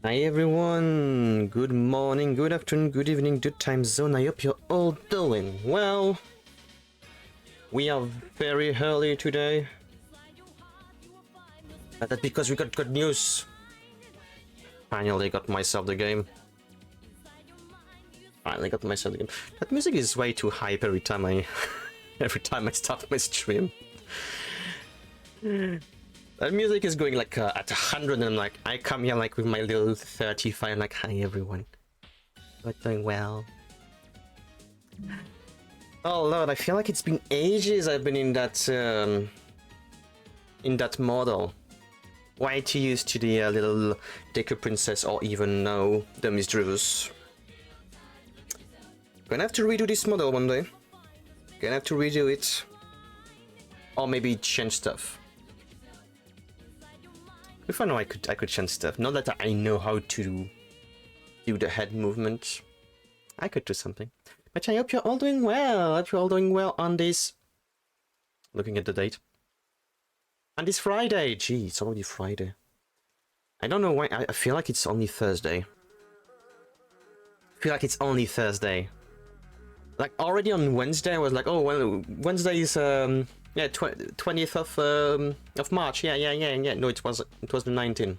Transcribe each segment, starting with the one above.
Hi everyone, good morning, good afternoon, good evening, good time zone. I hope you're all doing well. We are very early today. That's because we got good news. Finally got myself the game. That music is way too hype every time I start my stream. That music is going like at 100 and I'm like, I come here like with my little 35, like, hi everyone. We're doing well. Oh lord, I feel like it's been ages I've been in that model. Way too used to the little Deku Princess or even now the Miss Drivers. Gonna have to redo this model one day. Gonna have to redo it. Or maybe change stuff. If I know I could change stuff. Not that I know how to do the head movement. I could do something. But I hope you're all doing well. I hope you're all doing well on this... Looking at the date. On this Friday. Gee, it's already Friday. I don't know why. I feel like it's only Thursday. I feel like it's only Thursday. Like already on Wednesday I was like, oh well, Wednesday is yeah, 20th of March. Yeah. No, it was the 19th.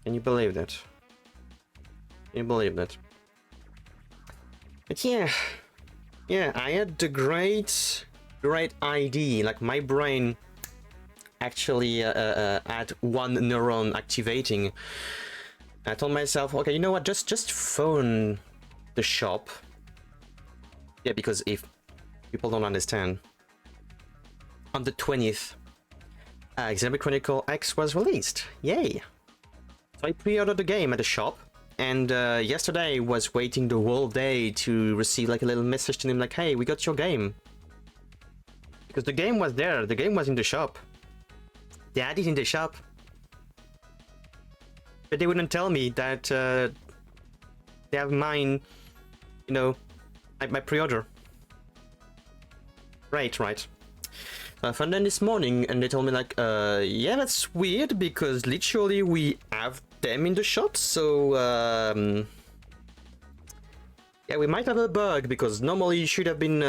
Can you believe that? Can you believe that? But yeah, I had the great idea. Like my brain actually had one neuron activating. I told myself, okay, you know what? Just phone the shop. Yeah, because if people don't understand, on the 20th, Xenoblade Chronicles X was released. Yay! So I pre-ordered the game at the shop. And yesterday was waiting the whole day to receive like a little message to them like, hey, we got your game. Because the game was there, the game was in the shop. They had it in the shop. But they wouldn't tell me that they have mine, you know, my pre-order. Right. So I found them this morning and they told me like, yeah, that's weird because literally we have them in the shop, so yeah, we might have a bug because normally you should have been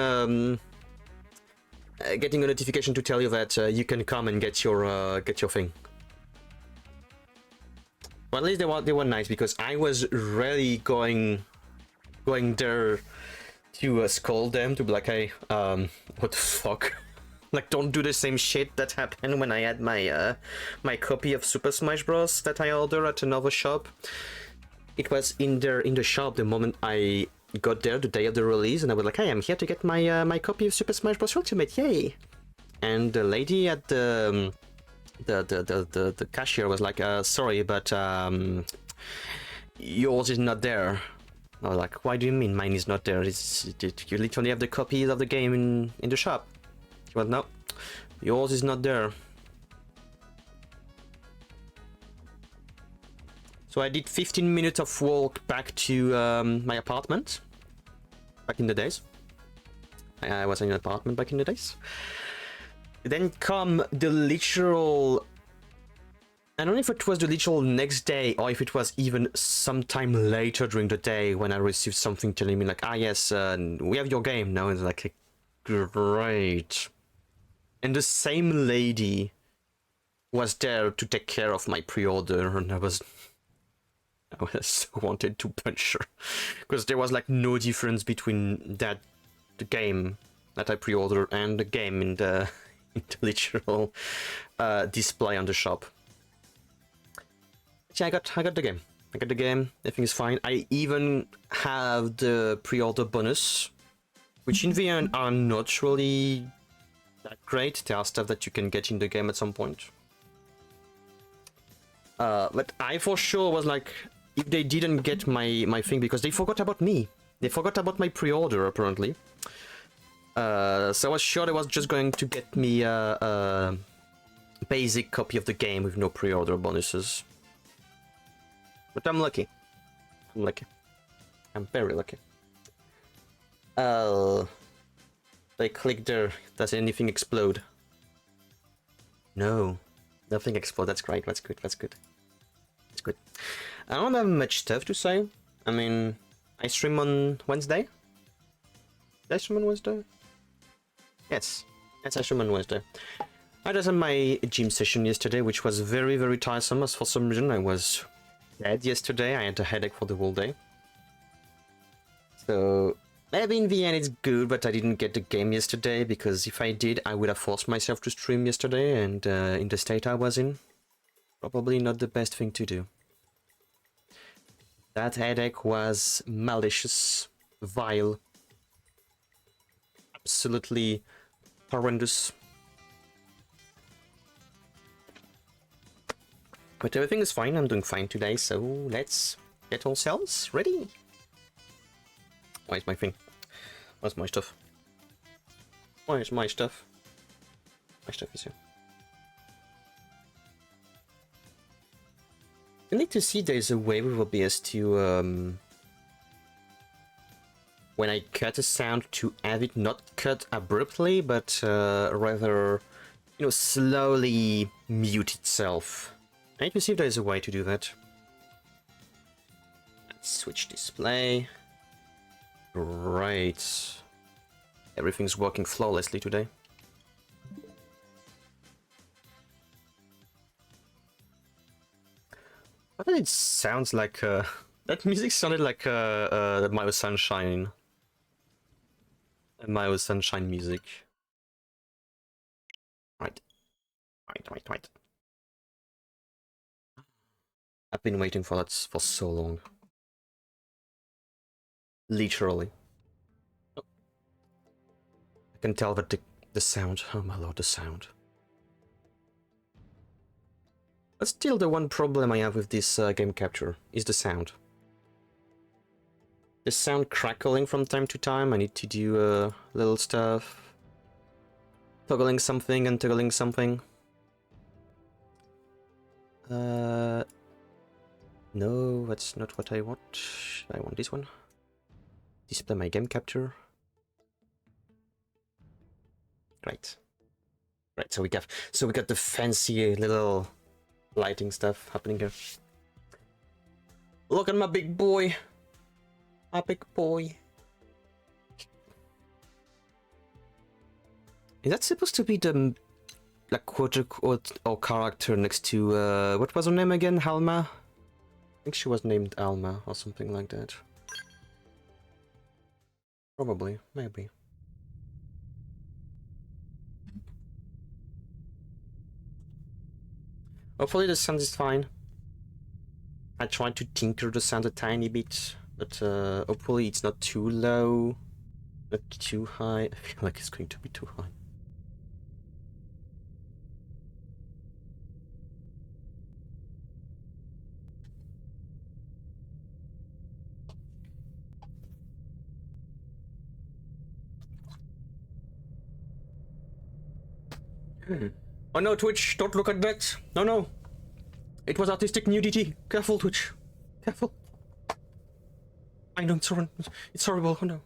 getting a notification to tell you that you can come and get your thing. Well, at least they were nice because I was really going there to scold them, to be like, hey, what the fuck. Like, don't do the same shit that happened when I had my my copy of Super Smash Bros. That I ordered at another shop. It was in the shop the moment I got there, the day of the release, and I was like, hey, I'm here to get my my copy of Super Smash Bros. Ultimate, yay! And the lady at the cashier was like, sorry, but yours is not there. I was like, why do you mean mine is not there? You literally have the copies of the game in the shop. Well, no, yours is not there. So I did 15 minutes of walk back to my apartment. Back in the days. I was in an apartment back in the days. Then come the literal... I don't know if it was the literal next day or if it was even sometime later during the day when I received something telling me like, ah yes, we have your game now. It's like, great. And the same lady was there to take care of my pre-order, and I so wanted to punch her because there was like no difference between the game that I pre-ordered and the game in the literal display on the shop. Yeah, I got the game. I got the game. Everything is fine. I even have the pre-order bonus, which in the end are not really that great. There are stuff that you can get in the game at some point. But I for sure was like, if they didn't get my thing, because they forgot about me. They forgot about my pre-order, apparently. So I was sure they was just going to get me a basic copy of the game with no pre-order bonuses. But I'm lucky. I'm very lucky. I click there. Does anything explode? No. Nothing explode. That's great. That's good. That's good. That's good. I don't have much stuff to say. I mean, I stream on Wednesday. Did I stream on Wednesday? Yes. Yes, I stream on Wednesday. I just had my gym session yesterday, which was very, very tiresome, as for some reason I was dead yesterday. I had a headache for the whole day. So, maybe in the end it's good, but I didn't get the game yesterday, because if I did, I would have forced myself to stream yesterday, and in the state I was in, probably not the best thing to do. That headache was malicious, vile, absolutely horrendous. But everything is fine, I'm doing fine today, so let's get ourselves ready. Why is my thing? Where's my stuff? Why is my stuff? My stuff is here. I need to see there's a way with OBS to, when I cut a sound, to have it not cut abruptly, but rather, you know, slowly mute itself. I need to see if there's a way to do that. Let's switch display. Great. Everything's working flawlessly today. I think it sounds like that music sounded like Mario Sunshine. Mario Sunshine music. Right. Right. I've been waiting for that for so long. Literally. Oh. I can tell that the sound, oh my lord, the sound. But still, the one problem I have with this game capture is the sound. The sound crackling from time to time. I need to do little stuff. Toggling something and toggling something. No, that's not what I want. I want this one. Display my game capture. Great. Right, so we got the fancy little lighting stuff happening here. Look at my big boy. My big boy. Is that supposed to be the like quote unquote or character next to what was her name again? Alma? I think she was named Alma or something like that. Probably, maybe. Hopefully the sound is fine. I tried to tinker the sound a tiny bit, but hopefully it's not too low, not too high. I feel like it's going to be too high. Oh no, Twitch, don't look at that. No, no. It was artistic nudity. Careful, Twitch. Careful. I know, it's horrible. Oh no.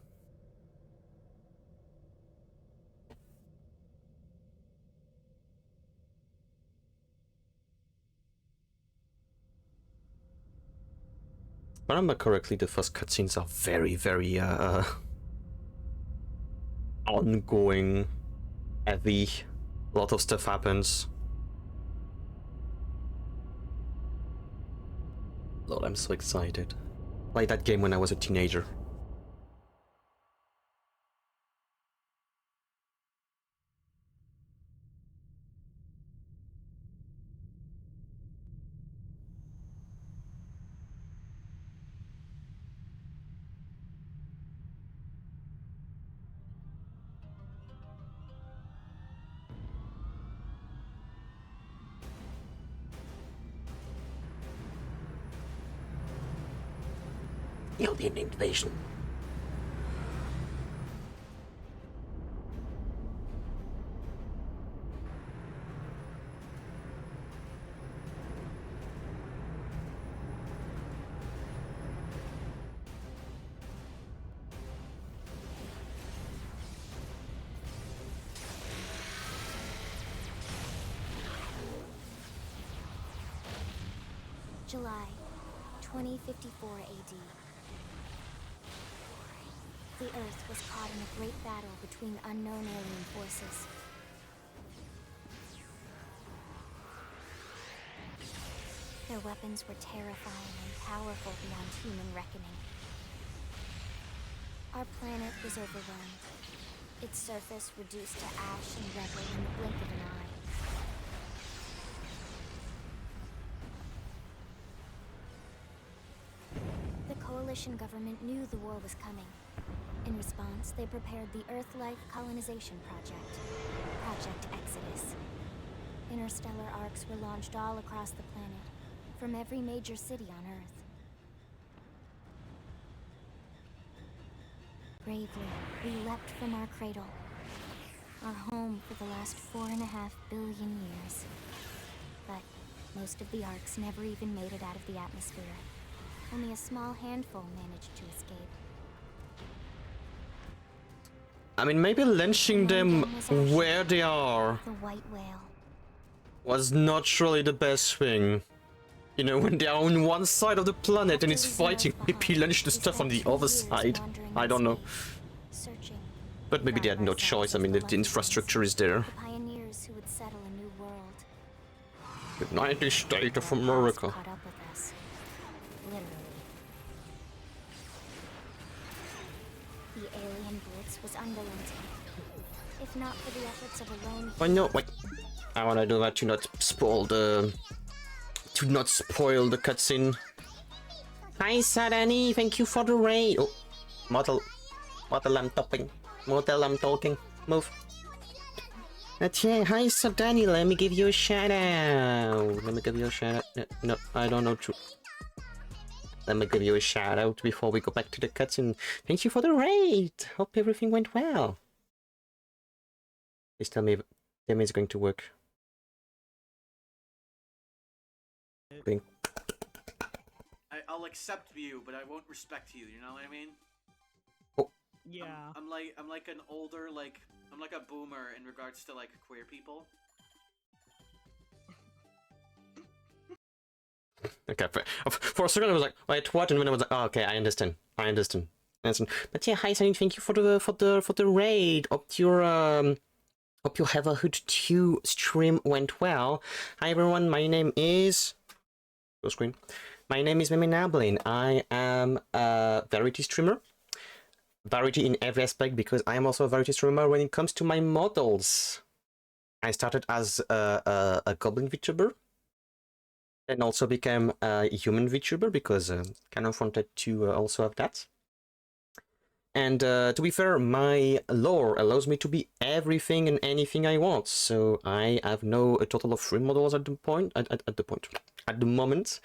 If I remember correctly, the first cutscenes are very, very, ongoing, heavy. A lot of stuff happens. Lord, I'm so excited. Played that game when I was a teenager. Alien invasion. July 2054 AD. The Earth was caught in a great battle between unknown alien forces. Their weapons were terrifying and powerful beyond human reckoning. Our planet was overwhelmed, its surface reduced to ash and rubble in the blink of an eye. The Coalition government knew the war was coming. In response, they prepared the Earth-Life Colonization Project, Project Exodus. Interstellar arcs were launched all across the planet, from every major city on Earth. Bravely, we leapt from our cradle, our home for the last 4.5 billion years. But most of the arcs never even made it out of the atmosphere. Only a small handful managed to escape. I mean, maybe lynching them where they are The white whale was not really the best thing. You know, when they are on one side of the planet and it's fighting, maybe lynch the stuff on the other side. I don't know. But maybe they had no choice. I mean, the infrastructure is there. The pioneers who would settle a new world. The United States of America. Caught up with us. Literally. The alien blitz was unrelenting. If not for the efforts of a lone... Why no? Wait. I wanna do that to not spoil the... To not spoil the cutscene. Hi, Sadani. Thank you for the raid. Oh, model I'm talking. Model I'm talking. Move. But yeah, hi, Sadani. Let me give you a shout out. Let me give you a shout out. No, I don't know. Let me give you a shout out before we go back to the cutscene. Thank you for the raid. Hope everything went well. Please tell me it's going to work. I'll accept you, but I won't respect you. You know what I mean? Oh. Yeah. I'm like an older, I'm like a boomer in regards to like queer people. Okay, for a second I was like, wait, what? And then I was like, oh, okay, I understand. But yeah, hi, Sunny, thank you for the raid. Hope you have a Hood 2 stream went well. Hi everyone, my name is... Go screen. My name is Xenoblade. I am a variety streamer. Variety in every aspect, because I am also a variety streamer when it comes to my models. I started as a goblin VTuber, and also became a human VTuber because I kind of wanted to also have that. And to be fair, my lore allows me to be everything and anything I want. So I have a total of 3 models at the moment,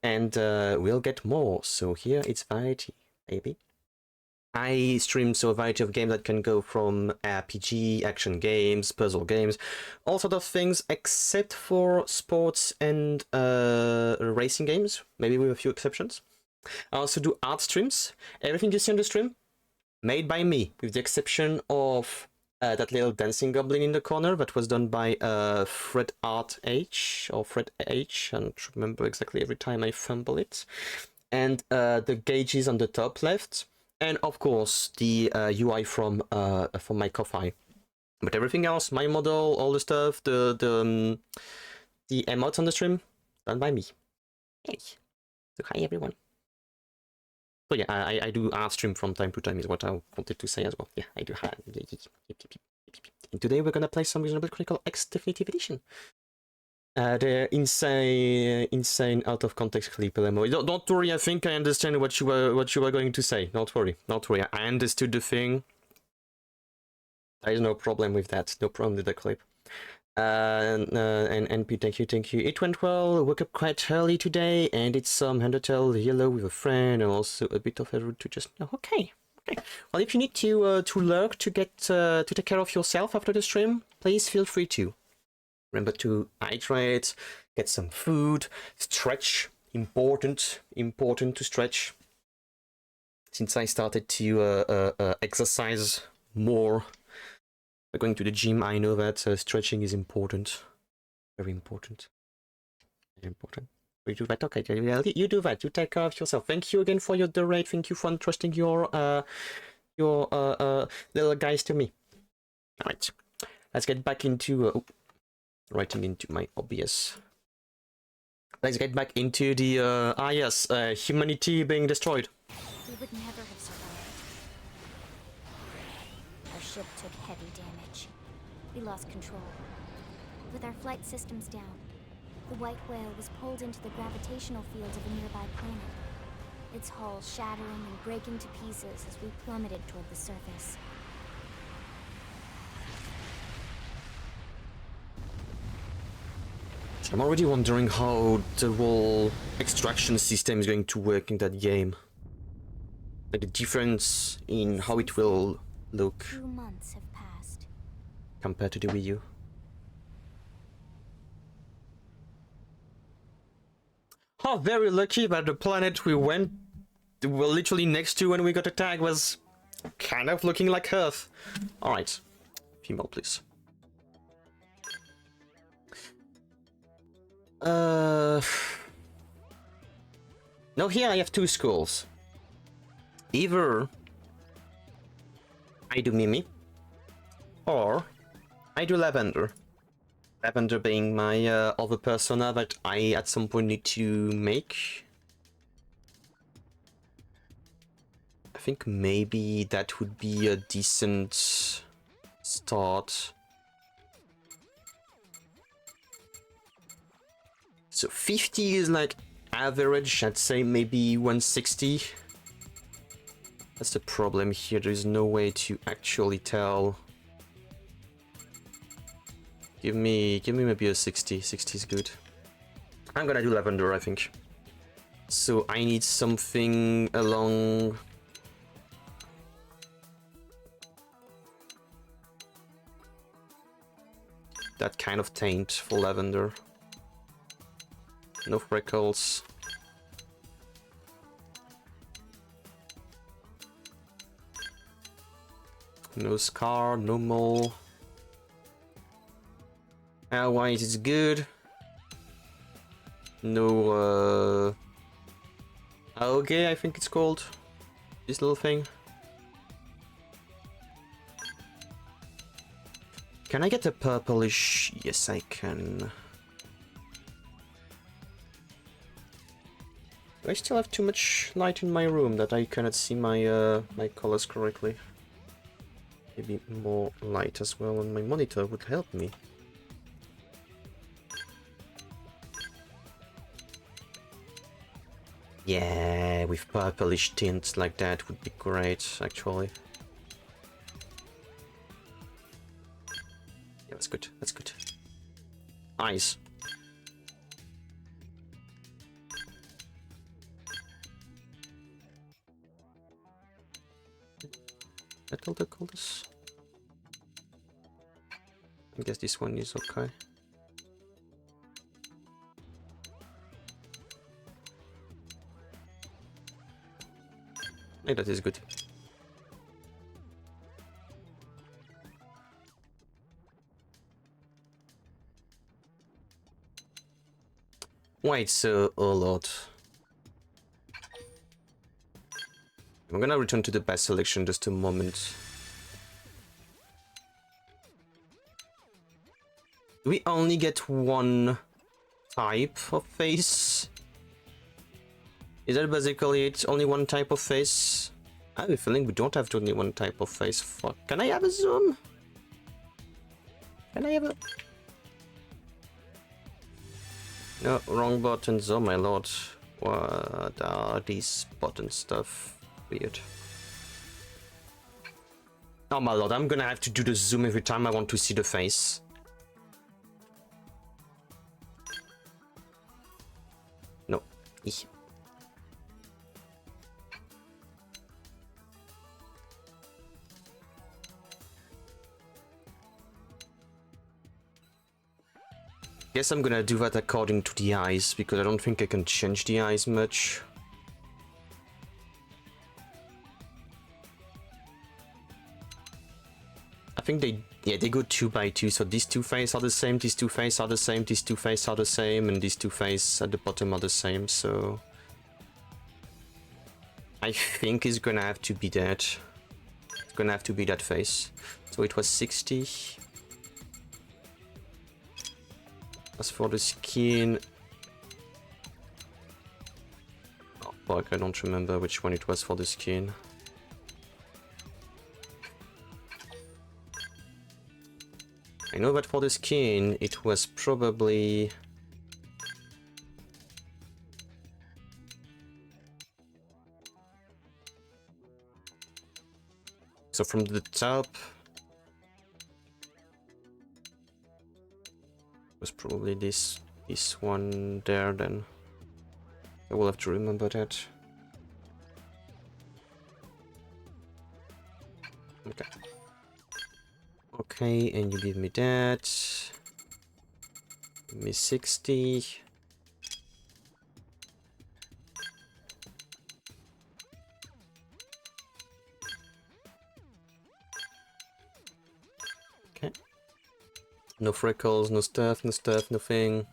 and we'll get more. So here it's variety, baby. I stream a variety of games that can go from RPG, action games, puzzle games, all sort of things, except for sports and racing games, maybe with a few exceptions. I also do art streams. Everything you see on the stream, made by me, with the exception of that little dancing goblin in the corner that was done by Fred Art H, or Fred H, I don't remember exactly every time I fumble it. And the gauges on the top left. And of course, the UI from my Ko-Fi. But everything else, my model, all the stuff, the emotes on the stream, done by me. Hey, so hi everyone. So yeah, I do art stream from time to time is what I wanted to say as well. Yeah, I do. And today we're gonna play some Xenoblade Chronicles X Definitive Edition. The insane out of context clip LMO. Don't worry, I think I understand what you were going to say. Don't worry. I understood the thing. There is no problem with that. No problem with the clip. And NP, thank you. It went well. Woke up quite early today, and it's some Undertale Yellow with a friend, and also a bit of a route to just. Okay. Well, if you need to lurk to get to take care of yourself after the stream, please feel free to. Remember to hydrate, get some food, stretch. Important to stretch. Since I started to exercise more, going to the gym, I know that stretching is important. Very important. We do that. Okay, you do that. You take care of yourself. Thank you again for your donate. Thank you for entrusting your little guys to me. All right, let's get back into writing into my OBS. Let's get back into the yes, humanity being destroyed. We would never have survived. Our ship took heavy damage. We lost control. With our flight systems down, the white whale was pulled into the gravitational field of a nearby planet. Its hull shattering and breaking to pieces as we plummeted toward the surface. I'm already wondering how the whole extraction system is going to work in that game. Like the difference in how it will look 2 months have passed. compared to the Wii U. Oh, very lucky that the planet we were literally next to when we got attacked was kind of looking like Earth. Alright, female please. No, here I have 2 schools. Either I do Mimi, or I do Lavender. Lavender being my other persona that I at some point need to make. I think maybe that would be a decent start. So 50 is like average, I'd say maybe 160. That's the problem here, there's no way to actually tell. Give me maybe a 60. 60 is good. I'm gonna do Lavender, I think. So I need something along... that kind of taint for Lavender. No freckles. No scar, no mole. Otherwise it's good. No algae, I think it's called. This little thing. Can I get a purplish? Yes, I can. Do I still have too much light in my room that I cannot see my my colors correctly? Maybe more light as well on my monitor would help me. Yeah, with purplish tints like that would be great, actually. Yeah, that's good, that's good. Eyes. Metal to call this? I guess this one is okay. Yeah, that is good. Wait, so a lot. I'm gonna return to the best selection just a moment. Do we only get one type of face? Is that basically it? Only one type of face? I have a feeling we don't have only one type of face. Fuck. Can I have a zoom? Can I have a... No, wrong buttons. Oh my lord. What are these button stuff? Weird. Oh my lord, I'm gonna have to do the zoom every time I want to see the face. No. Eeh. Guess I'm gonna do that according to the eyes, because I don't think I can change the eyes much. I think they go 2 by 2, so these two faces are the same, these two faces are the same, these two faces are the same, and these two faces at the bottom are the same, so I think it's gonna have to be that. It's gonna have to be that face. So it was 60. As for the skin, oh fuck, I don't remember which one it was for the skin. I know that for the skin, it was probably... So from the top... was probably this one there then. I will have to remember that. Okay. Okay, and you give me that. Give me 60. Okay. No freckles, no stuff, nothing.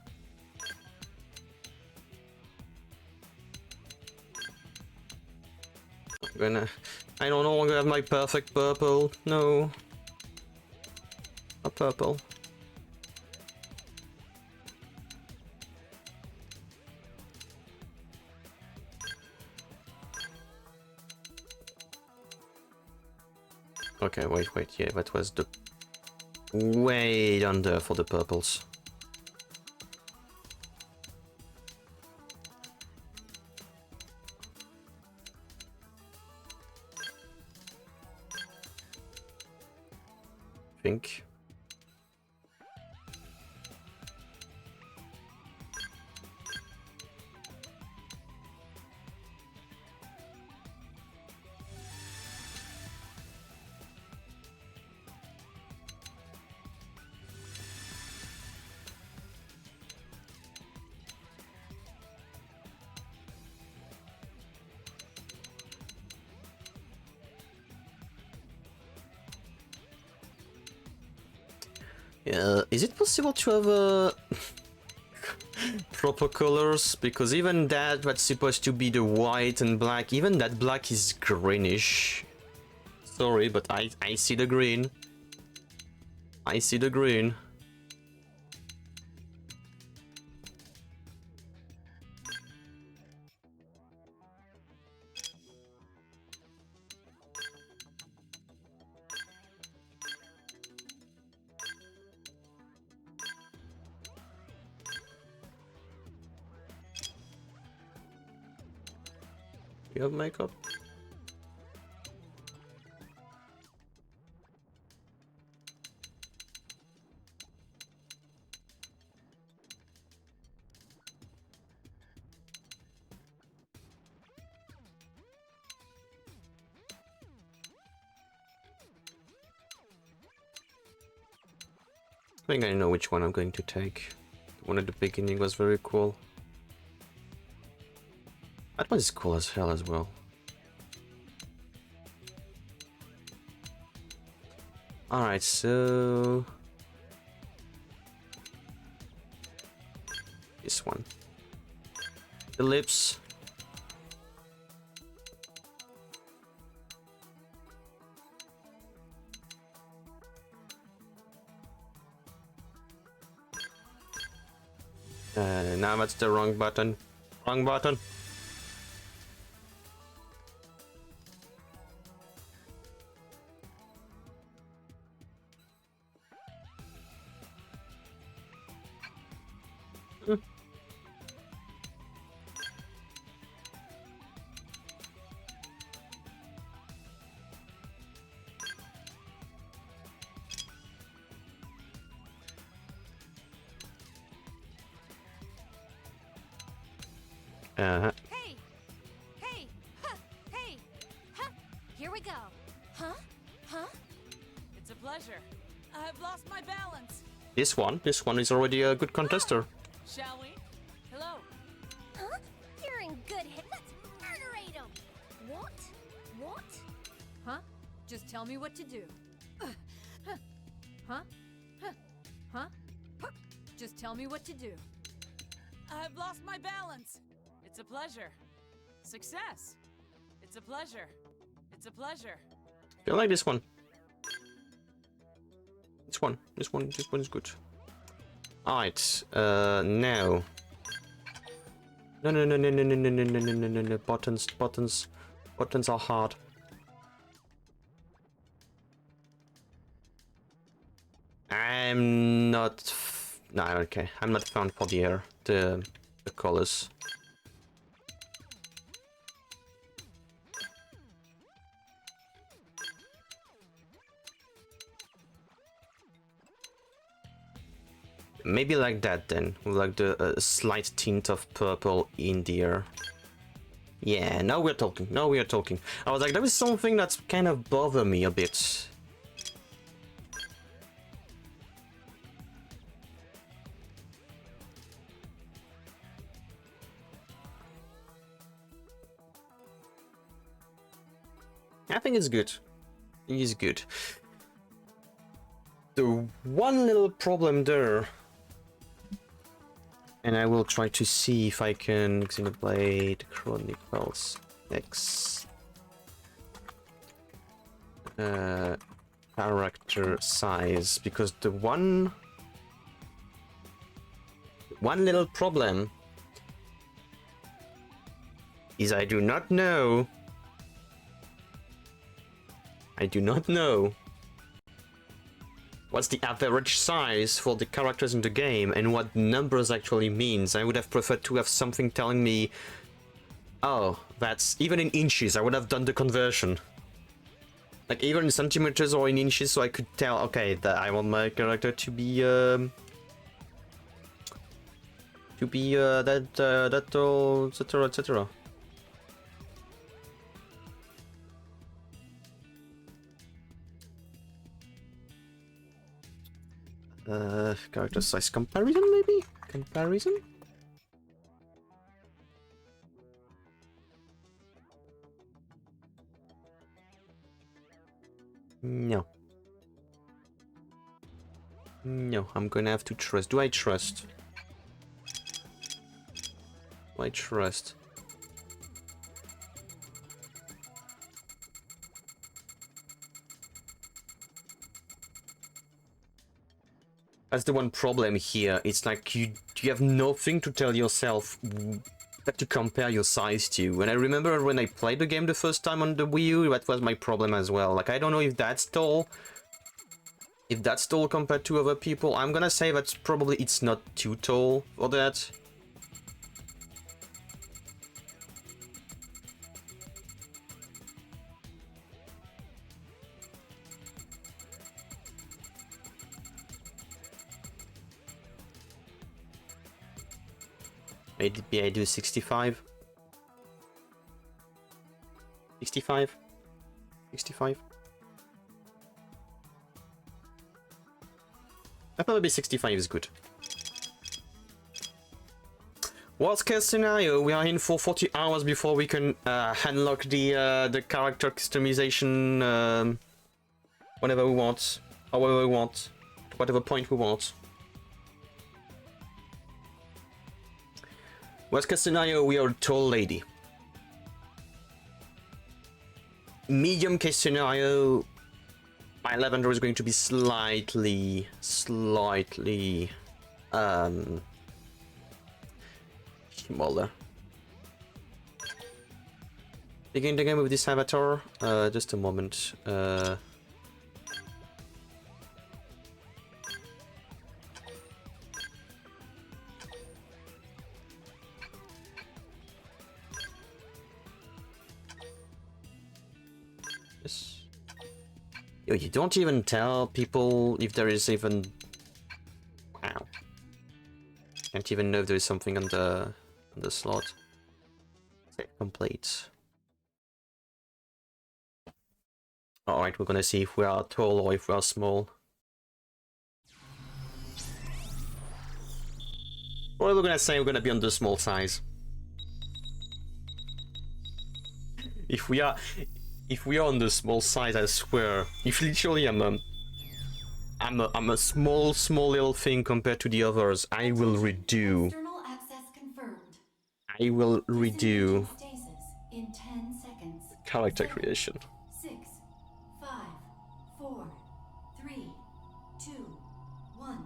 I don't know, I'm gonna have my perfect purple. No. A purple. Okay, wait, yeah, that was the way under for the purples. Think. Is it possible to have proper colors? Because even that's supposed to be the white and black, even that black is greenish. Sorry, but I see the green. I see the green. You have makeup? I think I know which one I'm going to take. The one at the beginning was very cool. That one is cool as hell as well. Alright, so... this one. The lips. Now that's the wrong button. Wrong button. Hey! Hey! Huh! Hey! Huh! Here we go! Huh? Huh? It's a pleasure. I've lost my balance. This one is already a good contester. Shall we? Hello. Huh? You're in good hit. Let's murderate him! What? What? Huh? Just tell me what to do. Huh? Huh? Huh? Huh? Just tell me what to do. I've lost my balance. It's a pleasure. Success. It's a pleasure. It's a pleasure. I like this one. This one is good. Alright, now. No. Buttons are hard. I'm not. No, okay. I'm not found for the colors. Maybe like that then, with like the slight tint of purple in the air. Yeah, now we're talking. Now we are talking. I was like, there is something that's kind of bother me a bit. I think it's good. It is good. The one little problem there, and I will try to see if I can Xenoblade Chronicles X character size, because the one little problem is I do not know what's the average size for the characters in the game and what numbers actually means. I would have preferred to have something telling me, oh, that's even in inches. I would have done the conversion, like even in centimeters or in inches, so I could tell, okay, that I want my character to be that all, etc, etc. Character size comparison, maybe? Comparison? No. No, I'm gonna have to trust. Do I trust? Do I trust? That's the one problem here. It's like you have nothing to tell yourself that to compare your size to. And I remember when I played the game the first time on the Wii U, that was my problem as well. Like, I don't know if that's tall. If that's tall compared to other people. I'm gonna say that probably it's not too tall for that. Maybe I do 65. 65? 65? I thought maybe 65 is good. Worst case scenario, we are in for 40 hours before we can unlock the character customization whenever we want, however we want, whatever point we want. Worst case scenario, we are a tall lady. Medium case scenario, my lavender is going to be slightly smaller. Begin the game with this avatar. Just a moment. Yo, you don't even tell people if there is even... Wow. Can't even know if there is something on the slot. Save complete. Alright, we're gonna see if we are tall or if we are small. Or we're gonna say we're gonna be on the small size. If we are on the small size, I swear, if literally I'm I'm a small little thing compared to the others. I will redo. External access confirmed. I will redo Disengaging stasis in 10 seconds. character 7, creation. 6, 5, 4, 3, 2, 1.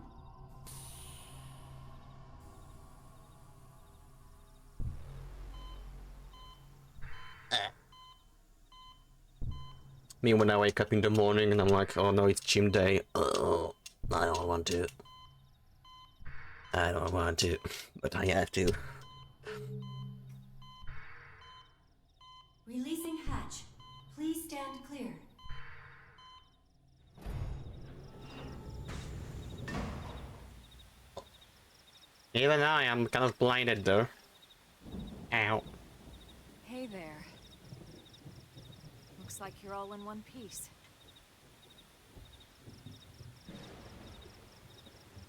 Me when I wake up in the morning and I'm like, oh no, it's gym day. Oh, I don't want to. I don't want to, but I have to. Releasing hatch. Please stand clear. Even I am kind of blinded though. Ow. Hey there. Looks like you're all in one piece.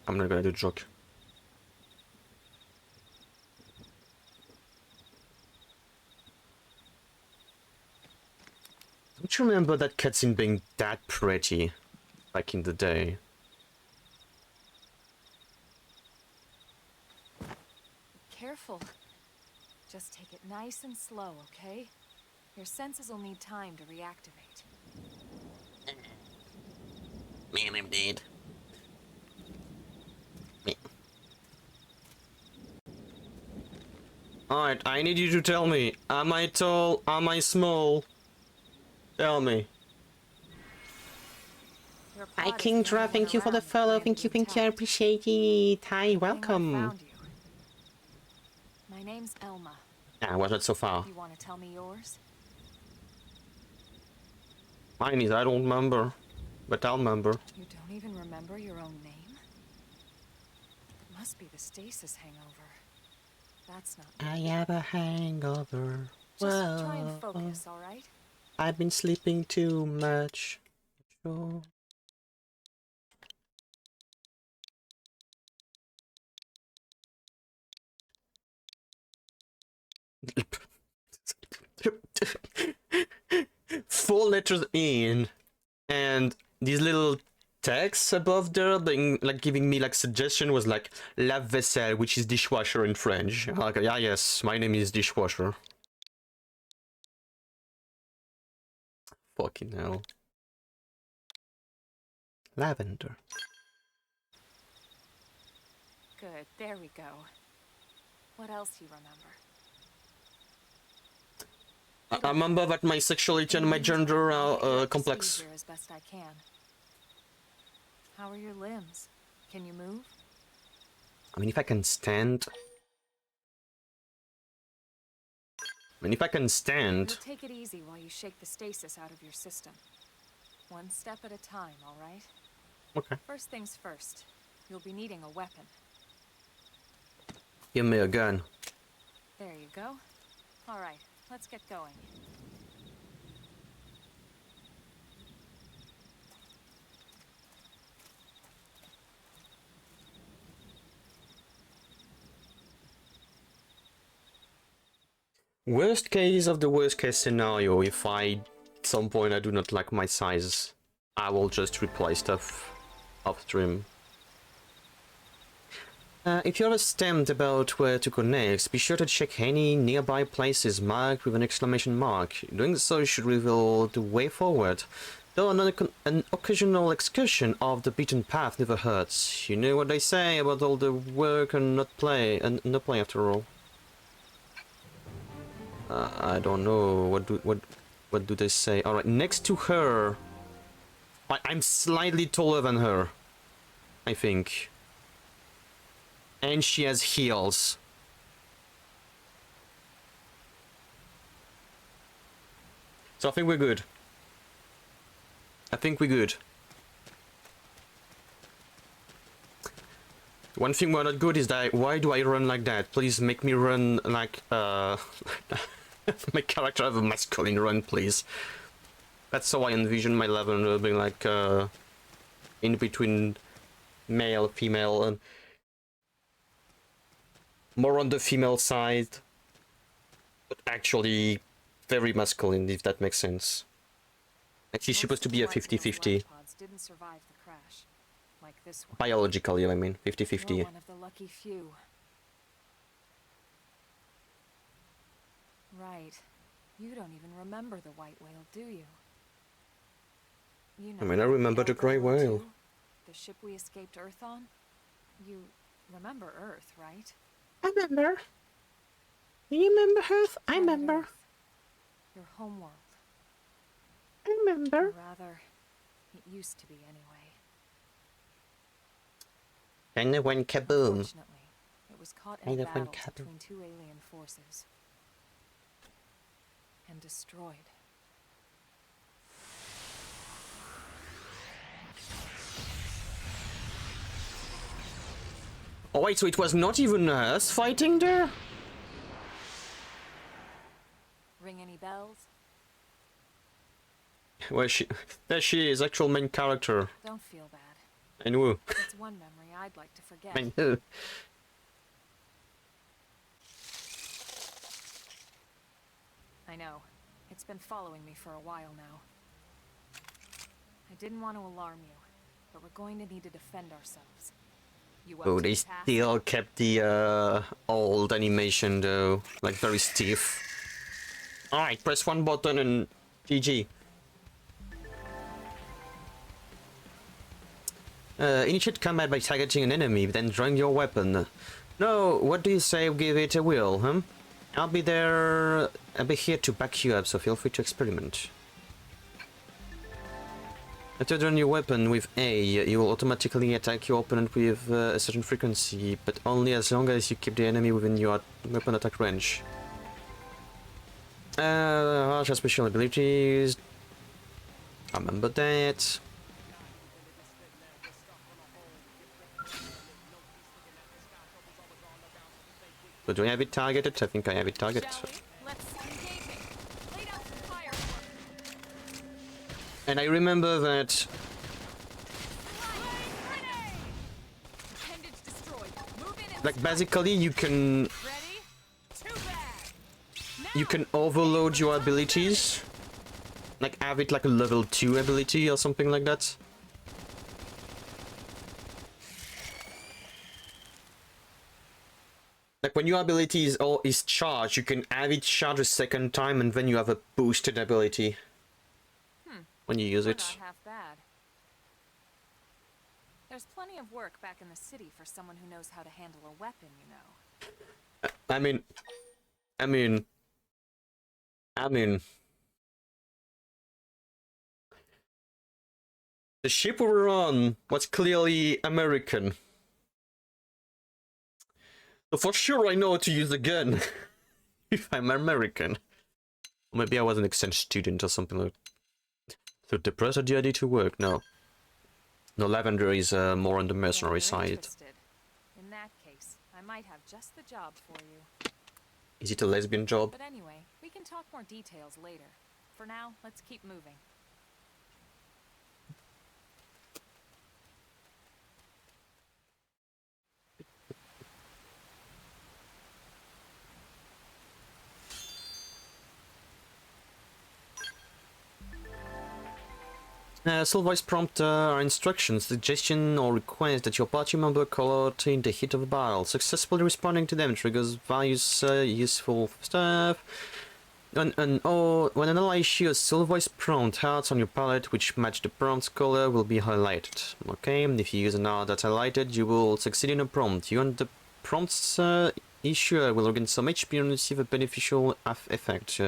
I'm not gonna do joke. Don't you remember that cutscene being that pretty back in the day? Careful. Just take it nice and slow, okay? Your senses will need time to reactivate. Man, I'm dead. Alright, I need you to tell me. Am I tall? Am I small? Tell me. Your Hi, pod is Kingdra, moving thank you for the around, follow. planning Thank you, I attack. appreciate it. Hi, Good thing I welcome. found you. My name's Elma. Ah, was that so far? You want to tell me yours? Mine is I don't remember, but I'll remember. You don't even remember your own name? It must be the stasis hangover. That's not I have a hangover. Just try and focus, alright? I've been sleeping too much. Sure. Four letters in, and these little texts above there, being like giving me like suggestion was like lave vaisselle, which is dishwasher in French. Like, yeah, yes, my name is dishwasher. Fucking hell. Lavender. Good, there we go. What else you remember? I remember that my sexuality and my gender are complex. Here as best I can. How are your limbs? Can you move? I mean, if I can stand. You'll take it easy while you shake the stasis out of your system. One step at a time, all right? Okay. First things first. You'll be needing a weapon. Give me a gun. There you go. All right, let's get going. Worst case of the worst case scenario, if at some point I do not like my size, I will just replace stuff off stream. If you're stumped about where to go next, be sure to check any nearby places marked with an exclamation mark. Doing so should reveal the way forward. Though an occasional excursion off the beaten path never hurts. You know what they say about all the work and no play after all. I don't know. What do they say? All right, next to her, I'm slightly taller than her, I think, and she has heels. So I think we're good. One thing we're not good is that why do I run like that? Please make me run like my character have a masculine run, please. That's how I envision my level being like in between male, female, and more on the female side, but actually very masculine, if that makes sense. Like she's supposed to be a 50-50. Didn't survive the crash. like this one. Biologically, I mean, 50-50. You're one of the lucky few. Right. You don't even remember the white whale, do you? You know, I mean, I remember the grey whale. II, the ship we escaped Earth on? You remember Earth, right? I remember. You remember Earth? I Planet remember. Earth. Your homeworld. I remember. Or rather, it used to be anyway. And it went kaboom. Unfortunately, it was caught in And a it went battle kaboom. between two alien forces. And destroyed. Oh wait, so it was not even us fighting there? Ring any bells? Well, there she is, actual main character. Don't feel bad. I know. It's one memory I'd like to forget. I know. I know. It's been following me for a while now. I didn't want to alarm you, but we're going to need to defend ourselves. You up Oh, to they the task? still kept the old animation though, like very stiff. Alright, press one button and GG. Initiate combat by targeting an enemy, then drawing your weapon. No, what do you say? Give it a whirl, huh? I'll be here to back you up, so feel free to experiment. After drawing your weapon with A, you will automatically attack your opponent with a certain frequency, but only as long as you keep the enemy within your weapon attack range. Harsh has special abilities. I remember that. So do I have it targeted? I think I have it targeted. Shall we? Let's engaging. Lay down some fireworks. And I remember that Appendage destroyed. Move in and like basically you can ready? Too bad. you can overload your abilities. Like have it like a level 2 ability or something like that. Like when your ability is charged, you can have it charged a second time and then you have a boosted ability when you use We're it. not half bad. There's plenty of work back in the city for someone who knows how to handle a weapon, you know. I mean, the ship we were on was clearly American. So for sure I know how to use a gun if I'm American. Or maybe I was an exchange student or something like that. So depressed at the idea to work? No. No, Lavender is more on the mercenary You're side. interested. In that case, I might have just the job for you. Is it a lesbian job? But anyway, we can talk more details later. For now, let's keep moving. Still voice prompt are instructions, suggestion or request that your party member call out in the heat of a battle. Successfully responding to them triggers various useful stuff. When an ally issues a still voice prompt, hearts on your palette which match the prompt's color will be highlighted. Okay, if you use an art that's highlighted, you will succeed in a prompt. You and the prompt's issuer will regain some HP and receive a beneficial effect.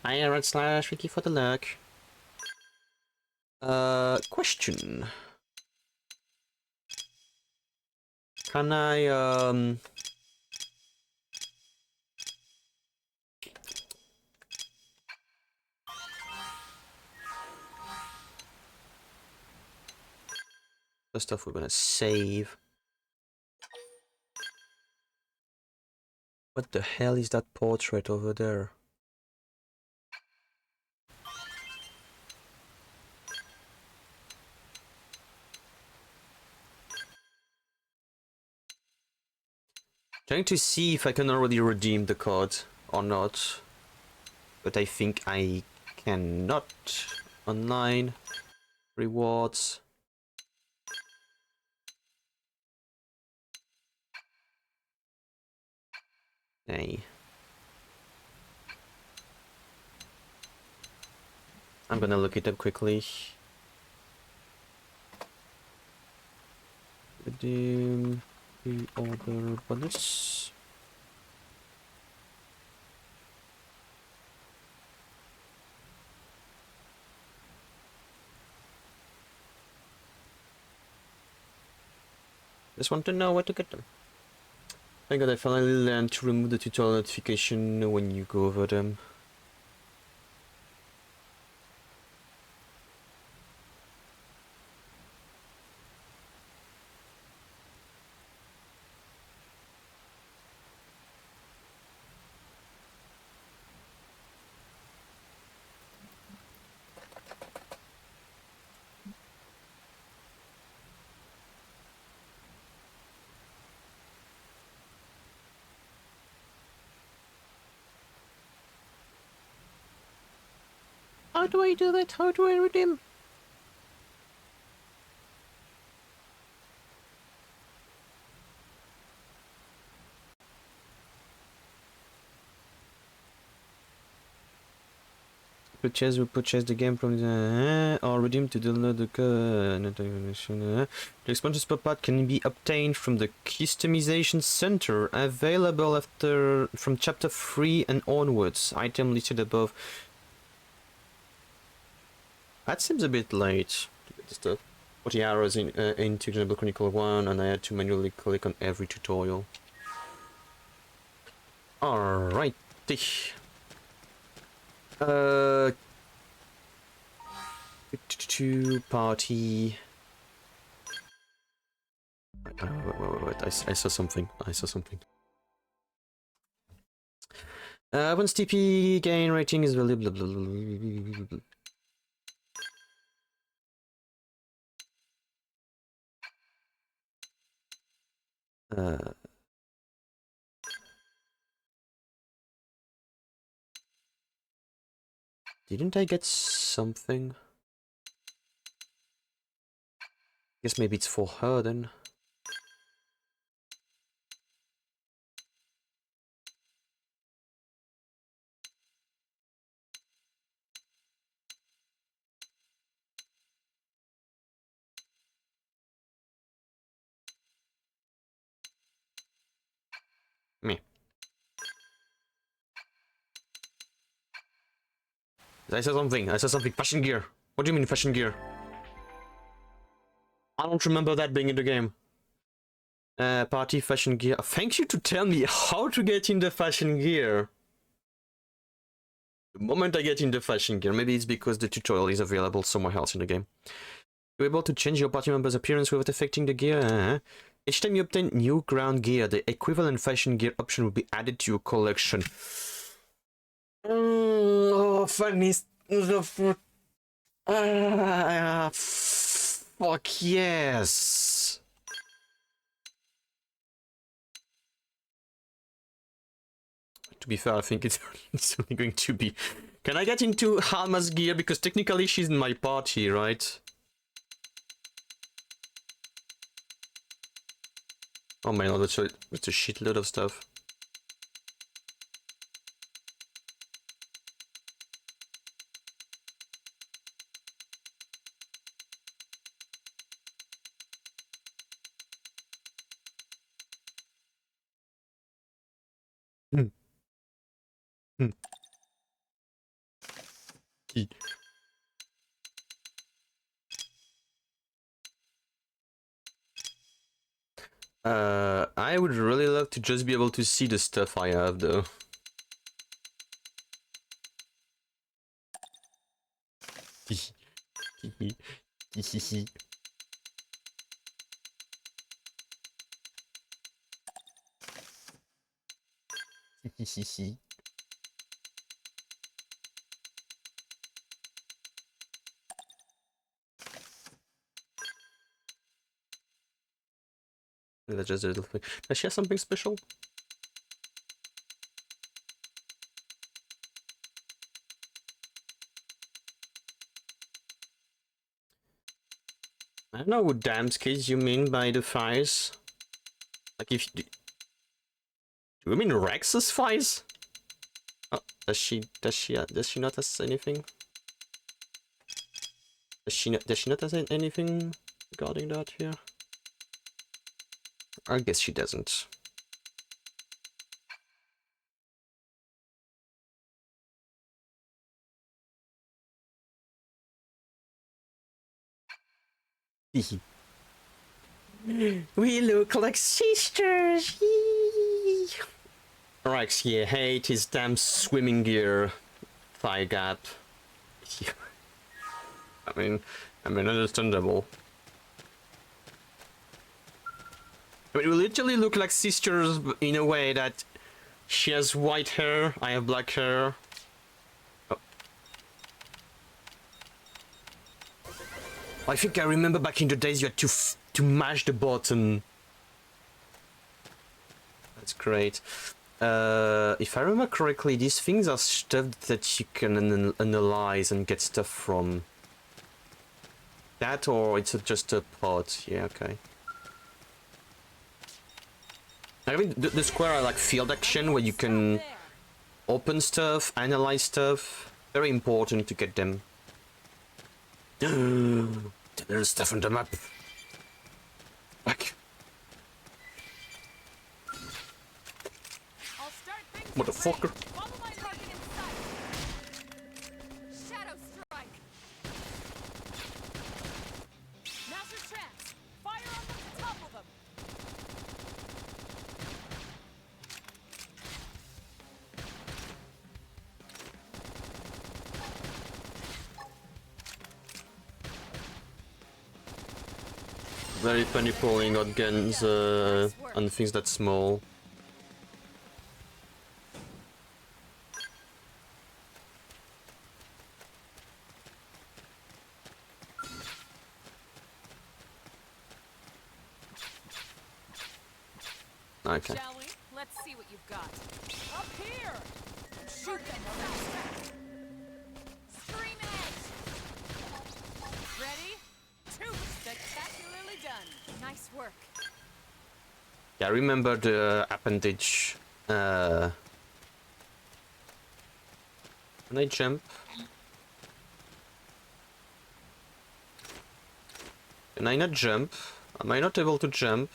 Hi, Red Slash, thank you for the luck. Question. Can I, First off, we're gonna save. What the hell is that portrait over there? Trying to see if I can already redeem the card or not, but I think I cannot. Online. Rewards. Hey. I'm gonna look it up quickly. Redeem the order bonus. Just want to know where to get them. Thank God I finally learned to remove the tutorial notification when you go over them. How do I do that? How do I redeem? We purchase the game from the or redeem to download the code. The expansion spot part can be obtained from the customization center, available after from chapter 3 and onwards. Item listed above. That seems a bit late to get the stuff. 40 hours into Xenoblade Chronicles 1, and I had to manually click on every tutorial. Alrighty. To party. Wait. I saw something. Once TP gain rating is valuable. Didn't I get something? Guess maybe it's for her then. Me. I saw something. Fashion gear. What do you mean fashion gear? I don't remember that being in the game. Party fashion gear. Thank you to tell me how to get in the fashion gear. The moment I get in the fashion gear, maybe it's because the tutorial is available somewhere else in the game. You're able to change your party member's appearance without affecting the gear. Each time you obtain new ground gear, the equivalent fashion gear option will be added to your collection. Oh, funny. Fuck yes. To be fair, I think it's only going to be... Can I get into Halma's gear? Because technically she's in my party, right? Oh my god, that's a shitload of stuff. I would really love to just be able to see the stuff I have, though. That's just a little thing. Does she have something special? I don't know what damn kids you mean by the fires. Like if do you mean Rex's fires? Oh, does she not have anything? Does she not have anything regarding that here? I guess she doesn't. We look like sisters. Rex, yeah, hate his damn swimming gear thigh gap. I mean, understandable. I mean, we literally look like sisters in a way that she has white hair, I have black hair. Oh. I think I remember back in the days you had to mash the button. That's great. If I remember correctly, these things are stuff that you can analyze and get stuff from. That or it's just a pot? Yeah, okay. I mean, the square are like field action where you can open stuff, analyze stuff. Very important to get them. There's stuff on the map. Back. Motherfucker. Very funny pulling out guns on things that small. Okay. Shall we? Let's see what you've got. Up here! Shoot them while they're stuck. Scream it! Ready? Two! Spectacularly done. Nice work. Yeah, I remember the appendage. Can I jump? Can I not jump? Am I not able to jump?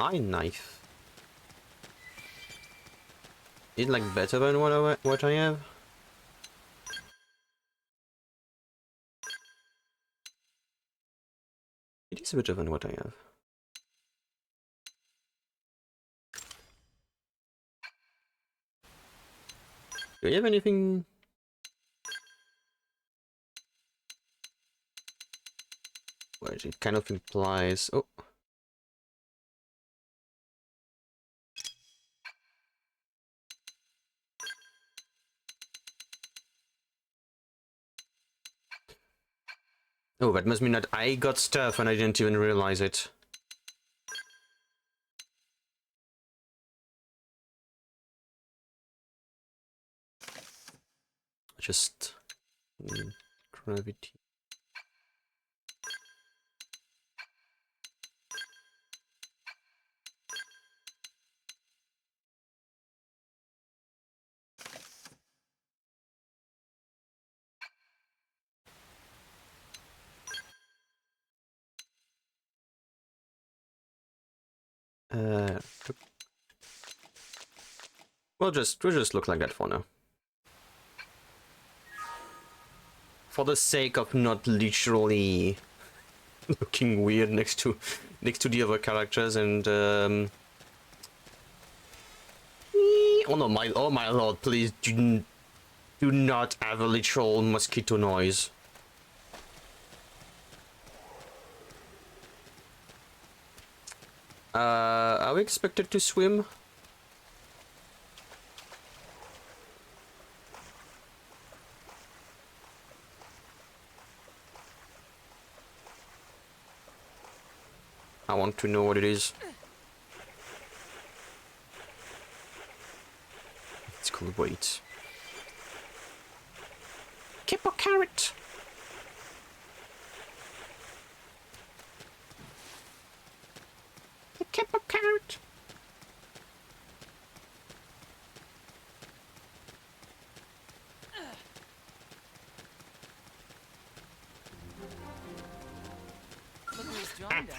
Eye knife. Is it like better than what I have? It is better than what I have. Do you have anything? Which it kind of implies. Oh. Oh, that must mean that I got stuff and I didn't even realize it. Just gravity. We'll just look like that for now. For the sake of not literally looking weird next to the other characters and oh no, oh my lord, please do not have a literal mosquito noise. Are we expected to swim? I want to know what it is. It's called weight. Keep a carrot. Keep a carrot. Look who's joined us.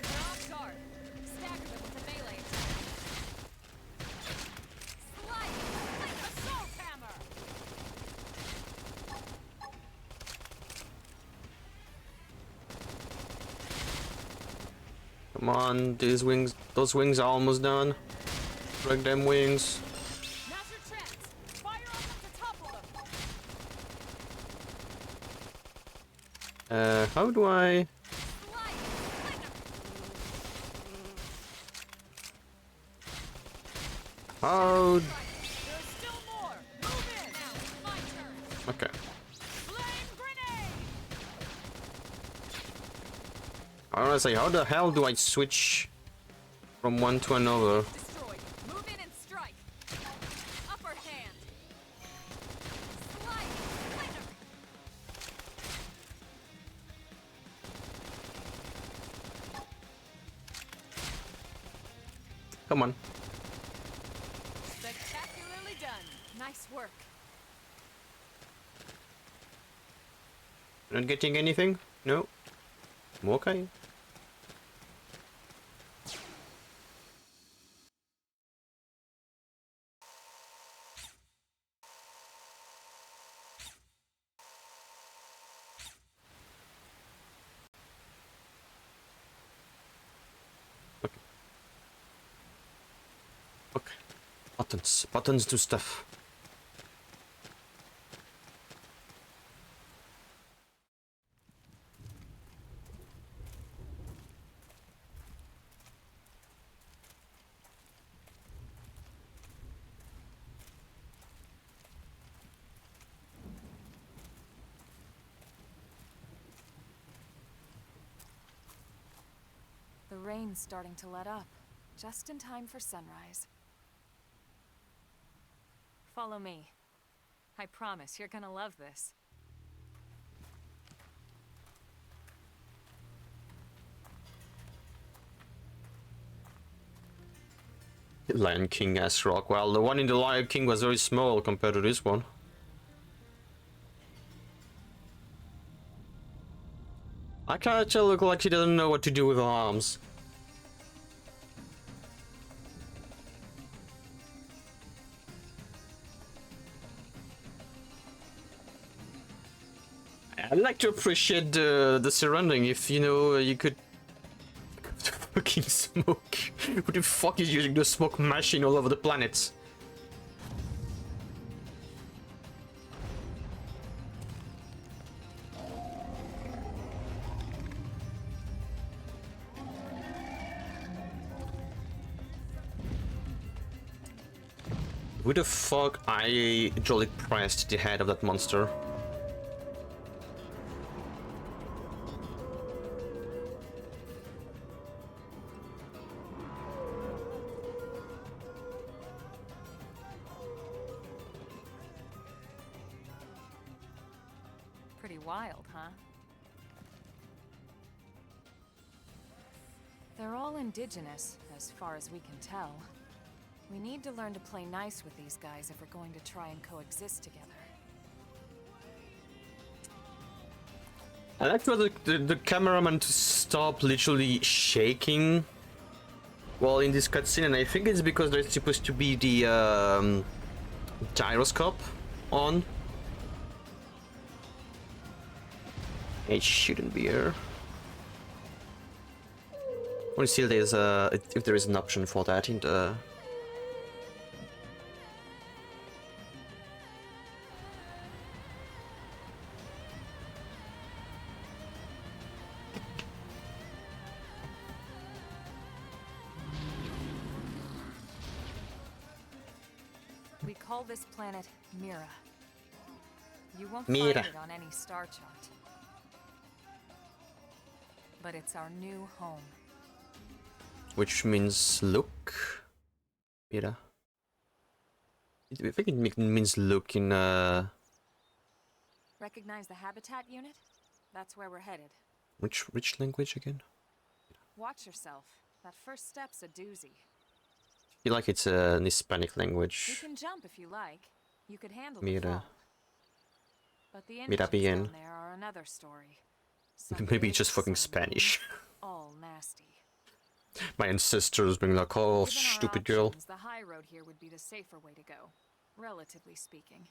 They're off guard. Stagger them with a melee attack. Slice! Like a soul hammer! Come on, these wings, those wings are almost done. Break them wings. Now's your chance. Fire on them to topple them. How do I? How? There's still more. Move in. Now it's my turn. Okay. Flame grenade. I wanna say, how the hell do I switch from one to another? Destroyed. Move in and strike. Upper hand. Slice. Flicker. Come on. Spectacularly done. Nice work. Not getting anything? No. I'm okay. Okay. Okay. Buttons. Buttons do stuff. The rain's starting to let up, just in time for sunrise. Follow me. I promise you're gonna love this. Lion King as rock. Well, the one in the Lion King was very small compared to this one. I can't tell, look like she doesn't know what to do with her arms. I'd like to appreciate the surrounding if, you know, you could... fucking smoke. Who the fuck is using the smoke machine all over the planet? Who the fuck I jolly pressed the head of that monster? Pretty wild, huh? They're all indigenous, as far as we can tell. We need to learn to play nice with these guys if we're going to try and coexist together. I like for the cameraman to stop literally shaking while in this cutscene, and I think it's because there's supposed to be the gyroscope on. It shouldn't be here. I want to see if there's if there is an option for that in the. We call this planet Mira. You won't Mira. find it on any star chart. but it's our new home. Which means look. Mira. I think it means look in Recognize the habitat unit? That's where we're headed. which language again? Watch yourself. That first step's a doozy. I feel like it's an Hispanic You language. can jump if you like. You could handle the Mira. fall. But the Mira engines bien. down there are another story. Some Maybe it's big, just fucking some Spanish. mean, all nasty. My ancestors being like, oh, Given our stupid girl. options, the high road here would be the safer way to go, relatively speaking.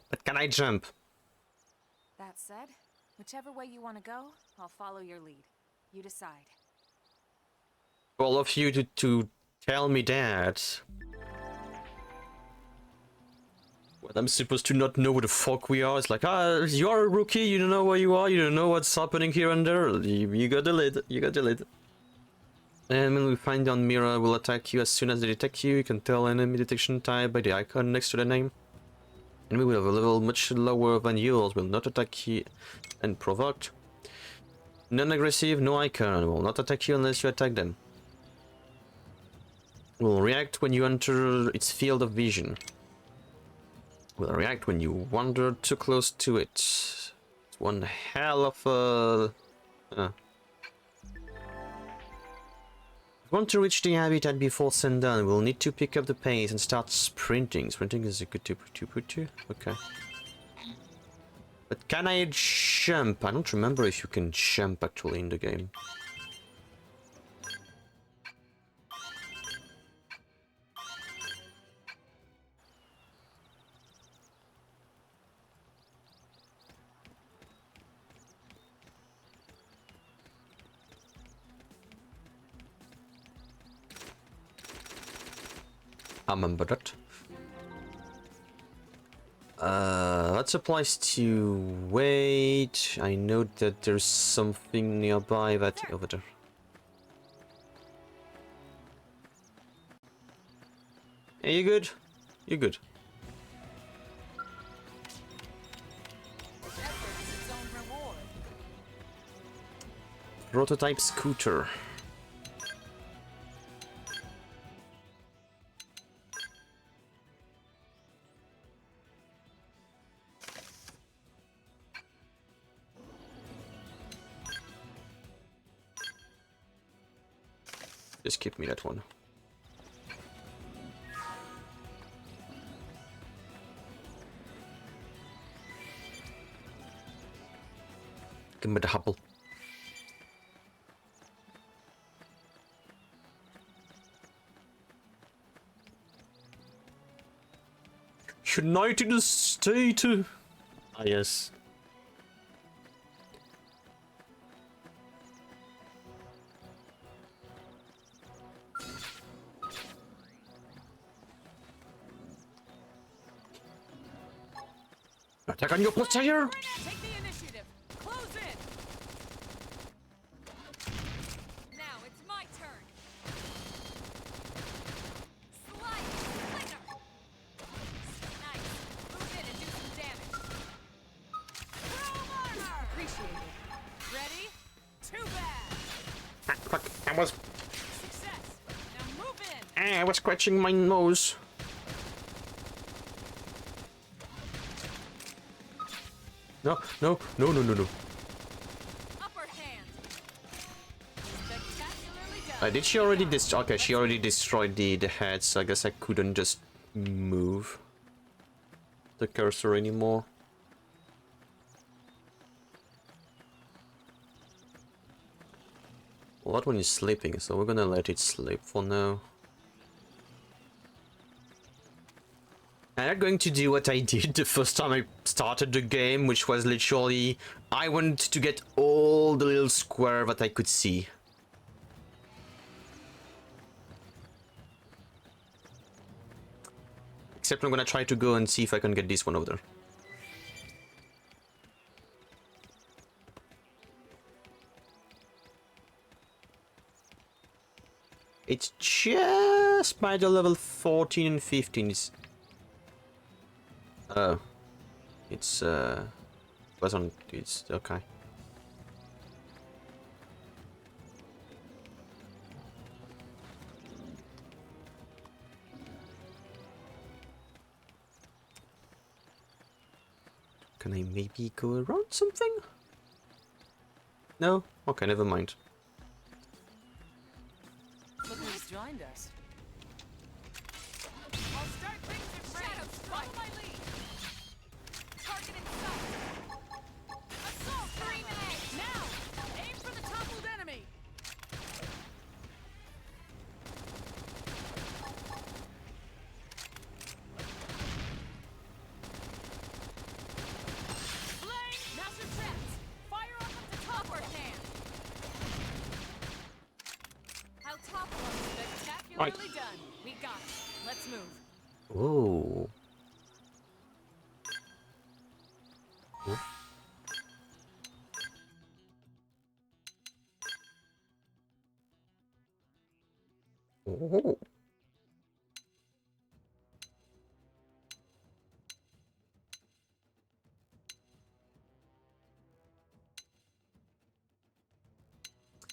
But can I jump? That said, whichever way you want to go, I'll follow your lead. You decide. All of you to tell me that. What, I'm supposed to not know who the fuck we are? It's like, you're a rookie, you don't know where you are, you don't know what's happening here and there. You got the lead, you got the lead. And when we find down Mira will attack you as soon as they detect you. You can tell enemy detection type by the icon next to the name. And we will have a level much lower than yours, will not attack you and provoked. Non-aggressive, no icon, will not attack you unless you attack them. Will react when you enter its field of vision. Will react when you wander too close to it. It's one hell of a... If you want to reach the habitat before sundown, we'll need to pick up the pace and start sprinting. Sprinting is a good to put you. Okay. But can I jump? I don't remember if you can jump actually in the game. I remember that. That applies to wait. I know that there's something nearby that over there. Hey, you good? You good? Effort is its own reward. Prototype scooter. Just give me that one. Give me the Hubble. United States. Ah, yes. Attack on your posterior! Take the initiative. Close in. Now it's my turn. Slice. Slinger. Nice. Move in and do some damage. Chrome armor. Appreciate it. Ready? Too bad. Ah, fuck, I was... Success. Now move in. I was scratching my nose. No, no, no, no, no, no. Upper hand. Spectacularly done. Did she already okay, she already destroyed the head, so I guess I couldn't just move the cursor anymore. Well, that one is sleeping, so we're gonna let it sleep for now. I'm not going to do what I did the first time I started the game, which was literally I wanted to get all the little square that I could see. Except I'm gonna try to go and see if I can get this one over there. It's just by the level 14 and 15. Oh. It's Wasn't it's okay. Can I maybe go around something? No? Okay, never mind. Look who's joined us. I'll start things at range. Follow my lead. Target in sight. Assault grenade! Now! Aim for the toppled enemy! Flame! Now's your chance! Fire up at the top where can! I'll topple them. Spectacularly done. We got it. Let's move. Oh. Oh.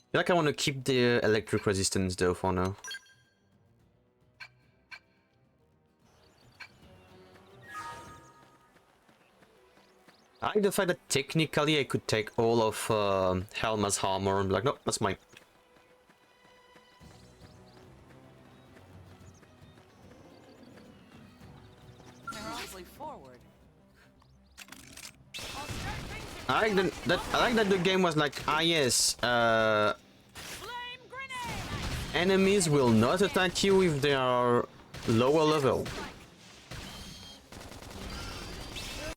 I feel like I want to keep the electric resistance though for now. I like the fact that technically I could take all of Helma's armor and be like, no, that's mine. They're awfully forward. I'll start things at I like that the game was like, ah yes, flame grenade! enemies will not attack you if they are lower level.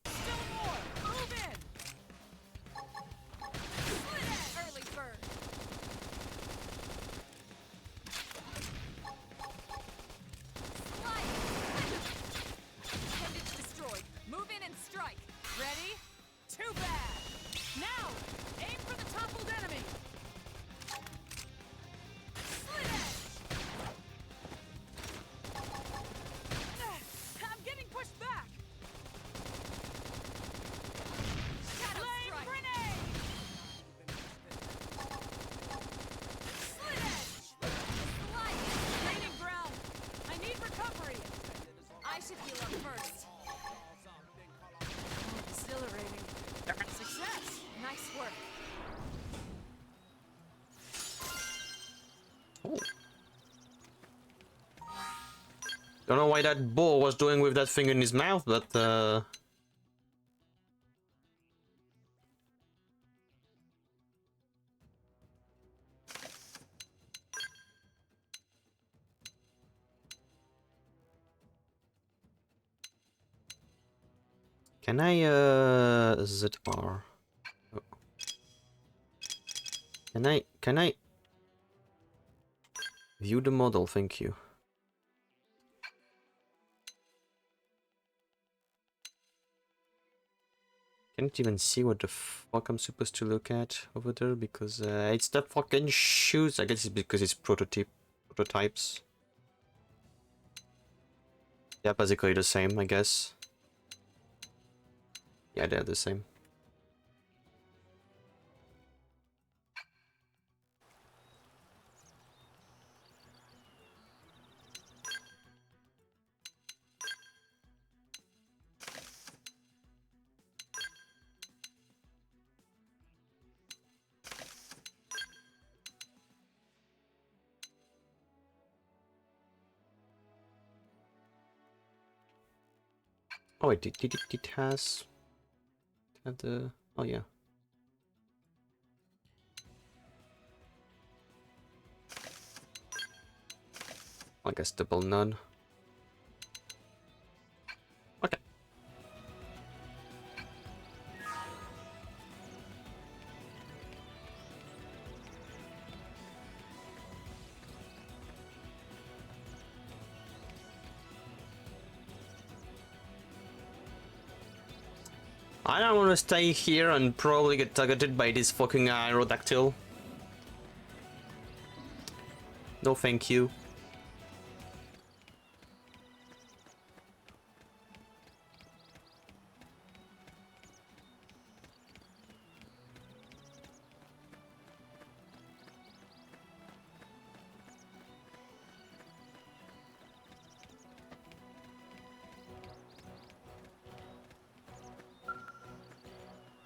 Still more! Move in! Split it! Early bird! Slice! Appendage destroyed. Move in and strike. Ready? Too bad! Now! Aim for the toppled enemy! Slit edge! I'm getting pushed back! Flame grenade! Slit edge! Slice! Gaining ground! I need recovery! I should heal up first. Exhilarating. Success! Nice work. Don't know why that bull was doing with that thing in his mouth, but can I ZR? Oh. Can I view the model? Thank you. Can't even see what the fuck I'm supposed to look at over there because it's the fucking shoes. I guess it's because it's prototypes. Yeah, basically the same, I guess. Yeah, they're the same. Oh wait, it has have the oh yeah. I guess double none. Okay. I don't want to stay here and probably get targeted by this fucking aerodactyl. No thank you.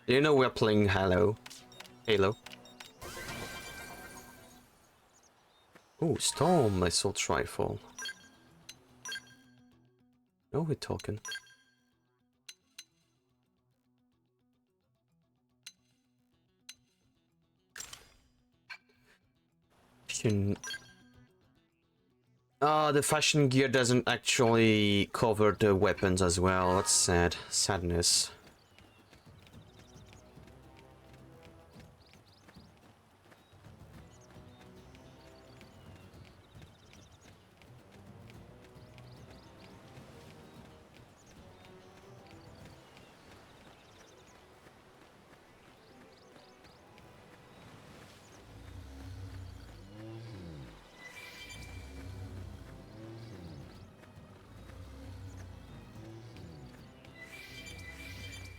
You know we're playing Halo. Halo. Oh, Storm Assault Rifle. No, we're talking. The fashion gear doesn't actually cover the weapons as well. That's sad. Sadness.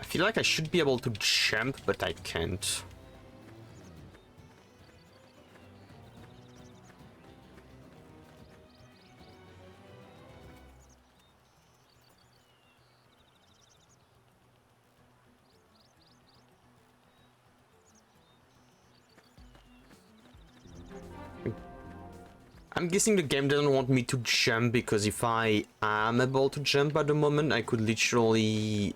I feel like I should be able to jump, but I can't. I'm guessing the game doesn't want me to jump because if I am able to jump at the moment, I could literally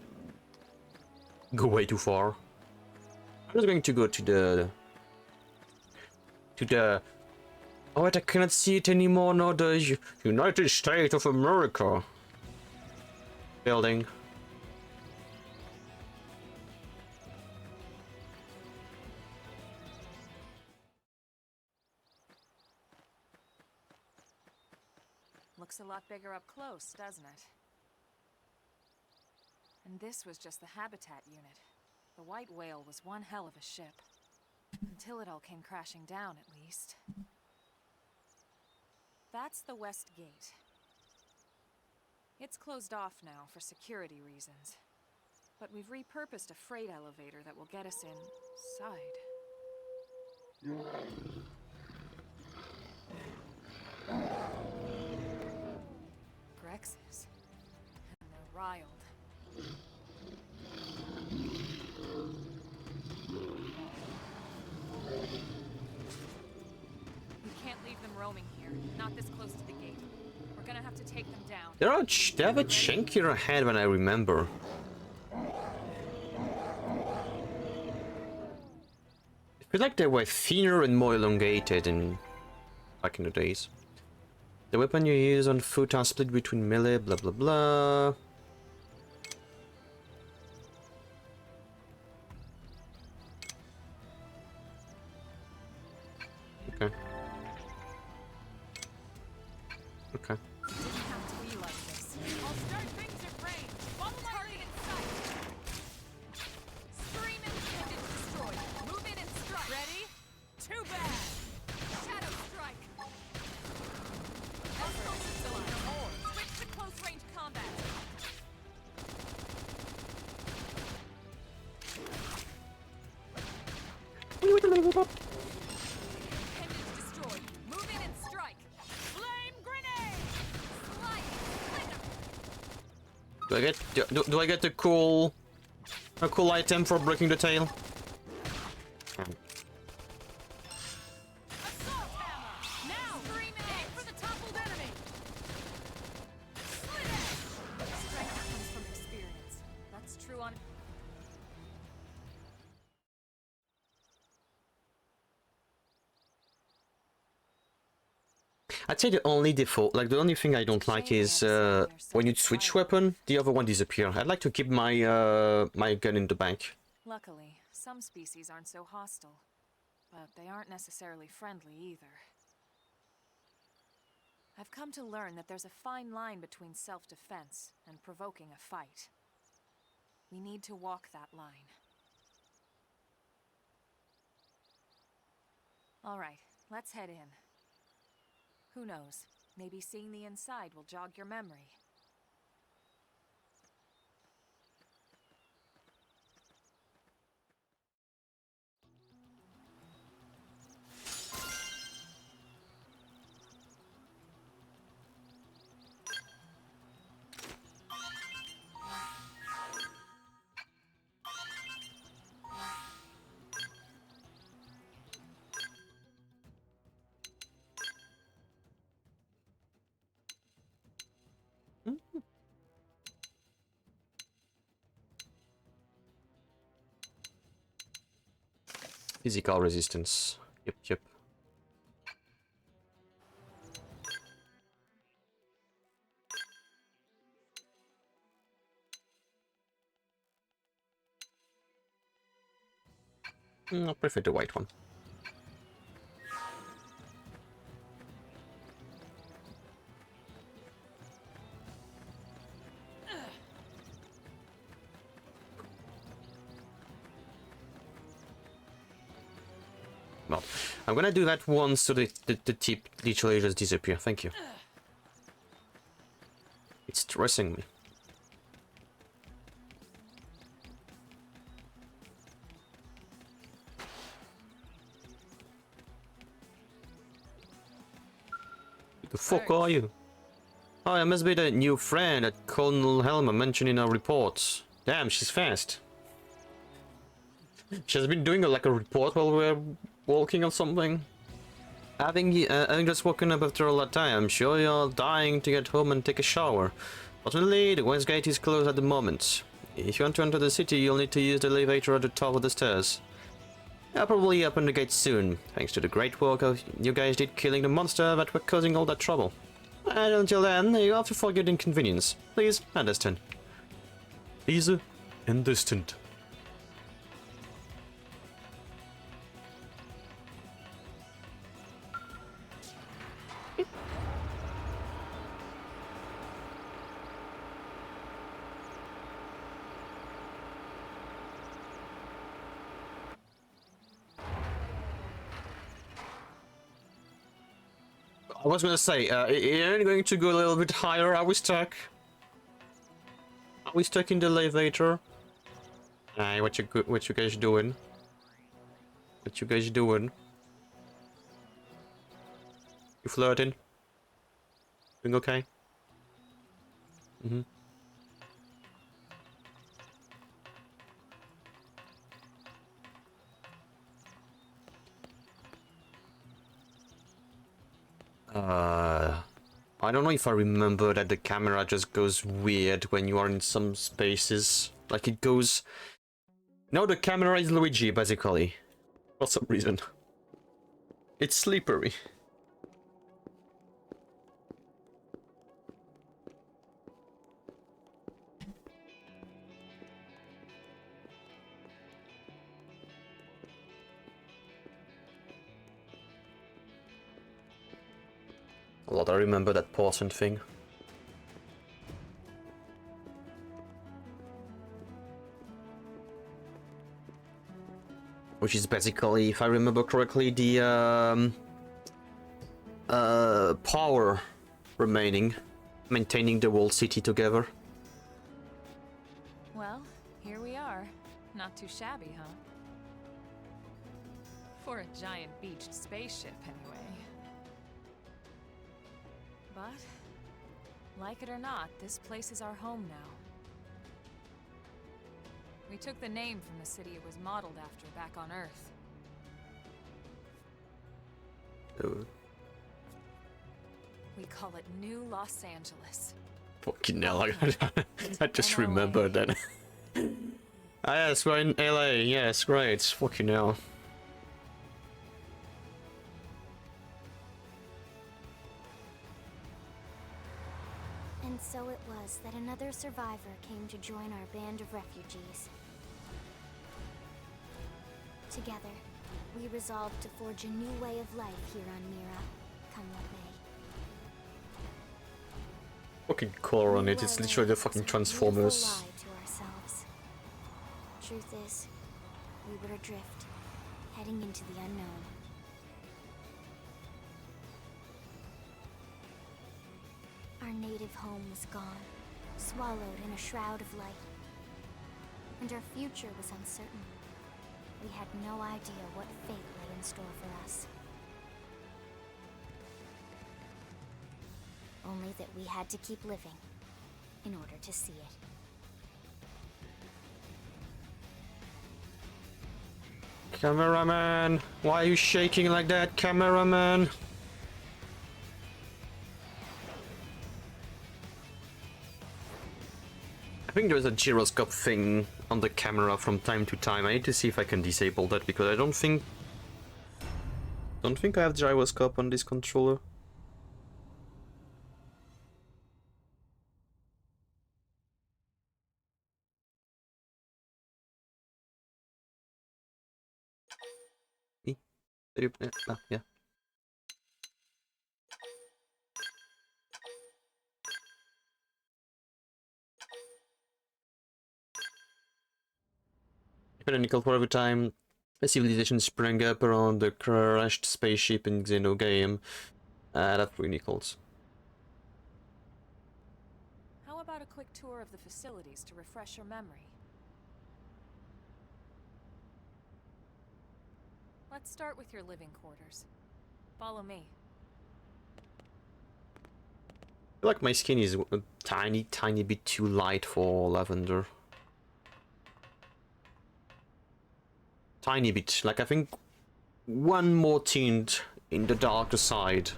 go way too far. I'm just going to go to the... Oh wait, I cannot see it anymore, no, the United States of America building. Looks a lot bigger up close, doesn't it? And this was just the habitat unit. The white whale was one hell of a ship. Until it all came crashing down, at least. That's the west gate. It's closed off now for security reasons. But we've repurposed a freight elevator that will get us inside. Grexes. And they're riled. We can't leave them roaming here. Not this close to the gate. We're gonna have to take them down. They have a chunkier head when I remember. I feel like they were thinner and more elongated back in the days. The weapon you use on foot are split between melee, blah blah blah. Okay. Okay. Didn't have to be like this. I'll start things at range. Follow my lead. In sight. Scream intended destroy. Move in and strike. Ready? Too bad. Shadow strike. Switch to close range combat. Intended destroy. Move in and strike. Flame grenade. Slide. Flicker. Do I get a cool item for breaking the tail? Assault hammer. Now. Scream and aim for the toppled enemy. Slit edge. Strength comes from experience. That's true on... I'd say the only default, like the only thing I don't like is when you switch weapon, the other one disappears. I'd like to keep my my gun in the back. Luckily, some species aren't so hostile. But they aren't necessarily friendly either. I've come to learn that there's a fine line between self-defense and provoking a fight. We need to walk that line. All right, let's head in. Who knows? Maybe seeing the inside will jog your memory. Physical resistance. Yep, yep. I prefer the white one. Well, I'm gonna do that once so the tip literally just disappear. Thank you. It's stressing me. The fuck are you? Oh, I must be the new friend that Colonel Helmer mentioned in our reports. Damn, she's fast. She has been doing like a report while we're walking or something. Having just woken up after all that time, I'm sure you're dying to get home and take a shower. Fortunately, the west gate is closed at the moment. If you want to enter the city, you'll need to use the elevator at the top of the stairs. I'll probably open the gate soon, thanks to the great work you guys did killing the monster that were causing all that trouble. And until then, you have to forget inconvenience. Please, understand. Please, understand. I was gonna say, you're going to go a little bit higher. Are we stuck? Are we stuck in the elevator? Hey, what you guys doing? What you guys doing? You flirting? Doing okay? Mm-hmm. I don't know if I remember that the camera just goes weird when you are in some spaces. Like it goes... No, the camera is Luigi, basically. For some reason. It's slippery. A lot, I remember that portion thing. Which is basically, if I remember correctly, the power remaining, maintaining the whole city together. Well, here we are. Not too shabby, huh? For a giant beached spaceship, anyway. But, like it or not, this place is our home now. We took the name from the city it was modeled after back on Earth. Oh. We call it New Los Angeles. Fucking hell, I just remembered that. Ah yes, we're in LA, yes, great, fucking hell. And so it was that another survivor came to join our band of refugees. Together, we resolved to forge a new way of life here on Mira, come what may. Fucking color on it, it's literally the fucking Transformers. Lie to ourselves. Truth is, we were adrift, heading into the unknown. Our native home was gone, swallowed in a shroud of light. And our future was uncertain. We had no idea what fate lay in store for us. Only that we had to keep living in order to see it. Cameraman, why are you shaking like that, cameraman? I think there's a gyroscope thing on the camera from time to time. I need to see if I can disable that because I don't think I have gyroscope on this controller. Yeah. Nickel for every time a civilization sprang up around the crashed spaceship in Xeno game. That's 3 nickels. How about a quick tour of the facilities to refresh your memory? Let's start with your living quarters. Follow me. I feel like my skin is a tiny bit too light for lavender. Tiny bit, like I think one more tint in the darker side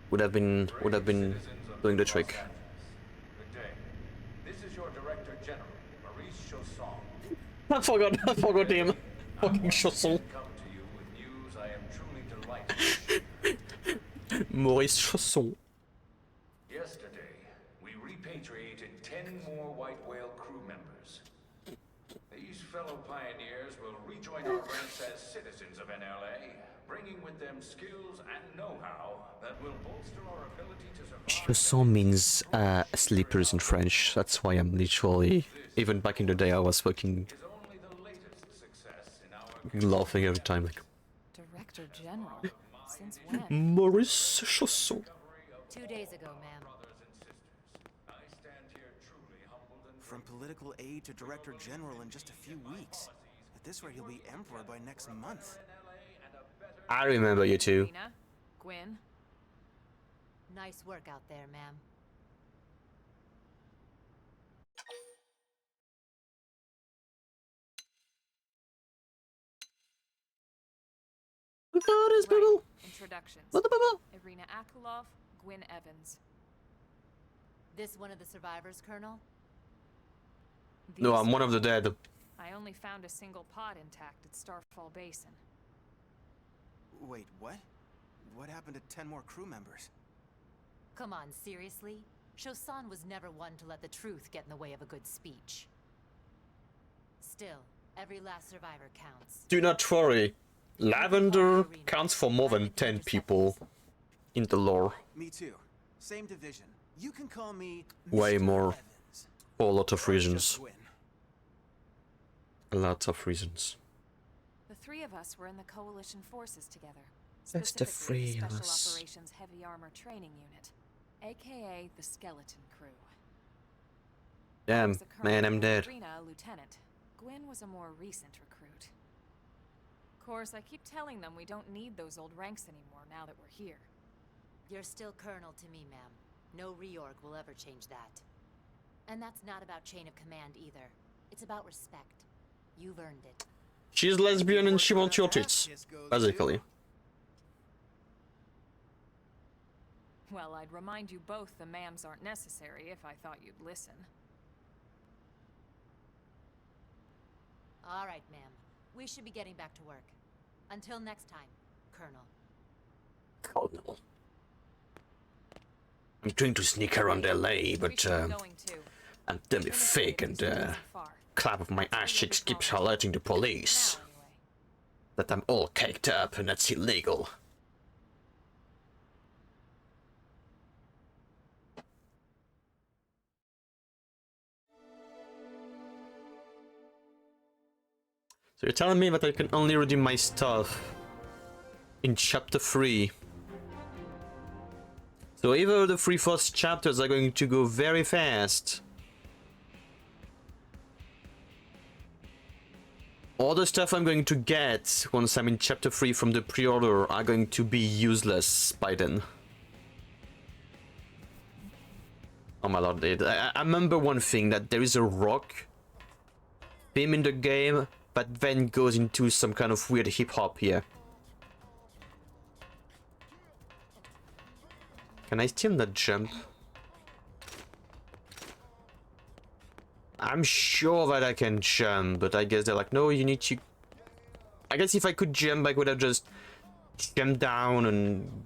would have been doing the trick. Good day. This is your Director General, Maurice Chausson. I forgot him. Fucking Chausson. Come to you with news I am truly delighted to share. Maurice Chausson. Yesterday, we repatriated 10 more White Whale crew members. These fellow pioneers will rejoin our ranks as citizens of NLA, bringing with them skills and know-how that will bolster our ability to survive. Chausson means slippers in French. That's why I'm literally, even back in the day, I was fucking Is only the latest success in our laughing every time. Like Director General? Since when? Maurice Chausson. 2 days ago, ma'am. brothers and sisters. I stand here truly humbled and From political aide to director general in just a few weeks. At this rate, he'll be emperor by next month. I remember you two. Rena? Gwyn? Nice work out there, ma'am. What is people? Introductions. What the bubble? Irina Akulov, Gwyn Evans. This one of the survivors, Colonel? No, These- I'm one of the dead. I only found a single pod intact at Starfall Basin. Wait, what? What happened to 10 more crew members? Come on, seriously? Chausson was never one to let the truth get in the way of a good speech. Still, every last survivor counts. Do not worry. Lavender counts for more than 10 people in the lore. Me too. Same division. You can call me Way Mr. more. Evans. For a lot of Or reasons. just Gwyn. A lot of reasons. The three of us were in the Coalition forces together. That's the Specifically, three of Special us. Operations Heavy Armor Training Unit, aka the Skeleton Crew. I Damn, was a colonel, man, I'm dead. Rena a lieutenant. Gwyn was a more recent recruit. Of course, I keep telling them we don't need those old ranks anymore now that we're here. You're still Colonel to me, ma'am. No reorg will ever change that. And that's not about chain of command either. It's about respect. You've earned it. She's lesbian and she wants your tits. Basically. Well, I'd remind you both the ma'ams aren't necessary if I thought you'd listen. All right, ma'am. We should be getting back to work. Until next time, Colonel. Colonel. I'm trying to sneak around LA, We but should be going too. I'm damn fake and clap of my ass cheeks keeps alerting the police Now, anyway. that I'm all caked up and that's illegal. So you're telling me that I can only redeem my stuff in chapter 3. So either the 3 first chapters are going to go very fast, all the stuff I'm going to get once I'm in chapter 3 from the pre-order are going to be useless by then. Oh my lord, I remember one thing, that there is a rock theme in the game, but then goes into some kind of weird hip-hop here. Can I still not jump? I'm sure that I can jump, but I guess they're like, no, you need to... I guess if I could jump, I could have just jumped down and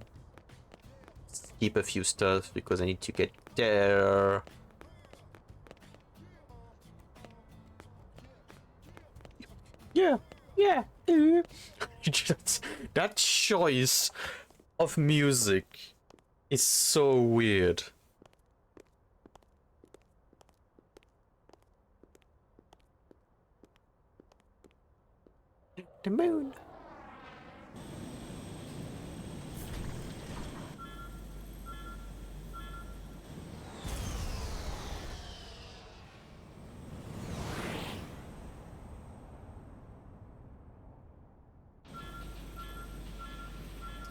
skip a few stuff because I need to get there. Yeah, yeah. That choice of music is so weird. The moon.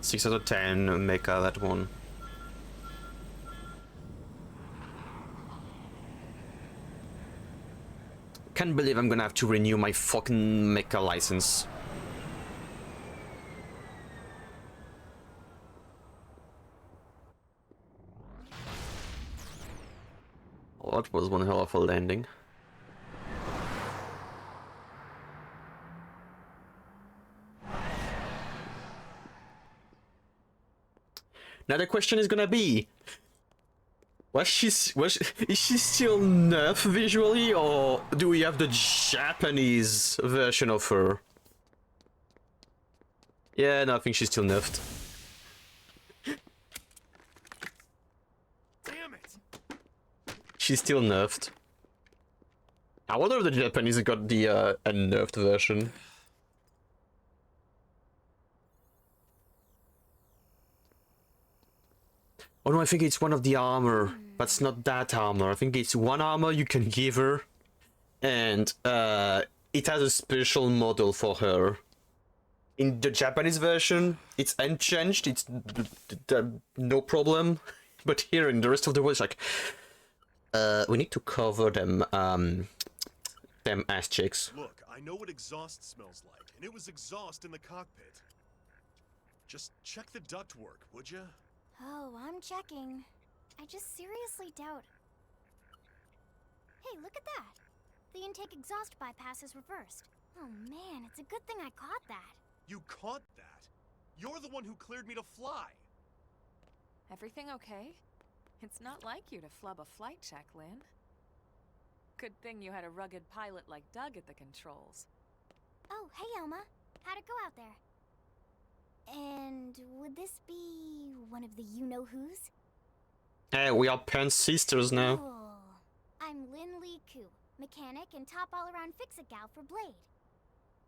Six out of 10 mecha, that one. Can't believe I'm gonna have to renew my fucking mecha license. Oh, that was one hell of a landing. Now the question is gonna be, is she still nerf visually, or do we have the Japanese version of her? Yeah, no, I think she's still nerfed. Damn it! She's still nerfed. I wonder if the Japanese got the unnerfed version. Oh no, I think it's one of the armor. That's not that armor. I think it's one armor you can give her. And it has a special model for her. In the Japanese version, it's unchanged. It's no problem. But here in the rest of the world, it's like... we need to cover them ass chicks. Look, I know what exhaust smells like, and it was exhaust in the cockpit. Just check the ductwork, would you? Oh, I'm checking. I just seriously doubt... Hey, look at that! The intake exhaust bypass is reversed. Oh man, it's a good thing I caught that. You caught that? You're the one who cleared me to fly. Everything okay? It's not like you to flub a flight check, Lynn. Good thing you had a rugged pilot like Doug at the controls. Oh, hey Elma. How'd it go out there? And would this be one of the you-know-who's? Hey, we are parent sisters now. Cool. I'm Lynn Lee Koo, mechanic and top all-around fix-it gal for Blade.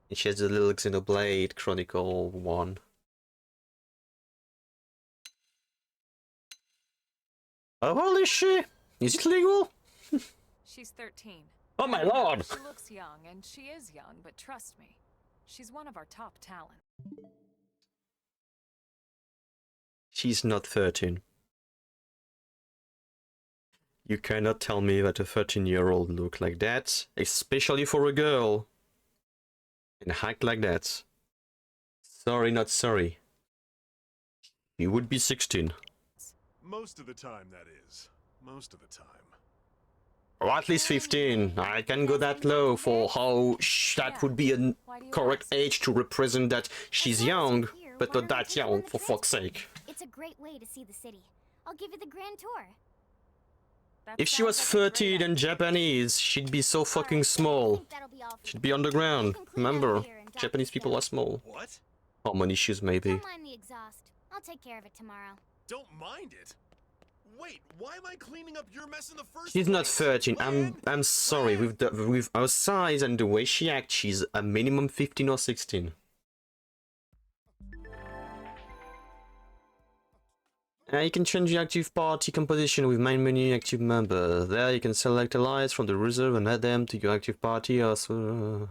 And she has a little Xenoblade Chronicle 1. How old is she? Is it legal? She's 13. Oh my lord! She looks young, and she is young, but trust me, she's one of our top talent. She's not 13. You cannot tell me that a 13-year-old look like that, especially for a girl, and act like that. Sorry, not sorry. You would be 16. Most of the time, that is. Most of the time. Or at least 15. I can go that low for how that would be a correct age to represent that she's young, but not that young, for fuck's sake. It's a great way to see the city. I'll give you the grand tour. If she was 13 and Japanese, she'd be so fucking small. She'd be underground. Remember, Japanese people are small. What? Hormone issues, maybe. Don't mind the exhaust. I'll take care of it tomorrow. Don't mind it? Wait, why am I cleaning up your mess in the first She's not place? 13. I'm sorry. With her size and the way she acts, she's a minimum 15 or 16. You can change the active party composition with main menu active member. There you can select allies from the reserve and add them to your active party. Also,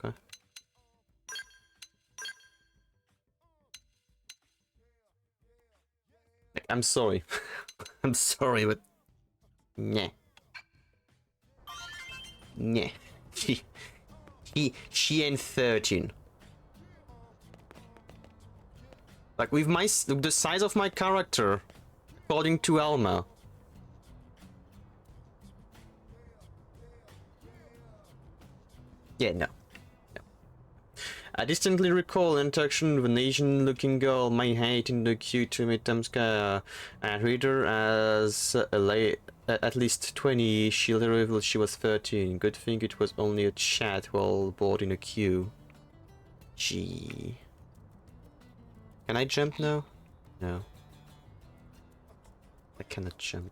okay. I'm sorry. I'm sorry, but nah. Nah. She ain't 13. Like with the size of my character, according to Alma. Yeah, no. I distinctly recall an interaction with an Asian-looking girl my height in the queue to meet Tamska. I read her as at least 20. She later revealed she was 13. Good thing it was only a chat while bored in a queue. Gee. Can I jump now? No. I cannot jump.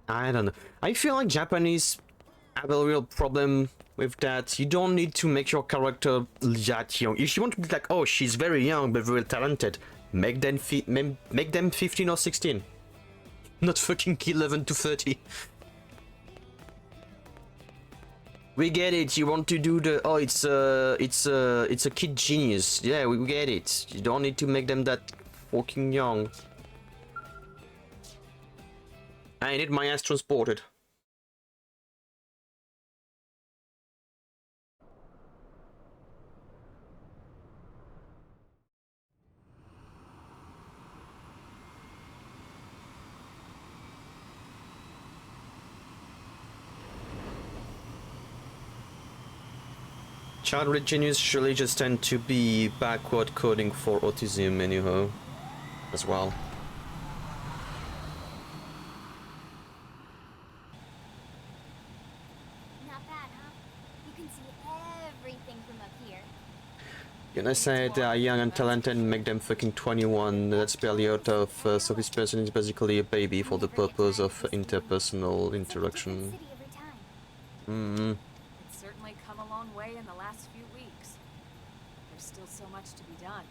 I don't know. I feel like Japanese have a real problem with that. You don't need to make your character that young. If you want to be like, oh, she's very young but very talented, make them 15 or 16. Not fucking 11 to 30. We get it. You want to do the it's a kid genius. Yeah, we get it. You don't need to make them that fucking young. I need my ass transported. Child genius usually just tend to be backward coding for autism anyhow, as well. Not bad, huh? You can see everything from up here. Can I say they are young and talented and make them fucking 21? That's barely out of, so this person is basically a baby for the purpose of interpersonal interaction. It's certainly come a long way in the last few weeks. There's still so much to be done.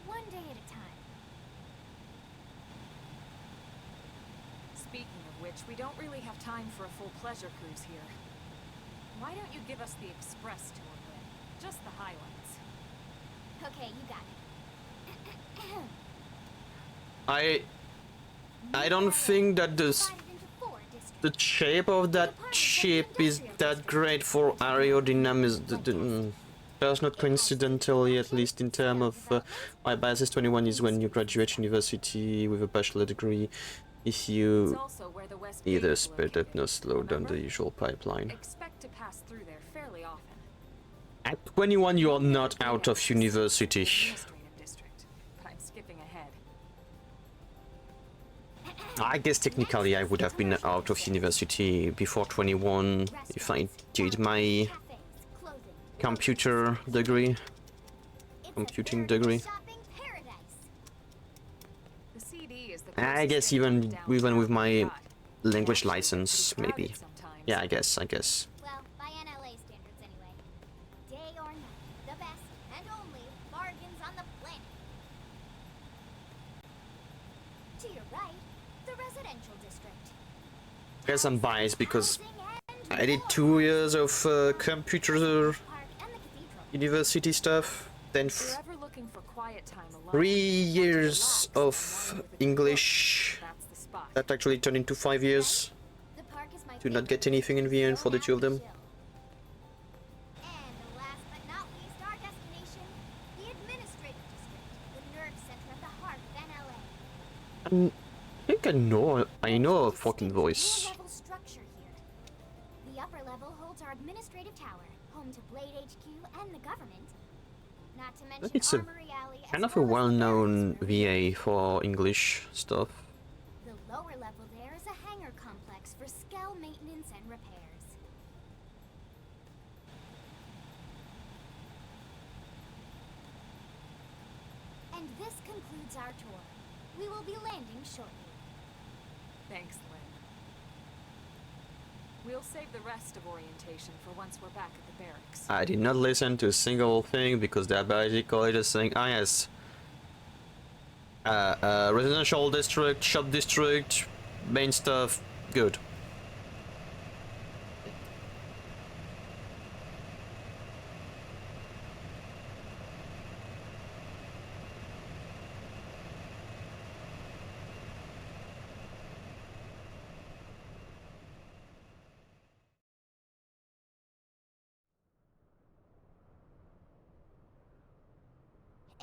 One day at a time. Speaking of which, we don't really have time for a full pleasure cruise here. Why don't you give us the express tour, Lynn? Just the highlights. Okay, you got it. I don't think that the shape of that ship is that great for aerodynamics. That's not coincidentally, at least in terms of my bias 21 is when you graduate university with a bachelor degree. If you either speed up or slow down the usual pipeline. Expect to pass through there fairly often. At 21, you are not out of university. District, but I'm skipping ahead. I guess technically I would have been out of university before 21 if I did my computing degree. The CD is the I guess even with my language license, maybe. Yeah, I guess. Well, by NLA standards anyway. Day or night, the best and only bargains on the planet. To your right, the residential district. I guess I'm biased because I did 2 years of computer university stuff, then 3 years of English that actually turned into 5 years. To not get anything in the end for the two of them. And last but not least, our destination, the administrative district, the nerve center at the heart of NLA. I think I know a fucking voice. Level structure here. The upper level holds our administrative tower, home to Blade HQ and the government. Not to mention It's a Armory Alley, kind of a well-known VA for English stuff. The lower level there is a hangar complex for Skell maintenance and repairs. And this concludes our tour. We will be landing shortly. Thanks, Lynn. We'll save the rest of orientation for once we're back at the barracks. I did not listen to a single thing because they're basically just saying, ah yes, residential district, shop district, main stuff, good.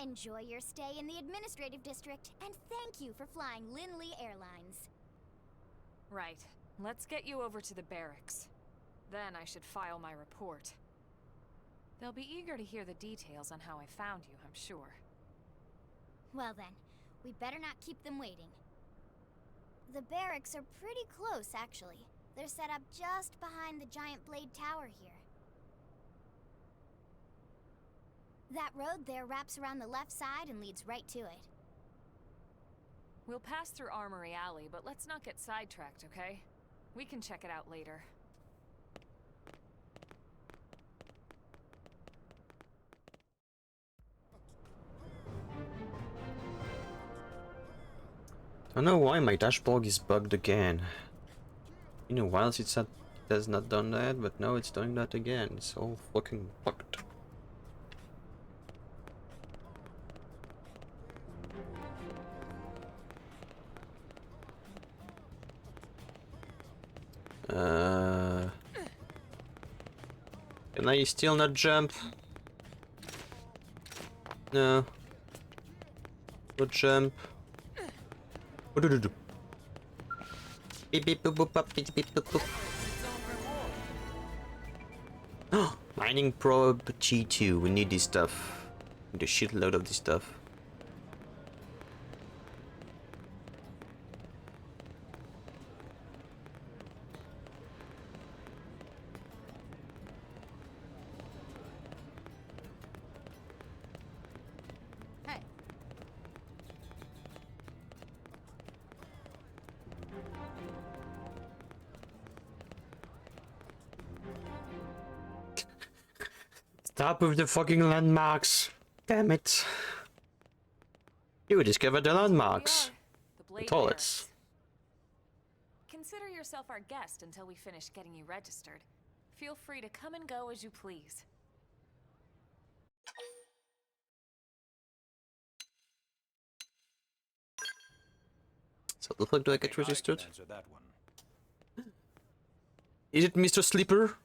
Enjoy your stay in the administrative district, and thank you for flying Linley Airlines. Right. Let's get you over to the barracks. Then I should file my report. They'll be eager to hear the details on how I found you, I'm sure. Well then, we better not keep them waiting. The barracks are pretty close, actually. They're set up just behind the giant blade tower here. That road there wraps around the left side and leads right to it. We'll pass through Armory Alley, but let's not get sidetracked, okay? We can check it out later. I don't know why my dashboard is bugged again. In a while it has not done that, but now it's doing that again. It's all fucking bugged. Can I still not jump? No. No jump. What do you do? Beep beep boop boop bop, beep beep boop boop. Oh, mining probe G2. We need this stuff. We need a shitload of this stuff. Stop with the fucking landmarks. Damn it. You discovered the landmarks. The toilets. Consider yourself our guest until we finish getting you registered. Feel free to come and go as you please. So the fuck do I get registered? Answer that one. Is it Mr. Sleeper?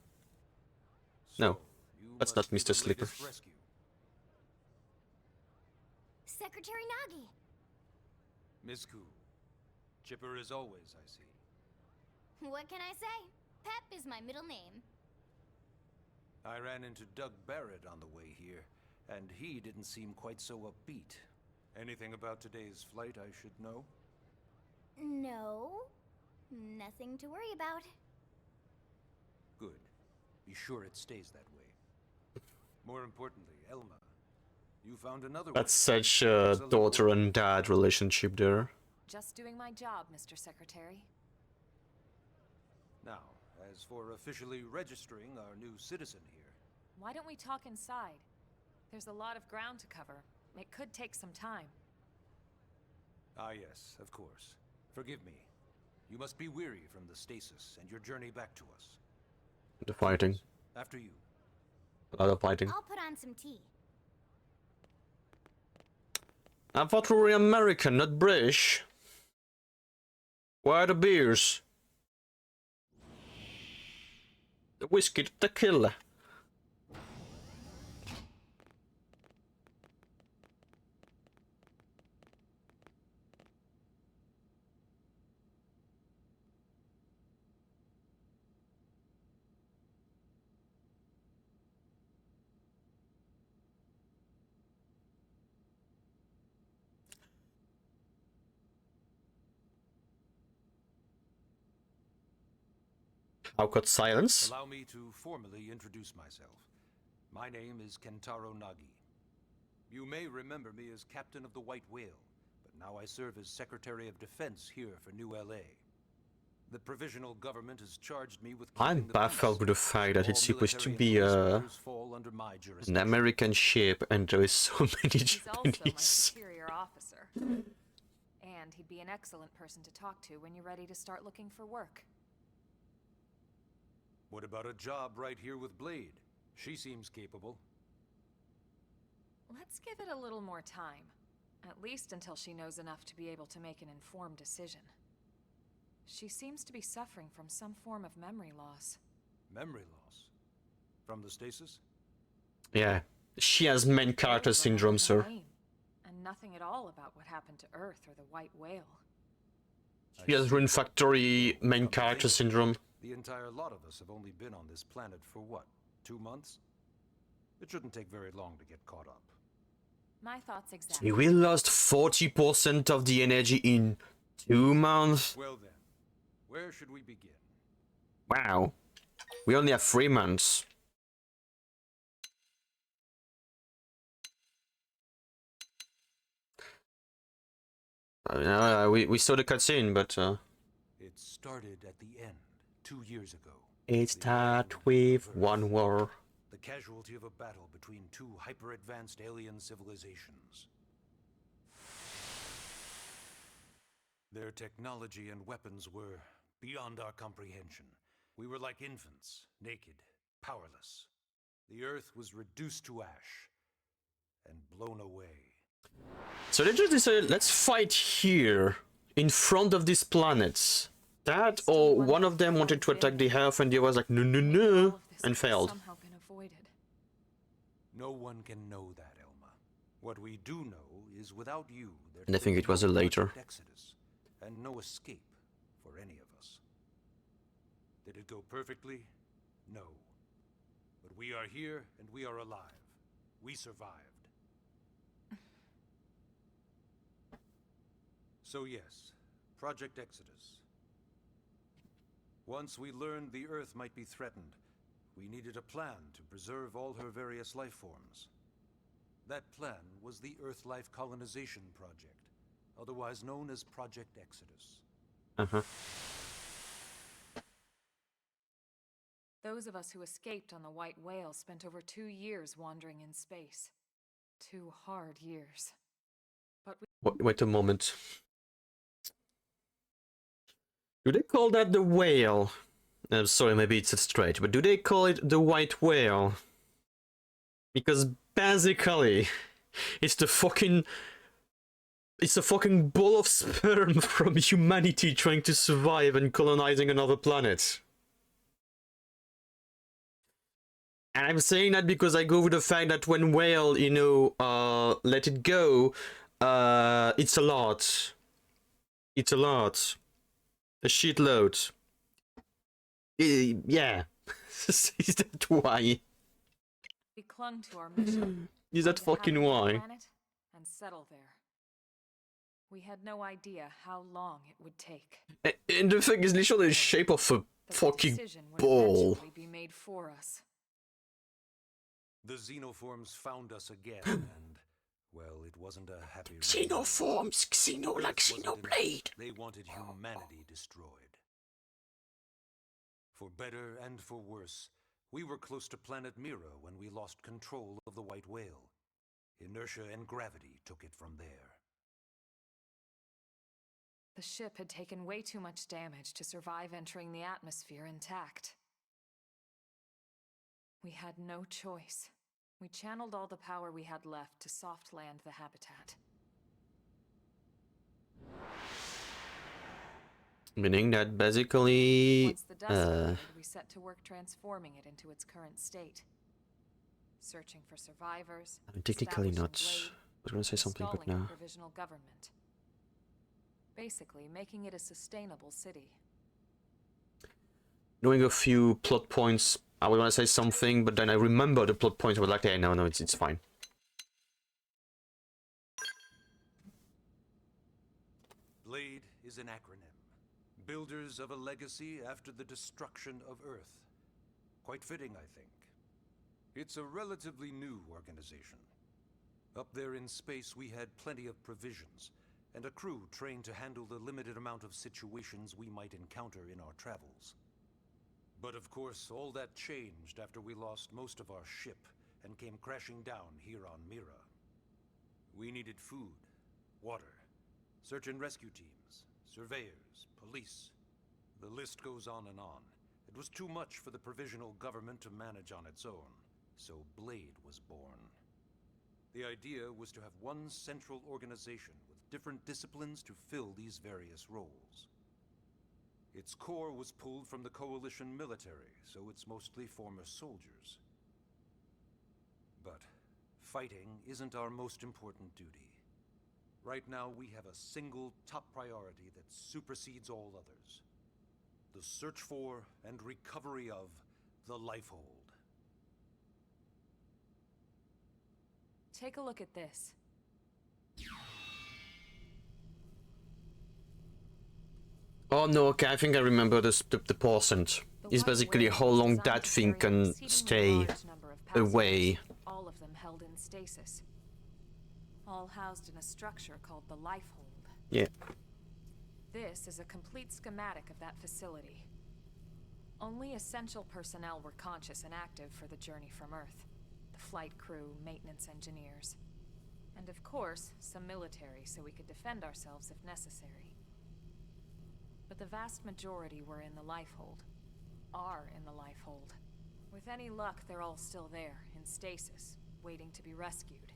No. So, you That's must not be Mr. the Sleeper. latest rescue. Secretary Nagi! Ms. Koo, Chipper as always, I see. What can I say? Pep is my middle name. I ran into Doug Barrett on the way here, and he didn't seem quite so upbeat. Anything about today's flight I should know? No. Nothing to worry about. Good. Be sure it stays that way. More importantly, Elma, you found another That's way. such a daughter and dad relationship there. Just doing my job, Mr. Secretary. Now, as for officially registering our new citizen here, Why don't we talk inside? There's a lot of ground to cover. It could take some time. ah yes, of course. Forgive me. You must be weary from the stasis and your journey back to us. The fighting. After you. A lot of fighting. I'll put on some tea. I thought we were American, not British. Where are the beers? The whiskey, the tequila. Awkward silence. Allow me to formally introduce myself. My name is Kentaro Nagi. You may remember me as Captain of the White Whale, but now I serve as Secretary of Defense here for New LA. The provisional government has charged me with I'm keeping the baffled peace. with the fact that it's All supposed to military be and police matters fall under my an jurisdiction. American ship and there is so many He's also my Japanese. superior officer. And he'd be an excellent person to talk to when you're ready to start looking for work. What about a job right here with Blade? She seems capable. Let's give it a little more time. At least until she knows enough to be able to make an informed decision. She seems to be suffering from some form of memory loss. Memory loss? From the stasis? Yeah. She has main character syndrome, sir. And nothing at all about what happened to Earth or the White Whale. She has Rune Factory main character syndrome. The entire lot of us have only been on this planet for what, 2 months? It shouldn't take very long to get caught up. My thoughts exactly. We lost 40% of the energy in 2 months. Well then, where should we begin? Wow. We only have 3 months. We saw the cutscene, but It started at the end, 2 years ago. it starts with one war. The casualty of a battle between 2 hyper-advanced alien civilizations. Their technology and weapons were beyond our comprehension. We were like infants, naked, powerless. The Earth was reduced to ash and blown away. So they just decided, let's fight here, in front of these planets. That, or one of them wanted to attack the Earth and the other was like, no, no, no, and failed. Somehow been avoided. No one can know that, Elma. What we do know is without you, there And I think it was a later. Exodus, and no escape for any of us. Did it go perfectly? No. But we are here and we are alive. We survived. So yes, Project Exodus. Once we learned the Earth might be threatened, we needed a plan to preserve all her various life forms. That plan was the Earth Life Colonization Project, otherwise known as Project Exodus. Those of us who escaped on the White Whale spent over 2 years wandering in space. 2 hard years. But we... Wait a moment. Do they call that the whale? I'm sorry, maybe it's a stretch, but do they call it the white whale? Because basically, it's the fucking ball of sperm from humanity trying to survive and colonizing another planet. And I'm saying that because I go with the fact that when whale, you know, let it go, it's a lot. It's a lot. A shitload. Yeah. Is that why? We clung to our mission. Is that fucking why? And settle there. We had no idea how long it would take. And the thing is literally the shape of a fucking ball. Would be made for us. The Xenoforms found us again, and, well, it wasn't a happy... Xenoforms, Xeno like Xenoblade. They wanted humanity destroyed. For better and for worse, we were close to planet Mira when we lost control of the White Whale. Inertia and gravity took it from there. The ship had taken way too much damage to survive entering the atmosphere intact. We had no choice. We channeled all the power we had left to soft land the habitat. Meaning that basically... Once the dust cleared, we set to work transforming it into its current state. Searching for survivors. I mean, technically not. I was going to say something, but no. A provisional government. Basically, making it a sustainable city. Knowing a few plot points, I would want to say something, but then I remember the plot points. I was like, hey, no, it's fine. BLADE is an acronym. Builders of a legacy after the destruction of Earth. Quite fitting, I think. It's a relatively new organization. Up there in space, we had plenty of provisions, and a crew trained to handle the limited amount of situations we might encounter in our travels. But of course, all that changed after we lost most of our ship and came crashing down here on Mira. We needed food, water, search and rescue teams, surveyors, police. The list goes on and on. It was too much for the provisional government to manage on its own, so BLADE was born. The idea was to have one central organization with different disciplines to fill these various roles. Its core was pulled from the Coalition military, so it's mostly former soldiers. But fighting isn't our most important duty. Right now, we have a single top priority that supersedes all others. the search for and recovery of the Lifehold. Take a look at this. Oh no, okay, I think I remember this, the percent. It's basically how long that thing can stay away. All of them held in stasis. All housed in a structure called the Lifehold. Yeah. This is a complete schematic of that facility. Only essential personnel were conscious and active for the journey from Earth. The flight crew, maintenance engineers. And of course, some military so we could defend ourselves if necessary. But the vast majority were in the Lifehold. Are in the Lifehold. With any luck, they're all still there, in stasis, waiting to be rescued.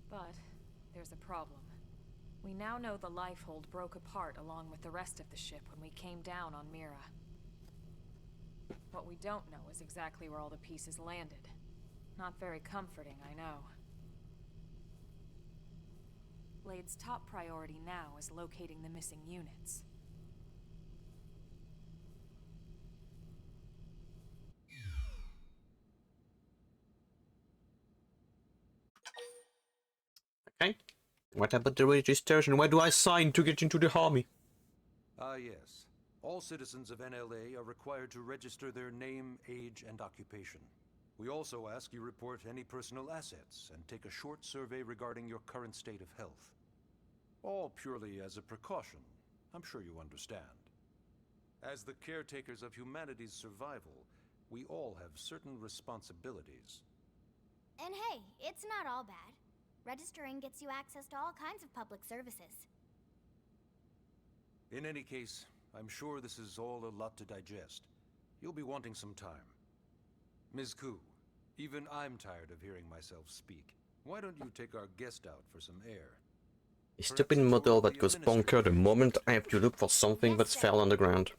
But there's a problem. We now know the Lifehold broke apart along with the rest of the ship when we came down on Mira. What we don't know is exactly where all the pieces landed. Not very comforting, I know. Blade's top priority now is locating the missing units. Okay. What about the registration? Where do I sign to get into the army? Yes. All citizens of NLA are required to register their name, age, and occupation. We also ask you report any personal assets and take a short survey regarding your current state of health. All purely as a precaution. I'm sure you understand. As the caretakers of humanity's survival, we all have certain responsibilities. And hey, it's not all bad. Registering gets you access to all kinds of public services. In any case, I'm sure this is all a lot to digest. You'll be wanting some time. Ms. Ku, even I'm tired of hearing myself speak. Why don't you take our guest out for some air? A stupid model that goes bonker the moment I have to look for something that's fell on the ground.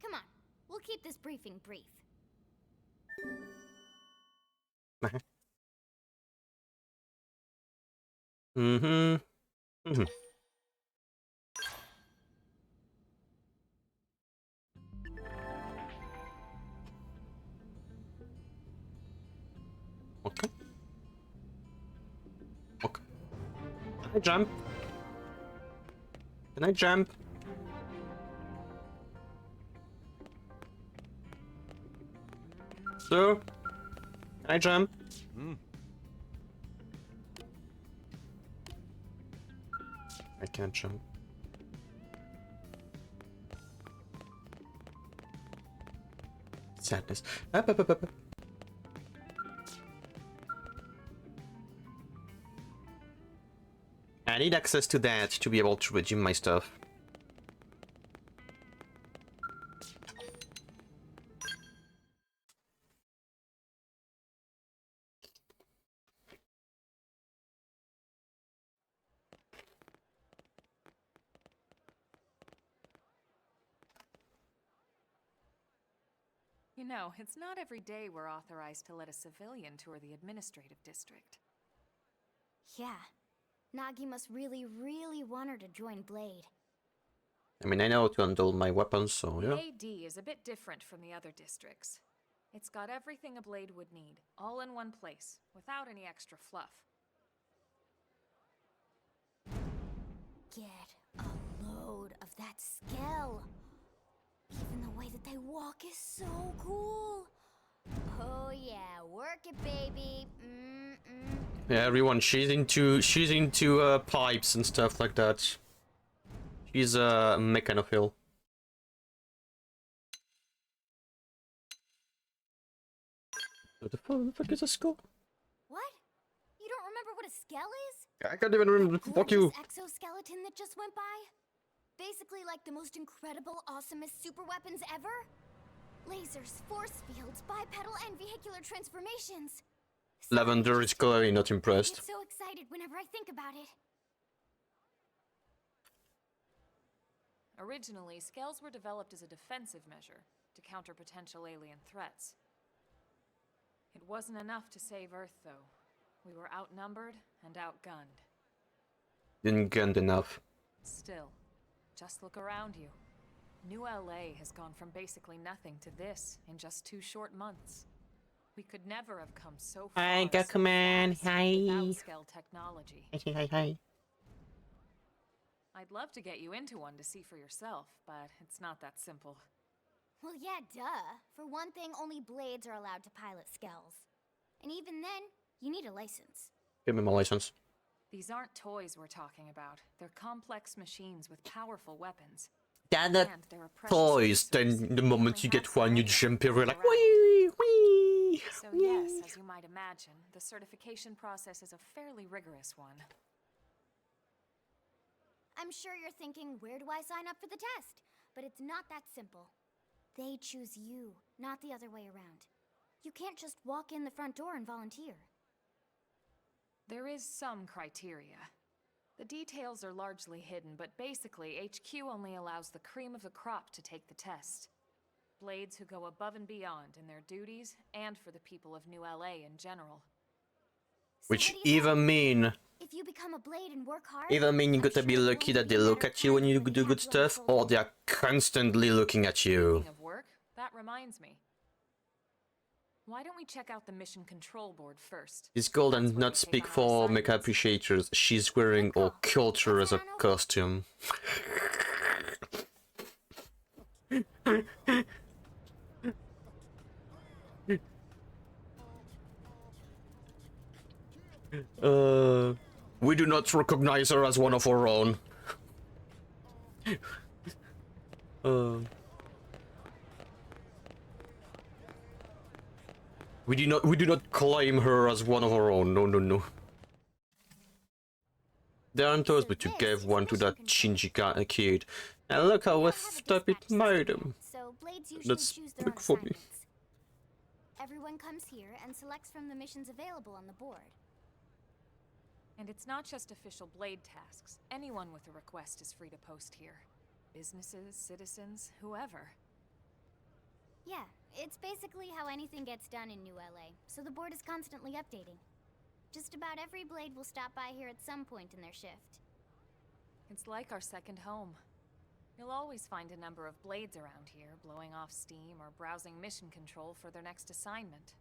Come on, we'll keep this briefing brief. Mm-hmm. Mm-hmm. Okay. Okay. Can I jump? Can I jump? Sir? Can I jump? I can't jump. Sadness. Up, up, up, up. I need access to that to be able to redeem my stuff. You know, it's not every day we're authorized to let a civilian tour the administrative district. Yeah. Nagi must really, really want her to join Blade. I mean, I know how to handle my weapons, so yeah. AD is a bit different from the other districts. It's got everything a Blade would need, all in one place, without any extra fluff. Get a load of that skill. Even the way that they walk is so cool. Oh yeah, work it, baby. Yeah, everyone, she's into pipes and stuff like that. She's a mechanophile. What the fuck is a skull? What? You don't remember what a skell is? I can't even remember. Fuck you. Exoskeleton that just went by? Basically like the most incredible, awesomest super weapons ever? Lasers, force fields, bipedal and vehicular transformations. Lavender is clearly not impressed. I get so excited whenever I think about it. Originally, scales were developed as a defensive measure to counter potential alien threats. It wasn't enough to save Earth, though. We were outnumbered and outgunned. Didn't gun enough. Still, just look around you. New LA has gone from basically nothing to this in just 2 short months. We could never have come so far Hi, so Gakuman. fast Hi. without scale technology. Hi. I'd love to get you into one to see for yourself, but it's not that simple. Well, yeah, duh. For one thing, only blades are allowed to pilot skells. And even then, you need a license. Give me my license. These aren't toys we're talking about. They're complex machines with powerful weapons. They're not And they're a precious toys. resource Then the we moment only you have get for one, you anyone jump who's everywhere like around. wee wee. So yes, as you might imagine, the certification process is a fairly rigorous one. I'm sure you're thinking, where do I sign up for the test? But it's not that simple. They choose you, not the other way around. You can't just walk in the front door and volunteer. There is some criteria. The details are largely hidden, but basically, HQ only allows the cream of the crop to take the test. Blades who go above and beyond in their duties, and for the people of New LA in general. Which So what do you either think? mean If you become a blade and work hard, you I'm gotta be sure it lucky won't that they be a look matter of at you when time you before do good have you on stuff, the or soldier. they're constantly looking at you. Speaking of work, that reminds me. Why don't we check out the mission control board first? This girl That's does where not we take speak on our for makeup assignments. appreciators. She's wearing Good our call. culture Let's as a head on over. costume. We do not recognize her as one of our own. We do not claim her as one of our own. No. They aren't us, So but you this gave is one to that mission Shinji kid. And look how We don't have a whiffed up it dispatch made system him. yet, so blades usually That's choose their own quick for me. assignments. Everyone comes here and selects from the missions available on the board. And it's not just official blade tasks. Anyone with a request is free to post here. Businesses, citizens, whoever. Yeah, it's basically how anything gets done in New LA, so the board is constantly updating. Just about every blade will stop by here at some point in their shift. It's like our second home. You'll always find a number of blades around here, blowing off steam or browsing mission control for their next assignment.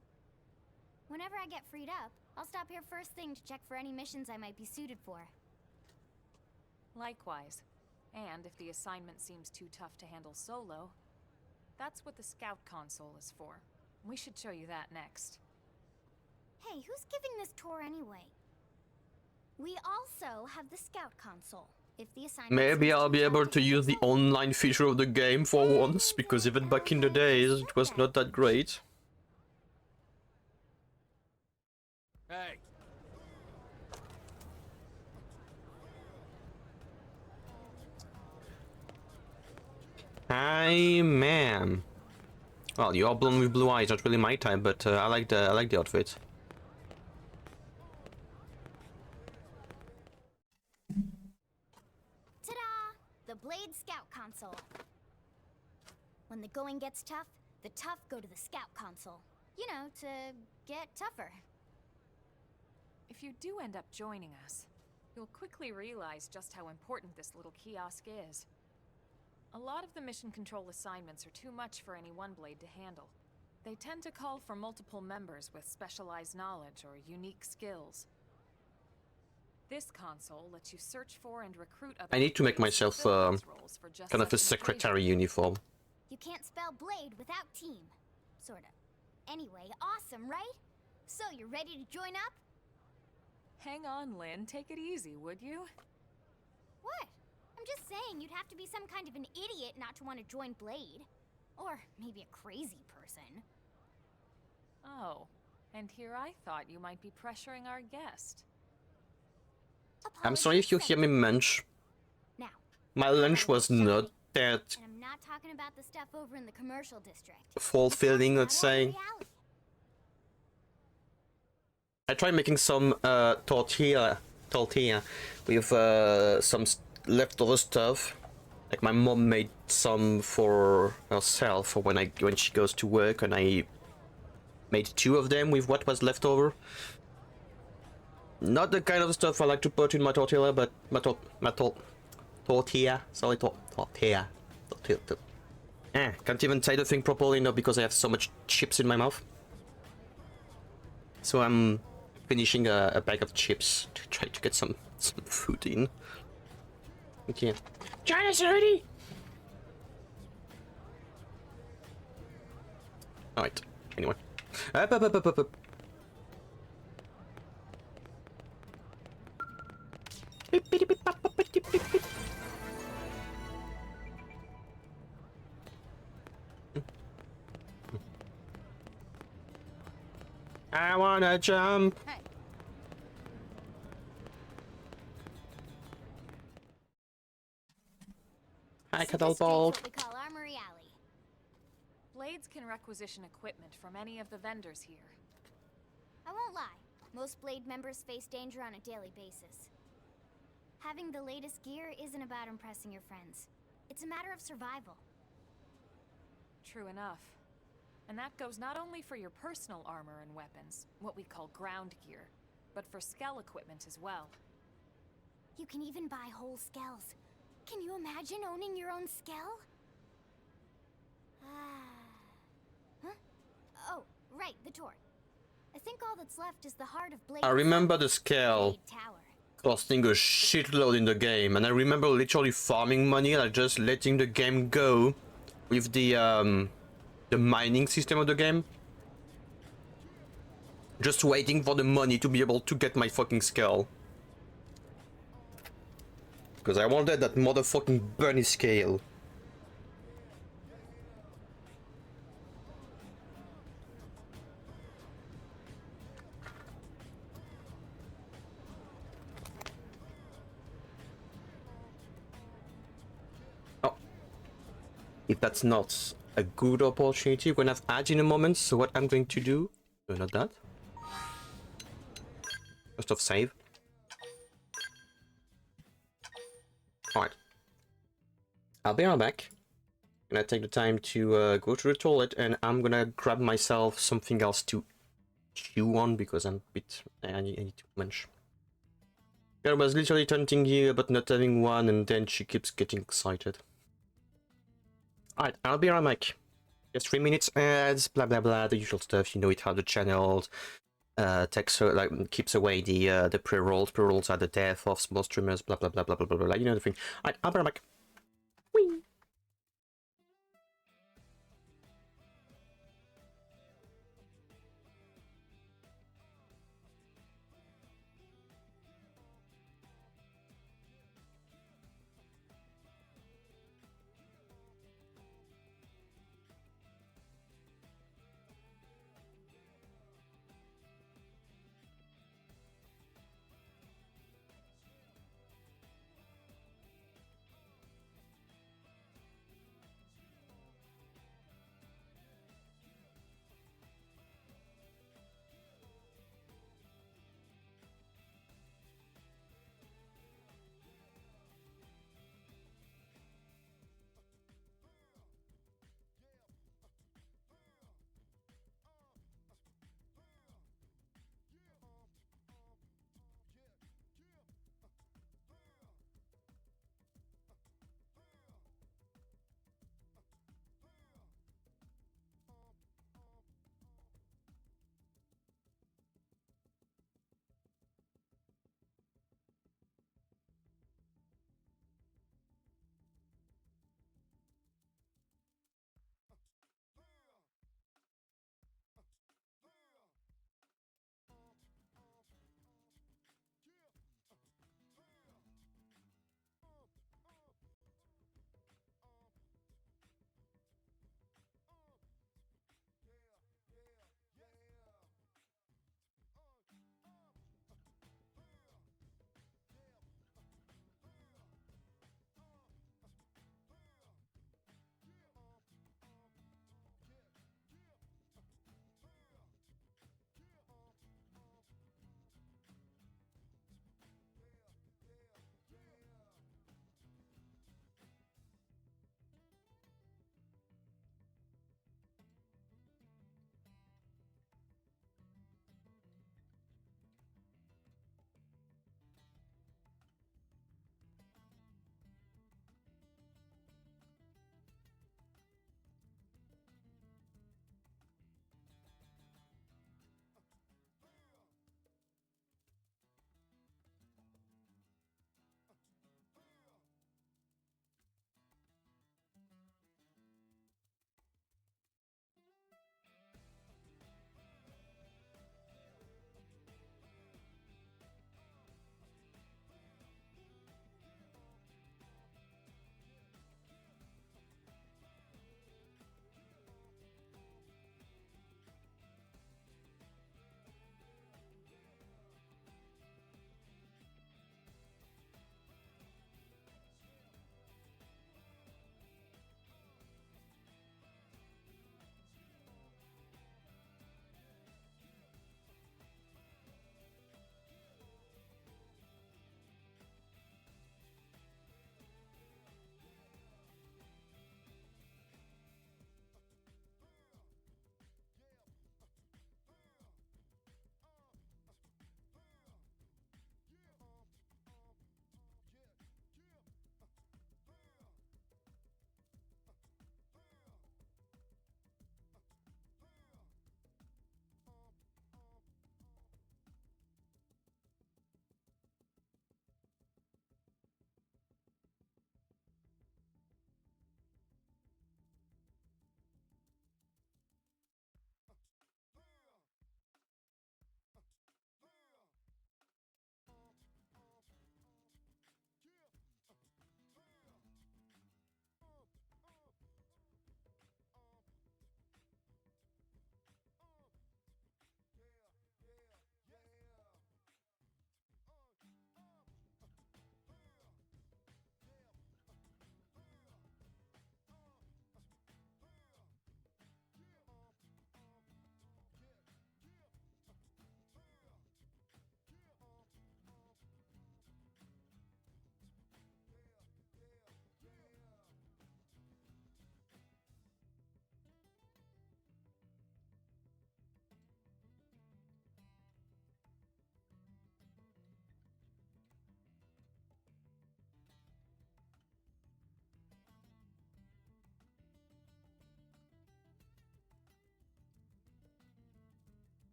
Whenever I get freed up, I'll stop here first thing to check for any missions I might be suited for. Likewise. And if the assignment seems too tough to handle solo, that's what the scout console is for. We should show you that next. Hey, who's giving this tour anyway? We also have the scout console. If the assignment Maybe seems I'll too be tough able to use the handle, online feature of the game for once, because even back in the days, it was not that great. Hey, Hi, ma'am. Well, you're blonde with blue eyes, not really my type, but I like the outfit. ta-da! The Blade Scout console. When the going gets tough, the tough go to the scout console. You know, to get tougher. If you do end up joining us, you'll quickly realize just how important this little kiosk is. A lot of the mission control assignments are too much for any one blade to handle. They tend to call for multiple members with specialized knowledge or unique skills. This console lets you search for and recruit other I need to make blades to myself fill these roles for just kind of a such an occasion. secretary uniform. You can't spell blade without team. Sorta. Anyway, awesome, right? So, you're ready to join up? Hang on, Lynn. Take it easy, would you? What? I'm just saying you'd have to be some kind of an idiot not to want to join Blade. Or maybe a crazy person. Oh, and here I thought you might be pressuring our guest. I'm sorry if you hear me munch. Now, My lunch was not that and I'm not talking about the stuff over in the commercial district. fulfilling, let's say. Reality. I tried making some tortilla with some leftover stuff. Like my mom made some for herself for when she goes to work, and I made 2 of them with what was left over. Not the kind of stuff I like to put in my tortilla, but my tortilla. Sorry, tortilla. Can't even say the thing properly now because I have so much chips in my mouth. So I'm finishing a bag of chips to try to get some food in. Okay. China's ready! Alright, anyway. Up. I wanna jump. Hey. Hi, So this street's Cuddleball. what we call Armory Alley. Blades can requisition equipment from any of the vendors here. I won't lie, most Blade members face danger on a daily basis. Having the latest gear isn't about impressing your friends. It's a matter of survival. True enough. And that goes not only for your personal armor and weapons, what we call ground gear, but for skell equipment as well. You can even buy whole skells. Can you imagine owning your own skell? Huh? Oh, right, the torch. I think all that's left is the heart of Blade. I remember the scale Blade Tower. costing a shitload in the game, and I remember literally farming money, like just letting the game go with the mining system of the game. Just waiting for the money to be able to get my fucking skull. Because I wanted that motherfucking bunny scale. Oh. If that's not a good opportunity, we're gonna have ads in a moment, so what I'm going to do... No, not that. First off, save. Alright. I'll be right back. I'm gonna take the time to go to the toilet, and I'm gonna grab myself something else to chew on, because I'm a bit... I need to munch. Girl was literally taunting you about not having one, and then she keeps getting excited. Alright, I'll be right back. Just 3 minutes ads, blah blah blah, the usual stuff. You know it, how the channel takes like keeps away the pre-rolls. Pre-rolls are the death of small streamers, blah blah blah blah blah blah blah. You know the thing. Alright, I'll be right back. Whee!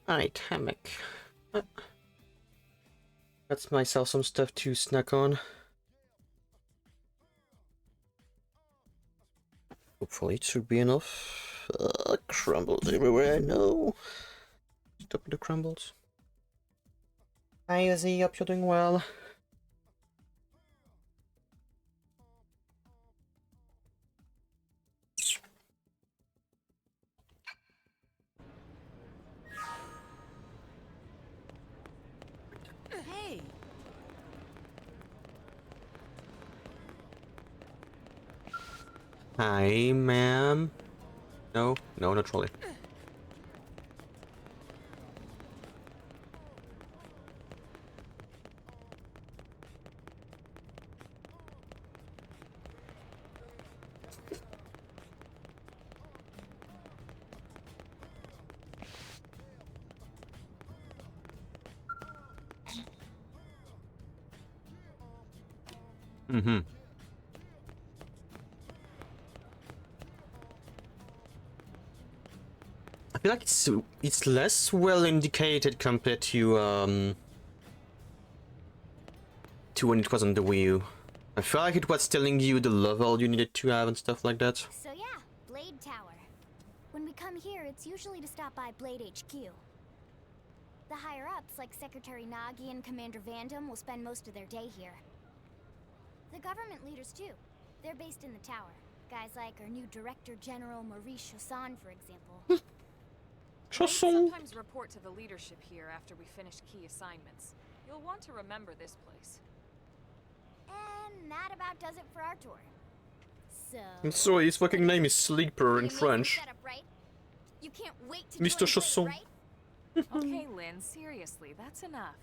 Alright, hammock. That's myself some stuff to snack on. Hopefully it should be enough. Crumbles everywhere, no. Stop the crumbles. Hi Izzy, hope you're doing well. Hey! Hi, ma'am. No, no, not really. Mm-hmm. I feel like it's less well indicated compared to when it was on the Wii U. I feel like it was telling you the level you needed to have and stuff like that. So yeah, Blade Tower. When we come here, it's usually to stop by Blade HQ. The higher-ups, like Secretary Nagi and Commander Vandam, will spend most of their day here. The government leaders, too. They're based in the tower. Guys like our new Director General Maurice Chasson, for example. Chasson! Sometimes report to the leadership here after we finish key assignments. You'll want to remember this place. And that about does it for our tour. So... I'm sorry, his fucking name is Sleeper in amazing French. setup, right? You can't wait to Mr. join Chasson. Blade, right? Okay, Lynn, seriously, that's enough.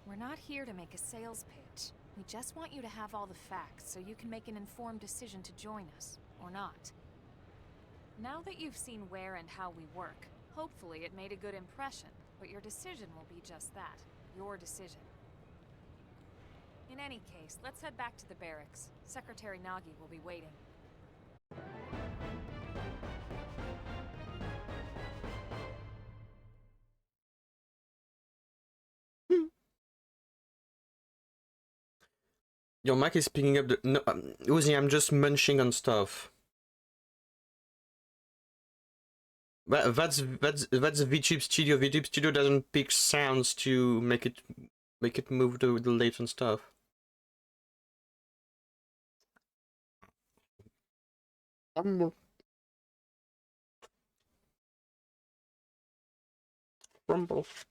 We're not here to make a sales pitch. We just want you to have all the facts so you can make an informed decision to join us, or not. Now that you've seen where and how we work, hopefully it made a good impression, but your decision will be just that, your decision. In any case, let's head back to the barracks. Secretary Nagi will be waiting. Your mic is picking up the... No, Uzi, I'm just munching on stuff. That's VTube Studio. VTube Studio doesn't pick sounds to make it move the lips and stuff. Rumble. Crumbles.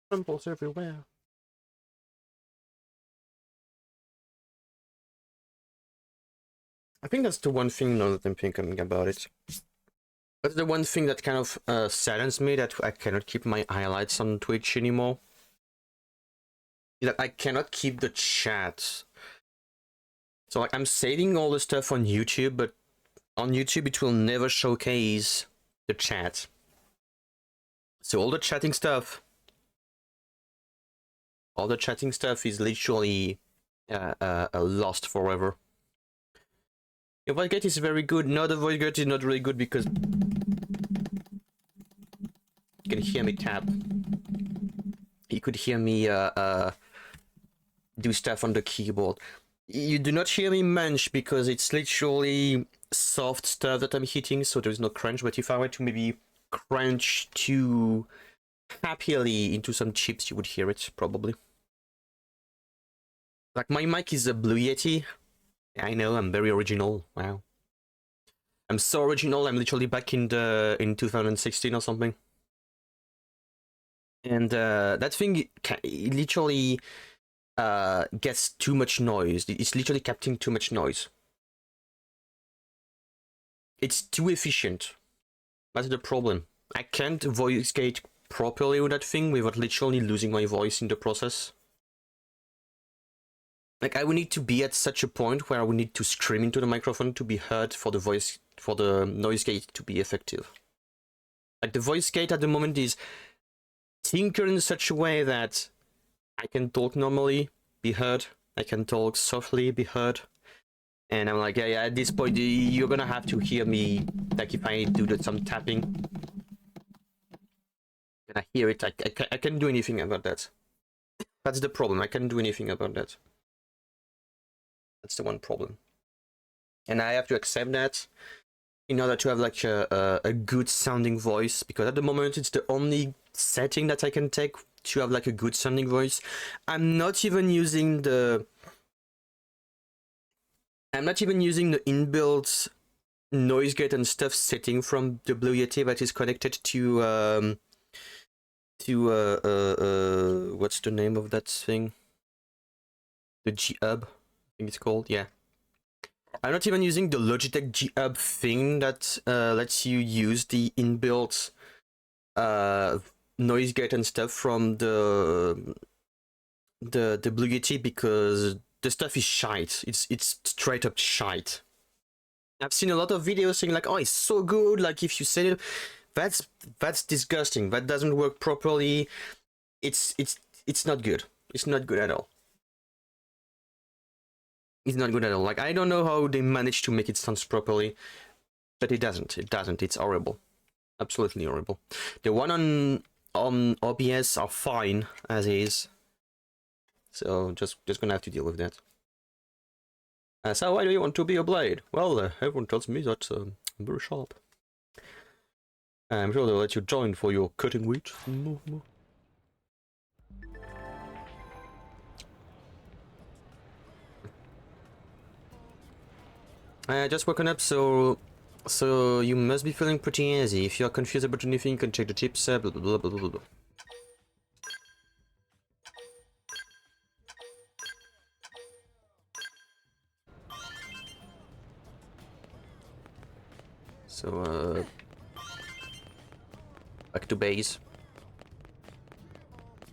Crumbles everywhere. I think that's the one thing now that I'm thinking about it. That's the one thing that kind of saddens me, that I cannot keep my highlights on Twitch anymore. That I cannot keep the chat. So like I'm saving all the stuff on YouTube, but on YouTube it will never showcase the chat. So all the chatting stuff is literally lost forever. Your voice gate is very good. No, the voice gate is not really good because you can hear me tap. You could hear me do stuff on the keyboard. You do not hear me munch because it's literally soft stuff that I'm hitting, so there's no crunch. But if I were to maybe crunch too happily into some chips, you would hear it, probably. Like, my mic is a Blue Yeti. I know, I'm very original. Wow. I'm so original, I'm literally back in 2016 or something. And that thing it literally gets too much noise. It's literally capturing too much noise. It's too efficient. That's the problem. I can't voice gate properly with that thing without literally losing my voice in the process. Like, I would need to be at such a point where I would need to scream into the microphone to be heard for the noise gate to be effective. Like, the voice gate at the moment is tinkered in such a way that I can talk normally, be heard, I can talk softly, be heard. And I'm like, yeah, at this point, you're gonna have to hear me, like if I do some tapping. And I hear it, I can't do anything about that. That's the problem, I can't do anything about that. That's the one problem. And I have to accept that in order to have like a good sounding voice, because at the moment it's the only setting that I can take to have like a good sounding voice. I'm not even using the inbuilt noise gate and stuff setting from the Blue Yeti that is connected to what's the name of that thing? The G-Hub, I think it's called, yeah. I'm not even using the Logitech G-Hub thing that lets you use the inbuilt noise gate and stuff from the Blue Yeti, because the stuff is shite. It's straight up shite. I've seen a lot of videos saying like, oh, it's so good, like if you set it, that's disgusting. That doesn't work properly. It's not good. It's not good at all. It's not good at all. Like, I don't know how they managed to make it sound properly, but it doesn't. It doesn't. It's horrible. Absolutely horrible. The one on OBS are fine as is. So just gonna have to deal with that. So why do you want to be a blade? Well, everyone tells me that I'm very sharp. I'm sure they'll let you join for your cutting weight. I just woken up, so you must be feeling pretty easy. If you are confused about anything, you can check the tips. Blah blah blah blah blah blah. So back to base.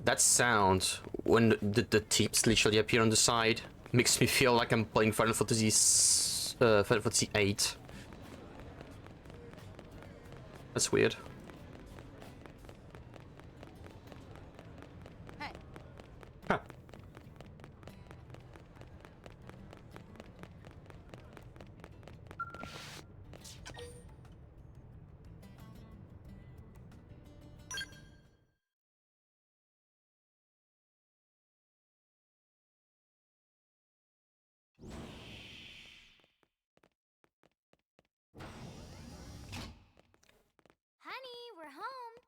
That sound when the tips literally appear on the side makes me feel like I'm playing Final Fantasy VIII. That's weird. Hey. Huh. Honey, we're home.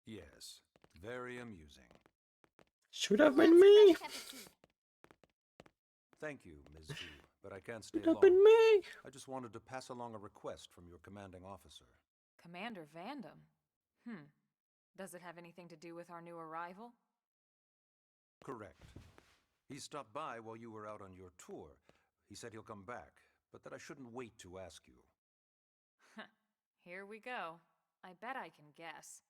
Yes, very amusing. Should have Who been wants a me. fresh cup of tea? Thank you, Ms. V, but I can't stay Should have long. been me. I just wanted to pass along a request from your commanding officer. Commander Vandam? Does it have anything to do with our new arrival? Correct. He stopped by while you were out on your tour. He said he'll come back, but that I shouldn't wait to ask you. Here we go. I bet I can guess.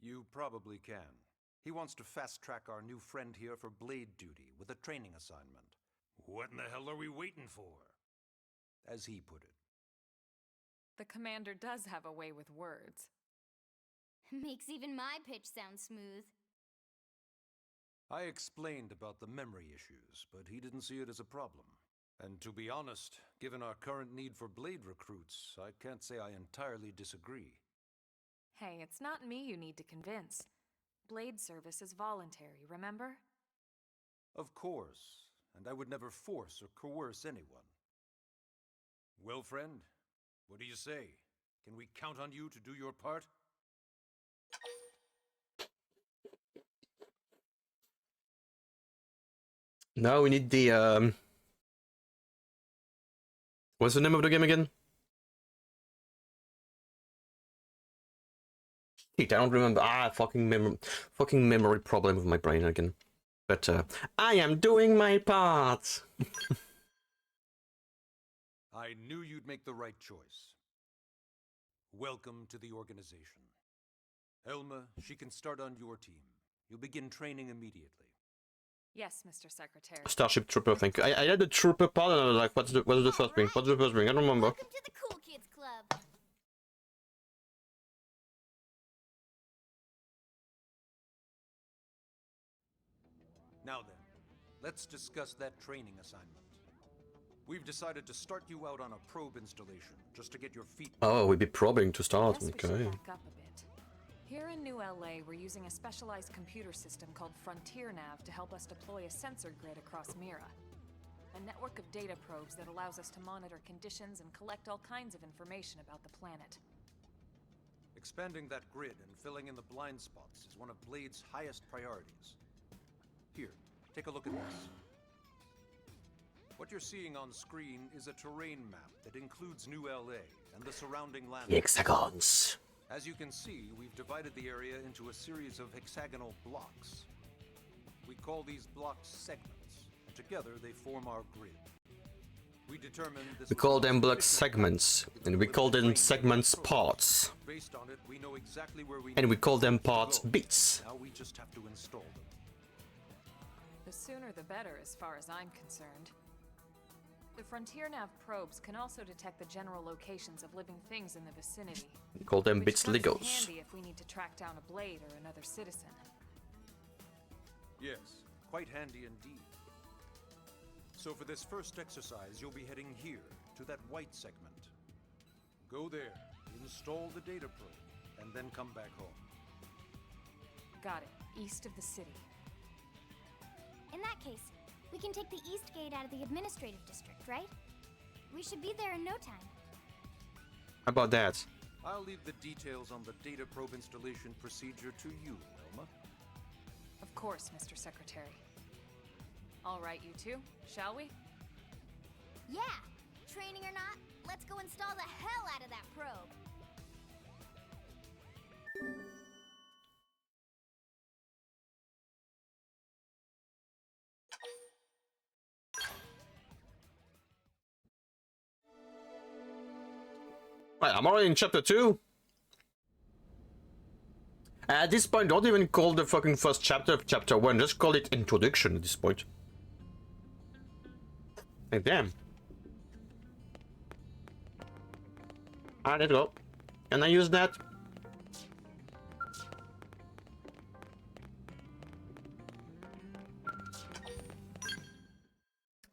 You probably can. He wants to fast-track our new friend here for blade duty with a training assignment. What in the hell are we waiting for? As he put it. The commander does have a way with words. Makes even my pitch sound smooth. I explained about the memory issues, but he didn't see it as a problem. And to be honest, given our current need for blade recruits, I can't say I entirely disagree. Hey, it's not me you need to convince. Blade service is voluntary, remember? Of course, and I would never force or coerce anyone. Well, friend, what do you say? Can we count on you to do your part? Now we need the what's the name of the game again? Shit, I don't remember. Fucking memory problem with my brain again. But I am doing my part. I knew you'd make the right choice. Welcome to the organization. Elma, she can start on your team. You'll begin training immediately. Yes, Mr. Secretary. Starship Trooper, thank you. I had the Trooper part and I was like, what's the first thing? What's the first thing? I don't remember. Welcome to the Cool Kids Club. Now then, let's discuss that training assignment. We've decided to start you out on a probe installation, just to get your feet... Oh, we'd be probing to start. Guess we should Okay. back up a bit. Here in New LA, we're using a specialized computer system called Frontier Nav to help us deploy a sensor grid across Mira. A network of data probes that allows us to monitor conditions and collect all kinds of information about the planet. Expanding that grid and filling in the blind spots is one of Blade's highest priorities. Here, take a look at this. What you're seeing on screen is a terrain map that includes New LA and the surrounding land. Hexagons. As you can see, we've divided the area into a series of hexagonal blocks. We call these blocks segments, and together they form our grid. We determined this. We call them block segments, and we call them segments parts. Based on it, we know exactly where we And we need call them to parts go. bits. Now we just have to install them. The sooner the better, as far as I'm concerned. The Frontier Nav probes can also detect the general locations of living things in the vicinity. We call them Which bits comes in Legos. handy if we need to track down a Blade or another citizen. Yes, quite handy indeed. So for this first exercise, you'll be heading here, to that white segment. Go there, install the data probe, and then come back home. Got it. East of the city. In that case, we can take the East Gate out of the administrative district, right? We should be there in no time. How about that? I'll leave the details on the data probe installation procedure to you, Elma. Of course, Mr. Secretary. All right, you two, shall we? Yeah! Training or not, let's go install the hell out of that probe! Right, I'm already in chapter 2. At this point, don't even call the fucking first chapter of chapter 1. Just call it introduction at this point. Like, damn. Alright, let's go. Can I use that?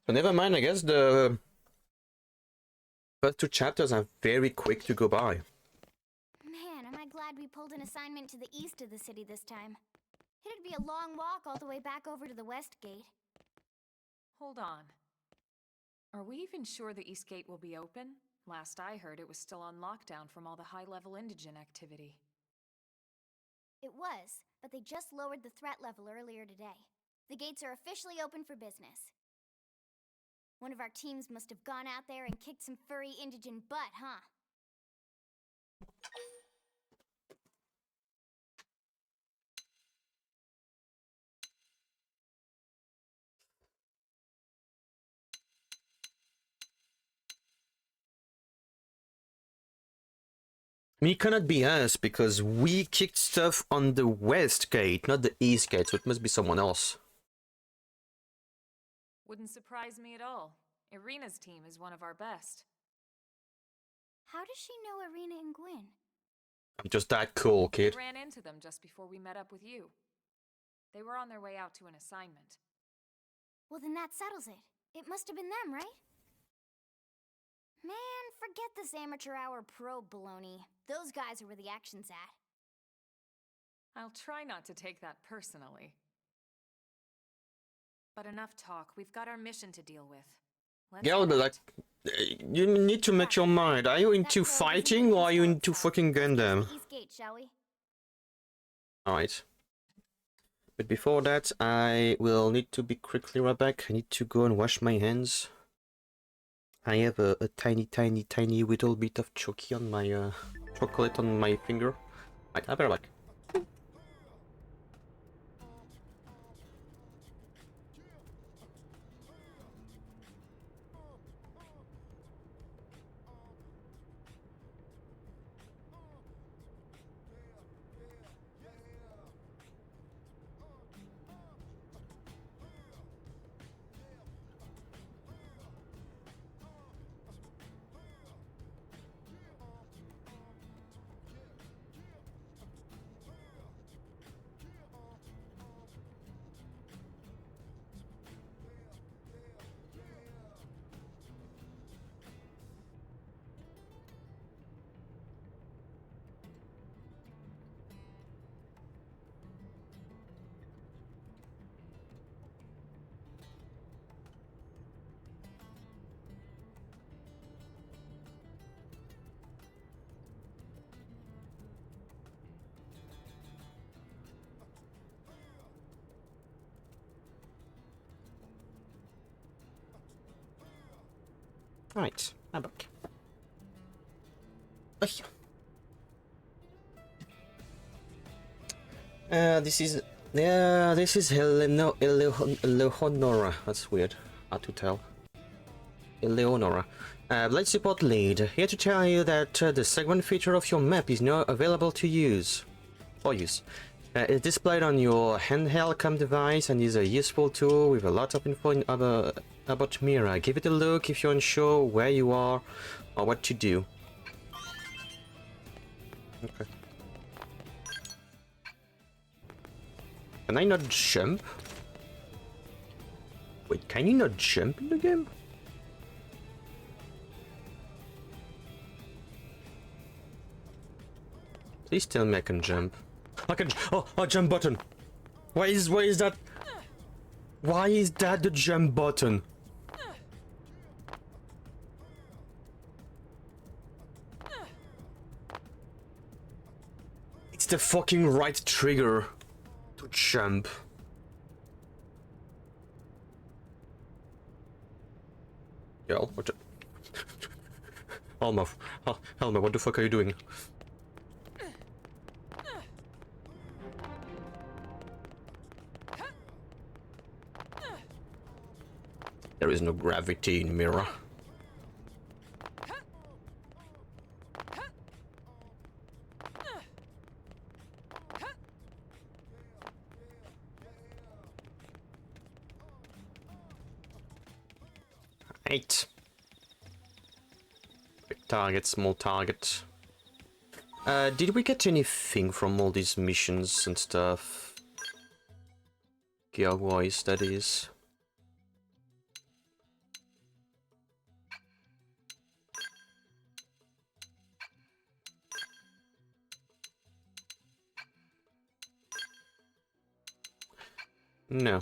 So never mind, I guess the first 2 chapters are very quick to go by. Man, am I glad we pulled an assignment to the east of the city this time. It'd be a long walk all the way back over to the West Gate. Hold on. Are we even sure the East Gate will be open? Last I heard, it was still on lockdown from all the high-level indigent activity. It was, but they just lowered the threat level earlier today. The gates are officially open for business. One of our teams must have gone out there and kicked some furry indigent butt, huh? It cannot be us because we kicked stuff on the West Gate, not the East Gate, so it must be someone else. Wouldn't surprise me at all. Irina's team is one of our best. How does she know Irina and Gwyn? I'm just that cool, kid. We ran into them just before we met up with you. They were on their way out to an assignment. Well, then that settles it. It must have been them, right? Man, forget this amateur hour probe baloney. Those guys are where the action's at. I'll try not to take that personally. But enough talk. We've got our mission to deal with. Let's Yeah, but head like, out. you need to make your mind. Are you into fighting or are you into fucking Gundam? East Gate, shall we? Alright. But before that, I will need to be quickly right back. I need to go and wash my hands. I have a tiny little bit of chocolate on my chocolate on my finger. Right, I'll be right back. Right, I'm back. This is Eleonora. That's weird. Hard to tell. Eleonora. Blade Support Lead. Here to tell you that the segment feature of your map is now available to use. It's displayed on your handheld cam device and is a useful tool with a lot of info about Mira. Give it a look if you're unsure where you are or what to do. Okay. Can I not jump? Wait, can you not jump in the game? Please tell me I can jump. I can. Oh, a jump button. Why is that? Why is that the jump button? It's the fucking right trigger to jump. Yo, what the? Alma, what the fuck are you doing? There is no gravity in Mira. Eight. Big target, small target. Did we get anything from all these missions and stuff? Gear-wise, that is. No.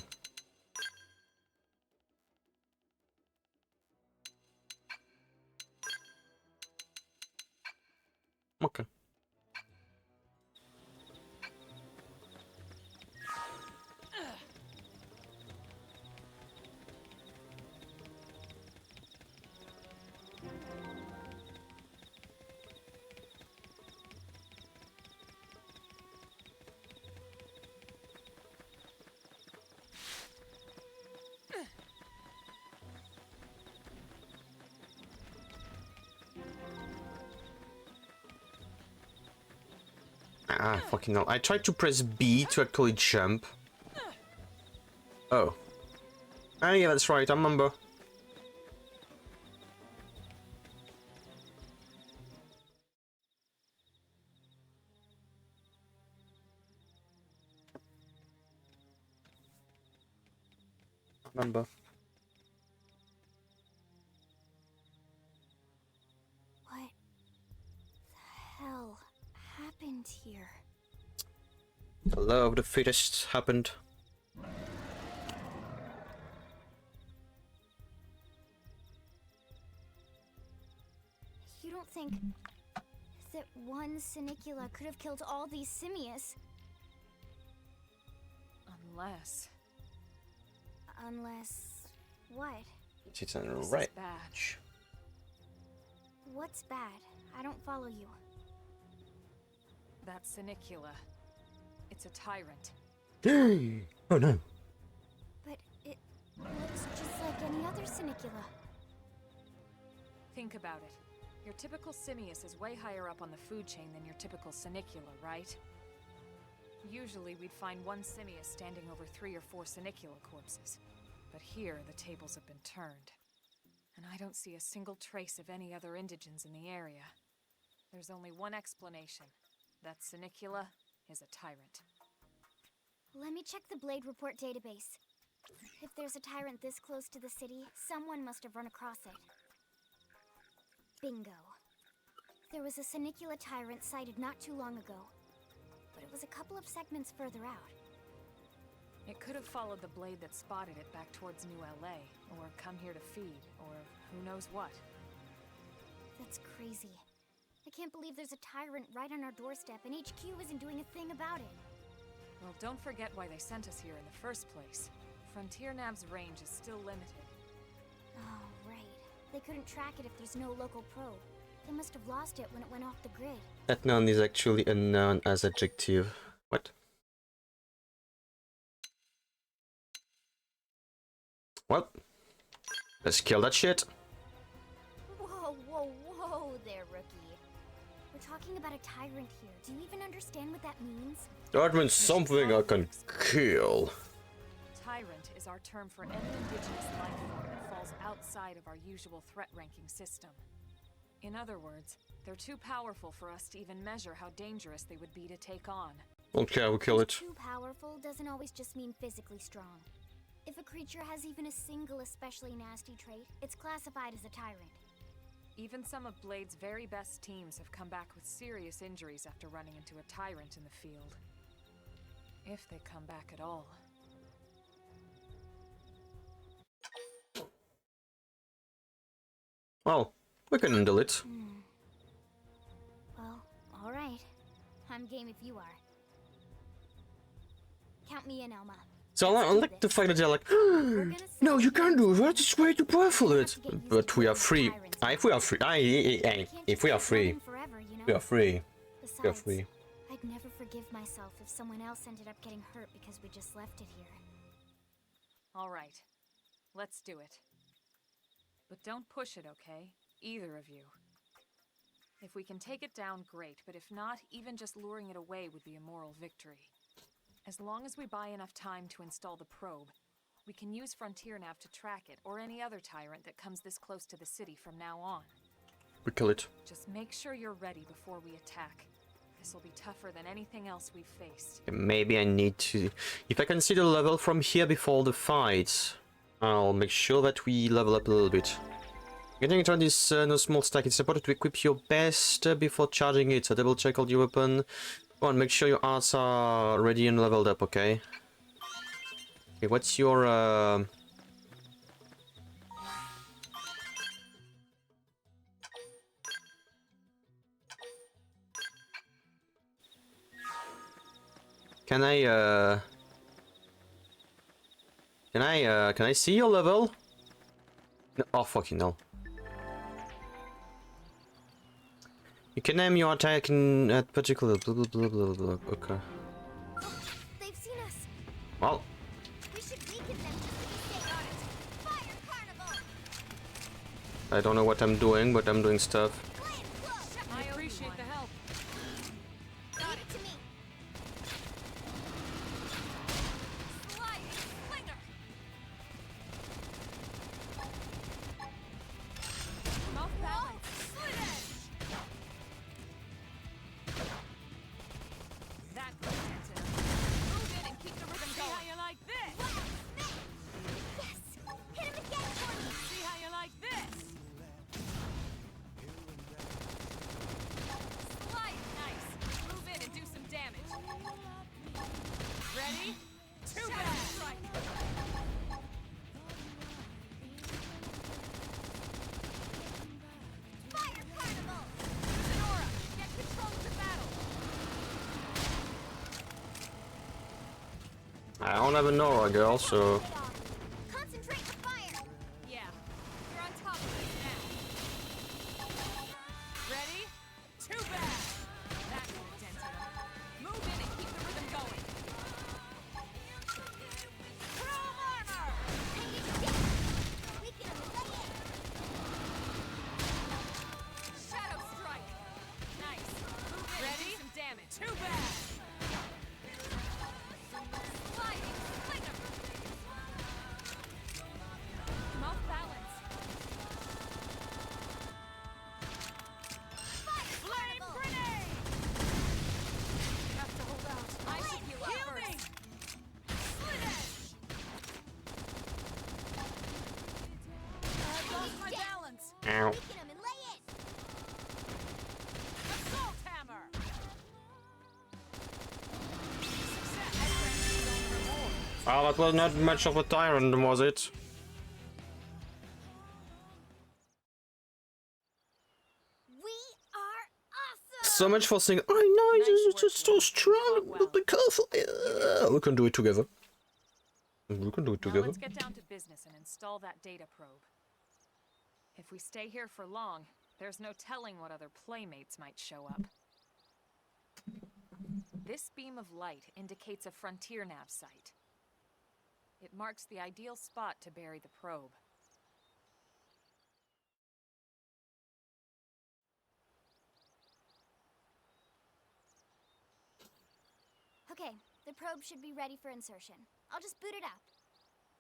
Okay. Ah, fucking hell. I tried to press B to actually jump. Oh. Ah, yeah, that's right, I remember. Remember. What the hell happened here? The law of the fittest happened. You don't think that one Sinicula could have killed all these simius? Unless... Unless... what? It's a This right. is bad. What's bad? I don't follow you. That Sinicula. It's a tyrant. Oh no. But it looks just like any other Sinicula. Think about it. Your typical simius is way higher up on the food chain than your typical Sinicula, right? Usually we'd find one simius standing over 3 or 4 Sinicula corpses. But here, the tables have been turned. And I don't see a single trace of any other indigents in the area. There's only one explanation. That Sinicula is a tyrant. Let me check the Blade Report database. If there's a tyrant this close to the city, someone must have run across it. Bingo. There was a Sinicula tyrant sighted not too long ago, but it was a couple of segments further out. It could have followed the blade that spotted it back towards New LA, or come here to feed, or who knows what. That's crazy. I can't believe there's a tyrant right on our doorstep and HQ isn't doing a thing about it. Well, don't forget why they sent us here in the first place. Frontier Nav's range is still limited. Oh, right. They couldn't track it if there's no local probe. They must have lost it when it went off the grid. That noun is actually a noun as adjective. What? Well, let's kill that shit. Whoa, whoa, whoa there, rookie. We're talking about a tyrant here. Do you even understand what that means? That means something I can kill. Tyrant is our term for any indigenous life form that falls outside of our usual threat ranking system. In other words, they're too powerful for us to even measure how dangerous they would be to take on. Okay, I will kill it. Too powerful doesn't always just mean physically strong. If a creature has even a single especially nasty trait, it's classified as a tyrant. Even some of Blade's very best teams have come back with serious injuries after running into a tyrant in the field. If they come back at all. Well, we can handle it. Well, alright. I'm game if you are. Count me in, Elma. So I like the fact that they're like, no, you can't do that. It's way too powerful. It. But we are free. If we are free, if we are free, we are free. We are free. I'd never forgive myself if someone else ended up getting hurt because we just left it here. All right, let's do it. But don't push it, okay? Either of you. If we can take it down, great, but if not, even just luring it away would be a moral victory. As long as we buy enough time to install the probe, we can use Frontier Nav to track it, or any other tyrant that comes this close to the city from now on. We kill it. Just make sure you're ready before we attack. This will be tougher than anything else we've faced. Maybe I need to... If I can see the level from here before the fight, I'll make sure that we level up a little bit. Getting into this no small stack, it's important to equip your best before charging it, so double check all your weapon. Go on, make sure your arts are ready and leveled up, okay? Okay, what's your... Can I see your level? No, oh, fucking hell. You can name your attack in at particular blah blah blah blah blah. Okay. They've seen us. Well. We should weaken them just to be safe on it. Fire Carnival! I don't know what I'm doing, but I'm doing stuff. I appreciate the help. Got it to me. Sliding slinger. Mouth balance. Slit edge. That goes into Move in and keep the rhythm going. See how you like this? Yes! Hit him again for me! See how you like this? Slide nice. Move in and do some damage. Ready? Too bad. Strike. Fire Carnival! Use an aura. Get control of the battle. I don't have an aura, girl, so... Concentrate the fire! Yeah. You're on top of this now. Ready? Too bad. That won't dent him. Move in and keep the rhythm going. Chrome armor. Weaken him and lay in! Shadow strike. Nice. Move in. Ready? And do some damage. Too bad. Sliding slinger. Mouth balance. Fire Flame Carnival! grenade. You have to hold out. I should heal up first. Slit edge. I lost my balance. Ow. Weaken him and lay in! Assault hammer. Oh, that was not much of a tyrant, was it? We are awesome! So much for saying, I know Nice it's work, just so Will. strong, Well. but because... we can do it together. We can do it Now together. let's get down to business and install that data probe. If we stay here for long, there's no telling what other playmates might show up. This beam of light indicates a frontier nav site. It marks the ideal spot to bury the probe. Okay, the probe should be ready for insertion. I'll just boot it up.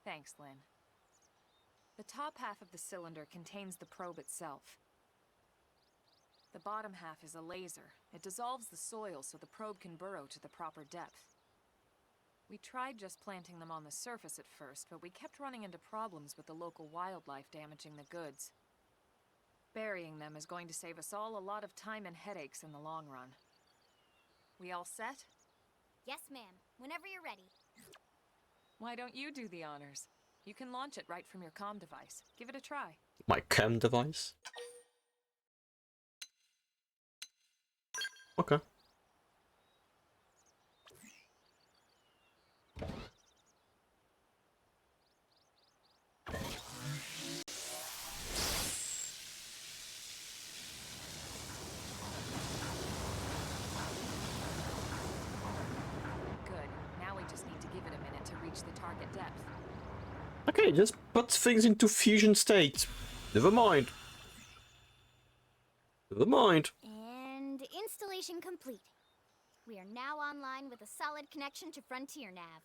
Thanks, Lynn. The top half of the cylinder contains the probe itself. The bottom half is a laser. It dissolves the soil so the probe can burrow to the proper depth. We tried just planting them on the surface at first, but we kept running into problems with the local wildlife damaging the goods. Burying them is going to save us all a lot of time and headaches in the long run. We all set? Yes, ma'am. Whenever you're ready. Why don't you do the honors? You can launch it right from your comm device. Give it a try. My cam device? Okay. Good. Now we just need to give it a minute to reach the target depth. Okay, just put things into fusion state. Never mind. Never mind. And installation complete. We are now online with a solid connection to Frontier Nav.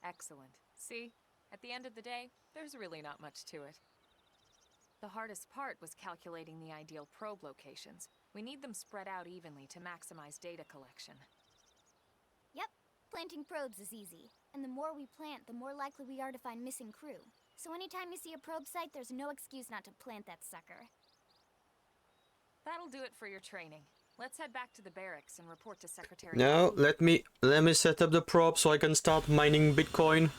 Excellent. See? At the end of the day, there's really not much to it. The hardest part was calculating the ideal probe locations. We need them spread out evenly to maximize data collection. Yep, planting probes is easy. And the more we plant, the more likely we are to find missing crew. So anytime you see a probe site, there's no excuse not to plant that sucker. That'll do it for your training. Let's head back to the barracks and report to Secretary. Now let me set up the probe so I can start mining Bitcoin.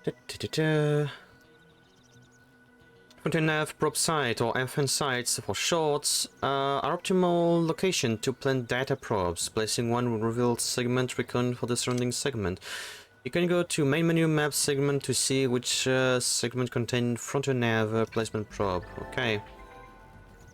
Frontier Nav probe site, or FN sites for shorts, are optimal location to plant data probes. Placing one will reveal segment recon for the surrounding segment. You can go to main menu map segment to see which segment contain Frontier Nav placement probe. Okay.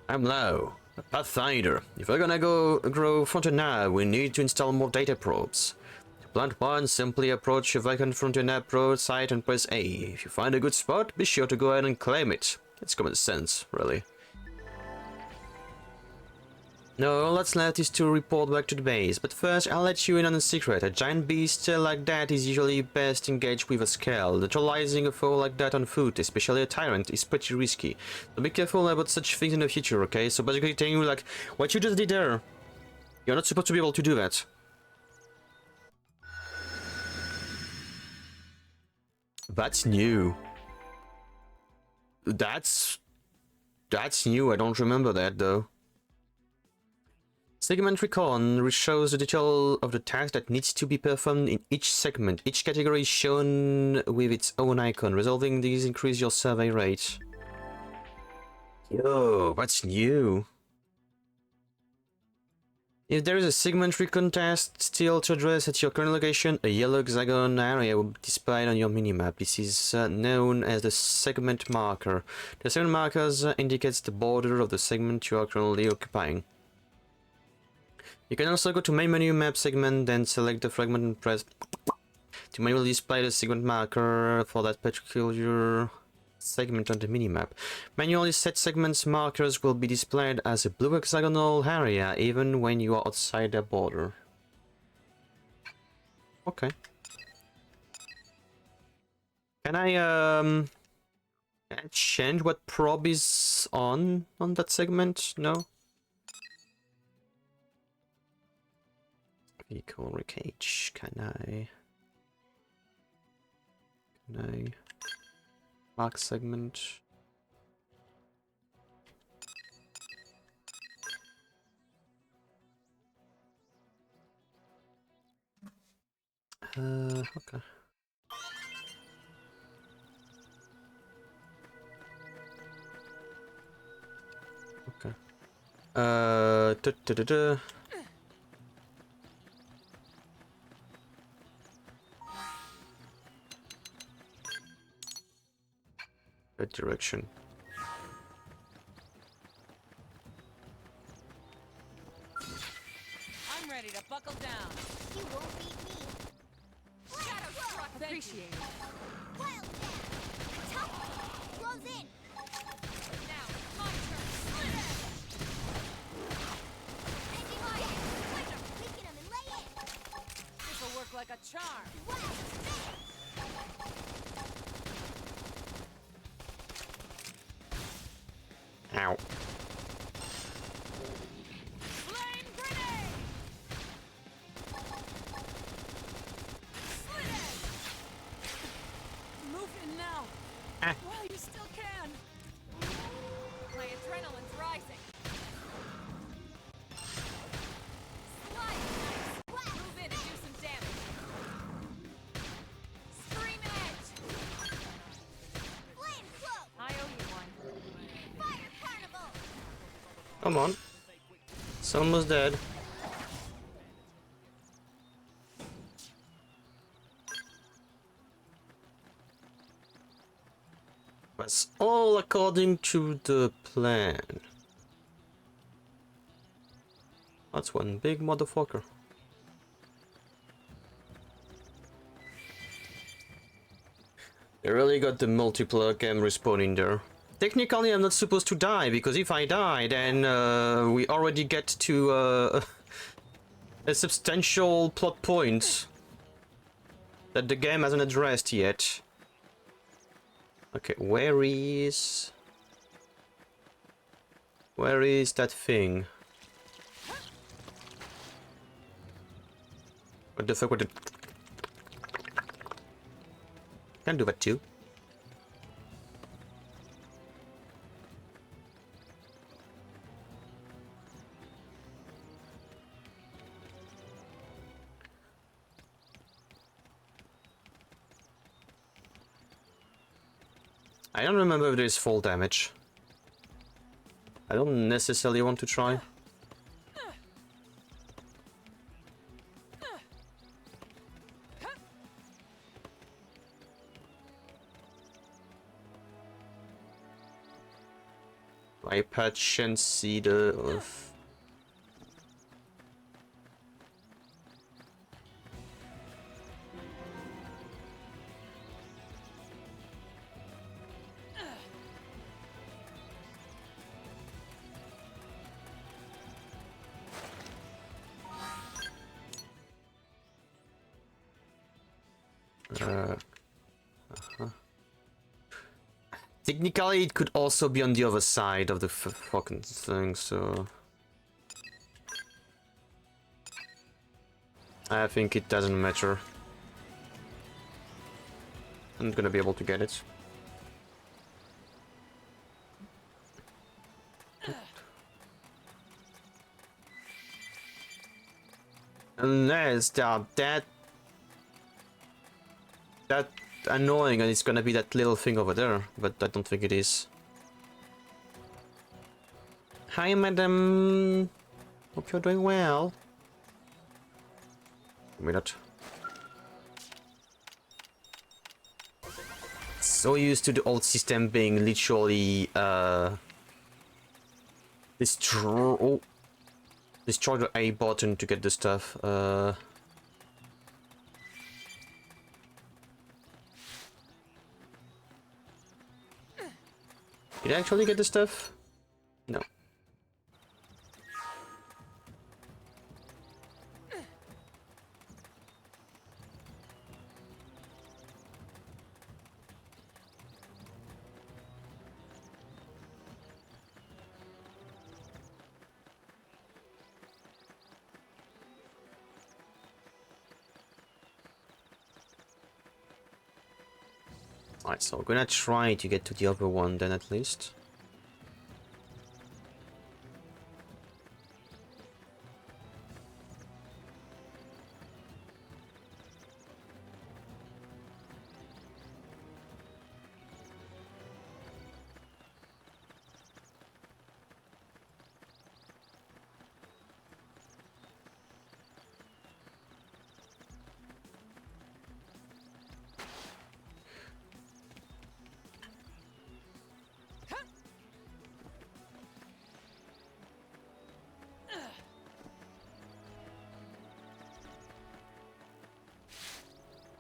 I'm low. A Pathfinder. If we're gonna grow Frontier Nav, we need to install more data probes. To plant one, simply approach a vacant Frontier Nav probe site and press A. If you find a good spot, be sure to go ahead and claim it. It's common sense, really. No, all that's left is to report back to the base, but first I'll let you in on a secret. A giant beast like that is usually best engaged with a scale. Neutralizing a foe like that on foot, especially a tyrant, is pretty risky. So be careful about such things in the future, okay? So basically telling you, like, what you just did there, you're not supposed to be able to do that. That's new. That's new, I don't remember that though. Segment recon shows the detail of the task that needs to be performed in each segment. Each category is shown with its own icon. Resolving these increase your survey rate. Yo, that's new. If there is a segment recon task still to address at your current location, a yellow hexagon area will be displayed on your minimap. This is known as the segment marker. The segment markers indicates the border of the segment you are currently occupying. You can also go to main menu map segment, then select the fragment and press to manually display the segment marker for that particular segment on the minimap. Manually set segments markers will be displayed as a blue hexagonal area even when you are outside their border. Okay. Can I change what probe is on that segment? No? Vehicle wreckage. Can I mark segment? Okay. Okay. that direction. I'm ready to buckle down. You won't beat me. Shadow struck. Appreciate it. Wildcat! Tough! Close in! Now it's my turn. Split it. Making light! Wait, weaken him and lay in! This'll work like a charm. Wow! Finish! Ow. Flame grenade. Split it. Move in now. While you still can. My adrenaline's rising. Slide knife. Move in and do some damage. Scream edge. Flame cloak! I owe you one. Fire carnival! Come on. Someone's dead. That's all according to the plan. That's one big motherfucker. They really got the multiplayer cam respawning there. Technically, I'm not supposed to die, because if I die, then we already get to a substantial plot point that the game hasn't addressed yet. Okay, where is that thing? What the fuck would it... Can do that too. I don't remember if there's full damage. I don't necessarily want to try. I patch and see the... Technically, it could also be on the other side of the fucking thing, so... I think it doesn't matter. I'm gonna be able to get it. Unless they are that annoying and it's gonna be that little thing over there, but I don't think it is. Hi, madam. Hope you're doing well. A minute. So used to the old system being literally destroy the A button to get the stuff. Did I actually get the stuff? No. Alright, so we're gonna try to get to the other one then at least.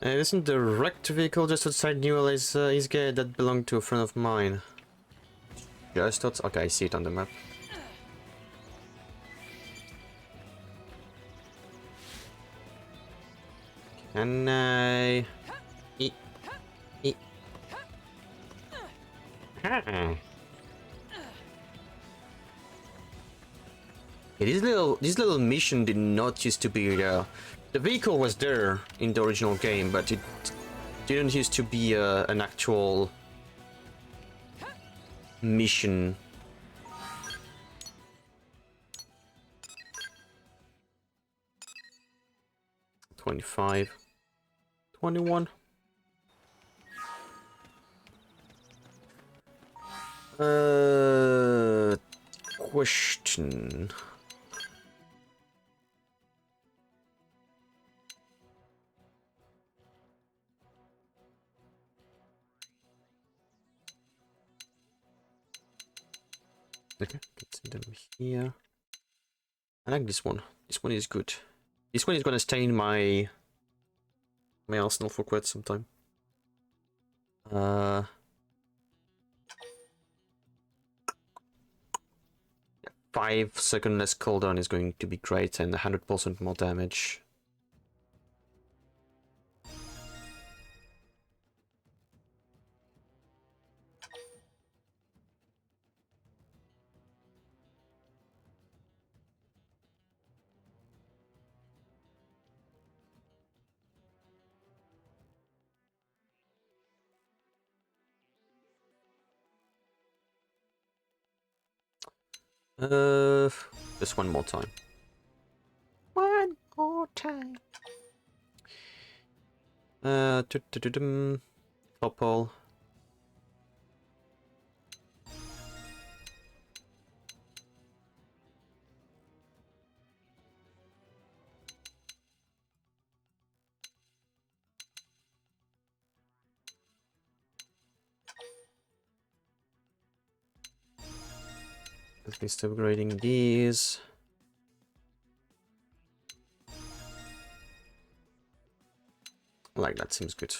Isn't the wrecked vehicle just outside Newell's gate that belonged to a friend of mine? Just outside. Okay, I see it on the map. Can I... Eat. Ah. Yeah, this little mission did not used to be there. The vehicle was there in the original game, but it didn't used to be an actual mission. $25, $21. Question. Okay, let's see them here. I like this one. This one is good. This one is gonna stay in my arsenal for quite some time. 5-second less cooldown is going to be great, and 100% more damage. Just one more time. One more time. Topple. Let's be still upgrading these. Like that seems good.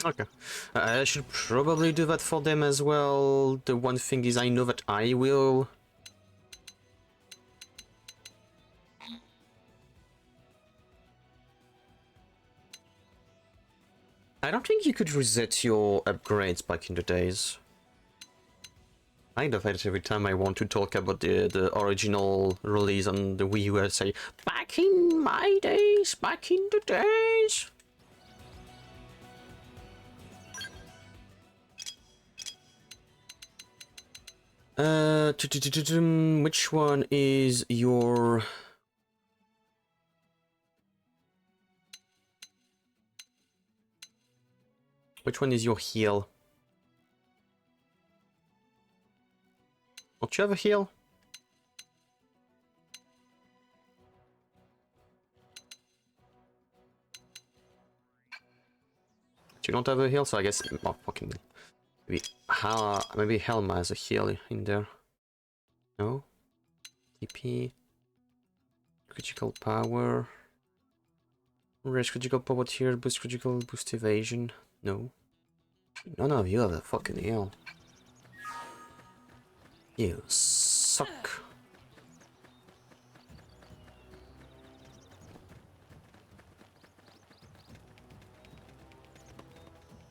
Okay, I should probably do that for them as well. The one thing is, I know that I will. I don't think you could reset your upgrades back in the days. I do that every time I want to talk about the original release on the Wii U. I say, back in my days, back in the days. Which one is your... Which one is your heal? Don't you have a heal? You don't have a heal, so I guess... Oh, fucking... Maybe Helma has a heal in there. No? TP... Critical power... Raise critical power here, boost critical, boost evasion. No. None of you have a fucking heal. You suck.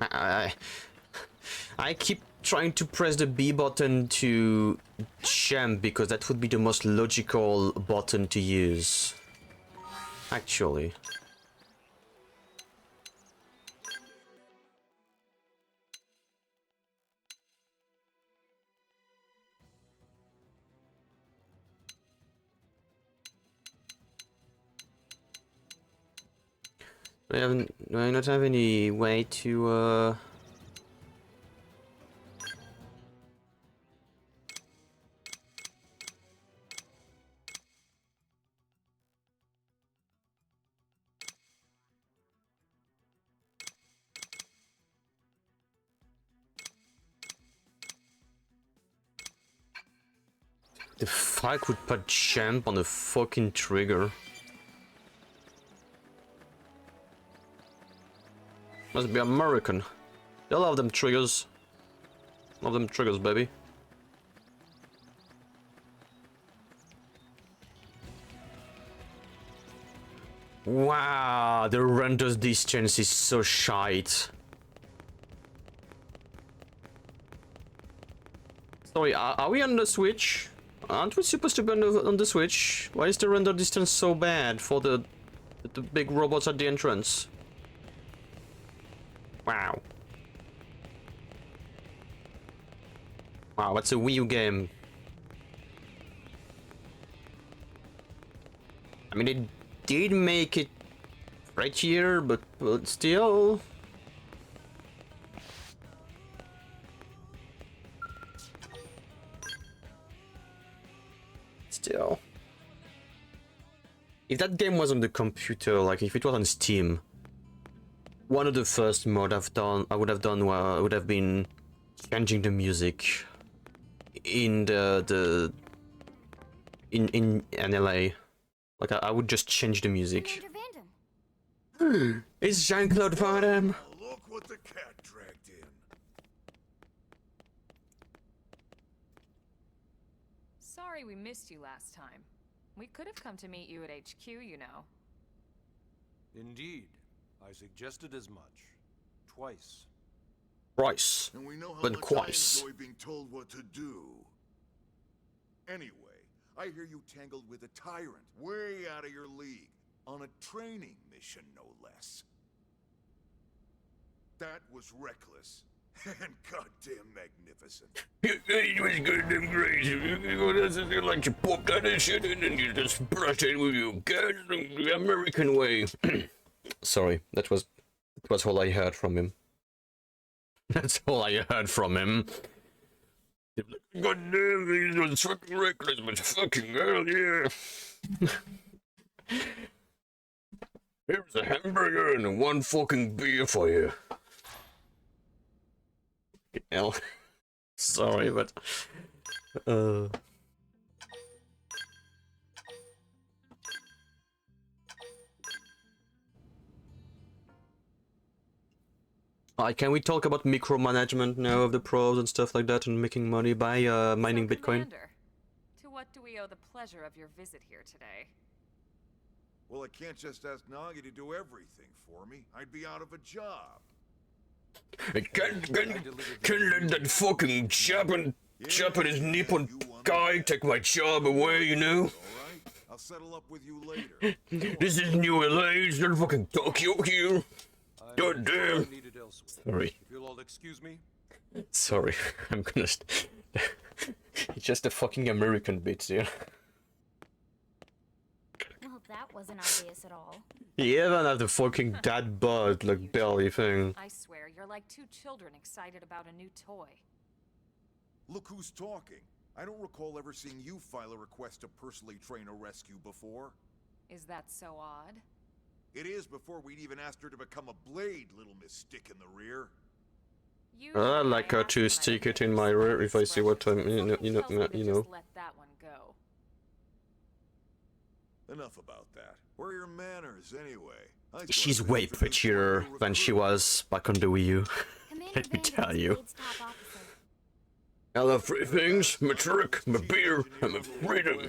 I keep trying to press the B button to jump because that would be the most logical button to use. Actually. Do I not have any way to The fuck would put jump on the fucking trigger? Must be American. They love them triggers. Love them triggers, baby. Wow, the render distance is so shite. Sorry, are we on the Switch? Aren't we supposed to be on the Switch? Why is the render distance so bad for the big robots at the entrance? Wow. Wow, that's a Wii U game. I mean, they did make it right here, but still. Still. If that game was on the computer, like if it was on Steam, one of the first mod I would have done would have been changing the music in in NLA. Like I would just change the music. It's Jean-Claude Van Damme. Look what the cat dragged in. Sorry we missed you last time. We could have come to meet you at HQ, you know. Indeed. I suggested as much. Twice. Twice. And we know how But much twice. I enjoy being told what to do. Anyway, I hear you tangled with a tyrant, way out of your league, on a training mission, no less. That was reckless. And goddamn magnificent. It was goddamn crazy. Like you pop that and shit and then you just brush it with your guns the American way. Sorry, that was all I heard from him. That's all I heard from him. Goddamn, he was fucking reckless, but fucking hell, yeah. Here's a hamburger and one fucking beer for you. Hell. Sorry, but can we talk about micromanagement now of the pros and stuff like that and making money by mining So, Bitcoin? Commander, to what do we owe the pleasure of your visit here today? Well, I can't just ask Nagi to do everything for me. I'd be out of a job. Can let that fucking Japanese Nippon guy take my job away, you know? Alright, I'll settle up with you later. This is New LA, it's not fucking Tokyo here. God damn. Sorry. If you'll all excuse me. Sorry, I'm gonna. It's just a fucking American bit, yeah. Well, that wasn't obvious at all. He even had the fucking dad bod, like belly thing. I swear, you're like two children excited about a new toy. Look who's talking. I don't recall ever seeing you file a request to personally train a rescue before. Is that so odd? It is before we'd even asked her to become a blade, little Miss Stick in the rear. I like her to stick it in my rear if I see what I'm, you know. Just let that one go. Enough about that. Where are your manners, anyway? She's way prettier than she was back on the Wii U. Let me tell you. I love three things: my truck, my beer, and my freedom.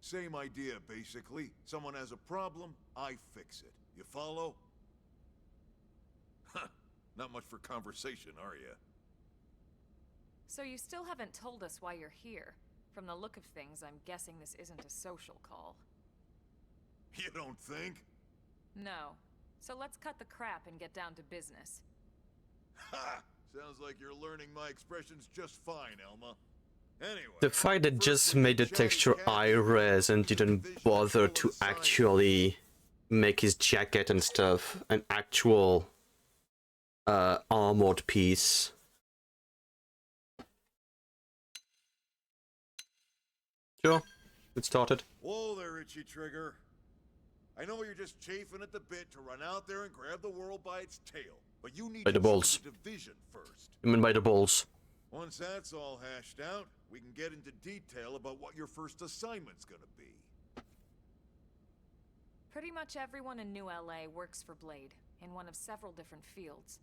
Same idea, basically. Someone has a problem, I fix it. You follow? Huh. Not much for conversation, are you? So you still haven't told us why you're here. From the look of things, I'm guessing this isn't a social call. You don't think? No. So let's cut the crap and get down to business. Ha! Sounds like you're learning my expressions just fine, Elma. Anyway, The fact that just made the texture high-res and didn't bother to actually make his jacket and stuff an actual armored piece. Sure, it started. Whoa there, Itchy Trigger. I know you're just chafing at the bit to run out there and grab the world by its tail, but you need By the to balls. see the division first. You mean by the balls? Once that's all hashed out, we can get into detail about what your first assignment's gonna be. Pretty much everyone in New LA works for Blade, in one of several different fields.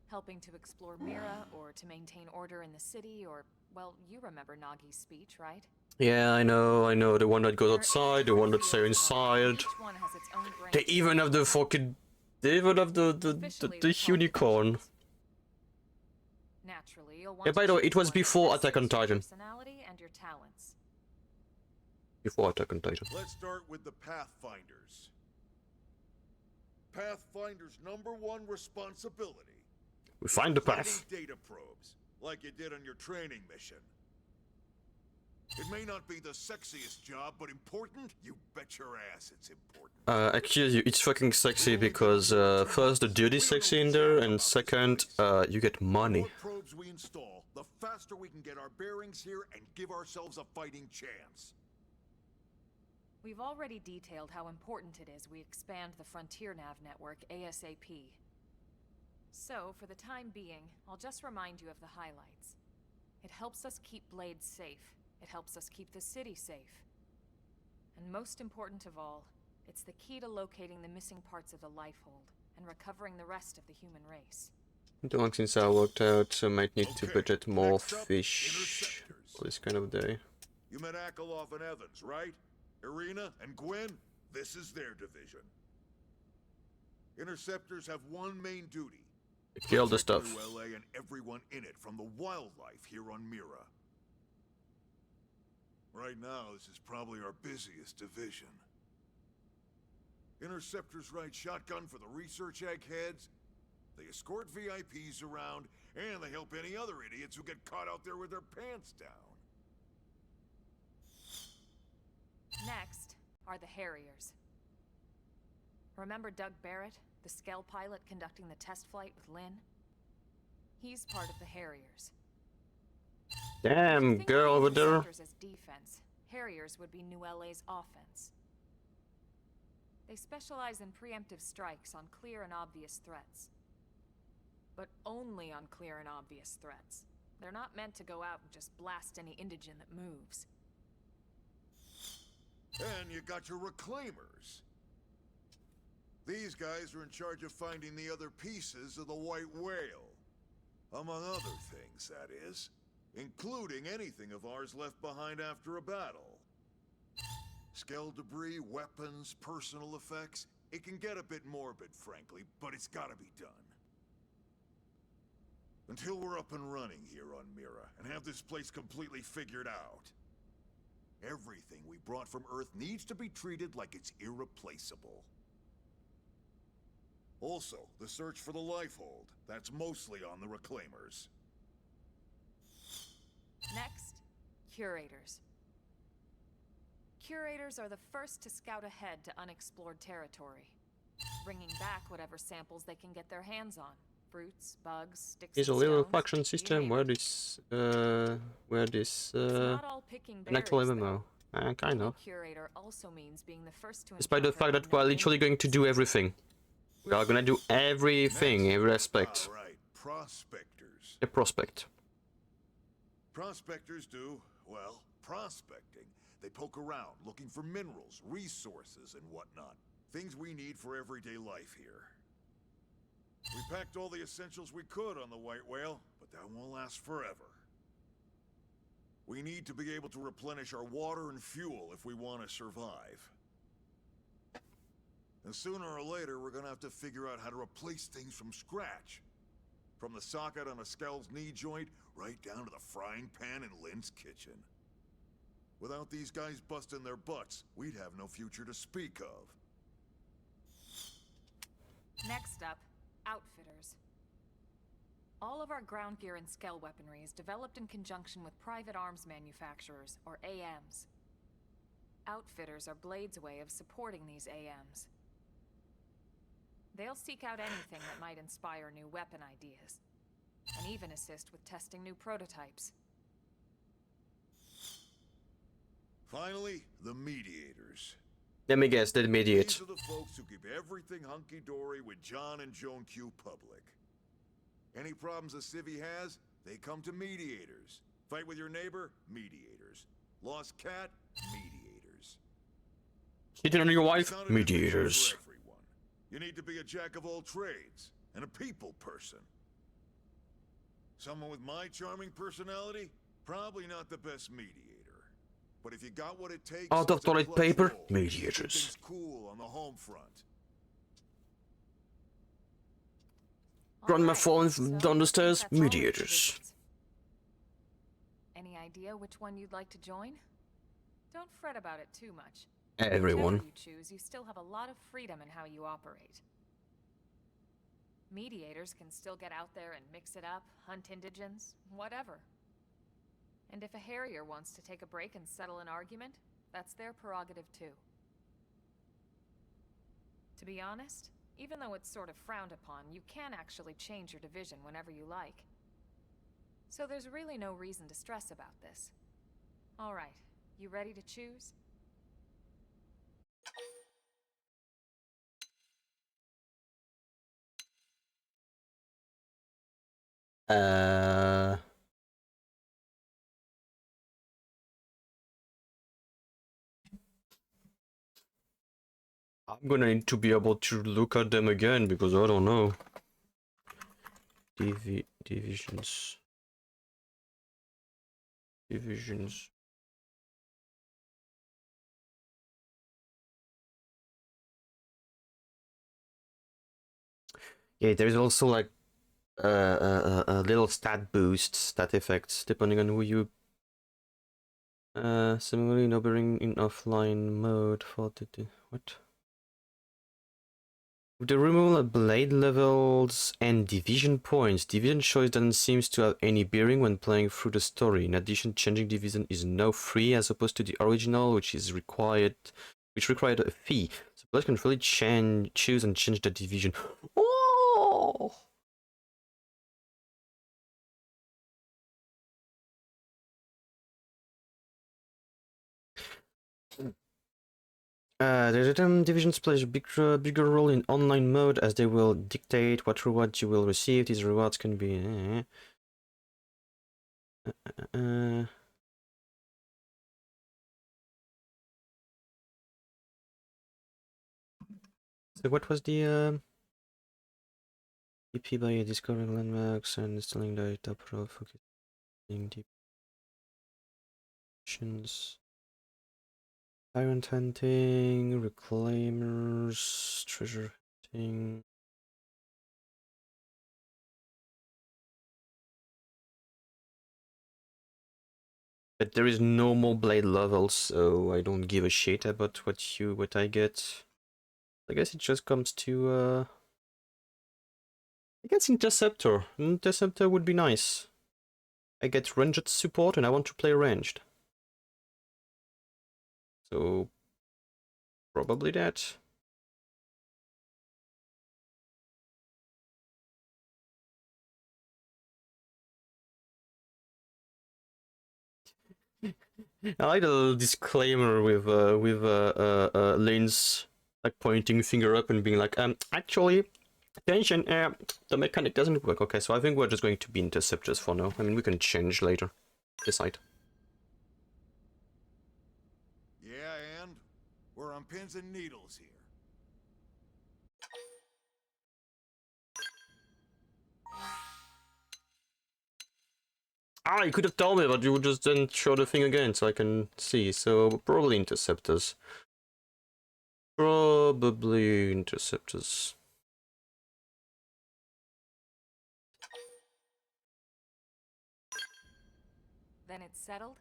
Helping to explore Mira, or to maintain order in the city, or, well, you remember Nagi's speech, right? Yeah, I know. The one that goes outside, the one that's inside. Each one has its own branch. They even have the fucking... They even have the unicorn. Naturally, you'll Yeah, want by to the way, it choose was one that before best Attack on suits your Titan. personality and your talents. Before Attack on Titan. Let's start with the Pathfinders. Pathfinder's #1 responsibility. We find the Finding path. data probes, like you did on your training mission. It may not be the sexiest job, but important? You bet your ass it's important. Actually, it's fucking sexy because first the dude is sexy in there, and second, you get money. The more probes we install, the faster we can get our bearings here and give ourselves a fighting chance. We've already detailed how important it is we expand the Frontier Nav network ASAP. So, for the time being, I'll just remind you of the highlights. It helps us keep Blade safe. It helps us keep the city safe. And most important of all, it's the key to locating the missing parts of the Lifehold and recovering the rest of the human race. The one since I worked out, so might need to Okay, budget more next up, fish interceptors. for this kind of day. You met Akalov and Evans, right? Irina and Gwen, this is their division. Interceptors have one main duty. Kill the stuff. Protect New LA and everyone in it from the wildlife here on Mira. Right now, this is probably our busiest division. Interceptors ride shotgun for the research eggheads. They escort VIPs around, and they help any other idiots who get caught out there with their pants down. Next are the Harriers. Remember Doug Barrett, the Skell pilot conducting the test flight with Lynn? He's part of the Harriers. Damn, Think girl of over there. Interceptors as defense. Harriers would be New LA's offense. They specialize in preemptive strikes on clear and obvious threats. But only on clear and obvious threats. They're not meant to go out and just blast any indigene that moves. And you got your reclaimers. These guys are in charge of finding the other pieces of the White Whale. Among other things, that is. Including anything of ours left behind after a battle. Skell debris, weapons, personal effects. It can get a bit morbid, frankly, but it's gotta be done. Until we're up and running here on Mira, and have this place completely figured out. Everything we brought from Earth needs to be treated like it's irreplaceable. Also, the search for the Lifehold. That's mostly on the Reclaimers. Next, Curators. Curators are the first to scout ahead to unexplored territory, bringing back whatever samples they can get their hands on. Fruits, bugs, sticks Here's a and little stones, faction you system name where it. this It's not all picking an actual berries, MMO. though. Kind Being a of. curator also means being the first to Despite the encounter fact that one we're that literally going to do everything. We are gonna do everything, Next. every aspect. All right, prospectors. A prospect. Prospectors do, well, prospecting. They poke around, looking for minerals, resources, and whatnot. Things we need for everyday life here. We packed all the essentials we could on the White Whale, but that won't last forever. We need to be able to replenish our water and fuel if we want to survive. And sooner or later, we're gonna have to figure out how to replace things from scratch. From the socket on a Skell's knee joint, right down to the frying pan in Lynn's kitchen. Without these guys busting their butts, we'd have no future to speak of. Next up, Outfitters. All of our ground gear and Skell weaponry is developed in conjunction with private arms manufacturers, or AMs. Outfitters are Blade's way of supporting these AMs. They'll seek out anything that might inspire new weapon ideas, and even assist with testing new prototypes. Finally, the Mediators. Let me guess, they mediate. These are the folks who keep everything hunky-dory with John and Joan Q public. Any problems a civvy has, they come to Mediators. Fight with your neighbor? Mediators. Lost cat? Mediators. Cheating on your wife? It's not an adventure Mediators. for everyone. You need to be a jack of all trades and a people person. Someone with my charming personality? Probably not the best mediator. But if you got what it takes, Out of as a toilet clutch paper? role, keep Mediators. things cool on the home front. Grandma Alright, falling so down the stairs? that's all of the Mediators. divisions. Any idea which one you'd like to join? Don't fret about it too much. Everyone. Whichever you choose, you still have a lot of freedom in how you operate. Mediators can still get out there and mix it up, hunt indigents, whatever. And if a Harrier wants to take a break and settle an argument, that's their prerogative too. To be honest, even though it's sort of frowned upon, you can actually change your division whenever you like. So there's really no reason to stress about this. Alright, you ready to choose? I'm gonna need to be able to look at them again because I don't know. Divisions. Divisions. Yeah, there's also like a little stat boost, stat effects, depending on who you. Similarly, numbering in offline mode for the what? With the removal of blade levels and division points, division choice doesn't seem to have any bearing when playing through the story. In addition, changing division is now free as opposed to the original, which required a fee. So players can really choose and change the division. Oh! The divisions play a bigger role in online mode as they will dictate what rewards you will receive. These rewards can be... So what was the... EP by discovering landmarks and installing the top row, focusing deep missions. Tyrant hunting, reclaimers, treasure hunting. But there is no more blade levels, so I don't give a shit about what I get. I guess it just comes to I guess Interceptor. Interceptor would be nice. I get ranged support and I want to play ranged. So probably that. I like the little disclaimer with Lane's like pointing finger up and being like, actually, attention, the mechanic doesn't work. Okay, so I think we're just going to be interceptors for now. I mean, we can change later. Decide. Yeah, and we're on pins and needles here. Ah, you could have told me, but you would just then show the thing again so I can see. So probably interceptors. Probably interceptors. Then it's settled?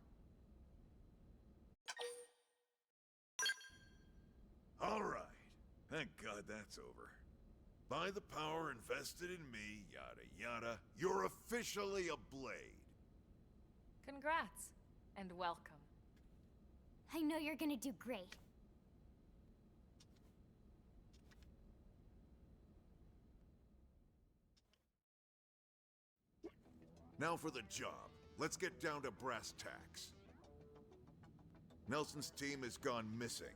All right. Thank God that's over. By the power invested in me, yada yada, you're officially a blade. Congrats, and welcome. I know you're gonna do great. Now for the job. Let's get down to brass tacks. Nelson's team has gone missing.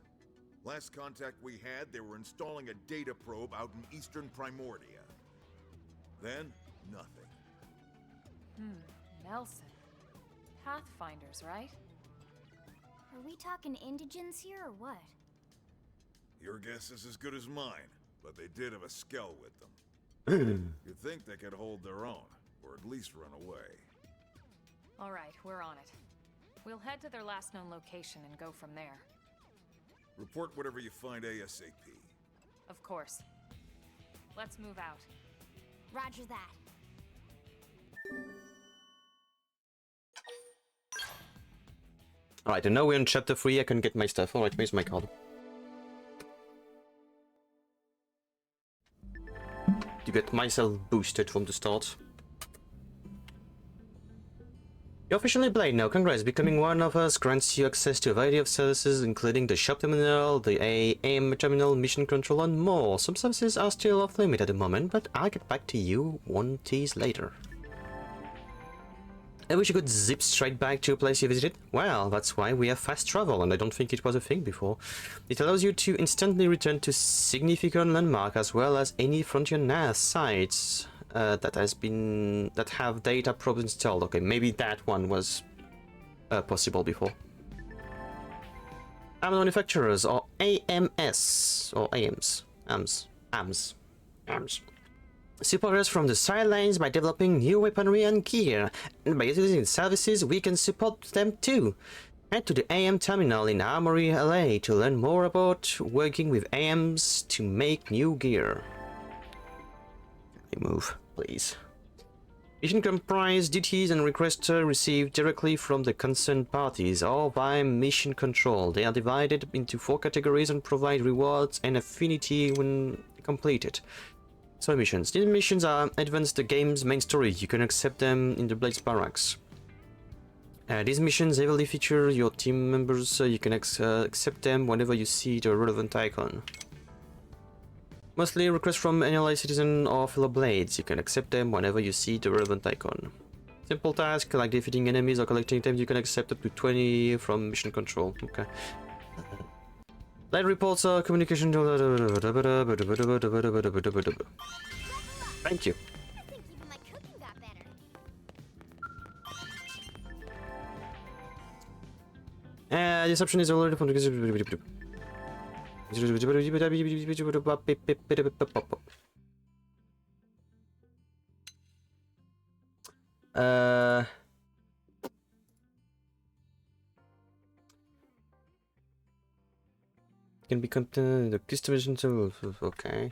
Last contact we had, they were installing a data probe out in eastern Primordia. Then, nothing. Nelson. Pathfinders, right? Are we talking indigents here or what? Your guess is as good as mine, but they did have a skell with them. You'd think they could hold their own, or at least run away. Alright, we're on it. We'll head to their last known location and go from there. Report whatever you find ASAP. Of course. Let's move out. Roger that. Alright, and now we're in chapter 3, I can get my stuff. Alright, where's my card? To get myself boosted from the start. You're officially Blade now, congrats. Becoming one of us grants you access to a variety of services, including the shop terminal, the AM terminal, mission control, and more. Some services are still off limit at the moment, but I'll get back to you one tease later. I wish you could zip straight back to a place you visited. Well, that's why we have fast travel, and I don't think it was a thing before. It allows you to instantly return to significant landmark as well as any Frontier NAS sites that have data probes installed. Okay, maybe that one was possible before. Armor manufacturers, or AMS, or AMS. Support us from the sidelines by developing new weaponry and gear, and by using services we can support them too. Head to the AM terminal in Armory LA to learn more about working with AMs to make new gear. Move, please. Mission comprise duties and requests received directly from the concerned parties or by mission control. They are divided into 4 categories and provide rewards and affinity when completed. So missions. These missions are advance the game's main story. You can accept them in the Blade's barracks. These missions heavily feature your team members, so you can accept them whenever you see the relevant icon. Mostly requests from any allied citizen or fellow Blades. You can accept them whenever you see the relevant icon. Simple tasks like defeating enemies or collecting items, you can accept up to 20 from mission control. Okay. Light reports are communication. Thank you. I think even my cooking got better. This option is already from the can be content the customization tool. Okay.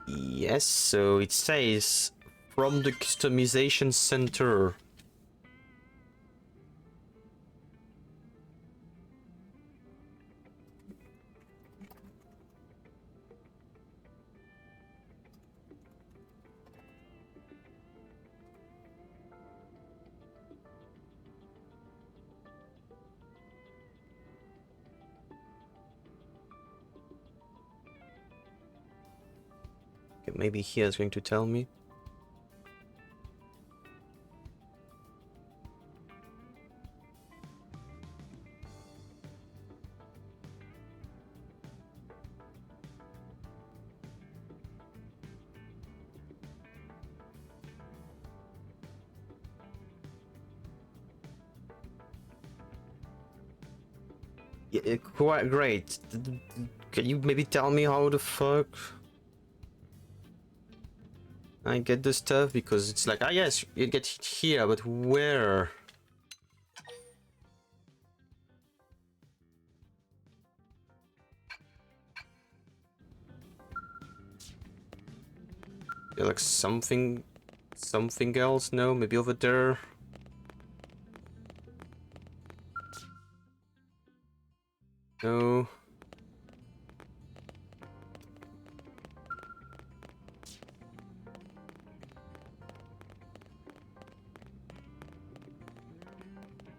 Yes, so it says from the customization center. Okay, maybe here is going to tell me. Yeah, quite great. Can you maybe tell me how the fuck I get the stuff? Because it's like, ah yes, you get it here, but where? Yeah, like something else? No, maybe over there. No.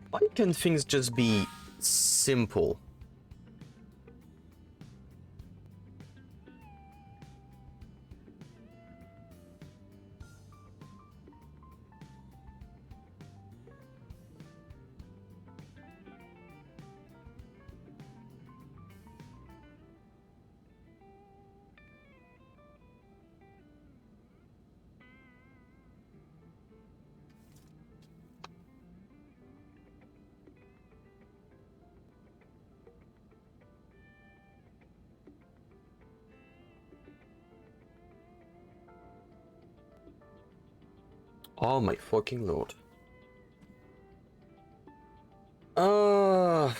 Why can't things just be simple? Oh my fucking lord. Uh...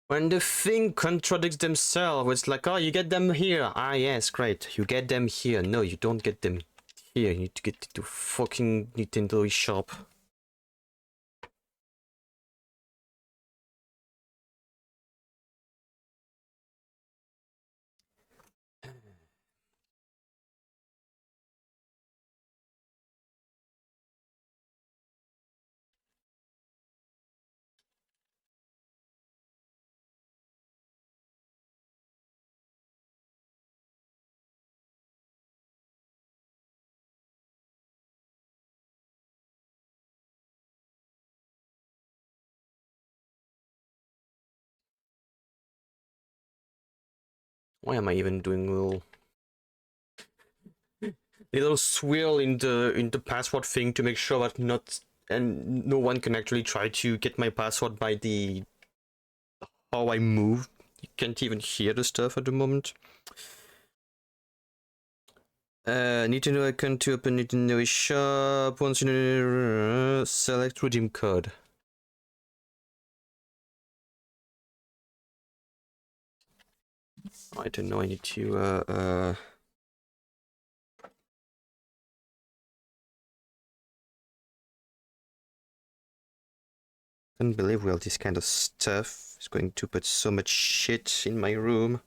When the thing contradicts themselves, it's like, oh, you get them here. Ah, yes, great. You get them here. No, you don't get them here. You need to get to fucking Nintendo shop. Why am I even doing little swirl in the password thing to make sure that no one can actually try to get my password by the how I move. You can't even hear the stuff at the moment. Need to know account to open Nintendo shop. Once you know, select redeem code. I don't know. I need to Can't believe all this kind of stuff is going to put so much shit in my room.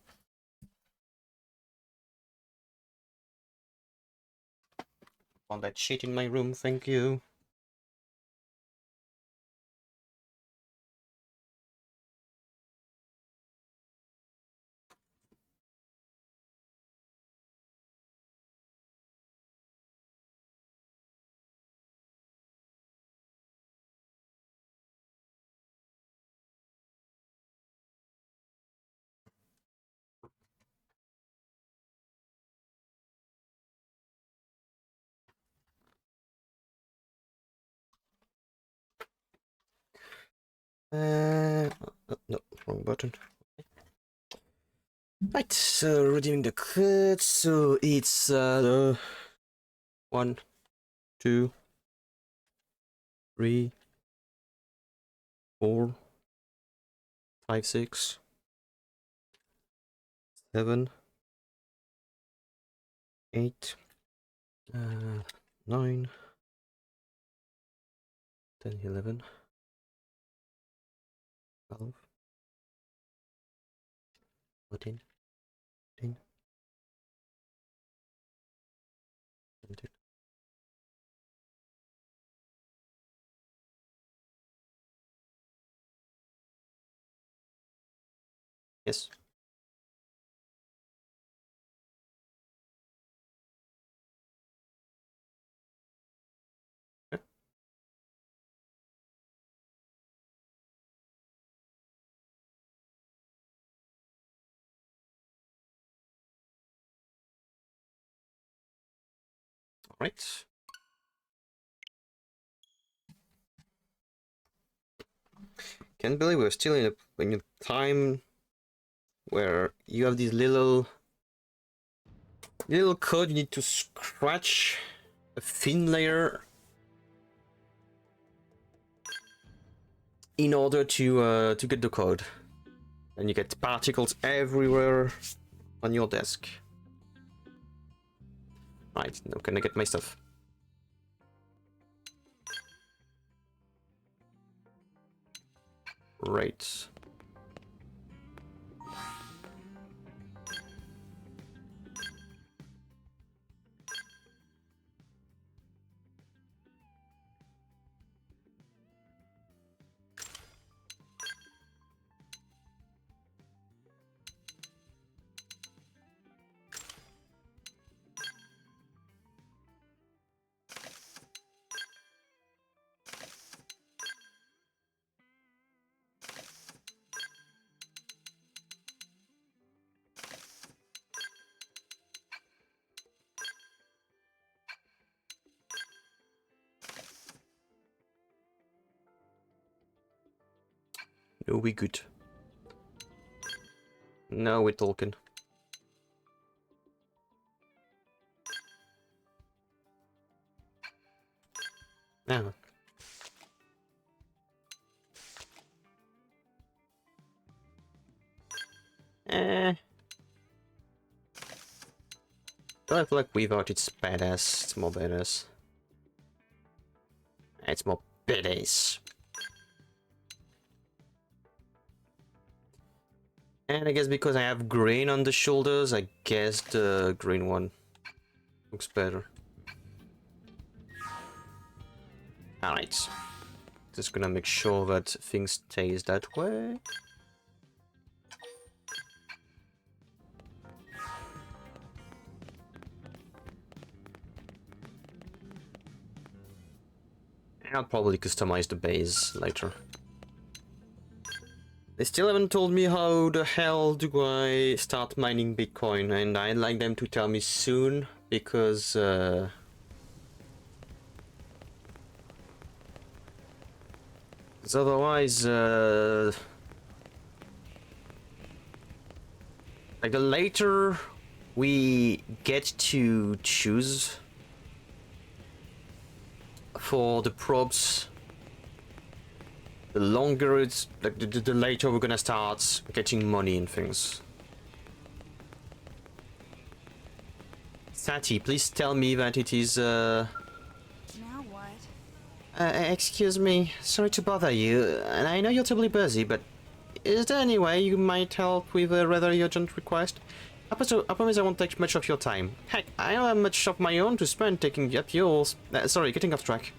All that shit in my room, thank you. No, wrong button. Right, so redeeming the code, so it's 1, 2, 3, 4, 5, 6, 7, 8, 9, 10, 11, 12, 14, 15, 17. Yes. Okay. All right. Can't believe we're still in a time where you have these little code you need to scratch a thin layer in order to get the code, and you get particles everywhere on your desk. Right, now can I get my stuff? Right. No, we good. Now we're talking. No. I feel like without it's badass. It's more badass. It's more badass. And I guess because I have green on the shoulders, I guess the green one looks better. Alright. Just gonna make sure that things stays that way. I'll probably customize the base later. They still haven't told me how the hell do I start mining Bitcoin, and I'd like them to tell me soon, because otherwise like the later we get to choose for the probes, the longer it's like the later we're gonna start getting money and things. Sati, please tell me that it is Now what? excuse me, sorry to bother you, and I know you're terribly busy, but is there any way you might help with a rather urgent request? I promise I won't take much of your time. Heck, I don't have much of my own to spend taking up yours. Sorry, getting off track.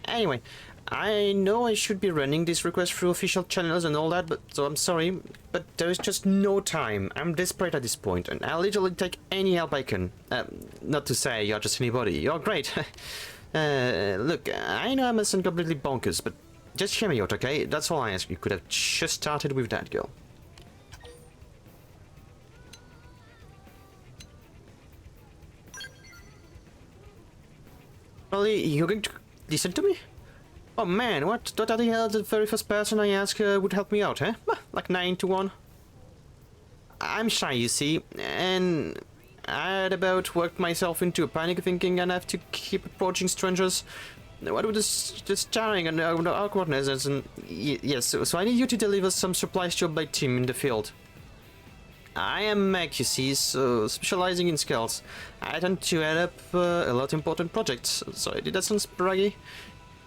Anyway, I know I should be running this request through official channels and all that, but so I'm sorry, but there is just no time. I'm desperate at this point, and I'll literally take any help I can. Not to say you're just anybody. You're great. Look, I know I mustn't completely bonkers, but just hear me out, okay? That's all I ask. You could have just started with that girl. Really, you're going to listen to me? Oh man, what are the hell the very first person I asked would help me out, huh? Like 9 to 1? I'm shy, you see, and I had about worked myself into a panic thinking and have to keep approaching strangers. What with this staring and awkwardness and yes, so I need you to deliver some supplies to your blade team in the field. I am Mac, you see, so specializing in skills. I tend to add up a lot of important projects, so did that sound braggy?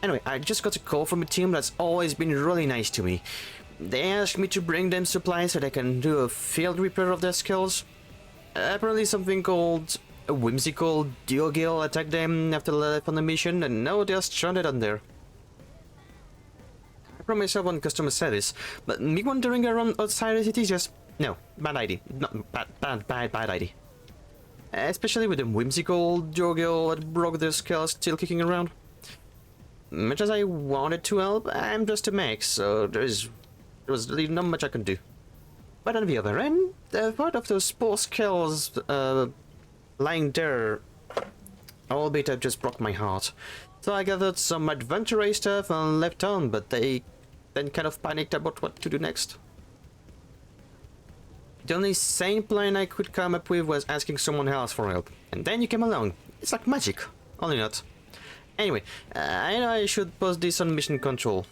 Anyway, I just got a call from a team that's always been really nice to me. They asked me to bring them supplies so they can do a field repair of their skills. Apparently something called a whimsical Duogill attacked them after they left on the mission, and now they're stranded on there. I pride myself on customer service, but me wandering around outside the city just... No, bad idea. No, bad idea. Especially with the whimsical Duogill that broke their skulls still kicking around. Much as I wanted to help, I'm just a mech, so there was really not much I can do. But on the other end, the part of those poor skulls lying there, albeit it just broke my heart. So I gathered some adventure stuff and left town, but they then kind of panicked about what to do next. The only sane plan I could come up with was asking someone else for help. And then you came along. It's like magic. Only not. Anyway, I know I should post this on mission control.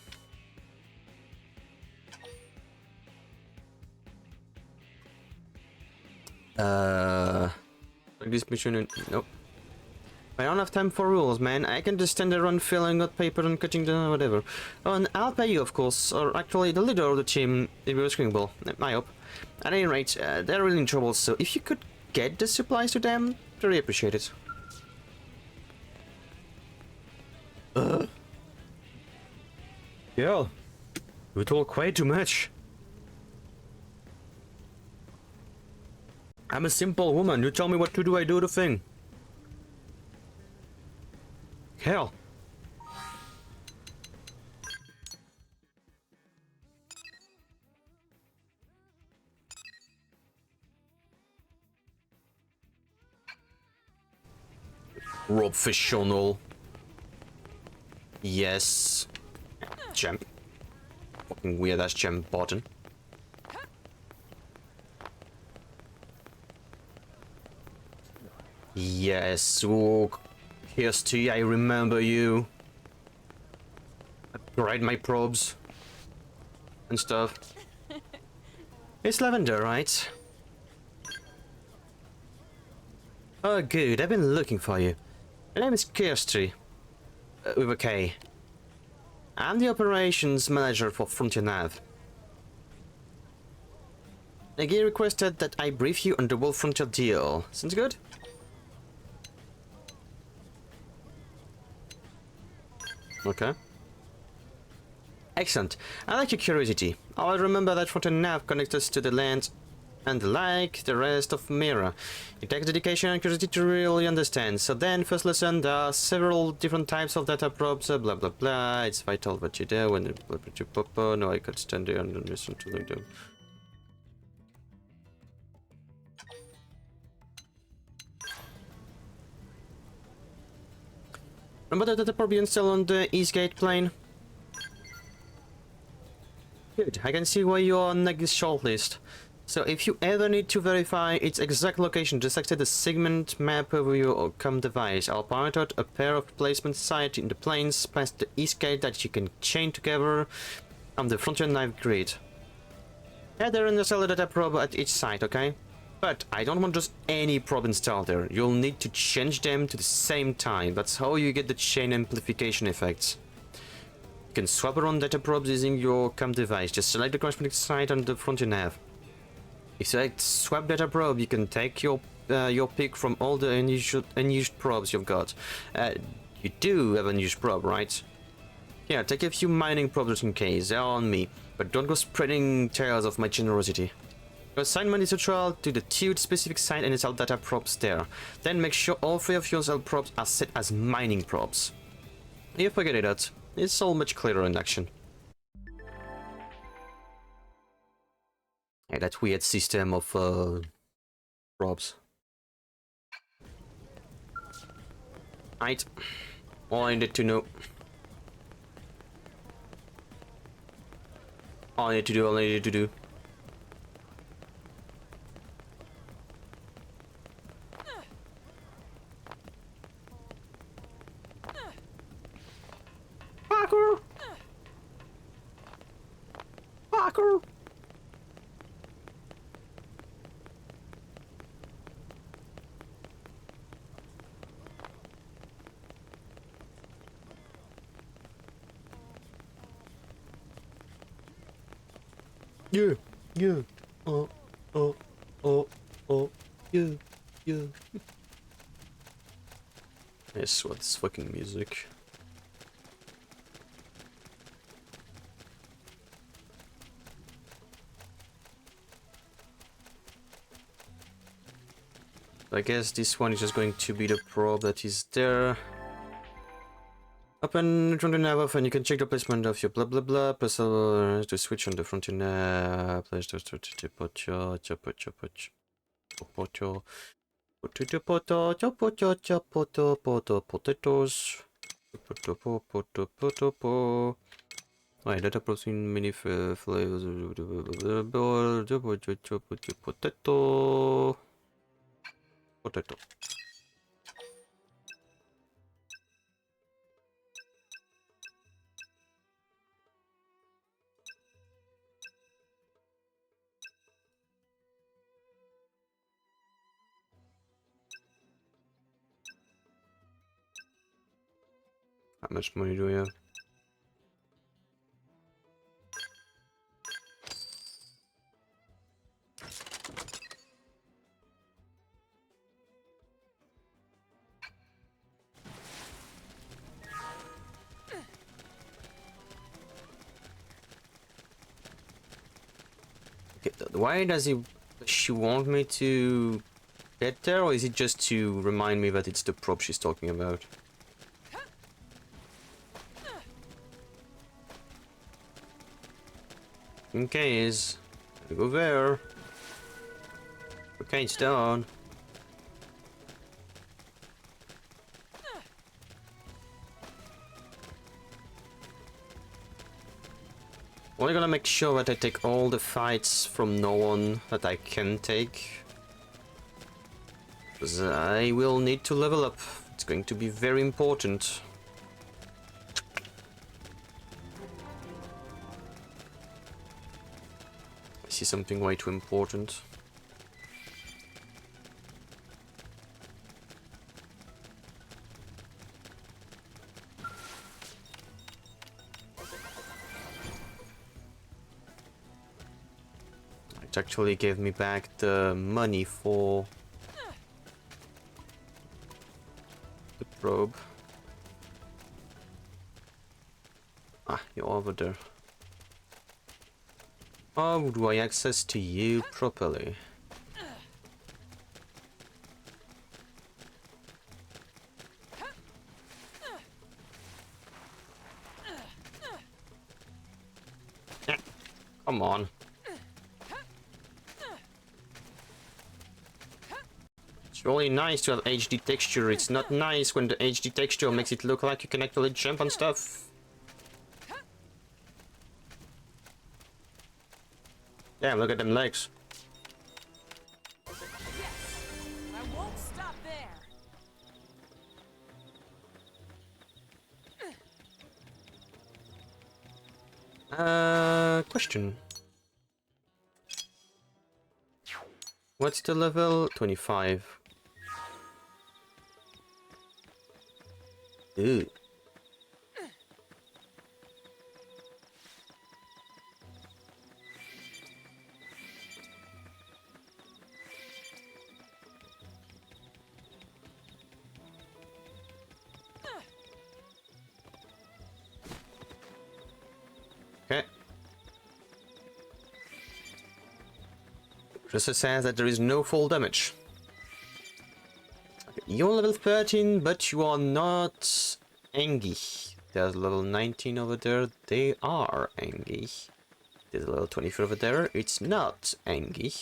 This mission... Nope. I don't have time for rules, man. I can just stand around filling out paper and cutting the whatever. Oh, and I'll pay you, of course. Or actually, the leader of the team, if you're screamable. I hope. At any rate, they're really in trouble, so if you could get the supplies to them, I'd really appreciate it. Yeah. You talk way too much. I'm a simple woman. You tell me what to do, I do the thing. Hell. Professional. Yes. Gem. Fucking weird ass gem button. Yes. Oh, Kirsty, I remember you. Ride my probes and stuff. It's Lavender, right? Oh, good. I've been looking for you. My name is Kirsty, with a K. I'm the operations manager for Frontier Nav. Nagi requested that I brief you on the World Frontier deal. Sounds good? Okay. Excellent. I like your curiosity. I'll remember that Frontier Nav connects us to the land, and like the rest of Mira, it takes dedication and curiosity to really understand. So then, first lesson, there are several different types of data probes, blah blah blah. It's vital what you do when you pop. No, I could stand there and listen to them. Remember the data probe you installed on the Eastgate plane? Good, I can see why you're on Nagi's shortlist. So if you ever need to verify its exact location, just access the segment map over your COM device. I'll point out a pair of replacement sites in the planes past the Eastgate that you can chain together on the Frontier Knife grid. Head there and install the data probe at each site, okay? But I don't want just any probe installed there. You'll need to change them to the same time. That's how you get the chain amplification effects. You can swap around data probes using your COM device. Just select the corresponding site on the Frontier Nav. If you select swap data probe, you can take your pick from all the unused probes you've got. You do have an unused probe, right? Yeah, take a few mining probes just in case. They're on me. But don't go spreading tales of my generosity. Assign money to trial to the tuned specific site and install data probes there. Then make sure all 3 of your cell probes are set as mining probes. You forget it, it's all much clearer in action. Yeah, that weird system of probes. Right. All I need to know. All I need to do. Parkour! Parkour! Yeah, yeah. Yeah. Yes, what's fucking music? I guess this one is just going to be the probe that is there. Open Frontier Nav and you can check the placement of your blah blah blah. Press to switch on the Frontier Nav. Wait, data probes in many flavors. Potato. How much money do we have? Why does she want me to get there, or is it just to remind me that it's the probe she's talking about? In case, I go there. Okay, it's done. Only gonna make sure that I take all the fights from no one that I can take. Because I will need to level up. It's going to be very important. this is something way too important. It actually gave me back the money for the probe. Ah, you're over there. How do I access to you properly? Come on. It's really nice to have HD texture. It's not nice when the HD texture makes it look like you can actually jump on stuff. Damn, look at them legs. Yes, I won't stop there. Question. What's the level? 25. Ooh. Okay. Just says that there is no fall damage. Okay. You're level 13, but you are not Angie. There's level 19 over there. They are Angie. There's a level 24 over there. It's not Angie.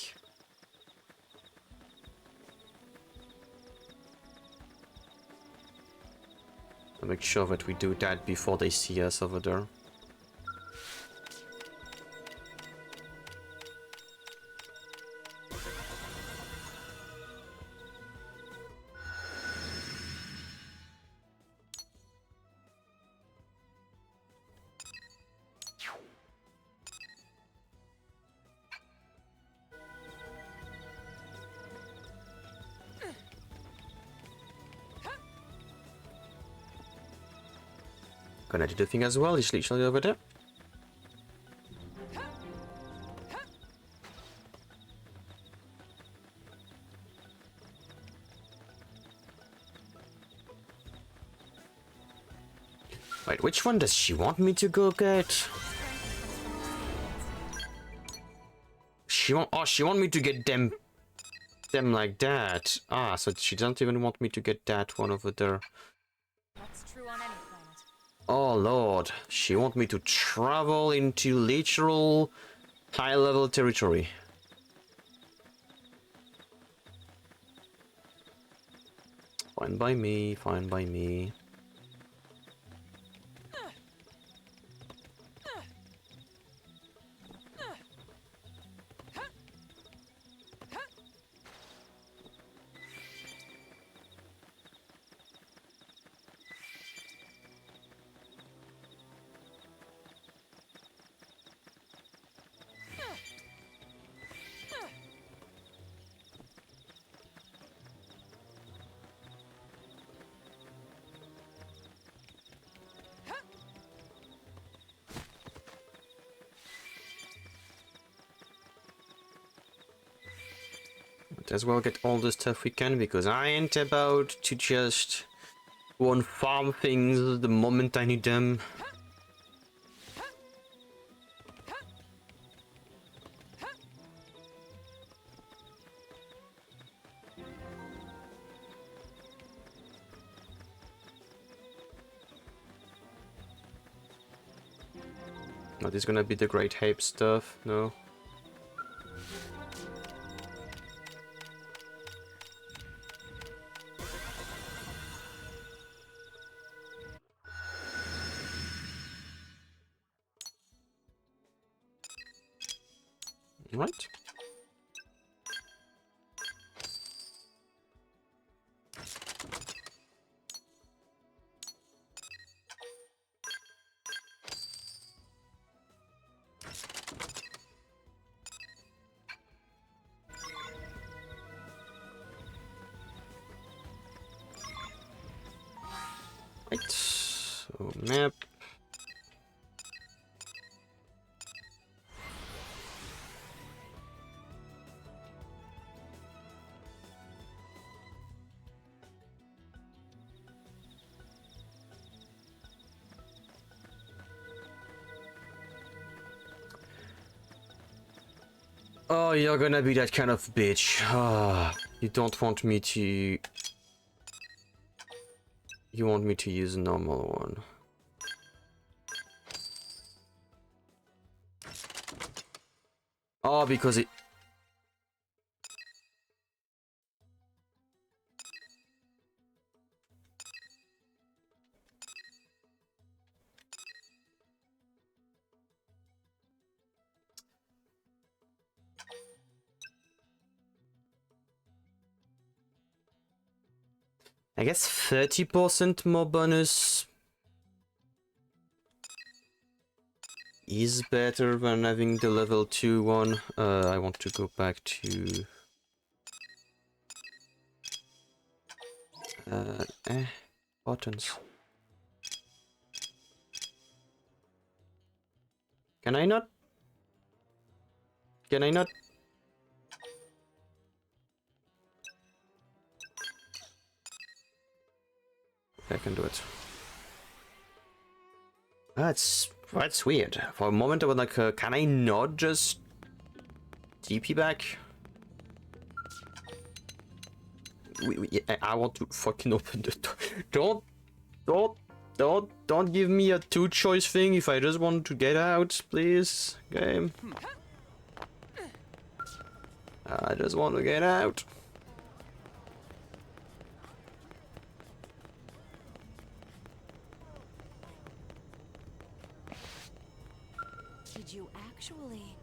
I'll make sure that we do that before they see us over there. Gonna do the thing as well, it's literally over there. Wait, which one does she want me to go get? She want me to get them like that. Ah, so she doesn't even want me to get that one over there. That's true on any planet. Oh lord, she want me to travel into literal high-level territory. Fine by me, fine by me. Might as well get all the stuff we can, because I ain't about to just go and farm things the moment I need them. Not this gonna be the Great Ape stuff, no. Right. Right. So map. Oh, you're gonna be that kind of bitch. Ah, you don't want me to... You want me to use a normal one. Oh, because it... I guess 30% more bonus is better than having the level 2 one. I want to go back to... buttons. Can I not? Can I not? I can do it. That's weird. For a moment I was like, can I not just TP back? I want to fucking open the door. Don't give me a two-choice thing if I just want to get out, please. Game. I just want to get out. Did you actually?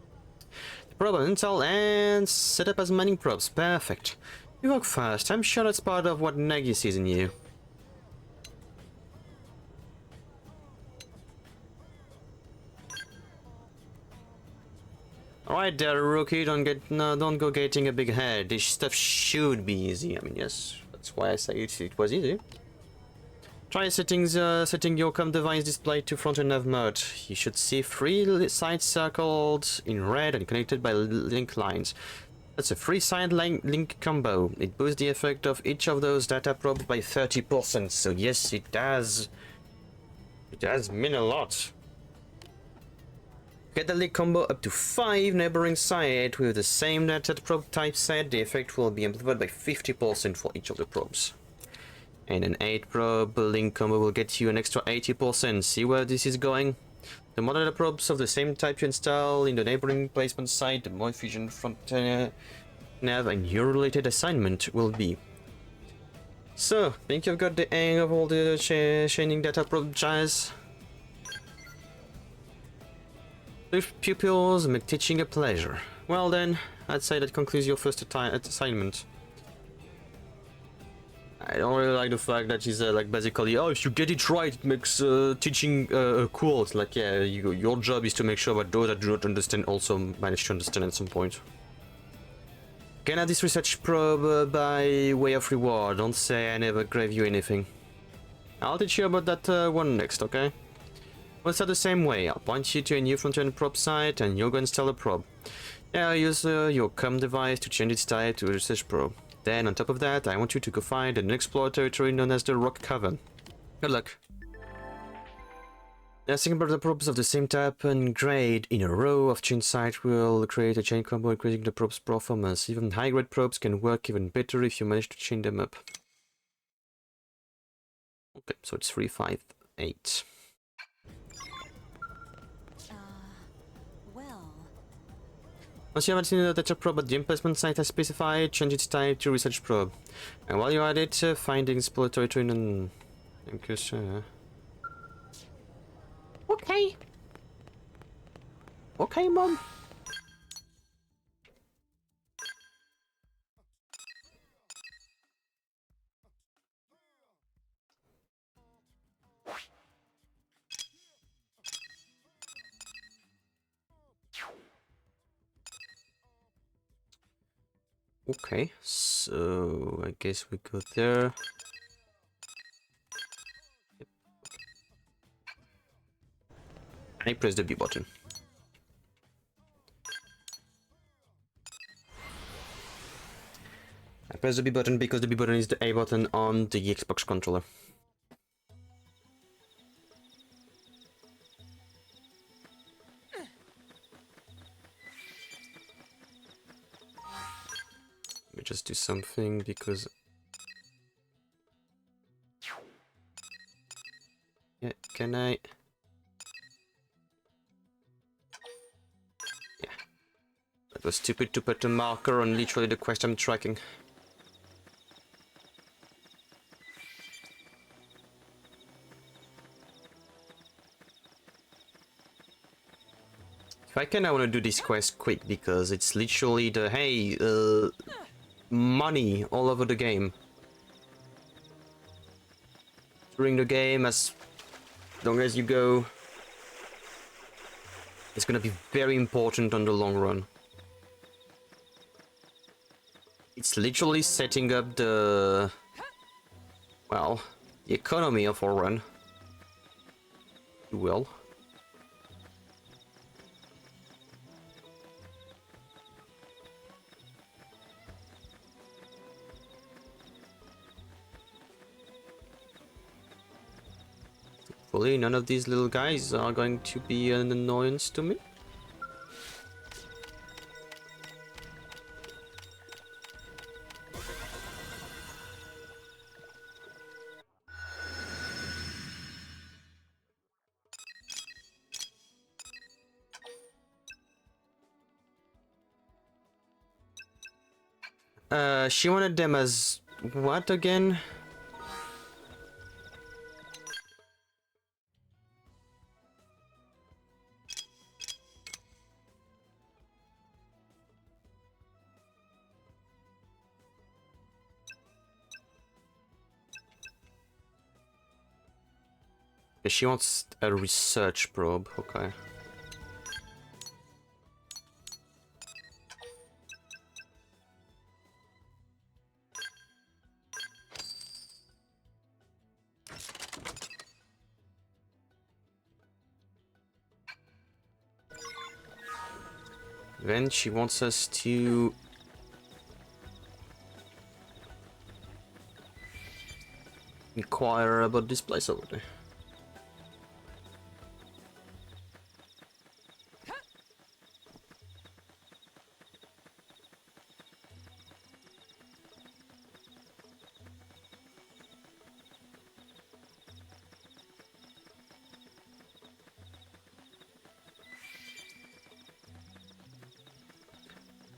Probe intel and set up as mining probes. Perfect. You work fast. I'm sure that's part of what Nagy sees in you. Alright there, rookie, don't go getting a big head. This stuff should be easy. I mean, yes, that's why I say it was easy. Try setting your com device display to front-end nav mode. You should see 3 sides circled in red and connected by link lines. That's a 3-side link combo. It boosts the effect of each of those data probes by 30%. So yes, it does. It does mean a lot. Get the link combo up to 5 neighboring sites with the same data probe type set. The effect will be amplified by 50% for each of the probes. And an 8 probe link combo will get you an extra 80%. See where this is going? The more data probes of the same type you install in the neighboring placement site, the more efficient front nav and your related assignment will be. So, think you've got the hang of all the chaining data probe jazz? With pupils make teaching a pleasure. Well then, I'd say that concludes your first assignment. I don't really like the fact that she's like basically, oh, if you get it right, it makes teaching cool. It's like, yeah, your job is to make sure that those that do not understand also manage to understand at some point. Can I have this research probe by way of reward? Don't say I never gave you anything. I'll teach you about that one next, okay? We'll start the same way. I'll point you to a new front-end probe site and you'll go install a probe. Yeah, I'll use your com device to change its type to a research probe. Then, on top of that, I want you to go find an unexplored territory known as the Rock Cavern. Good luck. Nesting the probes of the same type and grade in a row of chain sites will create a chain combo increasing the probe's performance. Even high-grade probes can work even better if you manage to chain them up. Okay, so it's 3, 5, 8. Once you have seen the data probe at the emplacement site as specified, change its type to research probe. And while you're at it, find the exploratory train and... Okay. Okay, Mom. Okay, so I guess we go there. I press the B button. I press the B button because the B button is the A button on the Xbox controller. Let me just do something because... Yeah, can I... Yeah. That was stupid to put a marker on literally the quest I'm tracking. If I can, I want to do this quest quick because it's literally the, hey, money all over the game. During the game, as long as you go, it's gonna be very important on the long run. It's literally setting up the, well, the economy of our run, if you will. Hopefully none of these little guys are going to be an annoyance to me. She wanted them as what again? She wants a research probe, okay. Then she wants us to... inquire about this place over there.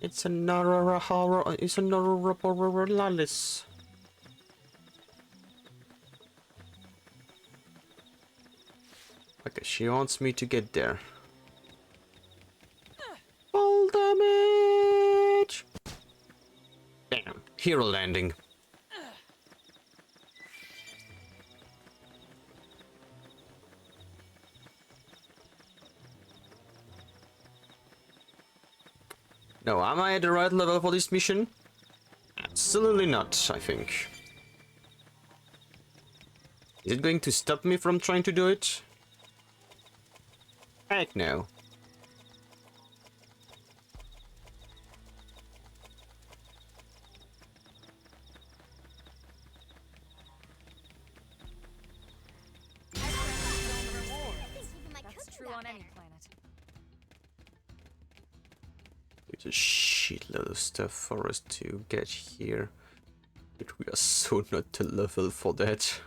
It's another horror. It's another Lalis. Okay, she wants me to get there. Full damage. Bam! Hero landing. No, am I at the right level for this mission? Absolutely not, I think. Is it going to stop me from trying to do it? Heck no. That's true on any planet. There's a shitload of stuff for us to get here. But we are so not the level for that.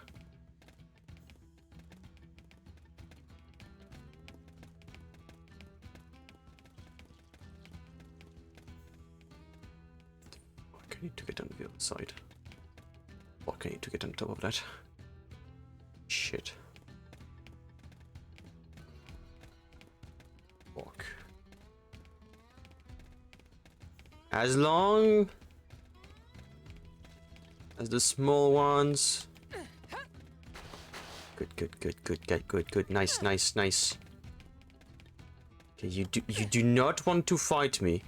I need to get on the other side. Or I need to get on top of that. Shit. Fuck. As long as the small ones. Good. Nice. Okay, you do not want to fight me.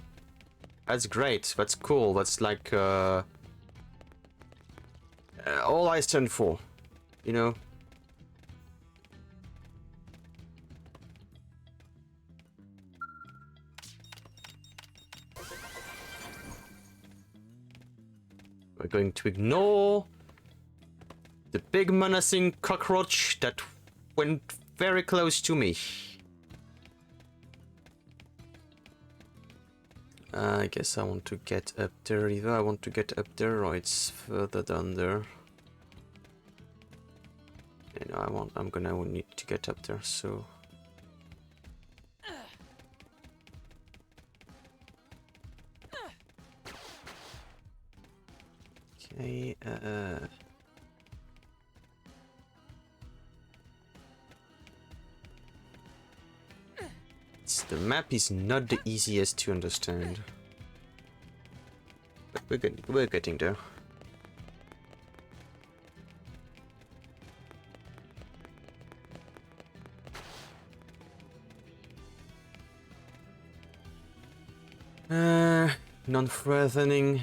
That's great. That's cool. That's like all I stand for, you know. We're going to ignore the big menacing cockroach that went very close to me. I guess I want to get up there. Either I want to get up there or it's further down there. You know, I'm gonna need to get up there, so. Okay, the map is not the easiest to understand. But we're getting there. Non-threatening.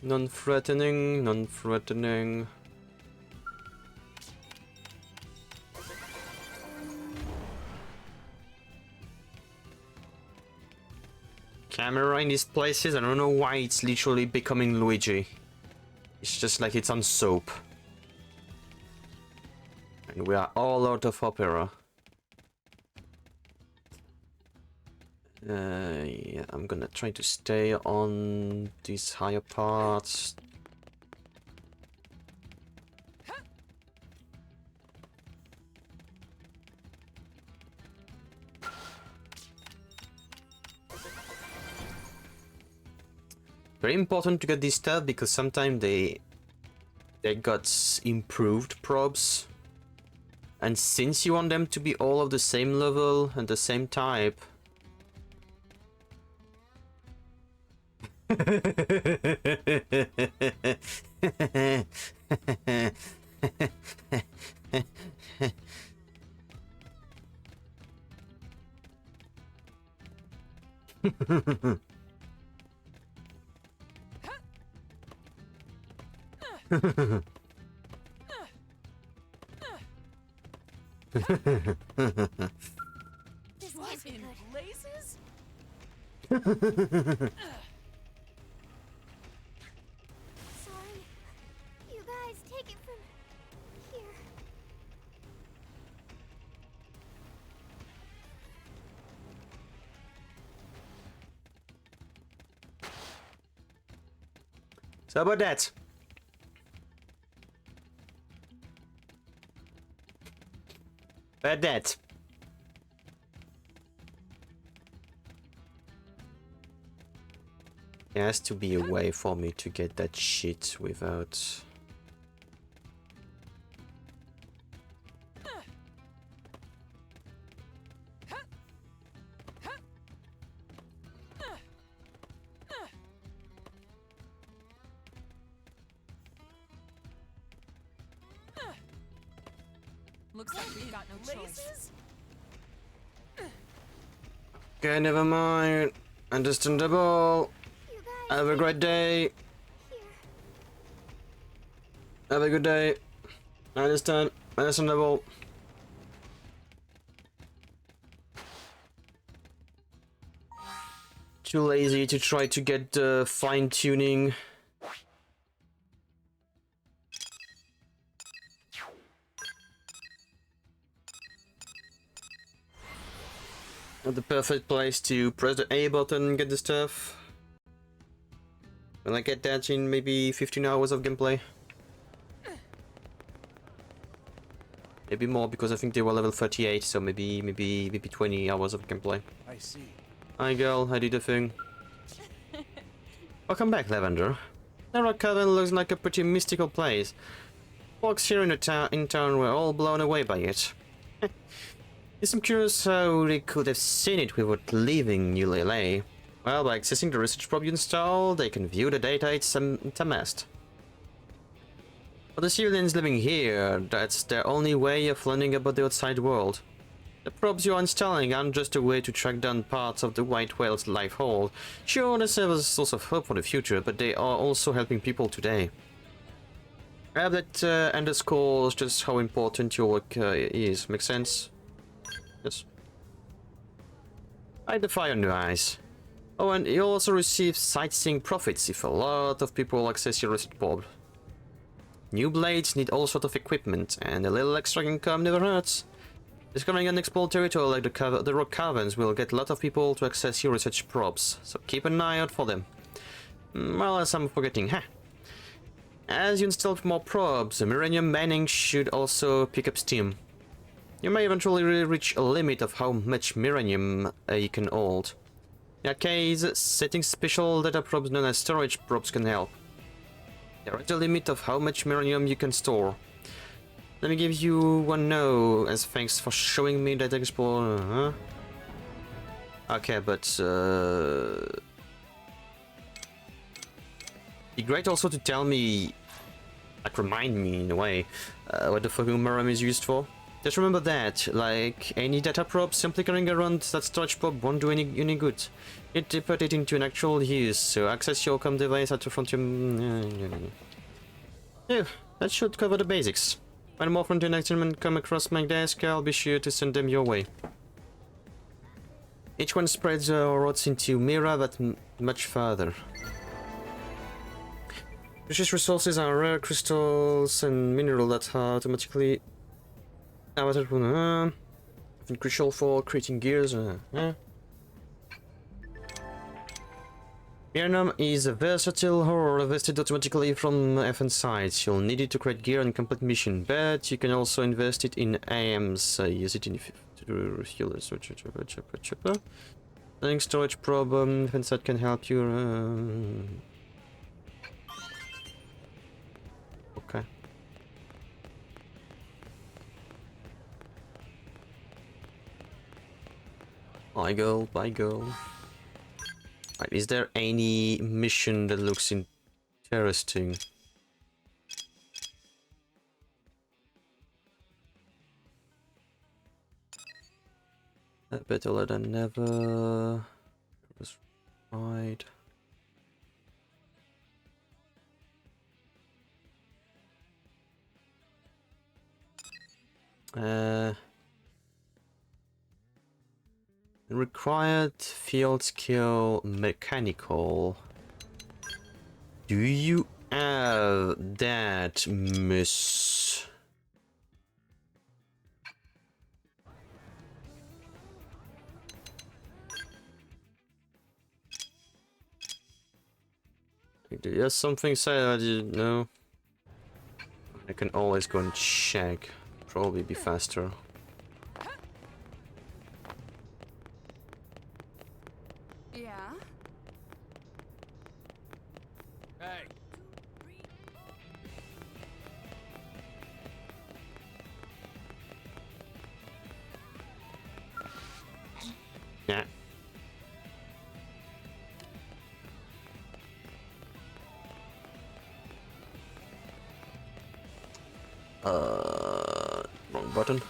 Non-threatening, non-threatening. Camera in these places, I don't know why it's literally becoming Luigi. It's just like it's on soap. And we are all out of opera. Yeah, I'm gonna try to stay on these higher parts. Very important to get this stuff because sometimes they got improved probes. And since you want them to be all of the same level and the same type, This What can't be in good. blazes? Sorry. You guys take it from here. so how about that? About that. There has to be a way for me to get that shit without... Looks like we've got no choice. Blazes? Okay, never mind. Understandable. You guys Have a great day. here. Have a good day. I understand. Understandable. Too lazy to try to get the fine-tuning. Not the perfect place to press the A button and get the stuff. Will I get that in maybe 15 hours of gameplay? Maybe more because I think they were level 38, so maybe 20 hours of gameplay. I see. Hi girl, I did a thing. Welcome back, Lavender. Narrow Cavern looks like a pretty mystical place. Folks here in town were all blown away by it. I'm curious how they could have seen it without leaving New LA. Well, by accessing the research probe you installed, they can view the data it's amassed. For the civilians living here, that's their only way of learning about the outside world. The probes you are installing aren't just a way to track down parts of the white whale's life hold. Sure, they serve as a source of hope for the future, but they are also helping people today. I hope that underscores just how important your work is. Makes sense? Yes. Hide the fire in your eyes. Oh, and you also receive sightseeing profits if a lot of people access your reset pub. New blades need all sort of equipment, and a little extra income never hurts. Discovering unexplored territory like the rock caverns will get a lot of people to access your research probes, so keep an eye out for them. Well, as I'm forgetting, as you install more probes, the Millennium Manning should also pick up steam. You may eventually reach a limit of how much Millennium you can hold. In that case, setting special data probes known as storage probes can help. There is a limit of how much Millennium you can store. Let me give you one now, as thanks for showing me that explorer. Okay, but be great also to tell me, like remind me in a way, what the fucking Millennium is used for. Just remember that, like, any data probe simply carrying around that storage probe won't do any good. You need to put it into an actual use, so access your com device at the frontier. Yeah, that should cover the basics. When more frontier experiments come across my desk, I'll be sure to send them your way. Each one spreads roads into Mira, but much further. Precious resources are rare crystals and minerals that are automatically crucial for creating gears. Millennium is a versatile ore invested automatically from FN sites. You'll need it to create gear and complete mission, but you can also invest it in AMs. Use it in to refuel. Adding storage problem, FN site can help you. Okay. Bye girl, bye girl. Right, is there any mission that looks interesting? Better than never. It was right. Required field skill mechanical. Do you have that, miss? There's something said I didn't know. I can always go and check. Probably be faster. Yeah? Hey. Yeah. Wrong button.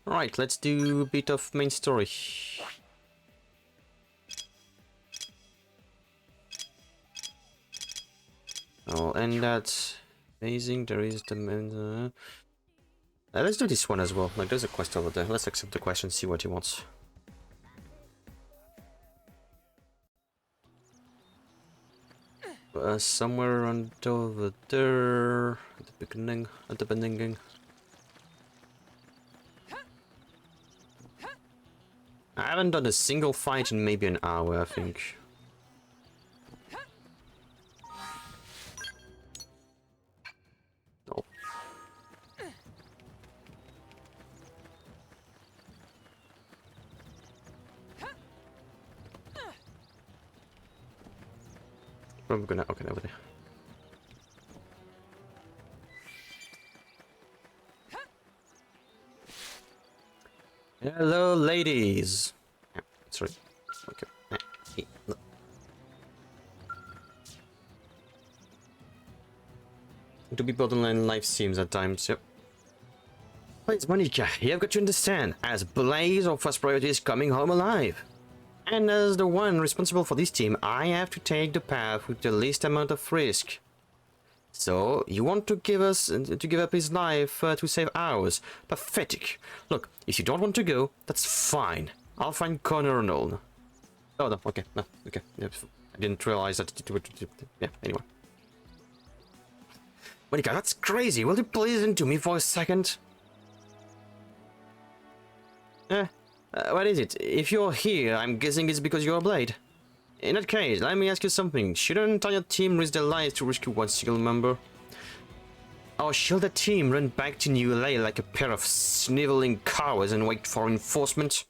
Alright, let's do a bit of main story. Oh, and that's amazing. There is the main. Let's do this one as well. Like, there's a quest over there. Let's accept the quest and see what he wants. Somewhere around over there, at the beginning, I haven't done a single fight in maybe an hour, I think. No. I'm gonna, okay, over there. Hello, ladies. Sorry. Okay. To be borderline life seems at times, yep. Please, Monica, you have got to understand, as Blaze of first priority is coming home alive. And as the one responsible for this team, I have to take the path with the least amount of risk. So, you want to give up his life to save ours? Pathetic. Look, if you don't want to go, that's fine. I'll find Connor Arnold. Oh no, okay, no, okay. Yeah, I didn't realize that it would. Yeah, anyway. Monica, that's crazy. Will you please listen to me for a second? What is it? If you're here, I'm guessing it's because you're a Blade. In that case, let me ask you something. Should an entire team risk their lives to rescue one single member? Or should the team run back to New LA like a pair of sniveling cowards and wait for reinforcement?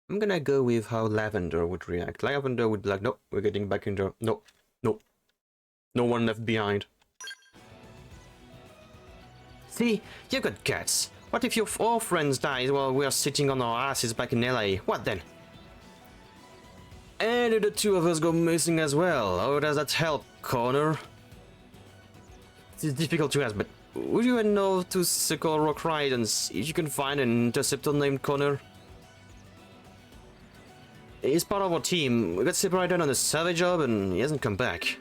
I'm gonna go with how Lavender would react. Lavender would be like, nope, we're getting back in there. Nope, nope. No one left behind. See, you got guts. What if your four friends died while we are sitting on our asses back in LA? What then? And if the two of us go missing as well, how does that help, Connor? It's difficult to ask, but would you know to circle Rock Ride and see if you can find an interceptor named Connor? He's part of our team. We got separated on a survey job and he hasn't come back.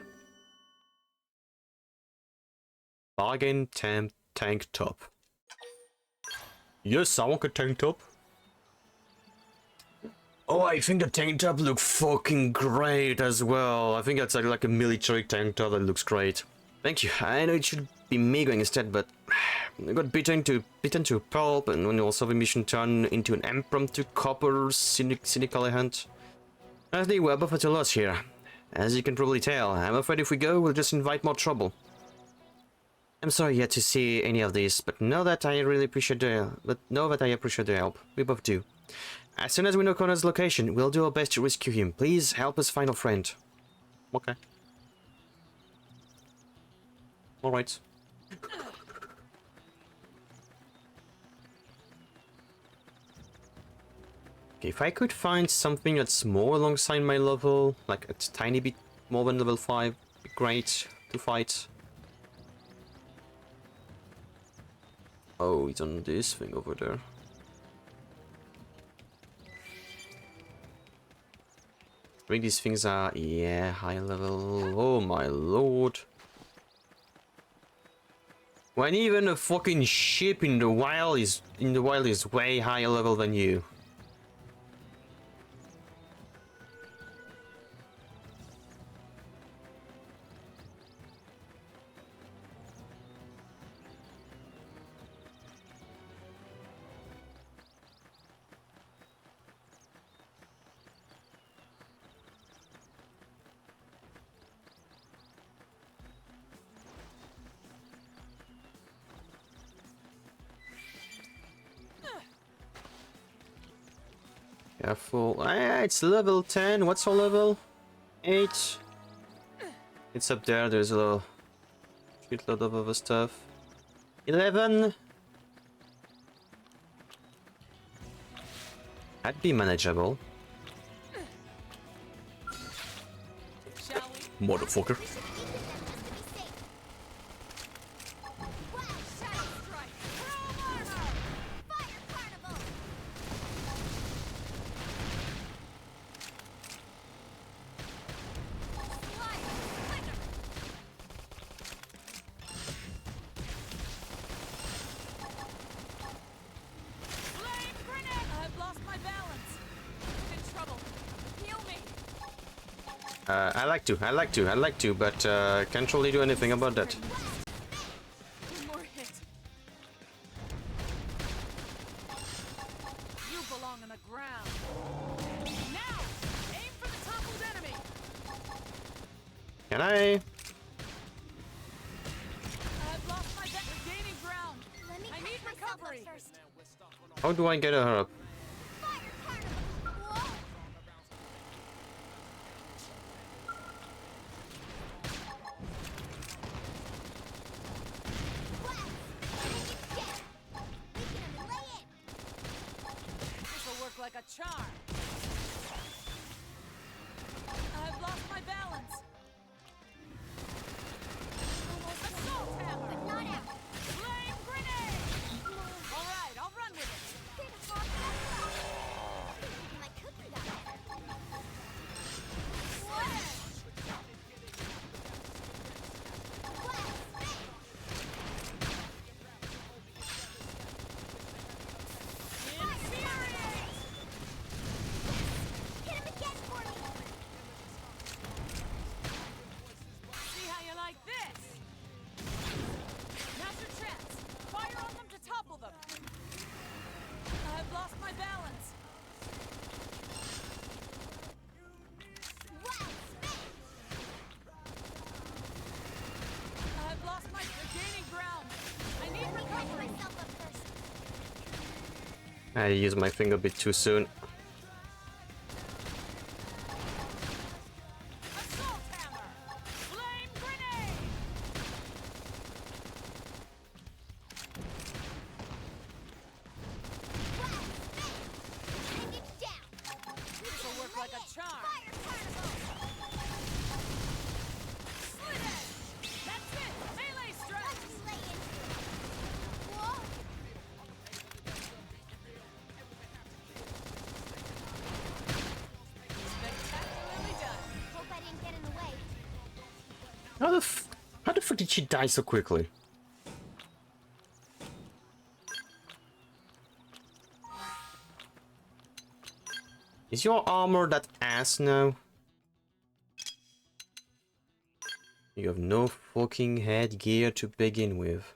Bargain tank top. Yes, I want a tank top. Oh, I think the tank top looks fucking great as well. I think that's like a military tank top that looks great. Thank you. I know it should be me going instead, but I got bitten to pulp, and when also the mission turned into an impromptu copper cynical hunt. Honestly, we're both at a loss here. As you can probably tell, I'm afraid if we go, we'll just invite more trouble. I'm sorry yet to see any of this, but know that I appreciate the help. We both do. As soon as we know Connor's location, we'll do our best to rescue him. Please help us find a friend. Okay. Alright. Okay, if I could find something that's more alongside my level, like a tiny bit more than level 5, be great to fight. Oh, it's on this thing over there. I think these things are, yeah, high level. Oh my lord. When even a fucking ship in the wild is way higher level than you. Careful. Ah, it's level 10. What's our level? 8. It's up there. There's a shitload of other stuff. 11. That'd be manageable. Motherfucker. I like to, but can't really do anything about that. One more hit. You belong on the ground. Now, aim for the toppled enemy. Can I? I've lost my bet. We're gaining ground. I need recovery. How do I get her up? Like a charm. I've lost my balance. Assault hammer. But not out. Flame grenade. All right, I'll run with it. I used my finger a bit too soon. Assault hammer! Flame grenade! This'll work like a charm. Slit edge! That's it! Melee strike! Spectacularly done. Hope I didn't get in the way. How the fuck did she die so quickly? Is your armor that ass now? You have no fucking headgear to begin with.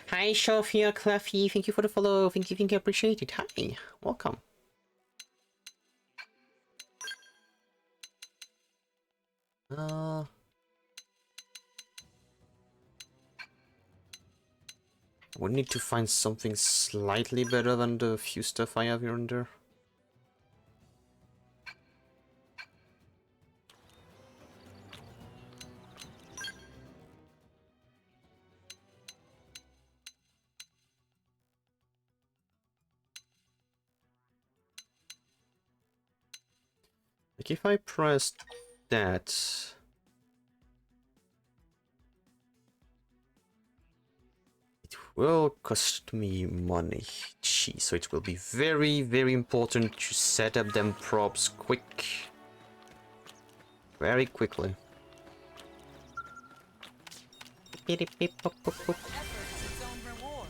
Hi, Sophia, Claffy, thank you for the follow. Thank you, appreciate it. Hi, welcome. We need to find something slightly better than the few stuff I have here and there. Like if I press that, it will cost me money. Gee, so it will be very, very important to set up them props very quickly. Effort is its own reward.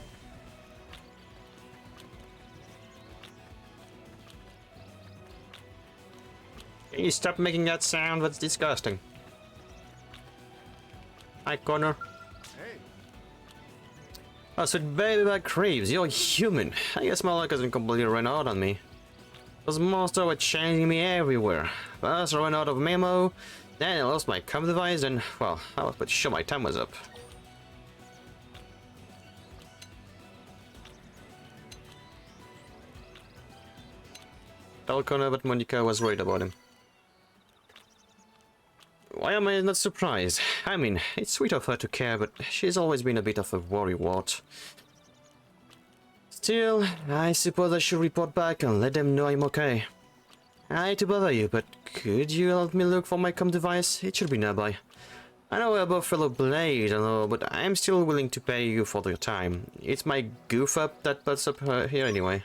Can you stop making that sound? That's disgusting. Hi, Connor. Hey, Oh, so baby back creeps, you're human. I guess my luck hasn't completely run out on me. Those monsters were chasing me everywhere. First I ran out of memo, then I lost my comm device, and, well, I was pretty sure my time was up. Tell Connor that Monica was worried about him. Why am I not surprised? I mean, it's sweet of her to care, but she's always been a bit of a worrywart. Still, I suppose I should report back and let them know I'm okay. I hate to bother you, but could you help me look for my comm device? It should be nearby. I know we're both fellow Blade and all, but I'm still willing to pay you for your time. It's my goof up that puts up here anyway.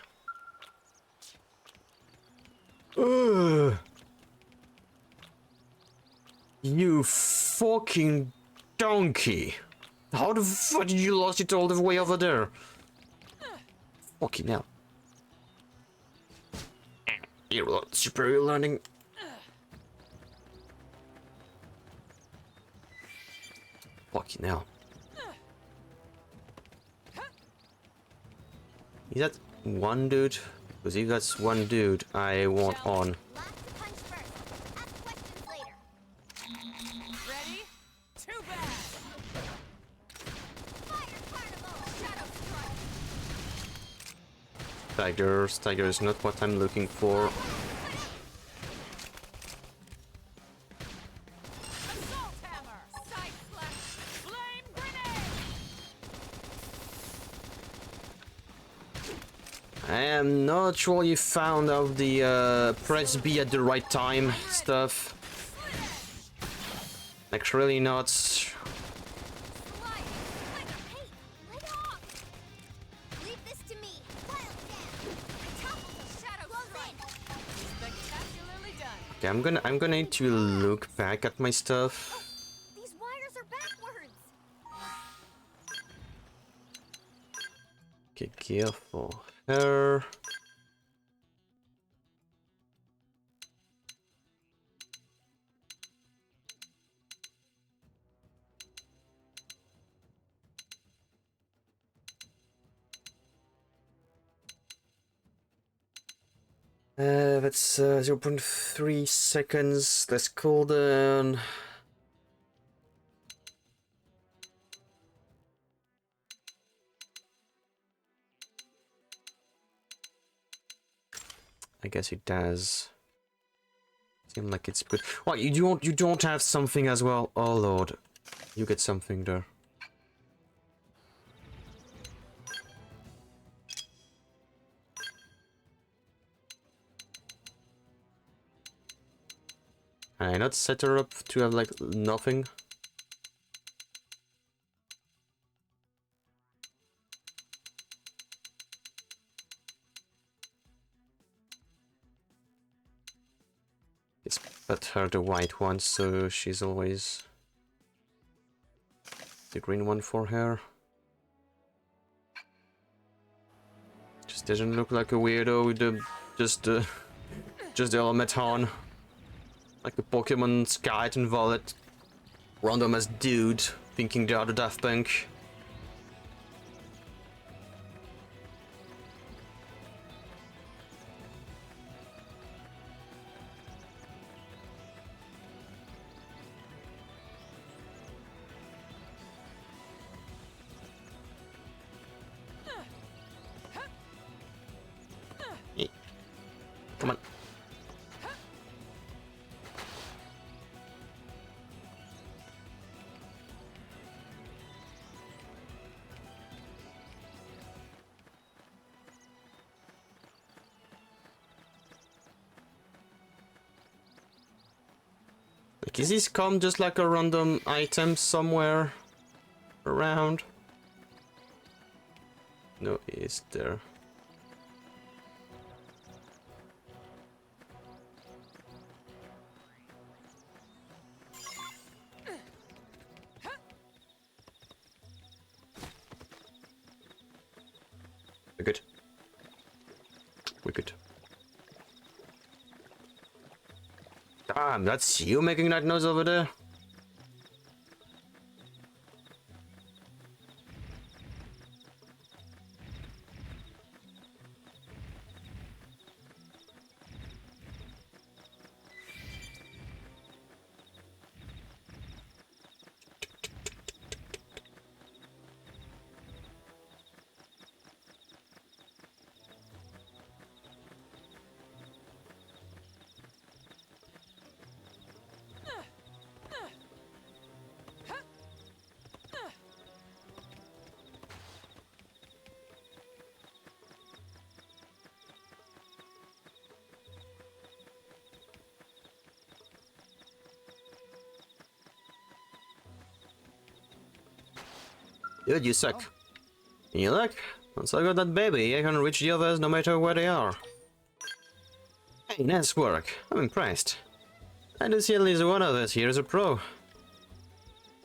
Ugh. You fucking donkey! How the fuck did you lost it all the way over there? Fucking hell. You're superior learning. Fucking hell. Is that one dude? Because if that's one dude, I want on. Lots to punch first. Ask questions later. Ready? Too bad! Fire carnival! Shadow strike! Tigers. Tiger is not what I'm looking for. Assault hammer! Side slash! Flame grenade! I am not sure you found out the press B at the right time stuff. Like really not. Slide! Hey, lay off! Leave this to me. Wild down. Topple the shadow strike. Spectacularly done. Okay, I'm gonna need to look back at my stuff. These wires are backwards. Okay, careful. Her. That's 0.3 seconds. Let's cool down. I guess it does. Seem like it's good. What, you don't have something as well? Oh lord, you get something there. Can I not set her up to have like nothing? Let's put her the white one so she's always the green one for her. Just doesn't look like a weirdo with the just the helmet on. Like the Pokemon Sky and Violet. Random as dude thinking they are the Daft Punk. Come on. Like, is this come just like a random item somewhere around? No, is there? We're good. We're good. Damn, that's you making that noise over there? Dude, you suck. You look? Once I got that baby, I can reach the others no matter where they are. Hey, nice work. I'm impressed. I do see at least one of us here is a pro.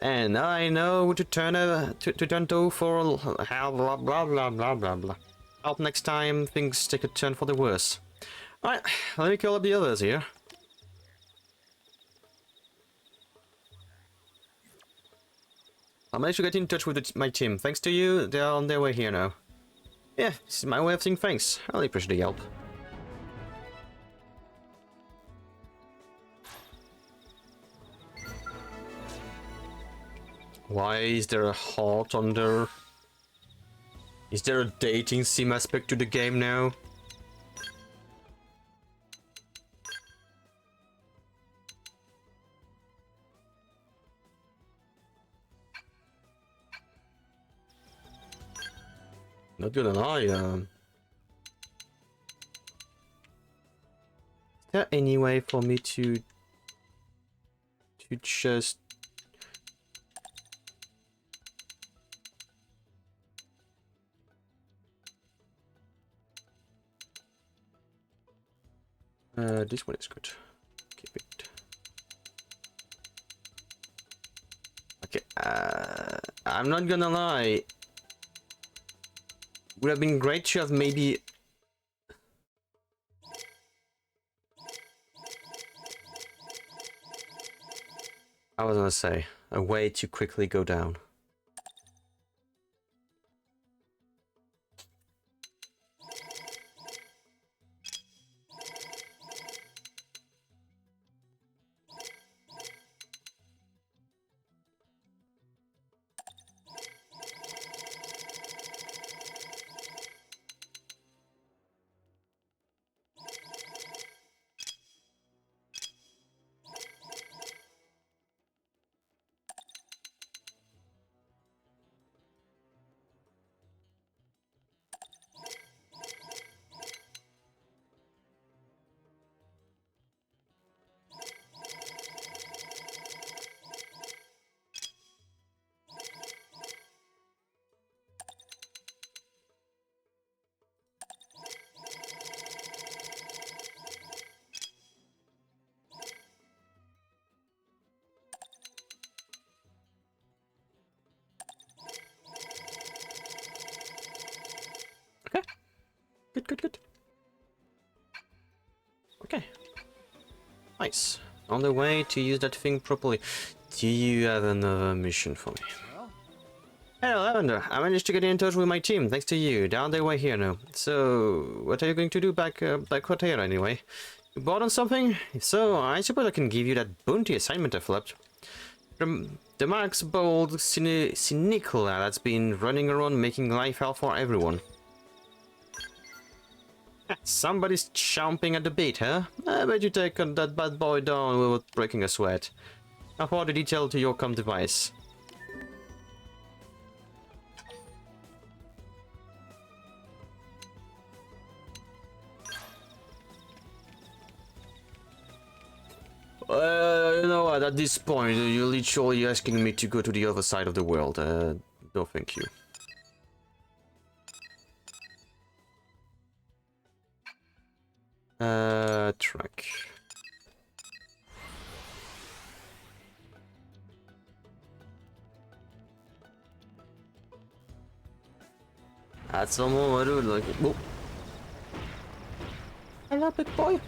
And now I know to turn to for help, blah blah blah blah blah blah. Help next time things take a turn for the worse. Alright, let me call up the others here. I managed to get in touch with my team. Thanks to you, they're on their way here now. Yeah, this is my way of saying thanks. I really appreciate the help. Why is there a heart on there? Is there a dating sim aspect to the game now? Not gonna lie, is there any way for me to just this one is good. Keep it. Okay, I'm not gonna lie. Would have been great to have maybe I was gonna say a way to quickly go down. good. Okay. Nice. On the way to use that thing properly. Do you have another mission for me? Hello, Lavender. I managed to get in touch with my team, thanks to you. Down their way here now. So, what are you going to do back here anyway? You bought on something? If so, I suppose I can give you that bounty assignment I flipped. The Max Bold cynical that's been running around making life hell for everyone. Somebody's chomping at the bit, huh? I bet you take that bad boy down without breaking a sweat. I'll forward the detail to your com device. You know what, at this point, you're literally asking me to go to the other side of the world. No thank you. Track. That's someone I do like it. Whoa. Hello, big boy.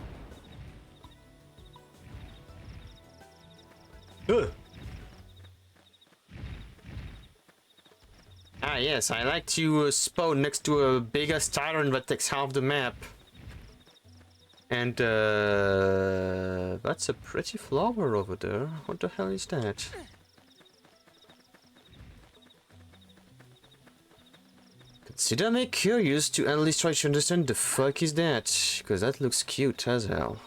Ah yes, I like to spawn next to a bigger tyrant that takes half the map. And that's a pretty flower over there. What the hell is that? Consider me curious to at least try to understand the fuck is that, because that looks cute as hell.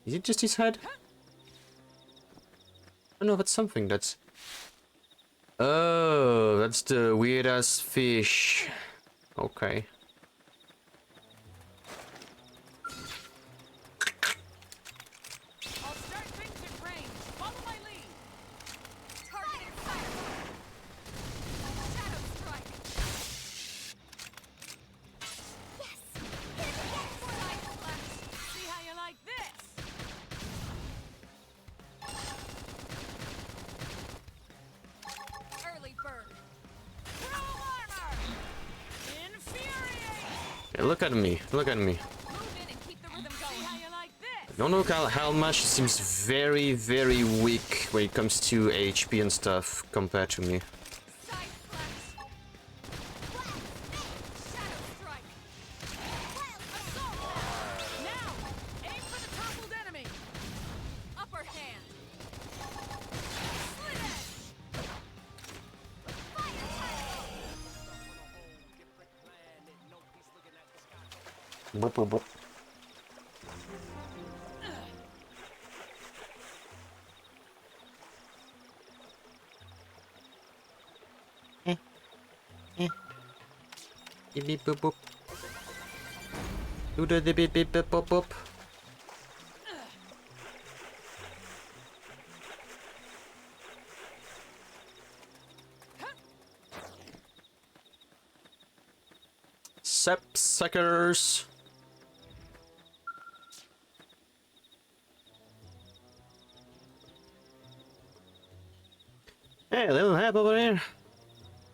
Is it just his head? Oh no, that's something that's... Oh, that's the weird ass fish. Okay. I'll start things at range. Follow my lead. Targeting fire. Shadow strike. Yes! Light flash. See how you like this. Early bird. Chrome armor. Infuriate. Yeah, look at me, look at me. Move in and keep the rhythm going. See how you like this. Don't know how much he seems very, very weak when it comes to HP and stuff compared to me. Side flash. Shadow strike. Assault. Now, aim for the toppled enemy. Upper hand. Slit edge. Beep beep boop boop. Do the beep beep boop boop boop. Sep suckers. Hey, little help over there.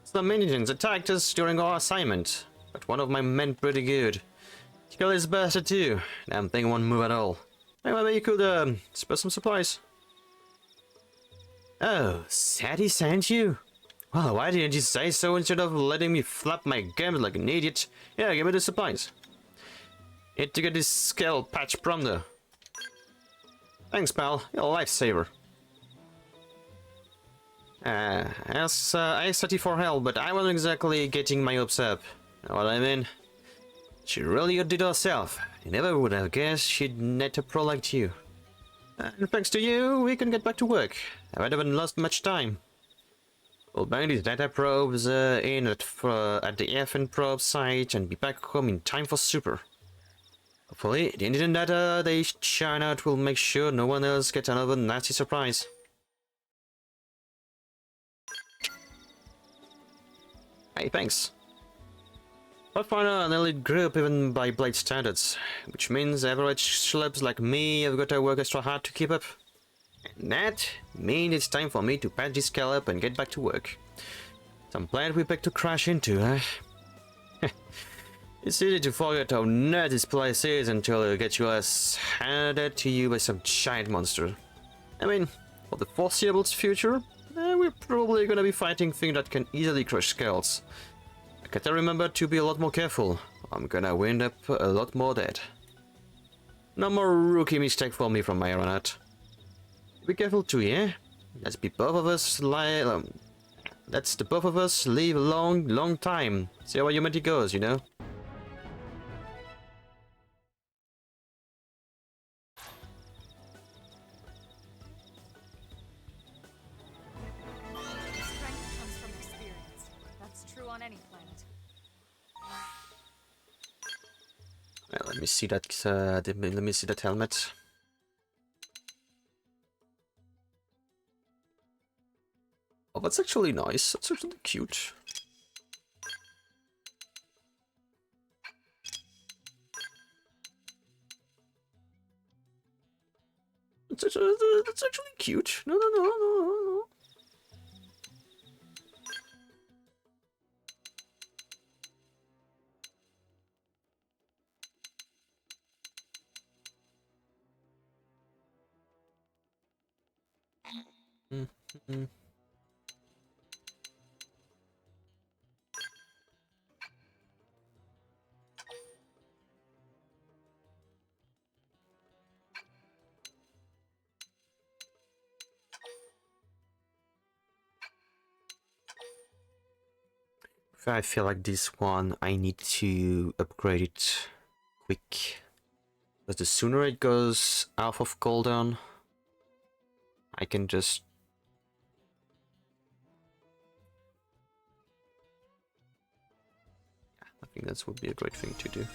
Some Indians attacked us during our assignment, but one of my men pretty good. He killed his bastard too. Damn thing won't move at all. Hey, maybe you could spare some supplies. Oh, Sadie sent you? Well, why didn't you say so instead of letting me flap my gums like an idiot? Yeah, give me the supplies. Need to get this scale patch pronto. Thanks, pal. You're a lifesaver. I asked Sadie for help, but I wasn't exactly getting my hopes up. Know what I mean? She really did herself. I never would have guessed she'd net a pro like you. And thanks to you, we can get back to work. I haven't lost much time. We'll bang these data probes in at the FN probe site and be back home in time for super. Hopefully, the Indian data they churn out will make sure no one else gets another nasty surprise. Hey, thanks. Pathfinder an elite group even by Blade standards, which means average schlubs like me have got to work extra hard to keep up. And that means it's time for me to patch this scale up and get back to work. Some planet we picked to crash into, huh? It's easy to forget how nut this place is until you get your ass handed to you by some giant monster. I mean, for the foreseeable future, we're probably gonna be fighting things that can easily crush skulls. I gotta remember to be a lot more careful. I'm gonna wind up a lot more dead. No more rookie mistake for me from my on out. Be careful too, yeah? Let's the both of us live a long time. See how humanity goes, you know? Strength comes from experience. That's true on any planet. Well, let me see that. Let me see that helmet. Oh, that's actually nice. That's actually cute. That's actually cute. No. Mm-hmm. I feel like this one, I need to upgrade it quick. Because the sooner it goes out of cooldown, I can just... I think that would be a great thing to do.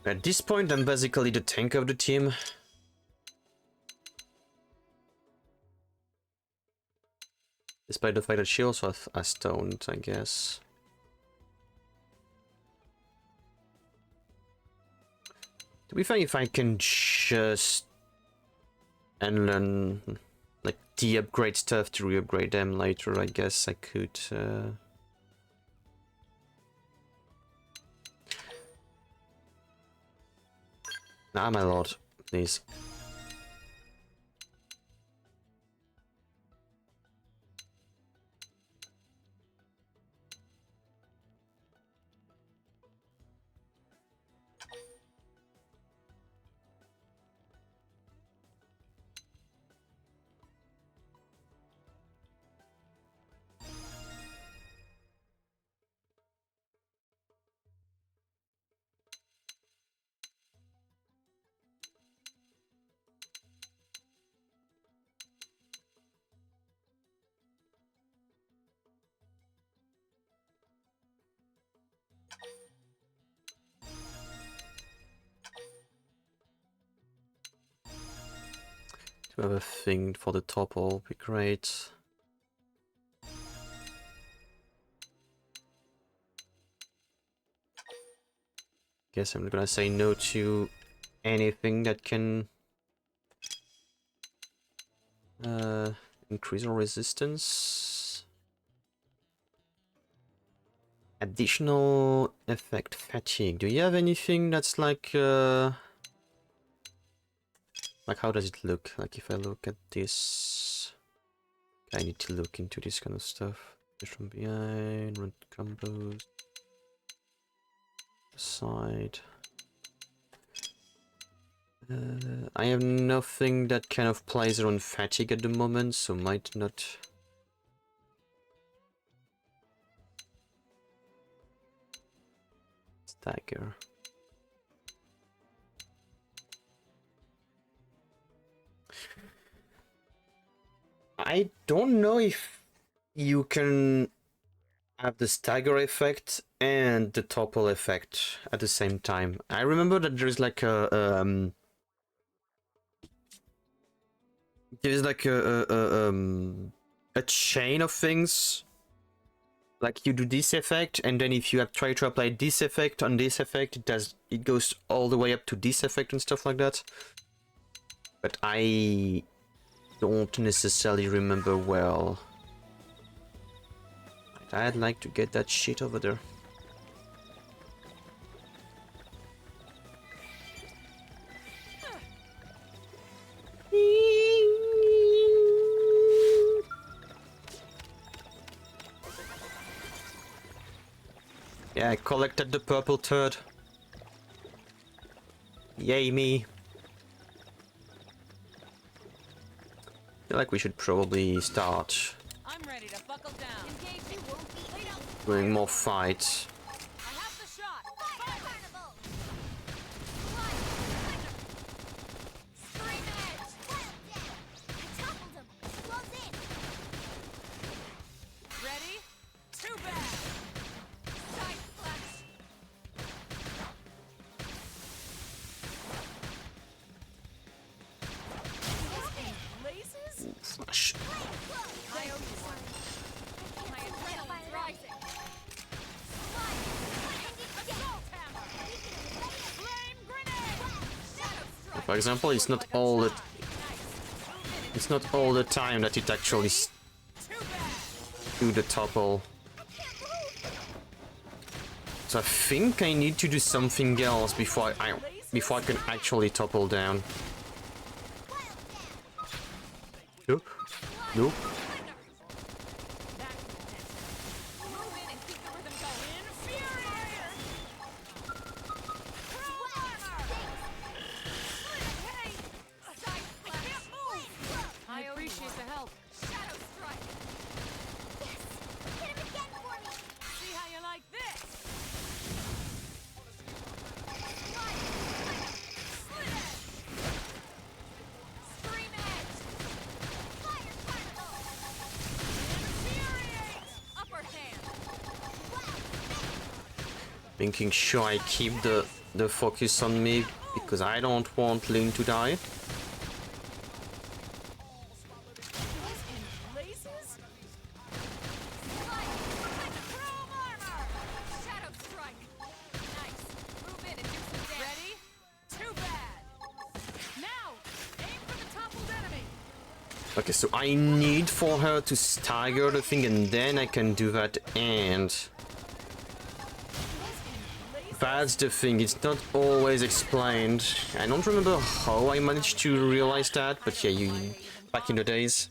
At this point, I'm basically the tank of the team. Despite the fact that she also has stoned, I guess. To be fair, if I can just unlearn, like, de-upgrade stuff to re-upgrade them later, I guess I could... Nah, my lord, please. To have a thing for the topple would be great. Guess I'm gonna say no to anything that can increase our resistance. Additional effect, fatigue. Do you have anything that's like how does it look? Like if I look at this, I need to look into this kind of stuff. Just from behind, run combos, side. I have nothing that kind of plays around fatigue at the moment, so might not. Stagger. I don't know if you can have the stagger effect and the topple effect at the same time. I remember that there's like a chain of things. Like you do this effect, and then if you try to apply this effect on this effect, it goes all the way up to this effect and stuff like that. But I don't necessarily remember well. I'd like to get that shit over there. Yeah, I collected the purple turd. Yay me. I feel like we should probably start I'm ready to buckle down. Engage. You won't be laid out. doing more fights. I have the shot. Fire carnival! Scream edge! Wild death! I toppled him! Close in! Ready? Too bad. Side flash. Lasers? Flash. I owe you one. My adrenaline's rising. Assault hammer. Flame grenade. Shadow strike. For example, it's not all the time that it actually Too bad. do the topple. So I think I need to do something else before I can actually topple down. Nope. Nope. Move in and keep the rhythm going. Infuriator. Chrome armor. Hey. Side flash. I can't move. I appreciate the help. Shadow strike. Yes! Hit him again for me! See how you like this. Slit edge. Scream edge. Fire carnival! Infuriate. Upper hand. Making sure I keep the focus on me because I don't want Link to die. Lasers? Chrome armor. Shadow strike. Nice. Move in and do some damage. Ready? Too bad. Now, aim for the toppled enemy. Okay, so I need for her to stagger the thing and then I can do that, and that's the thing, it's not always explained. I don't remember how I managed to realize that, but yeah, back in the days.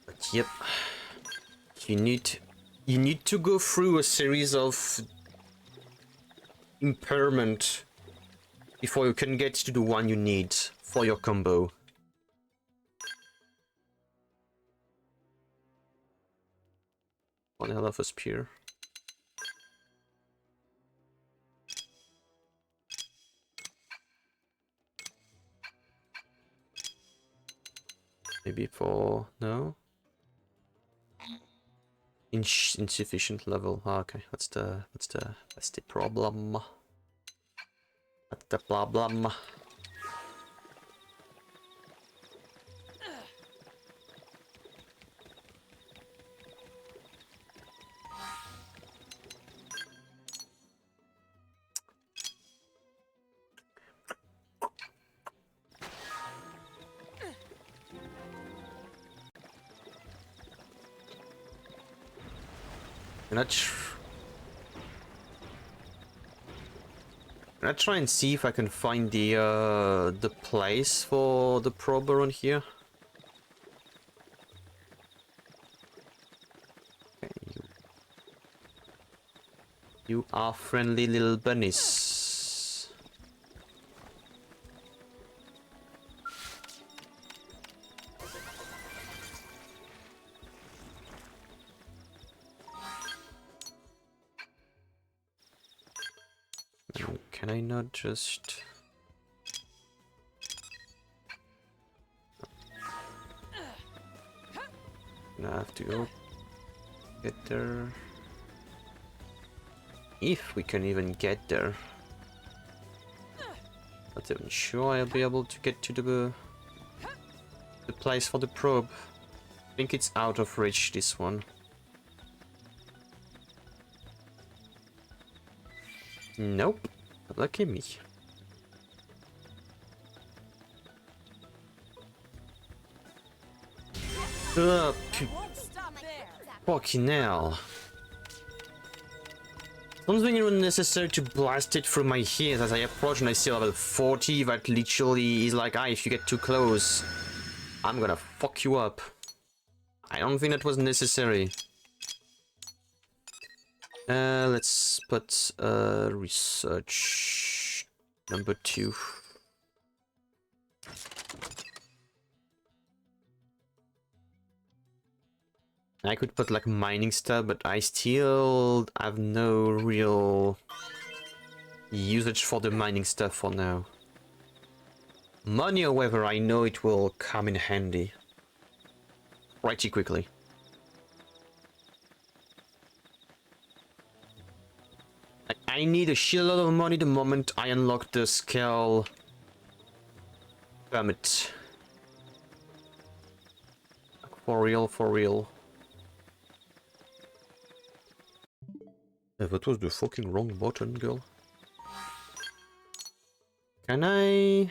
But yep, you need to go through a series of impairment before you can get to the one you need for your combo. One hell of a spear. Maybe for no insufficient level. Oh, okay, that's the problem. That's the problem. Can I try and see if I can find the place for the probe around here? Okay, you are friendly little bunnies. Can I not just... Gonna have to go get there. If we can even get there. Not even sure I'll be able to get to the place for the probe. I think it's out of reach, this one. Nope. Lucky me. Fucking hell. Something even necessary to blast it through my ears as I approach and I see level 40 that literally is like, ah, if you get too close, I'm gonna fuck you up. I don't think that was necessary. Let's put research number 2. I could put like mining stuff, but I still have no real usage for the mining stuff for now. Money, however, I know it will come in handy pretty quickly. I need a shitload of money the moment I unlock the scale permit. For real, for real. That was the fucking wrong button, girl. Can I...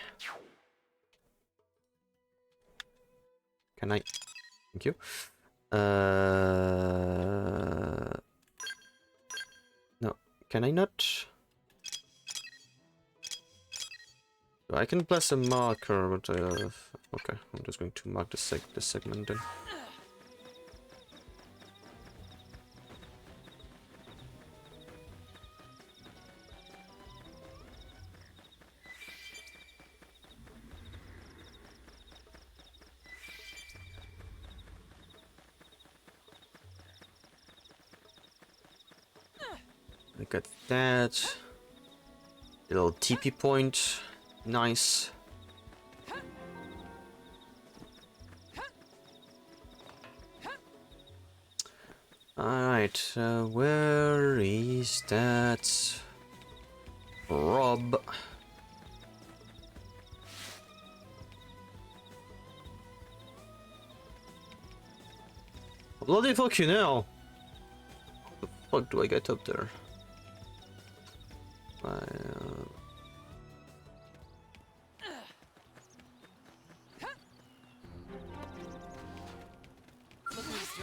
Thank you. No, can I not? I can place a marker, but okay, I'm just going to mark the segment then. Look at that. Little TP point. Nice. Alright, where is that Rob? Bloody fucking hell! How the fuck do I get up there?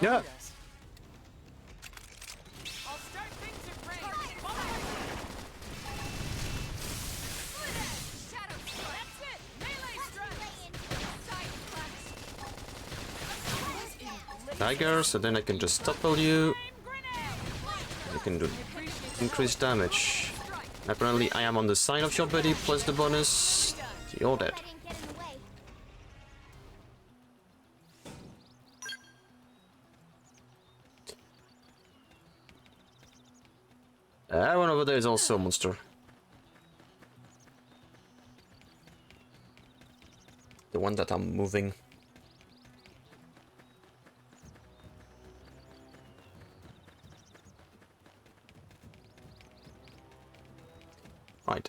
Yeah. I'll start things at range. Shadow strike. That's it. Melee strike. Dagger, so then I can just topple you. I can do increased damage. Apparently I am on the side of your buddy, plus the bonus. You're dead. That one over there is also a monster. The one that I'm moving. Right,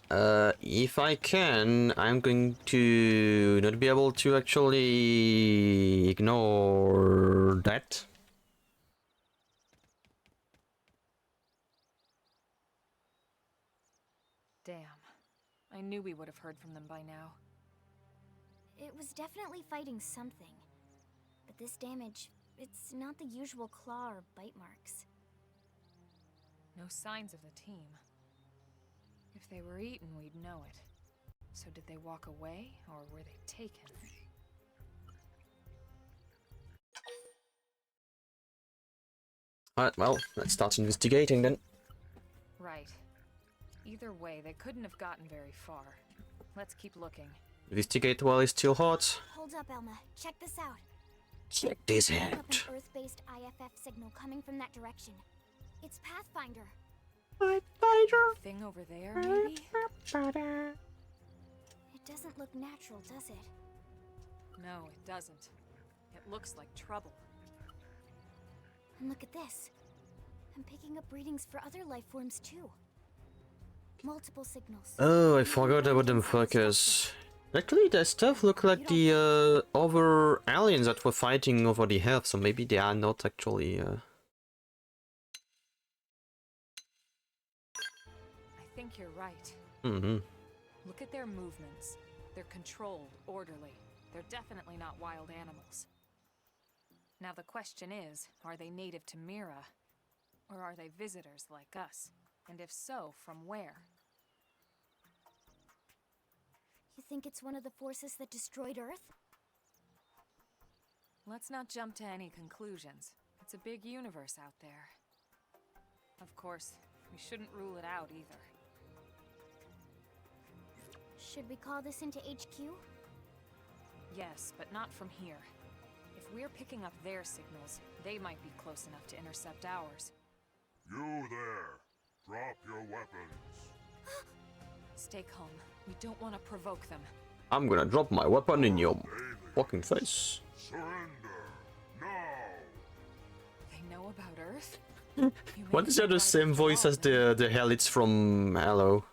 if I can, I'm going to not be able to actually ignore that. Damn. I knew we would have heard from them by now. It was definitely fighting something. But this damage, it's not the usual claw or bite marks. No signs of the team. If they were eaten, we'd know it. So did they walk away, or were they taken? Alright, well, let's start investigating then. Right. Either way, they couldn't have gotten very far. Let's keep looking. Investigate while it's still hot. Hold up, Elma. Check this out. Check this Pick up out. an Earth-based IFF signal coming from that direction. It's Pathfinder. Thing over there, maybe? It doesn't look natural, does it? No, it doesn't. It looks like trouble. And look at this. I'm picking up readings for other life forms too. Multiple signals. Oh, I forgot about them fuckers. Actually, that stuff look like the other aliens that were fighting over the Earth, so maybe they are not actually. I think you're right. Mm-hmm. Look at their movements. They're controlled, orderly. They're definitely not wild animals. Now the question is, are they native to Mira? Or are they visitors like us? And if so, from where? You think it's one of the forces that destroyed Earth? Let's not jump to any conclusions. It's a big universe out there. Of course, we shouldn't rule it out either. Should we call this into HQ? Yes, but not from here. If we're picking up their signals, they might be close enough to intercept ours. You there! Drop your weapons! Stay calm. We don't want to provoke them. I'm gonna drop my weapon in your fucking face. Surrender! Now! They know about Earth? What is that the same voice as the hell it's from Hello?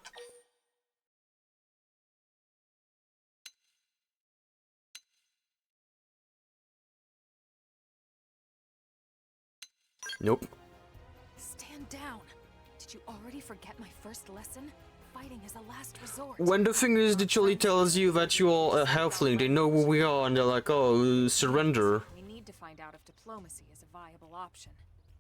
Nope. Stand down. Did you already forget my first lesson? Fighting is a last resort. When the thing is literally tells you that you're a halfling, they know who we are and they're like, oh, surrender. We need to find out if diplomacy is a viable option.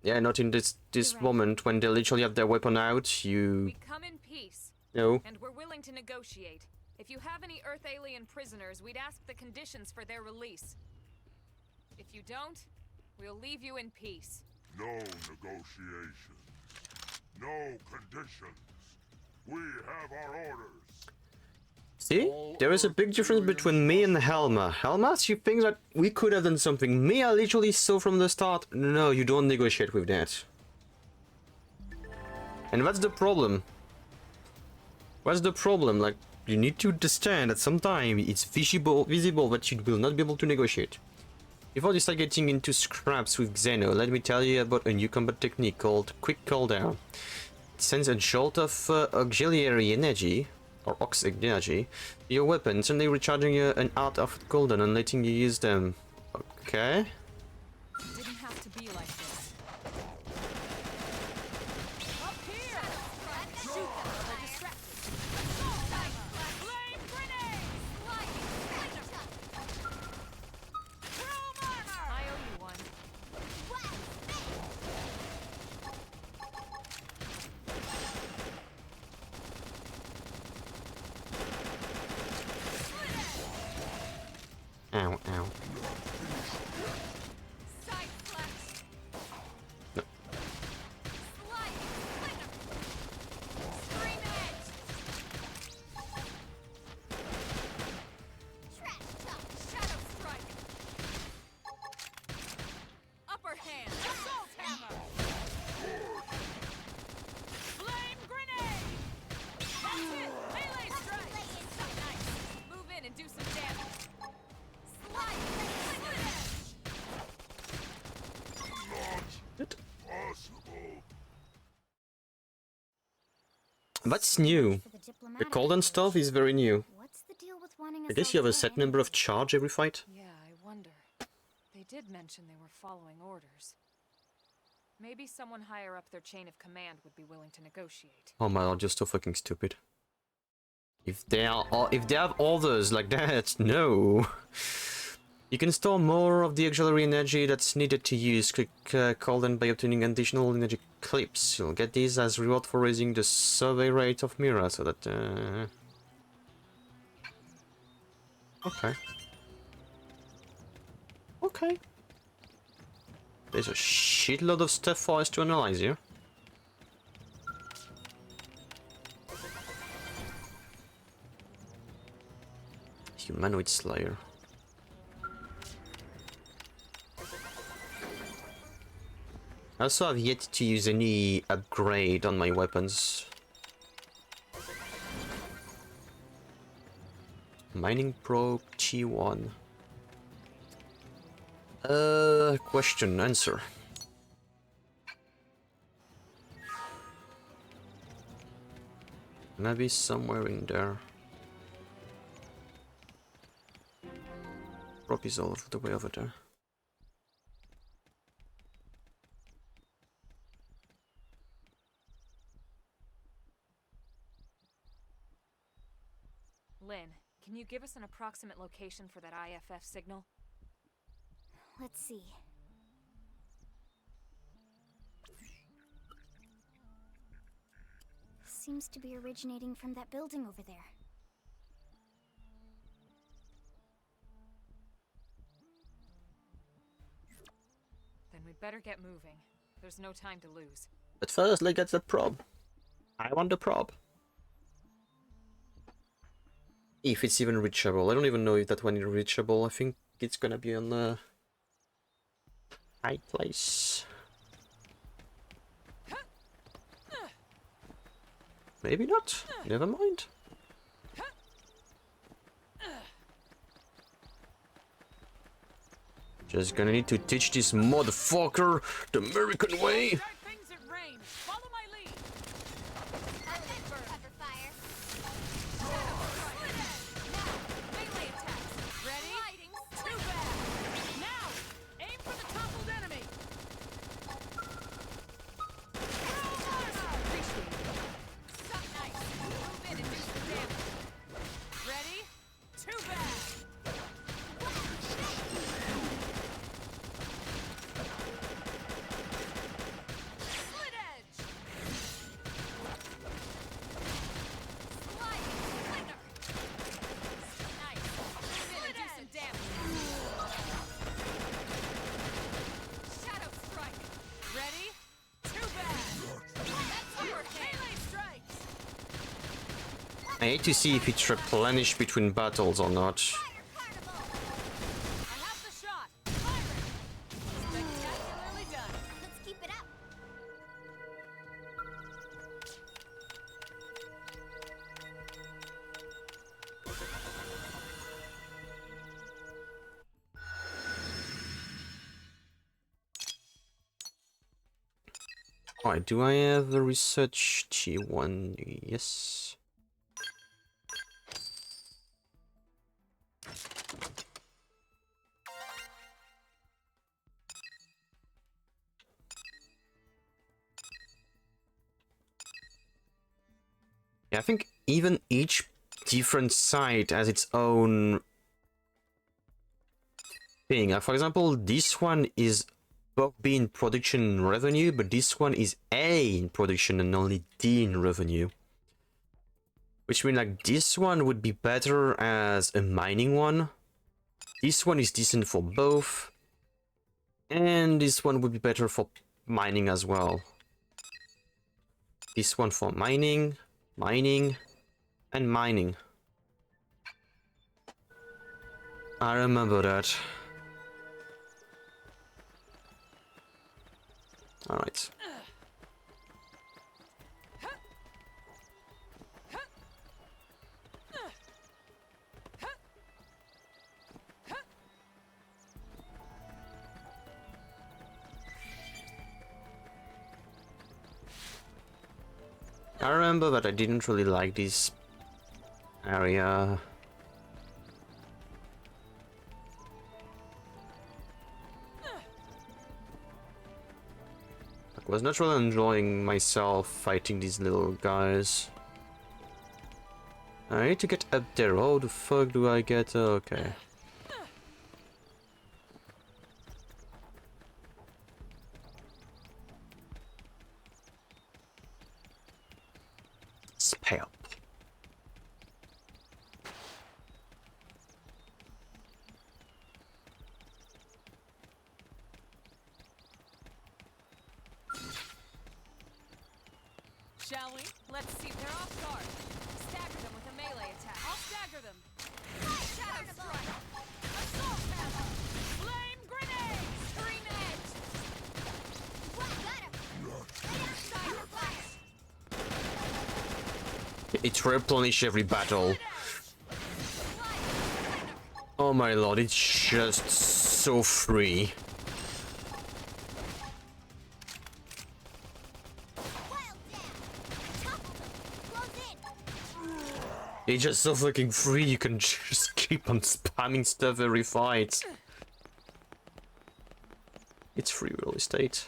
Yeah, not in this moment when they literally have their weapon out, you... We come in peace. No. And we're willing to negotiate. If you have any Earth alien prisoners, we'd ask the conditions for their release. If you don't, we'll leave you in peace. No negotiation. No conditions. We have our orders. See? There is a big difference between me and Helma. Helma, she thinks that we could have done something. Me, I literally saw from the start, no, you don't negotiate with that. And that's the problem. What's the problem? Like, you need to understand that sometimes it's visible that you will not be able to negotiate. Before you start getting into scraps with Xeno, let me tell you about a new combat technique called Quick Cooldown. It sends a jolt of auxiliary energy, or ox energy, to your weapon, suddenly recharging an art of cooldown and letting you use them. Okay. It didn't have to be like this. Up here! Shoot them while they're distracted. Flame grenade! Chrome armor! I owe you one. Ow, ow. Side slash. No. Slide. Splinter. Scream edge. Trash talk. Shadow strike. Upper hand. Assault hammer. Flame grenade. That's it. Melee strike. Nice. Move in and do some damage. Slide. Split edge. Good. Possible. That's new. For the The diplomatic cooldown stuff is very new. What's the deal with wanting us I guess you have a set number of charge every fight. Yeah, I wonder. They did mention they were following orders. Maybe someone higher up their chain of command would be willing to negotiate. Oh my god, you're so fucking stupid. If they have orders like that, no. You can store more of the auxiliary energy that's needed to use Quick Cooldown by obtaining additional energy clips. You'll get these as reward for raising the survey rate of Mira, so that... Okay. Okay. There's a shitload of stuff for us to analyze here. Humanoid Slayer. I also have yet to use any upgrade on my weapons. Mining Probe T1. Question, answer. Maybe somewhere in there. Rob is all the way over there. Lynn, can you give us an approximate location for that IFF signal? Let's see. Seems to be originating from that building over there. Then we'd better get moving. There's no time to lose. But first, let's get the probe. I want the probe. If it's even reachable. I don't even know if that one is reachable. I think it's gonna be on the high place. Maybe not. Never mind. Just gonna need to teach this motherfucker the American way. Start things at range. Follow my lead. Cover fire. Now, melee attacks. Ready? Too bad. Now, aim for the toppled enemy. Appreciate it. Suck nice. Move in and do some damage. Ready? Too bad. Slit edge. Sliding splinter. Nice. Move in and do some damage. Shadow strike. Ready? Too bad. That's your melee strikes. I hate to see if it's replenished between battles or not. I have the shot. Fire it. Spectacularly done. Let's keep it up. Alright, do I have a research T1? Yes. Yeah, I think even each different site has its own thing. For example, this one is both B in production and revenue, but this one is A in production and only D in revenue. Which means like this one would be better as a mining one. This one is decent for both. And this one would be better for mining as well. This one for mining, mining, and mining. I remember that. Alright. I remember that I didn't really like this area. I was not really enjoying myself fighting these little guys. I need to get up there. How the fuck do I get? Okay. Spell. Shall we? Let's see. They're off guard. Stagger them with a melee attack. I'll stagger them. Shadow strike. Assault hammer. Flame grenade. Screen edge. Got him. Cyber flash. It replenishes every battle. Oh my lord, it's just so free. Wild dam. Topple them. Close in. It's just so fucking free, you can just keep on spamming stuff every fight. It's free real estate.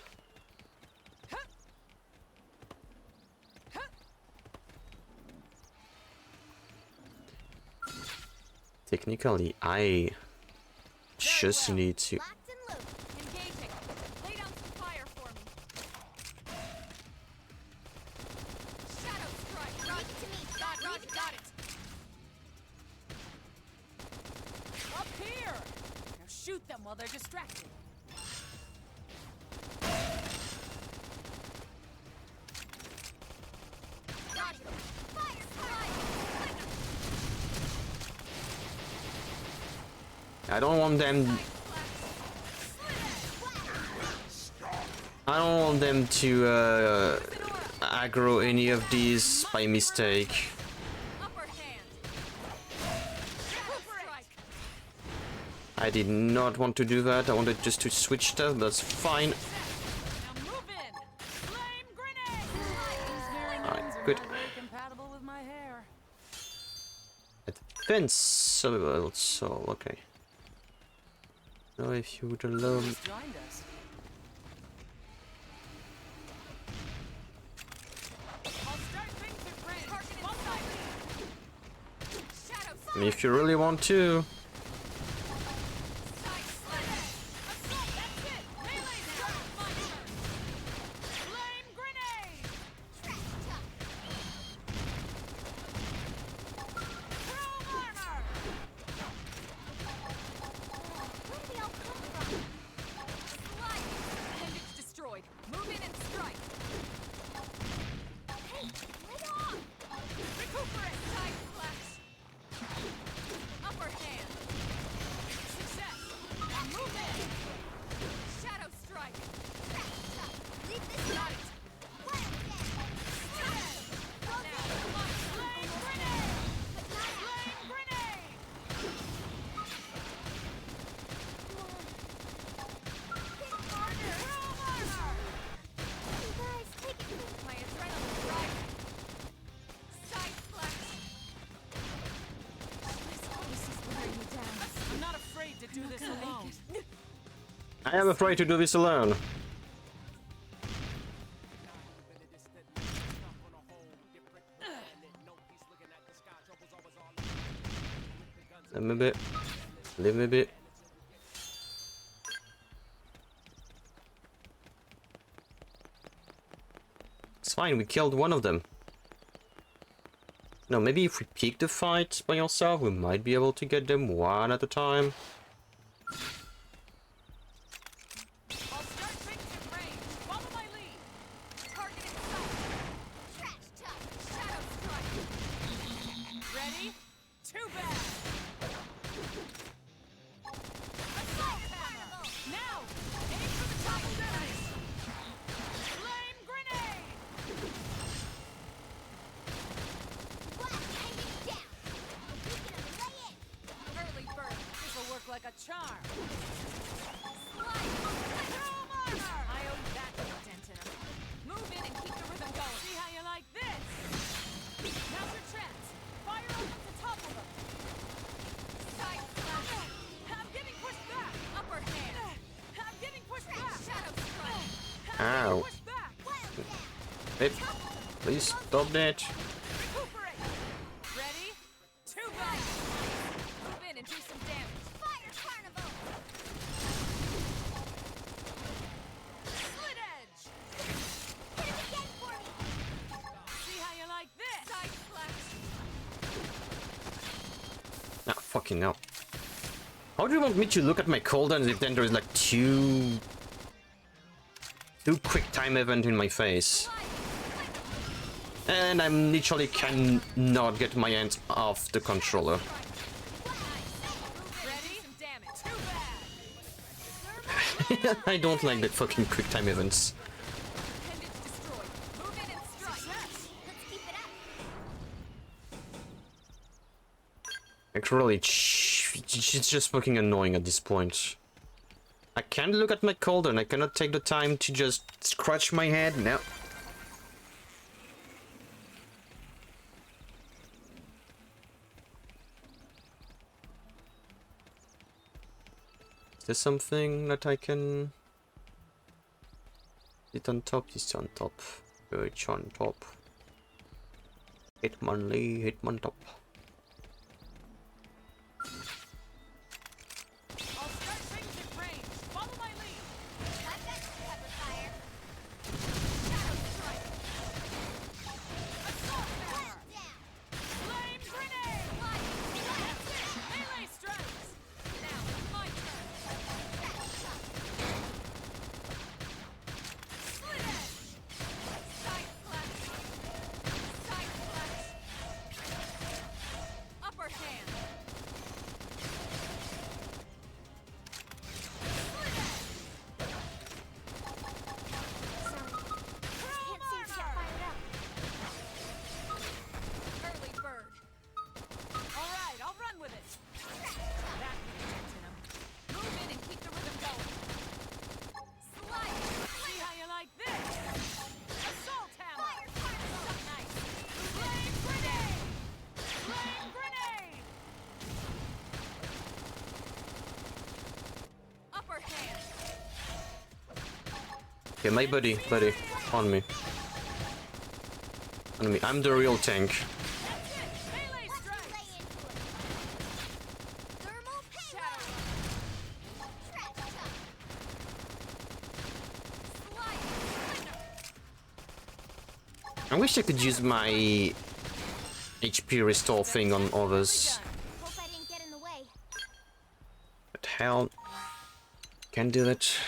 Technically, I just need to... Engaging. Lay down some fire for me. Shadow strike. Got it. Got it. Up here. Now shoot them while they're distracted. Got it. Fire strike. I don't want them... I don't want them to aggro any of these by mistake. Upper hand. I did not want to do that. I wanted just to switch stuff. That's fine. Now move in. Flame grenade. Alright, good. Very compatible with my hair. Advance survival soul. Okay. Now if you would allow me... Joined us. I'll start things at range. Shadow I mean, if you really want to... side slit. Assault. That's it. Melee now. My turn. Flame grenade. Chrome armor. Where did they all come from? Slide. Appendage destroyed. Move in and strike. Hey, lay off! Recuperate. Side slash. Upper hand. Success. Now move in. Shadow strike. Leave this Got it. Fire again! Now, flame grenade. Flame grenade. Harder! Chrome armor. You guys, take it from My adrenaline rising. Side slash. This is wearing me down. I'm not afraid to do this alone. I am afraid to do this alone. Leave me a bit. Leave me a bit. It's fine, we killed one of them. No, maybe if we peek the fight by ourselves, we might be able to get them one at a time. I'll start things at range. Follow my lead. Target in sight. trash talk! Shadow strike. Ready? Too bad. Assault hammer. Now, aim for the top of enemies. Flame grenade. Blast hanging down! We can lay it! Early bird. This'll work like a charm. Slide! Chrome armor. I owe you that little dent in her. Move in and keep the rhythm going. See how you like this? Now's your chance. Fire up to topple them. Side slash. I'm getting pushed back. Upper hand. I'm getting pushed back. Shadow strike. I'm Ow. getting pushed back. Hey, please stop that. Recuperate. Ready? Two bites. Move in and do some damage. Fire carnival! Split edge. Hit him again for me! See how you like this? Side slash. Ah, fucking hell. How do you want me to look at my cooldowns if then there is like two quick time event in my face? And I literally cannot get my hands off the controller. Ready? Some damage. Too bad. I don't like that fucking quick time events. Appendage destroyed. Move in and strike. Let's keep it up! Like really, it's just fucking annoying at this point. I can't look at my cooldown. I cannot take the time to just scratch my head. No. there something that I can... Is it on top? It's on top. It's on top. Hitmonlee, Hitmon top. I'll start things at range. Follow my lead. I've got cover fire. Shadow strike. Assault hammer. Down. Flame grenade. Melee strikes. Now it's my turn. Slit edge. Side slash. Side slash. Upper hand. Slit edge. Sorry. Can't seem to get fired up. Early bird. All right, I'll run with it. That hit him. Move in and keep the rhythm going. Slide. See how you like this. Assault hammer. So nice. Flame grenade. Flame grenade. Upper hand. Okay, my buddy, on me. On me. I'm the real tank. That's it. Melee strike. Lay into it. Thermal Shadow. Trash chuck. Slide. I wish I could use my HP restore thing on others. Hope I didn't get in the way. But hell, can't do it.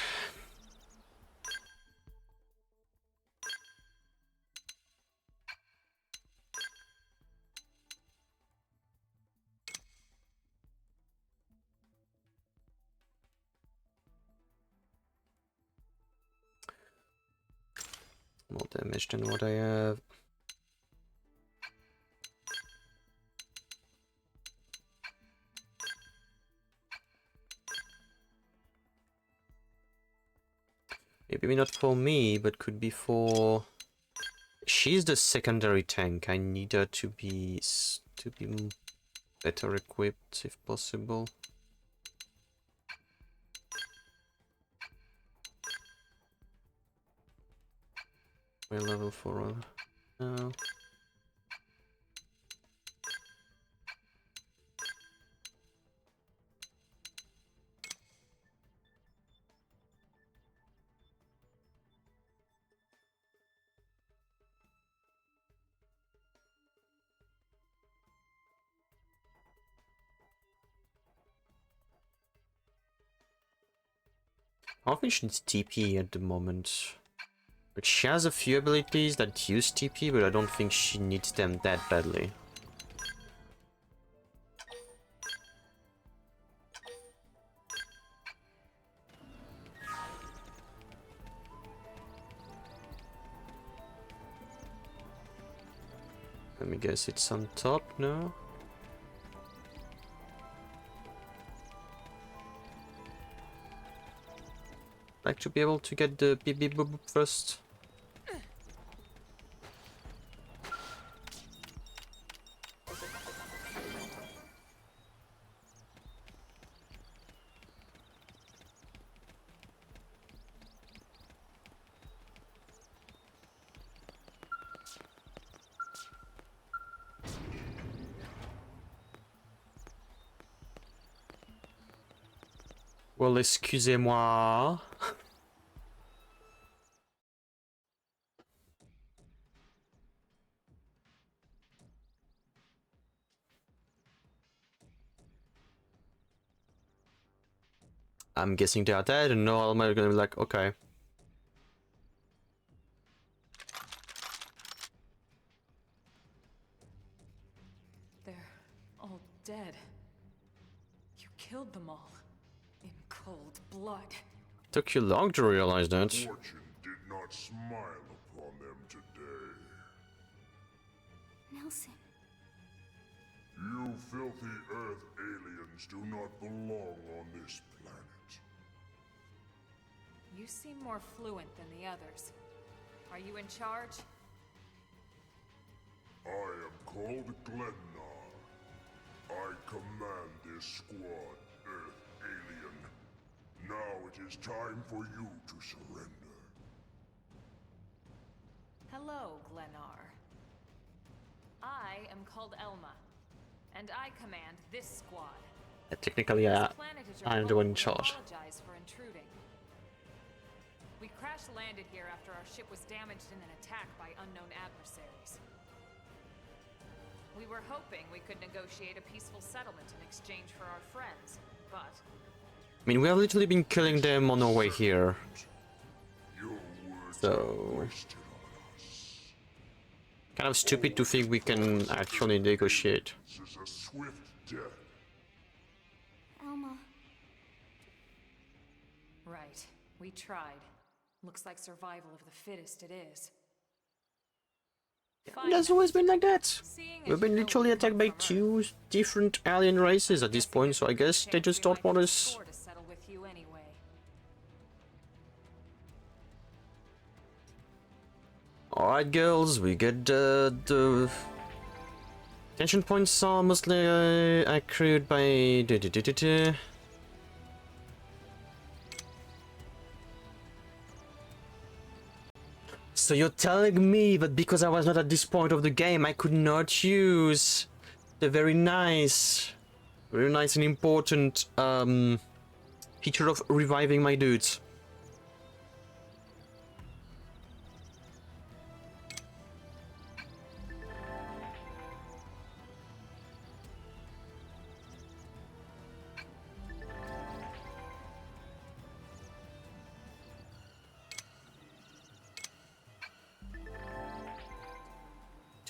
More damage than what I have. Maybe not for me, but could be for... She's the secondary tank. I need her to be better equipped if possible. My level 4 now. I don't think she needs TP at the moment. But she has a few abilities that use TP, but I don't think she needs them that badly. Let me guess, it's on top now? Like to be able to get the beep beep boop boop first. Well, excusez-moi. I'm guessing they are dead, and no Alma are gonna be like, okay. They're all dead. You killed them all. In cold blood. Took you long to realize that. Fortune did not smile upon them today. Nelson. You filthy Earth aliens do not belong on this planet. You seem more fluent than the others. Are you in charge? I am called Glennar. I command this squad, Earth alien. it is time for you to surrender. Hello, Glennar. I am called Elma, and I command this squad. Technically, This planet is your I'm the one in home. We charge. apologize for intruding. We crash-landed here after our ship was damaged in an attack by unknown adversaries. We were hoping we could negotiate a peaceful settlement in exchange for our friends, but... I mean, we have literally been killing them on our way here. Your words So... are wasted on us. Kind of stupid to think we can actually negotiate. This is a swift death. Elma. Right. We tried. Looks like survival of the fittest it is. It has always been like that. Seeing We've as been you know literally we come attacked by from Earth, two different alien races at this point, so I guess they just don't want us. score to settle with you anyway. Alright, girls, we get the tension points are mostly accrued by. So you're telling me that because I was not at this point of the game, I could not use the very nice and important feature of reviving my dudes.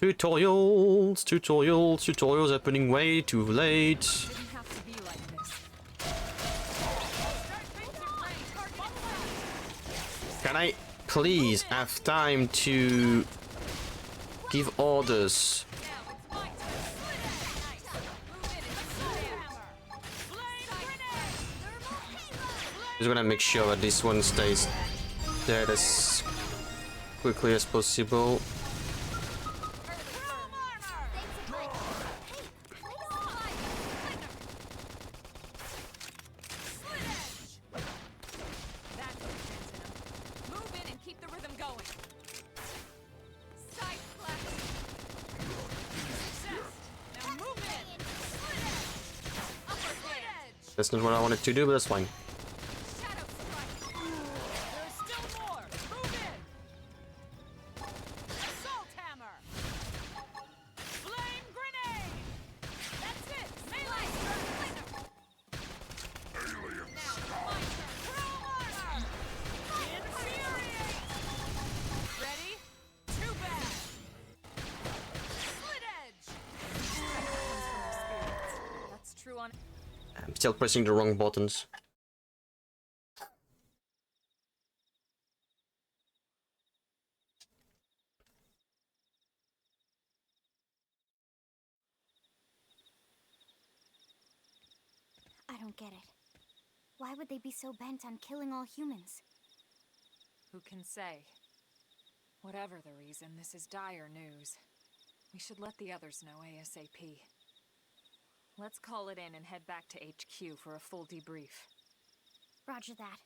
Tutorials happening way too late. Didn't have to be like this. Can I please have time to give orders? Just gonna make sure that this one stays dead as quickly as possible. That's not what I wanted to do, but that's fine. I'm still pressing the wrong buttons. I don't get it. Why would they be so bent on killing all humans? Who can say? Whatever the reason, this is dire news. We should let the others know ASAP. Let's call it in and head back to HQ for a full debrief. Roger that.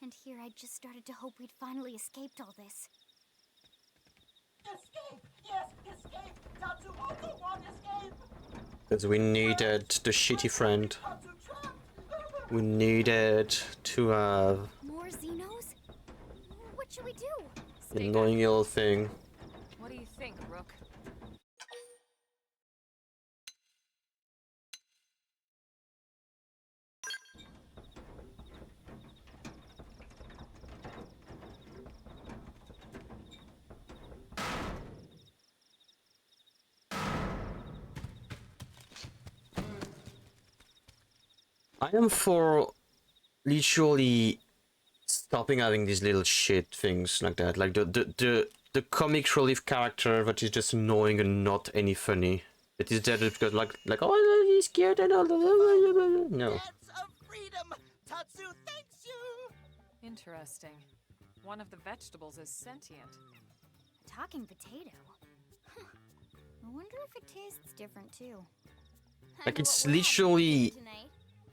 And here I just started to hope we'd finally escaped all this. Escape! Yes, escape! Tatsumoto won't escape! Because we needed the shitty friend. We needed to have More Xenos? What should we do? the annoying little thing. What do you think, Rook? I am for literally stopping having these little shit things like that, like the comic relief character that is just annoying and not any funny. It is there because like oh he's scared and all. No. Dance of freedom! Tatsu thanks you! Interesting. One of the vegetables is sentient. A talking potato? Huh. I wonder if it tastes different too. Like it's literally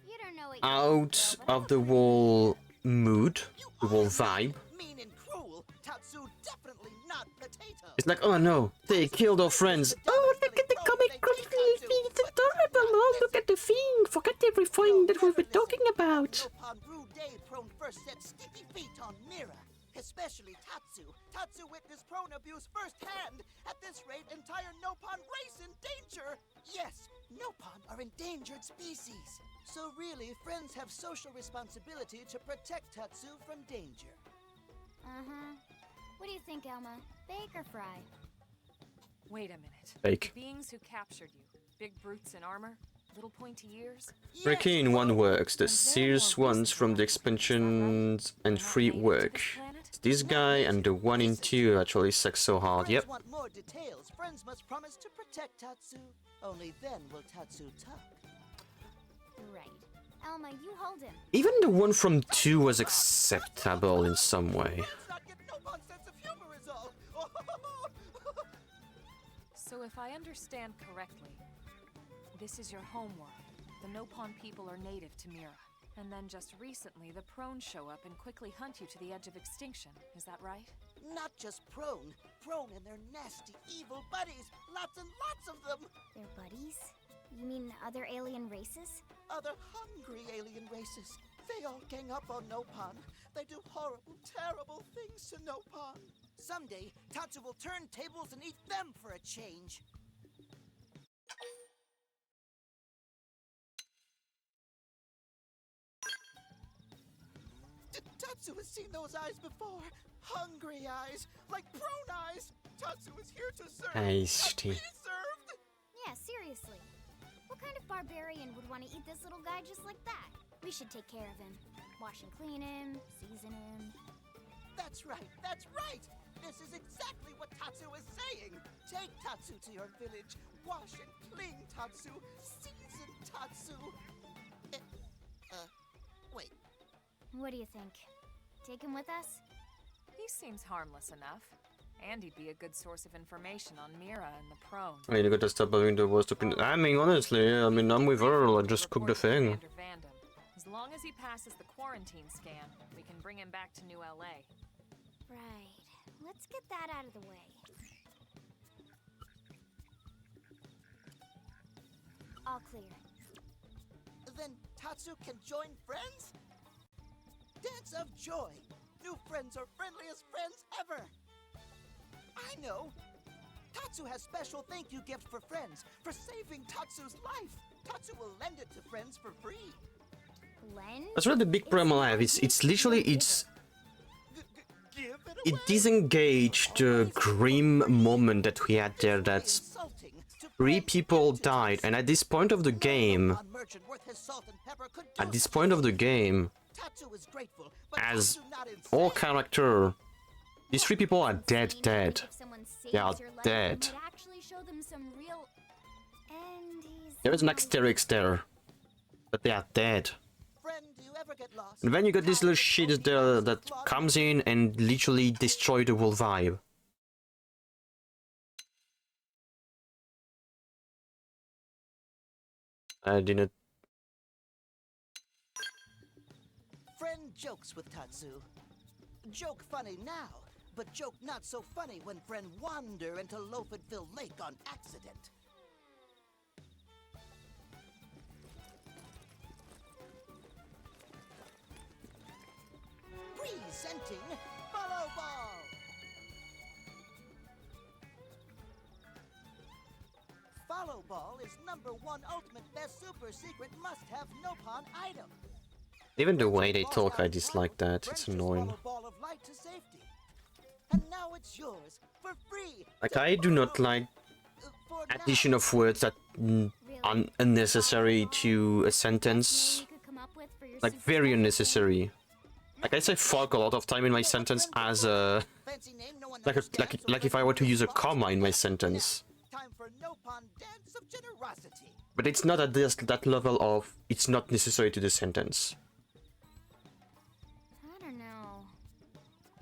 You don't know what out of the wall mood, the wall vibe. Mean and cruel. Tatsu definitely not potato. It's like, oh no, they killed our friends. Oh, look at the comic it's adorable. Oh, look at the thing. Forget everything that we were talking about. Nopon Ru Day prone first set sticky feet on Mira. Especially Tatsu. Tatsu witnessed prone abuse firsthand. At this rate, entire Nopon race in danger. Yes, Nopon are endangered species. So really, friends have social responsibility to protect Tatsu from danger. Uh-huh. What do you think, Elma? Bake or fry? Wait a minute. Fake. The beings who captured you, big brutes in armor, little pointy ears. Breaking one works. The serious ones from the expansions and 3 work. It's this guy and the one in 2 actually suck so hard. Yep. Want more details? Friends must promise to protect Tatsu. Only then will Tatsu talk. Right. Elma, you hold him. Even the one from 2 was acceptable in some way. Not get Nopon sense of humor is all. So if I understand correctly, this is your homeworld. The Nopon people are native to Mira. And then just recently, the Prone show up and quickly hunt you to the edge of extinction. Is that right? Not just Prone. Prone and their nasty, evil buddies. Lots and lots of them. They're buddies? You mean other alien races? Other hungry alien races. They all gang up on Nopon. They do horrible, terrible things to Nopon. Someday, Tatsu will turn tables and eat them for a change. Tatsu has seen those eyes before. Hungry eyes, like prone eyes. Tatsu is here to serve. Tasty. Be served. Yeah, seriously. What kind of barbarian would want to eat this little guy just like that? We should take care of him. Wash and clean him, season him. That's right, that's right! This is exactly what Tatsu is saying! Take Tatsu to your village, wash and clean Tatsu, season Tatsu! Wait. What do you think? Take him with us? He seems harmless enough. And he'd be a good source of information on Mira and the Prone. I mean, you gotta stop doing the worst. I mean, honestly, I mean, I'm with her. I just cook the thing. As long as he passes the quarantine scan, we can bring him back to New LA. Right. Let's get that out of the way. All clear. Then Tatsu can join friends? Dance of joy! New friends are friendliest friends ever! I know! Tatsu has special thank you gift for friends, for saving Tatsu's life! Tatsu will lend it to friends for free! Lend? That's really the big problem I have. It's literally, it disengaged the grim moment that we had there, that 3 people died, and at this point of the game, as all character, these 3 people are dead. They are dead. There is an asterisk there, but they are dead. And then you got this little shit there that comes in and literally destroy the whole vibe. I didn't. Friend jokes with Tatsu. Joke funny now, but joke not so funny when friend wander into Loafedville Lake on accident. Presenting Follow Ball! Follow Ball is #1 ultimate best super secret must-have Nopon item. Even the way they talk, I dislike that. It's annoying. Ball of light to safety. And now it's yours for free. Like, I do not like addition of words that are unnecessary to a sentence. Like, very unnecessary. Like, I say fuck a lot of time in my sentence as a... Like if I were to use a comma in my sentence. But it's not at that level of it's not necessary to the sentence. I don't know.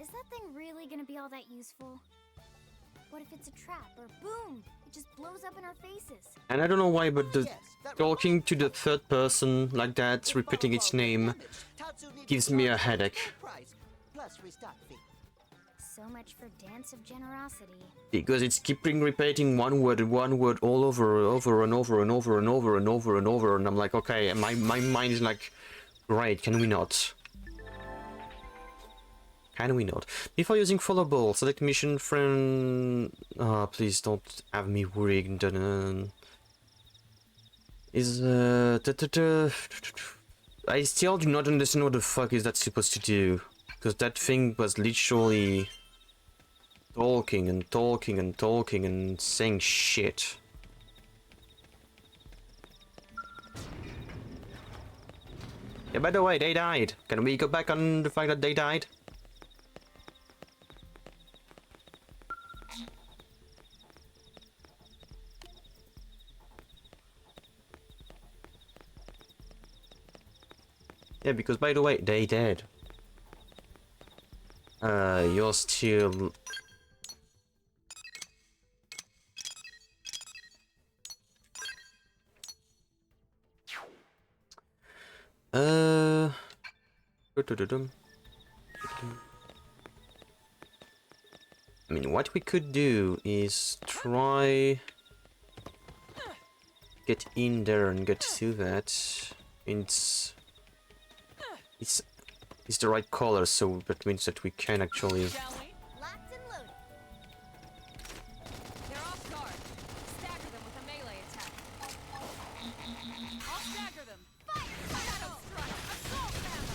Is that thing really gonna be all that useful? What if it's a trap or boom? It just blows up in our faces. And I don't know why, but the Yes, that talking to the third person like that, repeating its name, gives me a headache. price, plus restock fee. So much for Dance of Generosity. Because it's keeping repeating one word all over and over and over and over and over and over, and I'm like, okay, my mind is like, great, can we not? Can we not? Before using follow ball, select mission friend. Please don't have me worried. Is I still do not understand what the fuck is that supposed to do, because that thing was literally talking and talking and talking and saying shit. Yeah, by the way, they died. Can we go back on the fact that they died? Yeah, because by the way, they dead. You're still... I mean, what we could do is try... get in there and get to that. It's the right color, so that means that we can actually... Shall we? Locked and loaded. They're off guard. Stagger them with a melee attack. I'll stagger them. Shadow strike. Assault hammer.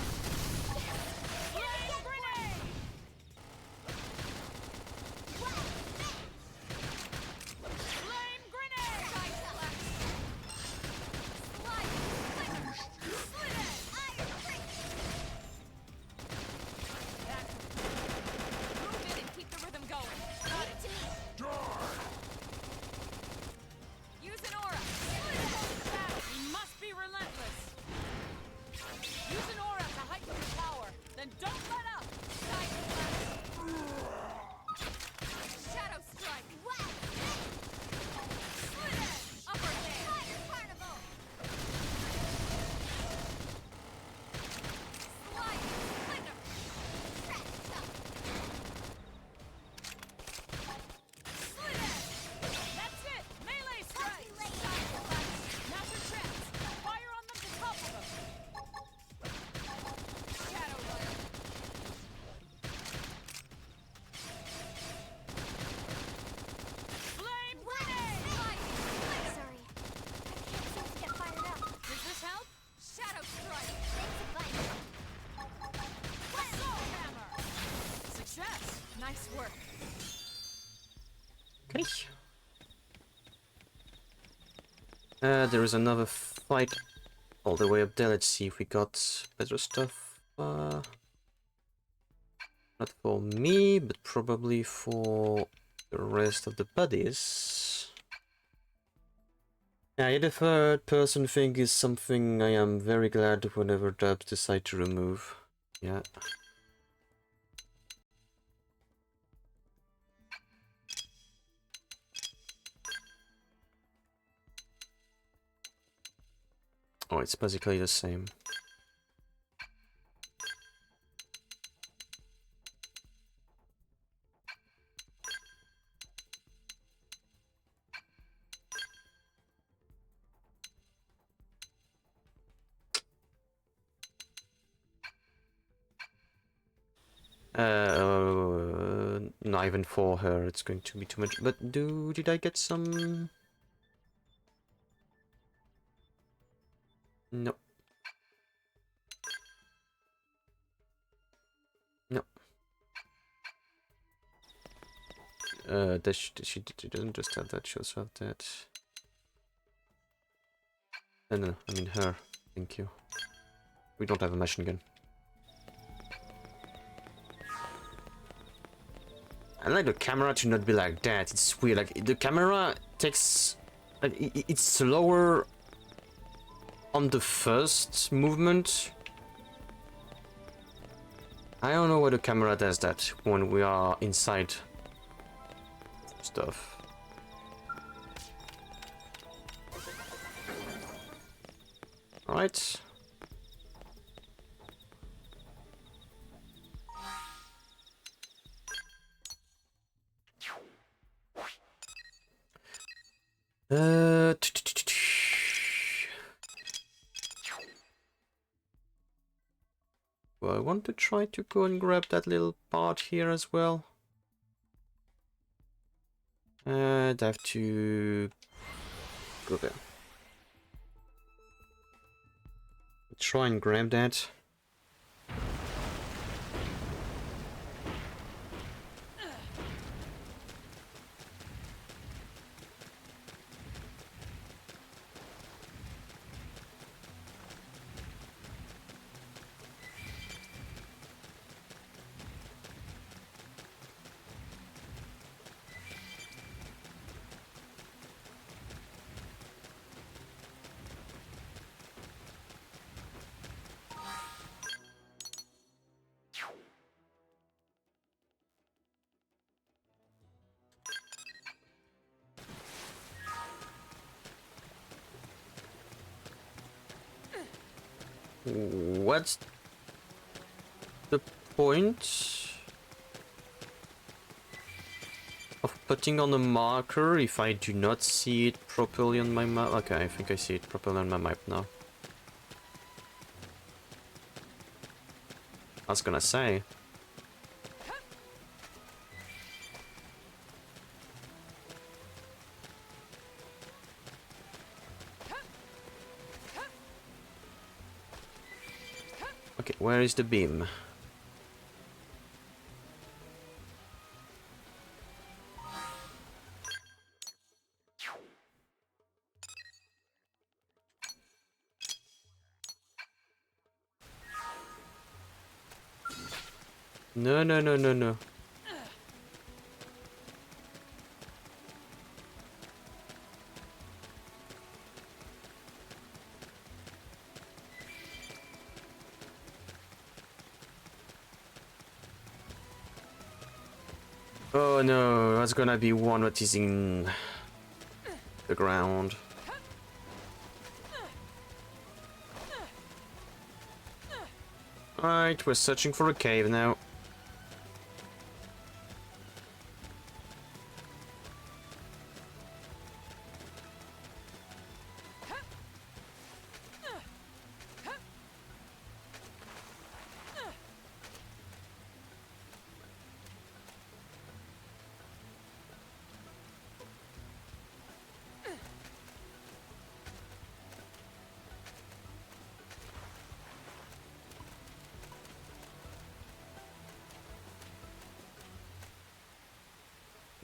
Flame grenade. Flame grenade. Side slash. Slide. Flicker. Slit edge. Iron prick. That's it. Move in and keep the rhythm going. Got it. Use an aura. Split it over the battle. We must be relentless. Use an aura to heighten your power. Then don't let up. Side slash. Shadow strike. Split edge. Upper hand. Fire carnival. Slide. Flicker. Trash shot. Split edge. That's it. Melee strike. Side slash. Now's your chance. Fire on them to topple them. Shadow layer. Flame grenade. Sorry. I can't seem to get fired up. Does this help? Shadow strike. Thanks advice. Assault hammer. Success. Nice work. there is another fight all the way up there. Let's see if we got better stuff. Not for me, but probably for the rest of the buddies. Yeah, the third person thing is something I am very glad whenever dubs decide to remove. Yeah. Oh, it's basically the same. Not even for her, it's going to be too much. But did I get some? No. No. She doesn't just have that, she also have that. No, I mean her. Thank you. We don't have a machine gun. I like the camera to not be like that. It's weird. Like the camera takes, like it's slower on the first movement. I don't know why the camera does that when we are inside stuff. Alright. Uh, well, I want to try to go and grab that little part here as well. I'd have to go there. Try and grab that. What's the point of putting on a marker if I do not see it properly on my map? Okay, I think I see it properly on my map now. I was gonna say. Okay, where is the beam? No, no, no, no, no. Oh no, that's gonna be one that is in the ground. Alright, we're searching for a cave now.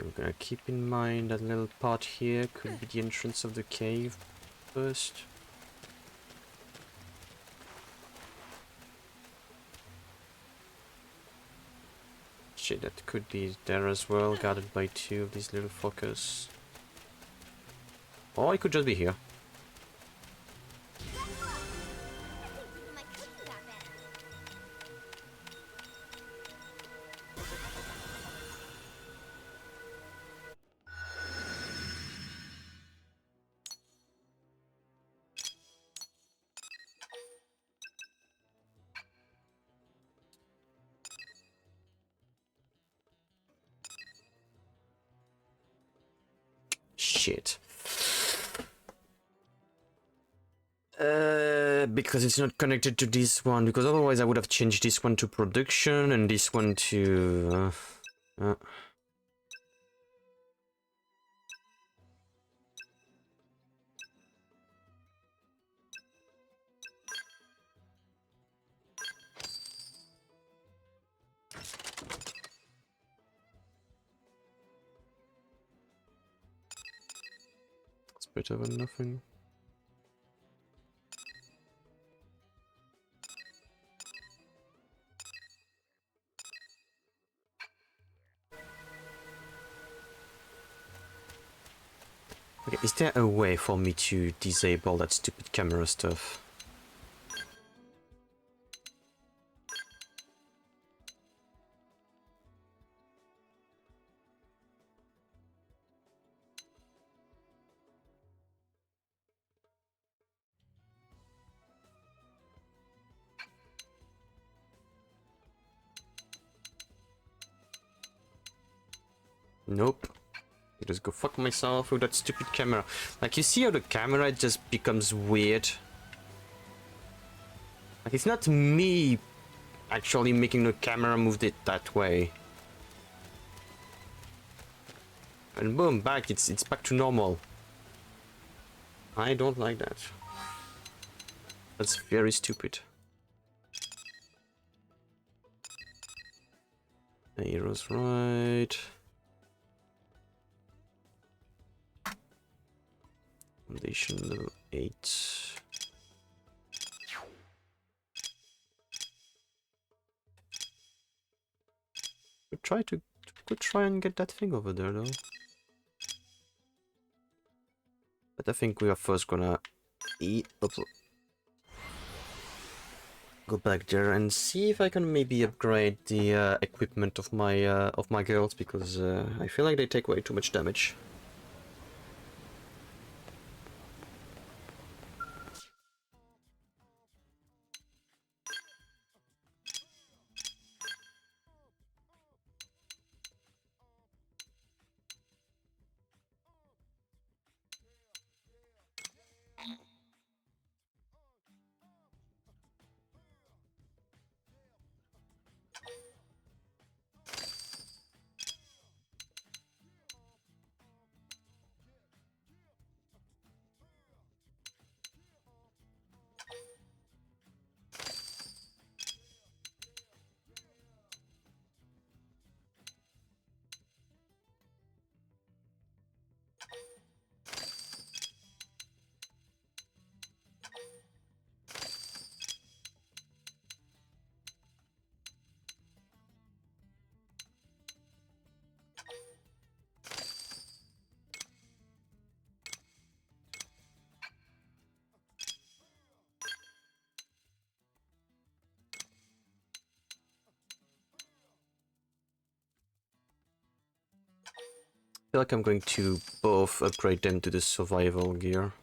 We're gonna keep in mind that little part here could be the entrance of the cave first. Shit, that could be there as well, guarded by two of these little fuckers. Or it could just be here. Shit. Because it's not connected to this one, because otherwise I would have changed this one to production and this one to... It's better than nothing. Okay, is there a way for me to disable that stupid camera stuff? Nope. I just go fuck myself with that stupid camera. Like, you see how the camera just becomes weird? Like, it's not me actually making the camera move it that way. And boom, back, it's back to normal. I don't like that. That's very stupid. The hero's right. Foundation level 8. Could try and get that thing over there though. But I think we are first gonna go back there and see if I can maybe upgrade the equipment of my girls, because I feel like they take way too much damage. I feel like I'm going to both upgrade them to the survival gear.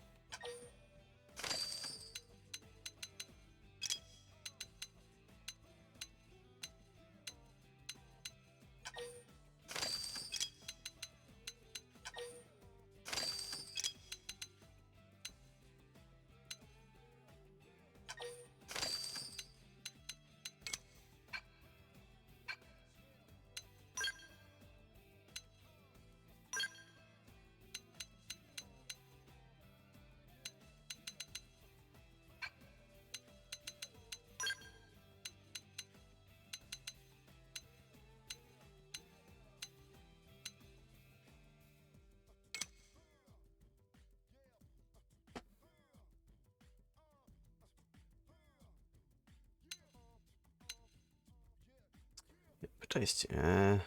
But I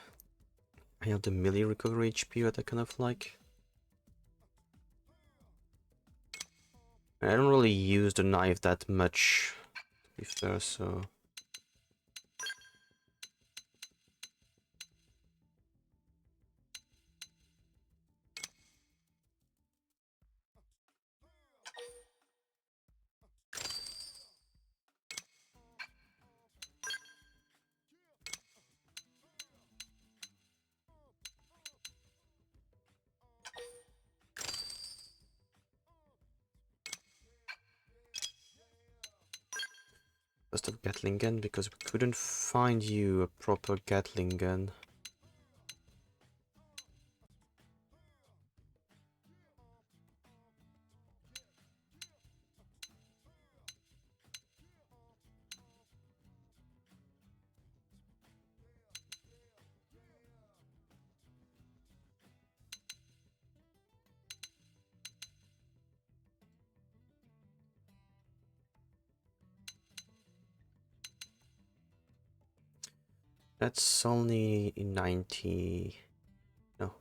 have the melee recovery HP that I kind of like. I don't really use the knife that much, to be fair, so... First of Gatling gun, because we couldn't find you a proper Gatling gun. That's only 90... no.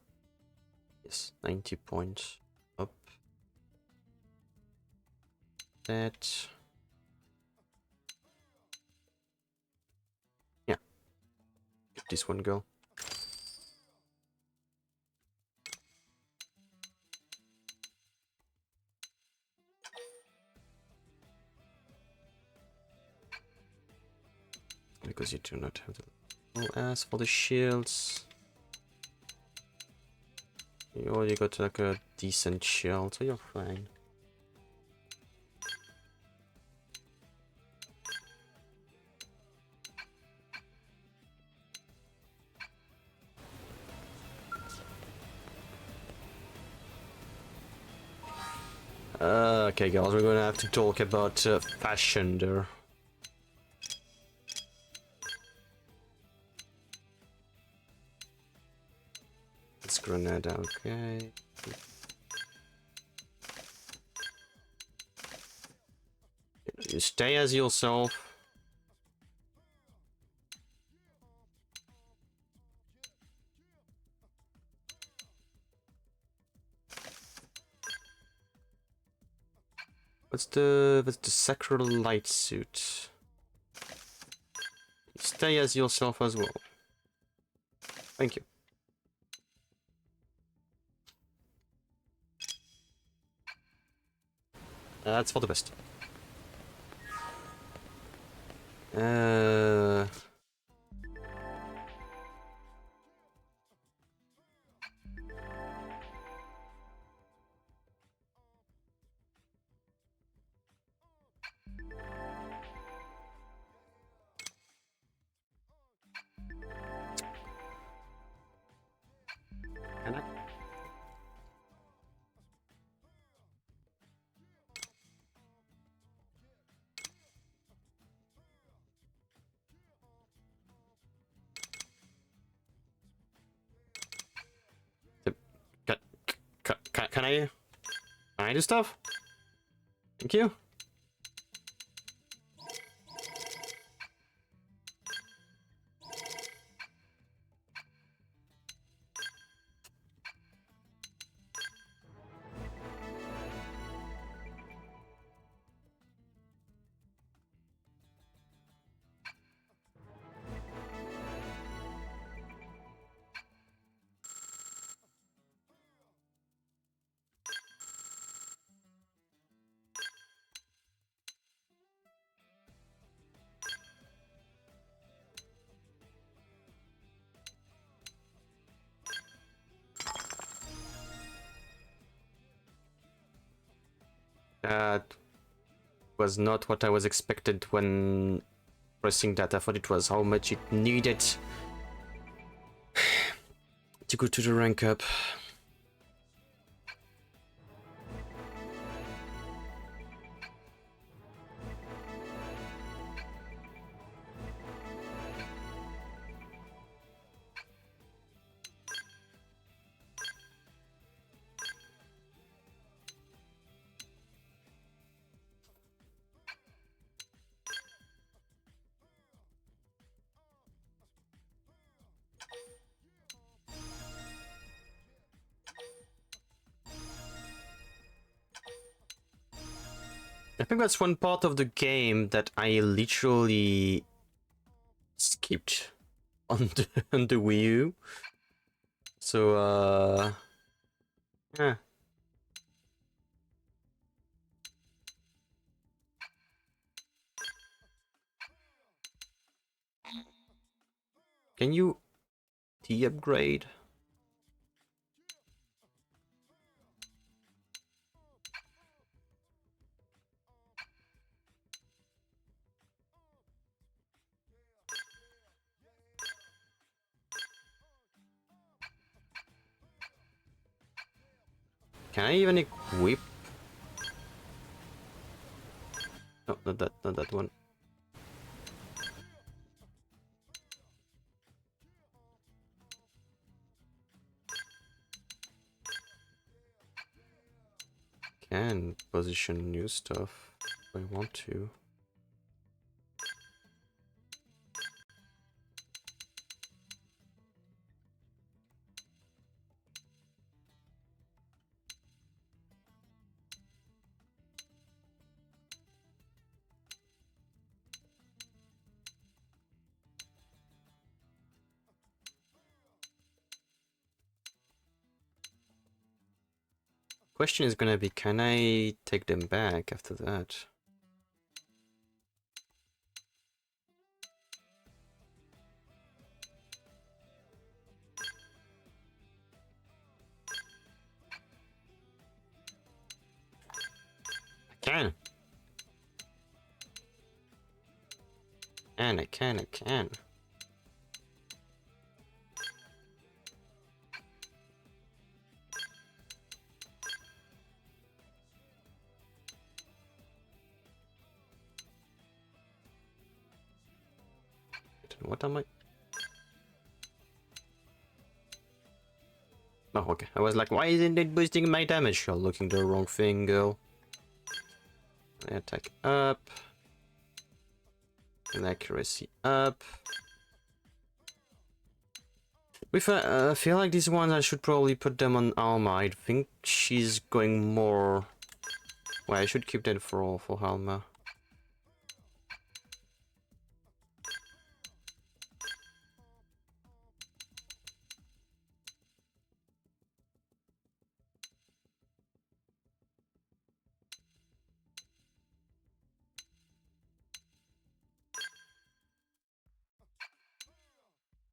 Yes, 90 points up. That... yeah. Get this one go. Because you do not have the... as for the shields. You already got like a decent shield, so you're fine. Okay, guys, we're gonna have to talk about fashion there. It's Grenada, okay. You stay as yourself. What's the sacral light suit? Stay as yourself as well. Thank you. That's for the best. Can I? Can I do stuff? Thank you. That was not what I was expected when pressing that. I thought it was how much it needed to go to the rank up. I think that's one part of the game that I literally skipped on the Wii U. So, yeah. Can you upgrade? Can I even equip? No, not that one. Can position new stuff if I want to. Question is gonna be, can I take them back after that? can. And I can. What am I? Oh, okay. I was like, why isn't it boosting my damage? You're looking the wrong thing, girl. Attack up. And accuracy up. With I feel like these ones I should probably put them on Alma. I think she's going more. Well, I should keep that for Alma.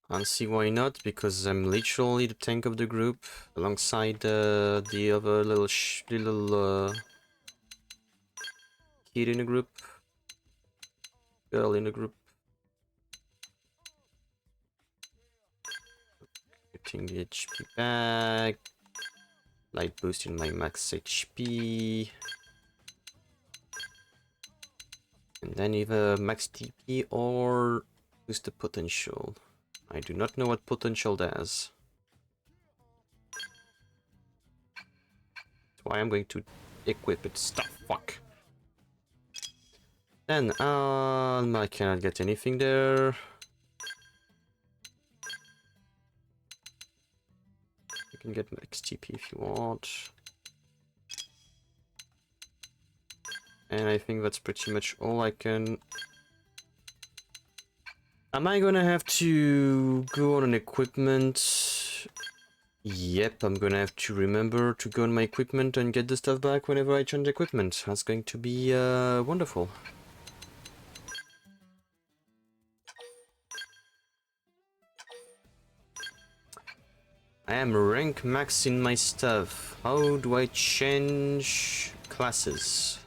And see why not, because I'm literally the tank of the group, alongside the other little kid in the group, girl in the group. Getting the HP back, light boosting my max HP, and then either max TP or boost the potential. I do not know what potential does. That's why I'm going to equip it. Stuff. Fuck. Then, I cannot get anything there. You can get max TP if you want. And I think that's pretty much all I can... Am I gonna have to go on an equipment? Yep, I'm gonna have to remember to go on my equipment and get the stuff back whenever I change equipment. That's going to be wonderful. I am rank maxing my stuff. How do I change classes?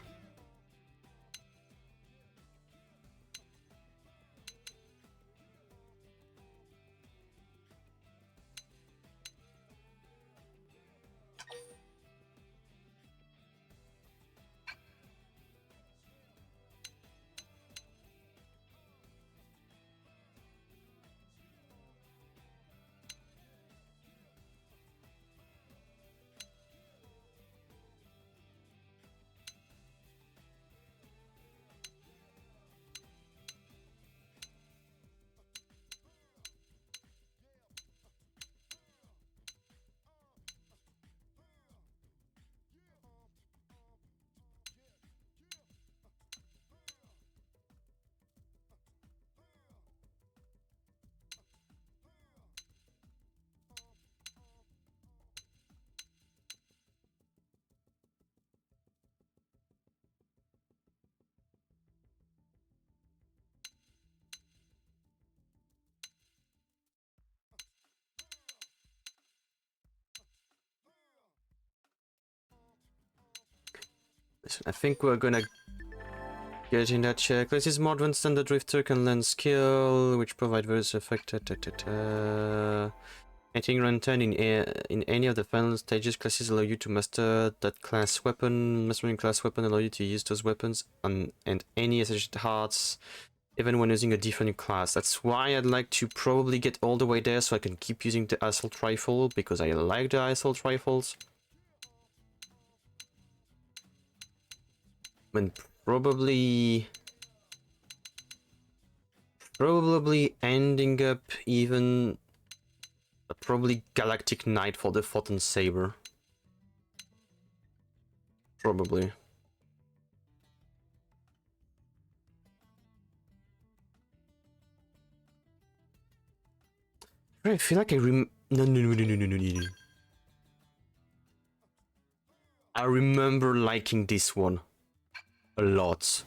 I think we're gonna get in that check. This is more advanced than the drifter can learn skill, which provide various effect. Hitting run 10 in any of the final stages, classes allow you to master that class weapon. Mastering class weapon allow you to use those weapons and any associated hearts, even when using a different class. That's why I'd like to probably get all the way there so I can keep using the assault rifle, because I like the assault rifles. And probably ending up even probably Galactic Knight for the Photon Saber. Probably. I feel like I no. I remember liking this one a lot.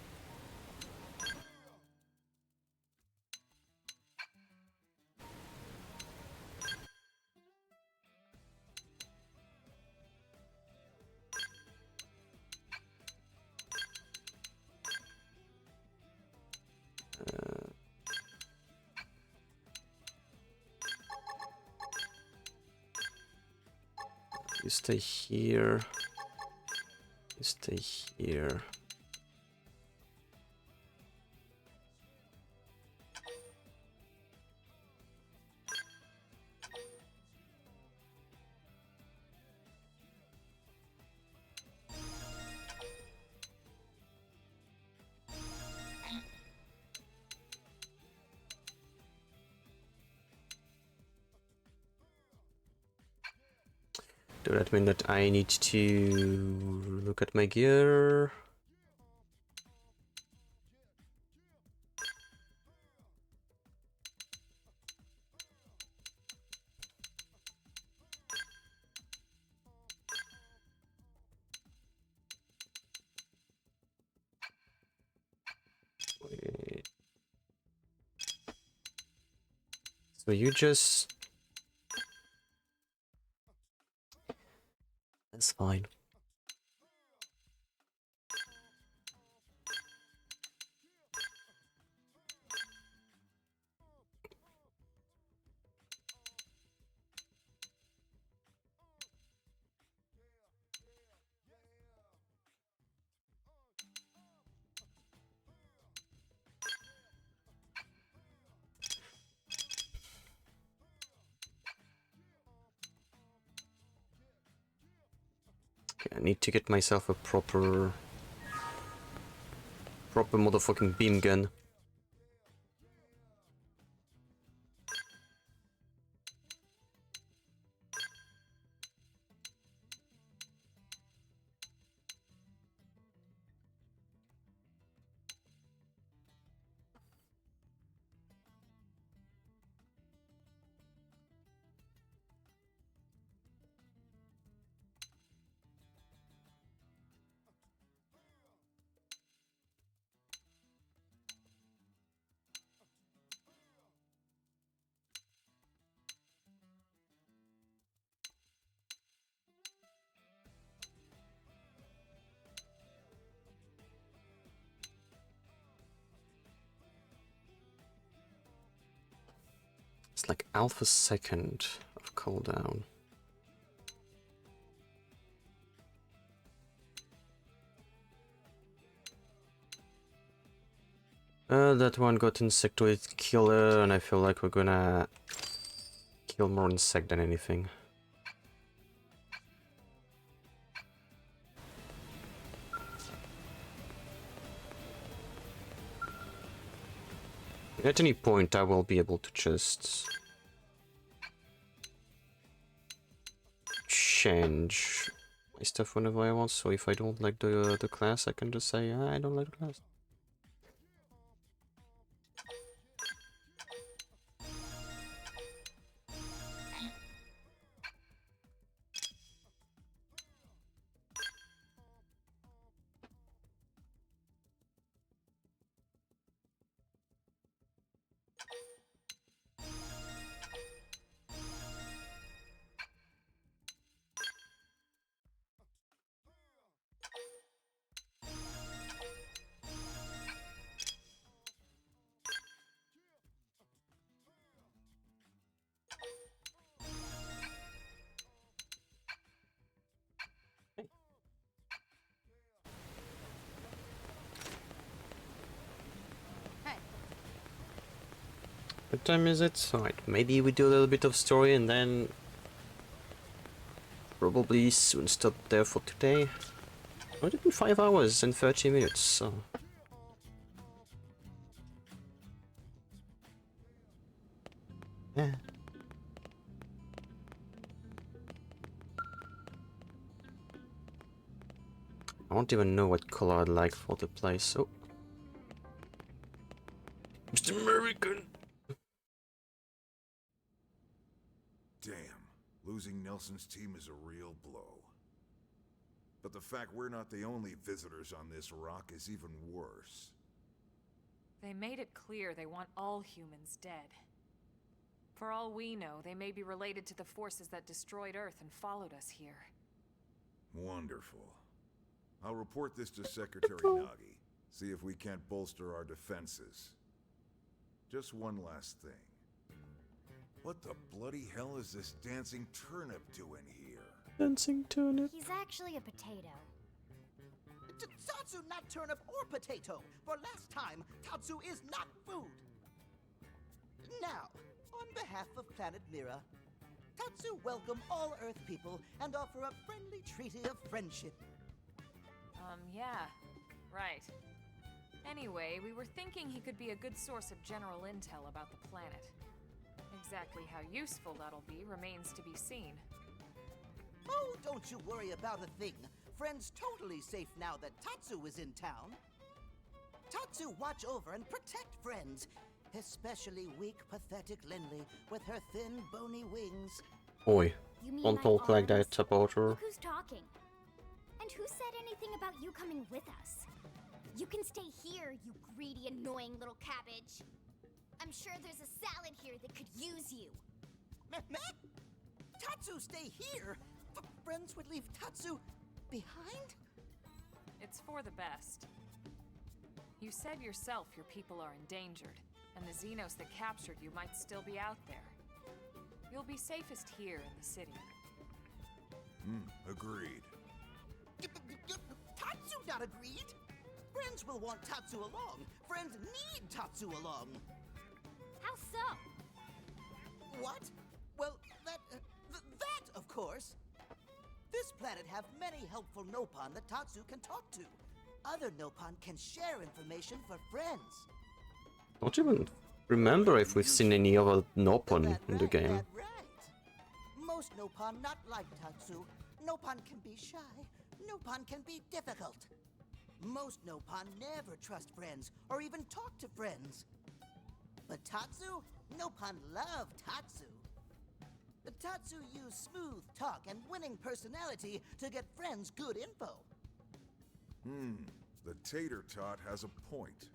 stay here. You stay here. Does that mean that I need to look at my gear? Wait. So you just... That's fine. Okay, I need to get myself a proper motherfucking beam gun. It's like alpha second of cooldown. That one got insectoid killer, and I feel like we're gonna kill more insect than anything. At any point, I will be able to just change my stuff whenever I want. So if I don't like the class, I can just say I don't like the class. What time is it? Alright, maybe we do a little bit of story and then probably soon stop there for today. Only been 5 hours and 30 minutes, so... Yeah. I don't even know what color I'd like for the place. Oh. Mr. American! Damn, losing Nelson's team is a real blow. But the fact we're not the only visitors on this rock is even worse. They made it clear they want all humans dead. For all we know, they may be related to the forces that destroyed Earth and followed us here. Wonderful. I'll report this to Secretary Nagi. See if we can't bolster our defenses. Just one last thing. What the bloody hell is this dancing turnip doing here? Dancing turnip. He's actually a potato. Tatsu, not turnip or potato. For last time, Tatsu is not food. Now, on behalf of Planet Mira, Tatsu welcome all Earth people and offer a friendly treaty of friendship. Yeah. Right. Anyway, we were thinking he could be a good source of general intel about the planet. Exactly how useful that'll be remains to be seen. Oh, don't you worry about a thing. Friend's totally safe now that Tatsu is in town. Tatsu watch over and protect friends, especially weak, pathetic Lindley with her thin, bony wings. Oi, You mean don't my talk like arms? that about her. Look who's talking. And who said anything about you coming with us? You can stay here, you greedy, annoying little cabbage. I'm sure there's a salad here that could use you. Meh? Tatsu stay here? Friends would leave Tatsu behind? It's for the best. You said yourself your people are endangered, and the Xenos that captured you might still be out there. You'll be safest here in the city. Agreed. Tatsu not agreed. Friends will want Tatsu along. Friends need Tatsu along. How so? What? Well, that, of course. This planet have many helpful Nopon that Tatsu can talk to. Other Nopon can share information for friends. Don't even remember if we've seen any other Nopon in the game. Right. Most Nopon not like Tatsu. Nopon can be shy. Nopon can be difficult. Most Nopon never trust friends or even talk to friends. But Tatsu? Nopon love Tatsu. The Tatsu use smooth talk and winning personality to get friends good info. The tater tot has a point.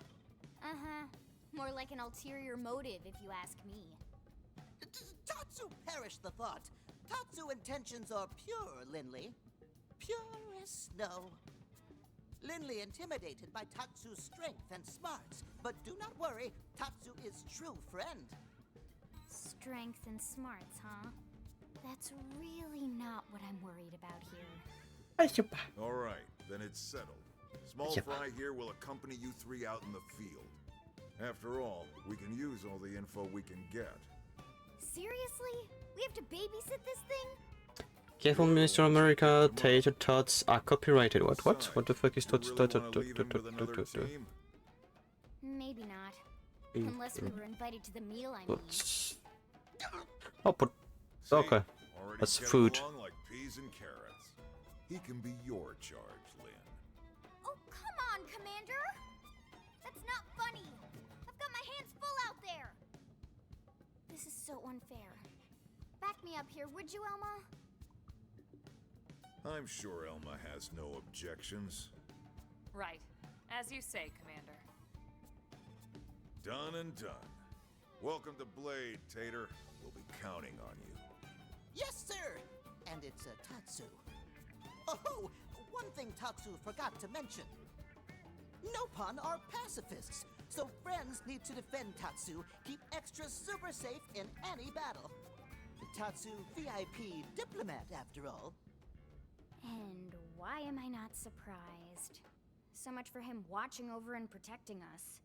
Uh-huh. More like an ulterior motive, if you ask me. Tatsu perish the thought. Tatsu intentions are pure, Lindley. Pure as snow. Lindley intimidated by Tatsu's strength and smarts, but do not worry, Tatsu is true friend. Strength and smarts, huh? That's really not what I'm worried about here. All right, then it's settled. Small Fry here will accompany you three out in the field. After all, we can use all the info we can get. Seriously? We have to babysit this thing? Careful, Mr. America. Tater tots are copyrighted. What? What the fuck is tots? Maybe not. Unless we were invited to the meal, I mean. Oh, but okay. Already That's getting food. along like peas and carrots. He can be your charge, Lynn. Oh, come on, Commander! That's not funny! I've got my hands full out there! This is so unfair. Back me up here, would you, Elma? I'm sure Elma has no objections. Right. As you say, Commander. Done and done. Welcome to Blade, Tater. We'll be counting on you. Yes, sir! And it's a Tatsu. Oh, one thing Tatsu forgot to mention. Nopon are pacifists, so friends need to defend Tatsu, keep extra super safe in any battle. Tatsu VIP diplomat, after all. And why am I not surprised? So much for him watching over and protecting us.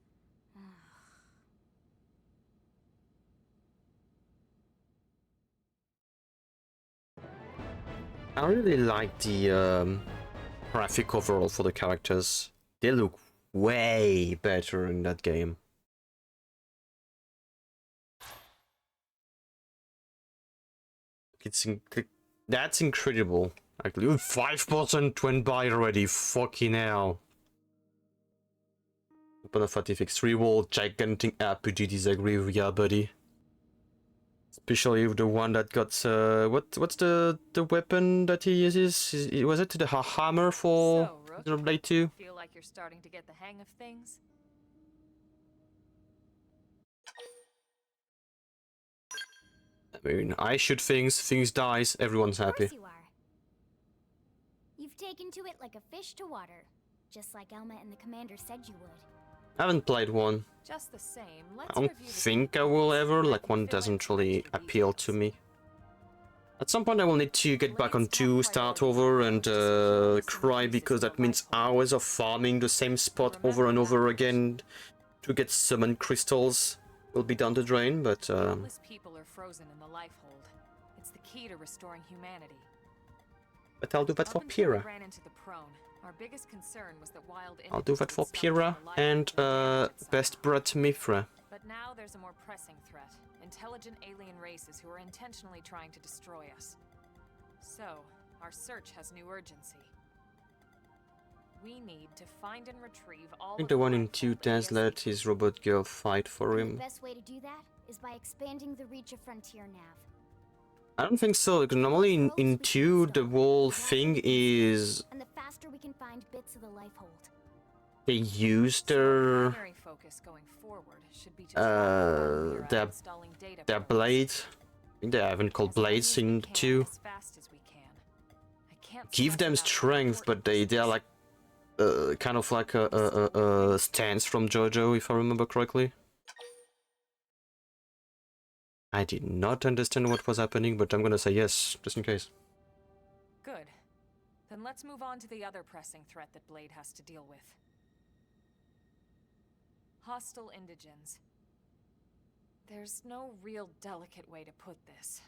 I really like the graphic overall for the characters. They look way better in that game. That's incredible. Actually, 5% went by already. Fucking hell. Open a Fatifix 3 wall, gigantic RPG. Disagree with ya, buddy. Especially with the one that got what's the weapon that he uses? Was it the hammer for Xenoblade 2? Feel like you're starting to get the hang of things? I mean, I shoot things dies, everyone's happy. Of course you are. You've taken to it like a fish to water, just like Elma and the Commander said you would. I haven't played one. Just the same, let's I don't think I will ever, like one doesn't really appeal to me. At some point I will need to get back on 2, start over, and cry because that means hours of farming the same spot over and over again to get summon crystals will be down the drain, but Countless people are frozen in the life hold. It's the key to restoring humanity. but I'll do that for Up until we Pyrrha. ran into the prone, our biggest concern was that wild I'll do indigents that for would stumble Pyrrha on the life and hold damage it somehow. best brat Mithra. But now there's a more pressing threat. Intelligent alien races who are intentionally trying to destroy us. So, our search has new urgency. We need to find and retrieve all I think of the one in life 2 hold does ASAP. let his robot girl fight for And the him. best way to do that is by expanding the reach of Frontier Nav. I don't think so, because normally in 2 the whole thing is And the faster we can find bits of the life hold. they use So our their primary focus going forward should be to track down Mira their installing data their probes. blades. I think they haven't called As many blades as we in can, 2. as fast as we can. I can't Give stress them enough how strength, but important they are this like kind of like a stance from JoJo, if I remember correctly. I did not understand what was happening, but I'm gonna say yes, just in case. is. Good. Then let's move on to the other pressing threat that Blade has to deal with. Hostile indigens. There's no real delicate way to put this.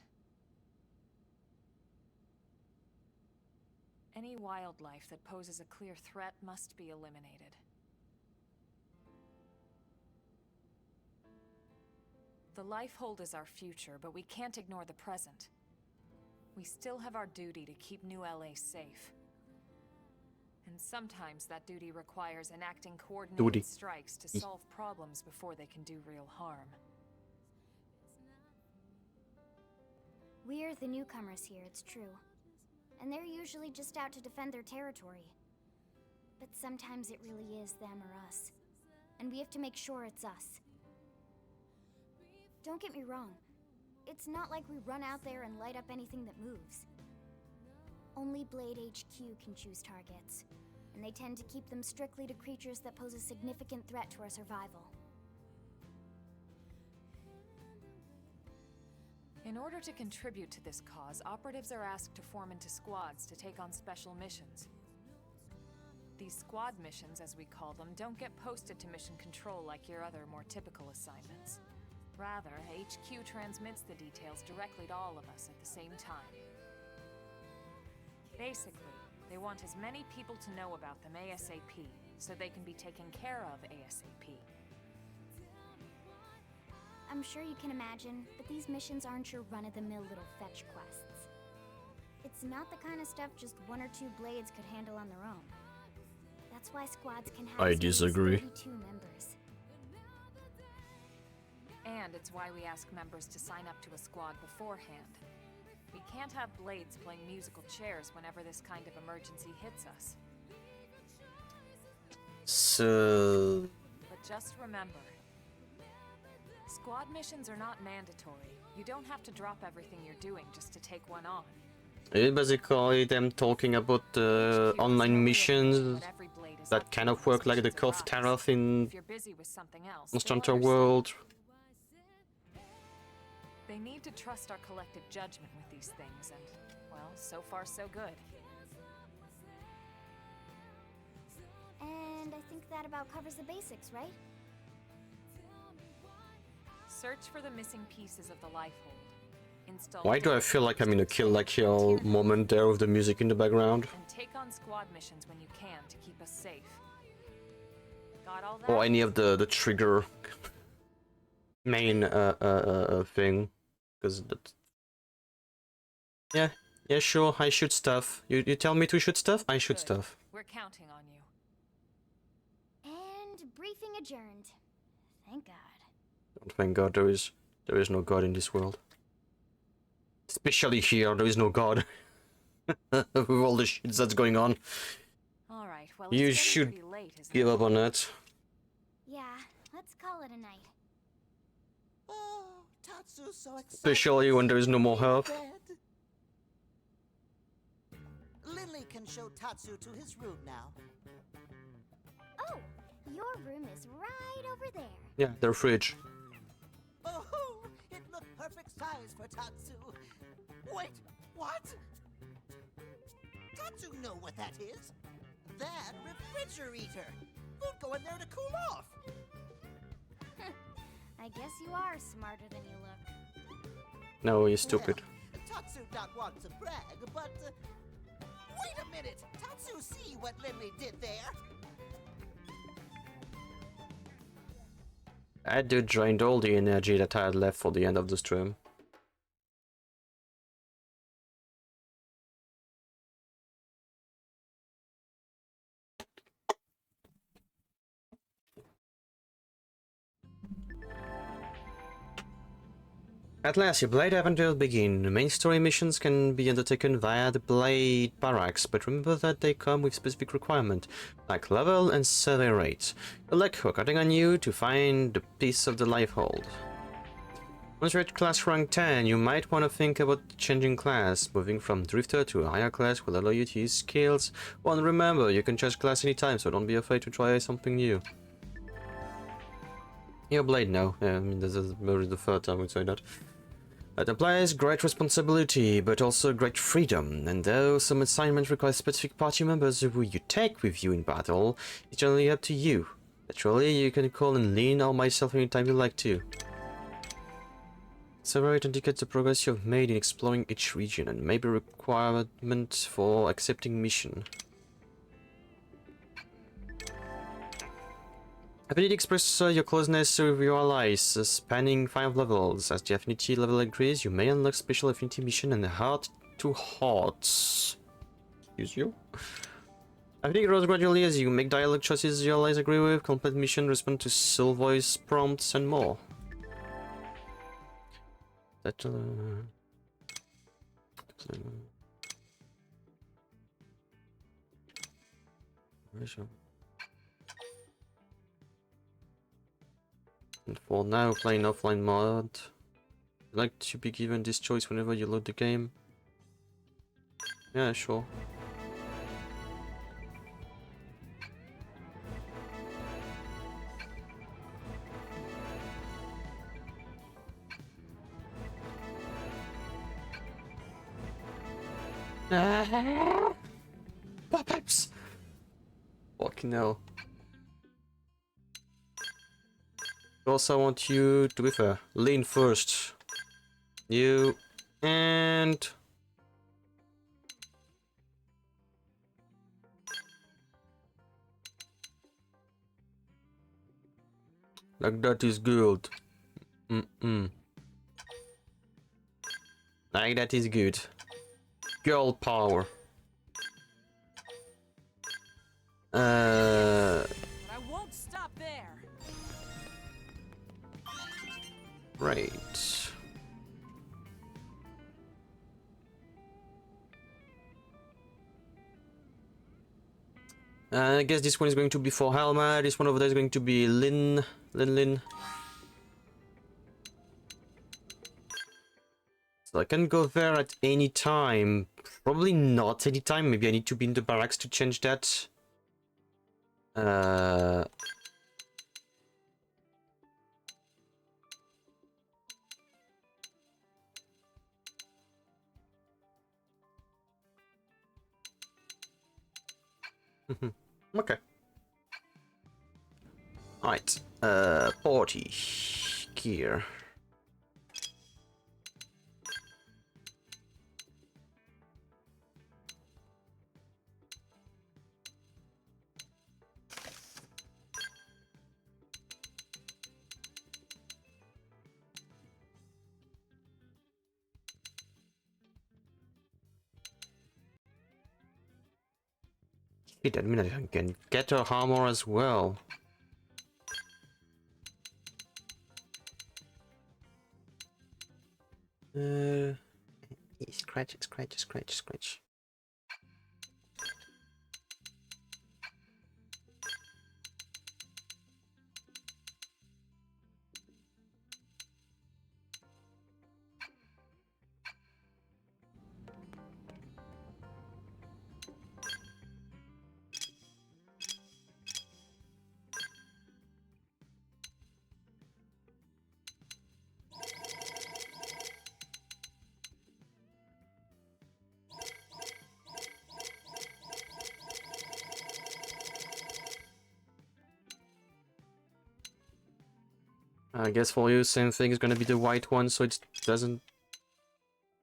Any wildlife that poses a clear threat must be eliminated. The life hold is our future, but we can't ignore the present. We still have our duty to keep New LA safe. And sometimes that duty requires enacting coordinated strikes to solve problems before they can do real harm. We're the newcomers here, it's true. And they're usually just out to defend their territory. But sometimes it really is them or us. And we have to make sure it's us. Don't get me wrong. It's not like we run out there and light up anything that moves. Only Blade HQ can choose targets. And they tend to keep them strictly to creatures that pose a significant threat to our survival. In order to contribute to this cause, operatives are asked to form into squads to take on special missions. These squad missions, as we call them, don't get posted to mission control like your other, more typical assignments. Rather, HQ transmits the details directly to all of us at the same time. Basically, they want as many people to know about them ASAP, so they can be taken care of ASAP. I'm sure you can imagine, but these missions aren't your run-of-the-mill little fetch quests. It's not the kind of stuff just 1 or 2 blades could handle on their own. That's why squads can have I as many as disagree. 32 members. And it's why we ask members to sign up to a squad beforehand. We can't have blades playing musical chairs whenever this kind of emergency hits us. So But just remember, squad missions are not mandatory. You don't have to drop everything you're doing just to take one on. it's basically them talking about the online missions that kind of work like the Koth Tarath in If you're busy with something else, Monster they'll Hunter understand. World. They need to trust our collective judgment with these things, and, well, so far so good. And I think that about covers the basics, right? Search for the missing pieces of the life hold. Install Why do I feel like I'm in a Kill La Kill moment there with the music in the background? and take on squad missions when you can to keep us safe. Got all that? Or any of the trigger main thing, because that. Yeah, sure. I shoot stuff. You tell me to shoot stuff. I shoot Good. stuff. We're counting on you. And briefing adjourned. Thank God. Don't thank God. There is no God in this world. Especially here, there is no God. With all the shit that's going on, All right. Well, you it's getting should pretty late, isn't give it? up on that. Yeah, let's call it a night. Oh, Tatsu's so excited. Especially when there is no more help. Bed. Lily can show Tatsu to his room now. Oh, your room is right over there. Yeah, their fridge. Oh, it looked perfect size for Tatsu. Wait, What? Tatsu know what that is. That refrigerator. Food go in there to cool off. I guess you are smarter than you look. No, you're stupid. Well, Tatsu not want to brag, but... wait a minute! Tatsu see what Lindley did there? That dude drained all the energy that I had left for the end of the stream. At last, your Blade adventures begin. The main story missions can be undertaken via the Blade barracks, but remember that they come with specific requirements, like level and survey rates. Your luck are counting on you to find the piece of the life hold. Once you're at class rank 10, you might want to think about changing class. Moving from Drifter to a higher class will allow you to use skills. Well, remember, you can change class anytime, so don't be afraid to try something new. Your Blade, no. Yeah, I mean, this is maybe the third time I would say that. It implies great responsibility, but also great freedom, and though some assignments require specific party members who you take with you in battle, it's generally up to you. Naturally, you can call in Lin or myself anytime you like to. Survey rate indicates the progress you have made in exploring each region, and maybe requirement for accepting mission. Affinity express your closeness with your allies, spanning 5 levels. As the affinity level increases, you may unlock special affinity mission and heart to hearts. Excuse you? Affinity grows gradually as you make dialogue choices your allies agree with, complete mission, respond to soul voice prompts, and more. That and for now, playing offline mod. I'd like to be given this choice whenever you load the game. Yeah, sure. Pop-ups! Fucking hell. Also, I want you to be fair. Lean first. You and like that is good. Like that is good. Girl power. But I won't stop there. Right. I guess this one is going to be for Helma. This one over there is going to be Lin. So I can go there at any time. Probably not any time. Maybe I need to be in the barracks to change that. Okay. Alright. Party gear. That means I can get her armor as well. Scratch. I guess for you, same thing is gonna be the white one, so it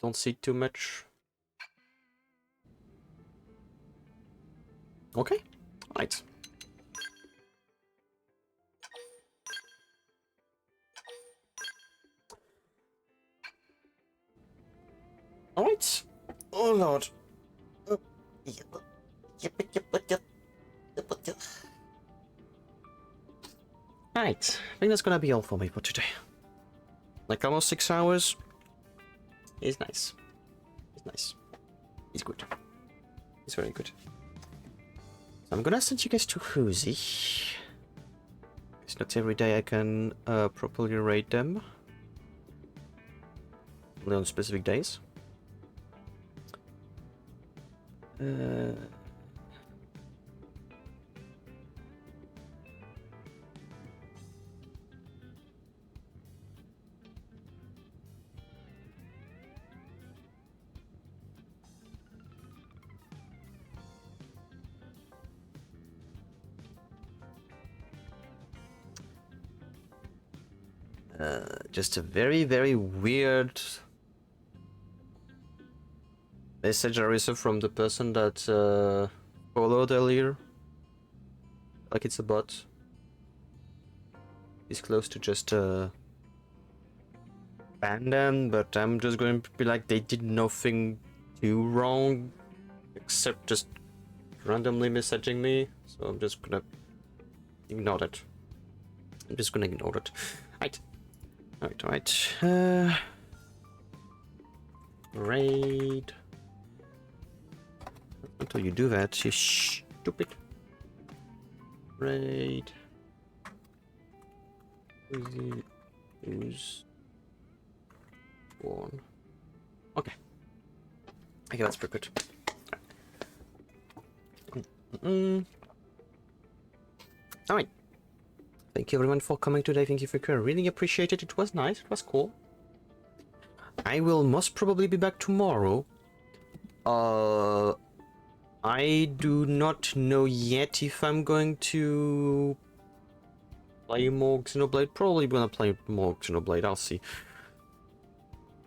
don't see too much. Okay, right. Alright. Oh lord. Right, I think that's gonna be all for me for today. Like almost 6 hours. It's nice. It's nice. It's good. It's very good. So I'm gonna send you guys to Whoozy. It's not every day I can properly rate them. Only on specific days. Just a very, very weird message I received from the person that followed earlier. Like it's a bot. It's close to just ban them, but I'm just going to be like, they did nothing too wrong except just randomly messaging me, so I'm just gonna ignore that. I'm just gonna ignore it. Alright. Raid. Until you do that, you stupid. Raid. Who's one? Okay. Okay, that's pretty good. Alright. Thank you everyone for coming today. Thank you for coming. Really appreciate it. It was nice. It was cool. I will most probably be back tomorrow. I do not know yet if I'm going to play more Xenoblade. Probably gonna play more Xenoblade. I'll see.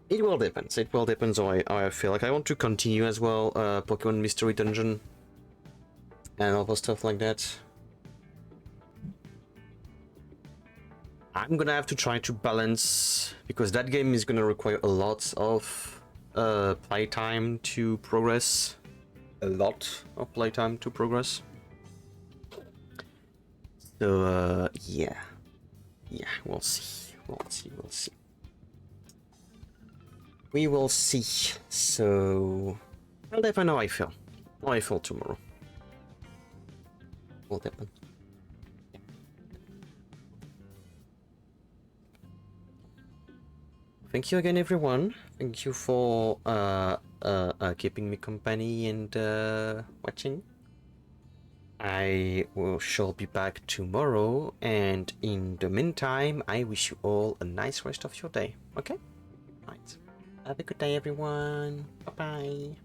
It will depend. It will depend how I feel. Like I want to continue as well. Pokemon Mystery Dungeon and other stuff like that. I'm gonna have to try to balance, because that game is gonna require a lot of playtime to progress. A lot of playtime to progress. So yeah, we'll see. We will see. So I'll definitely know how I feel tomorrow. Will depend. Thank you again, everyone. Thank you for keeping me company and watching. I shall be back tomorrow, and in the meantime, I wish you all a nice rest of your day. Okay? Right. Have a good day, everyone. Bye-bye.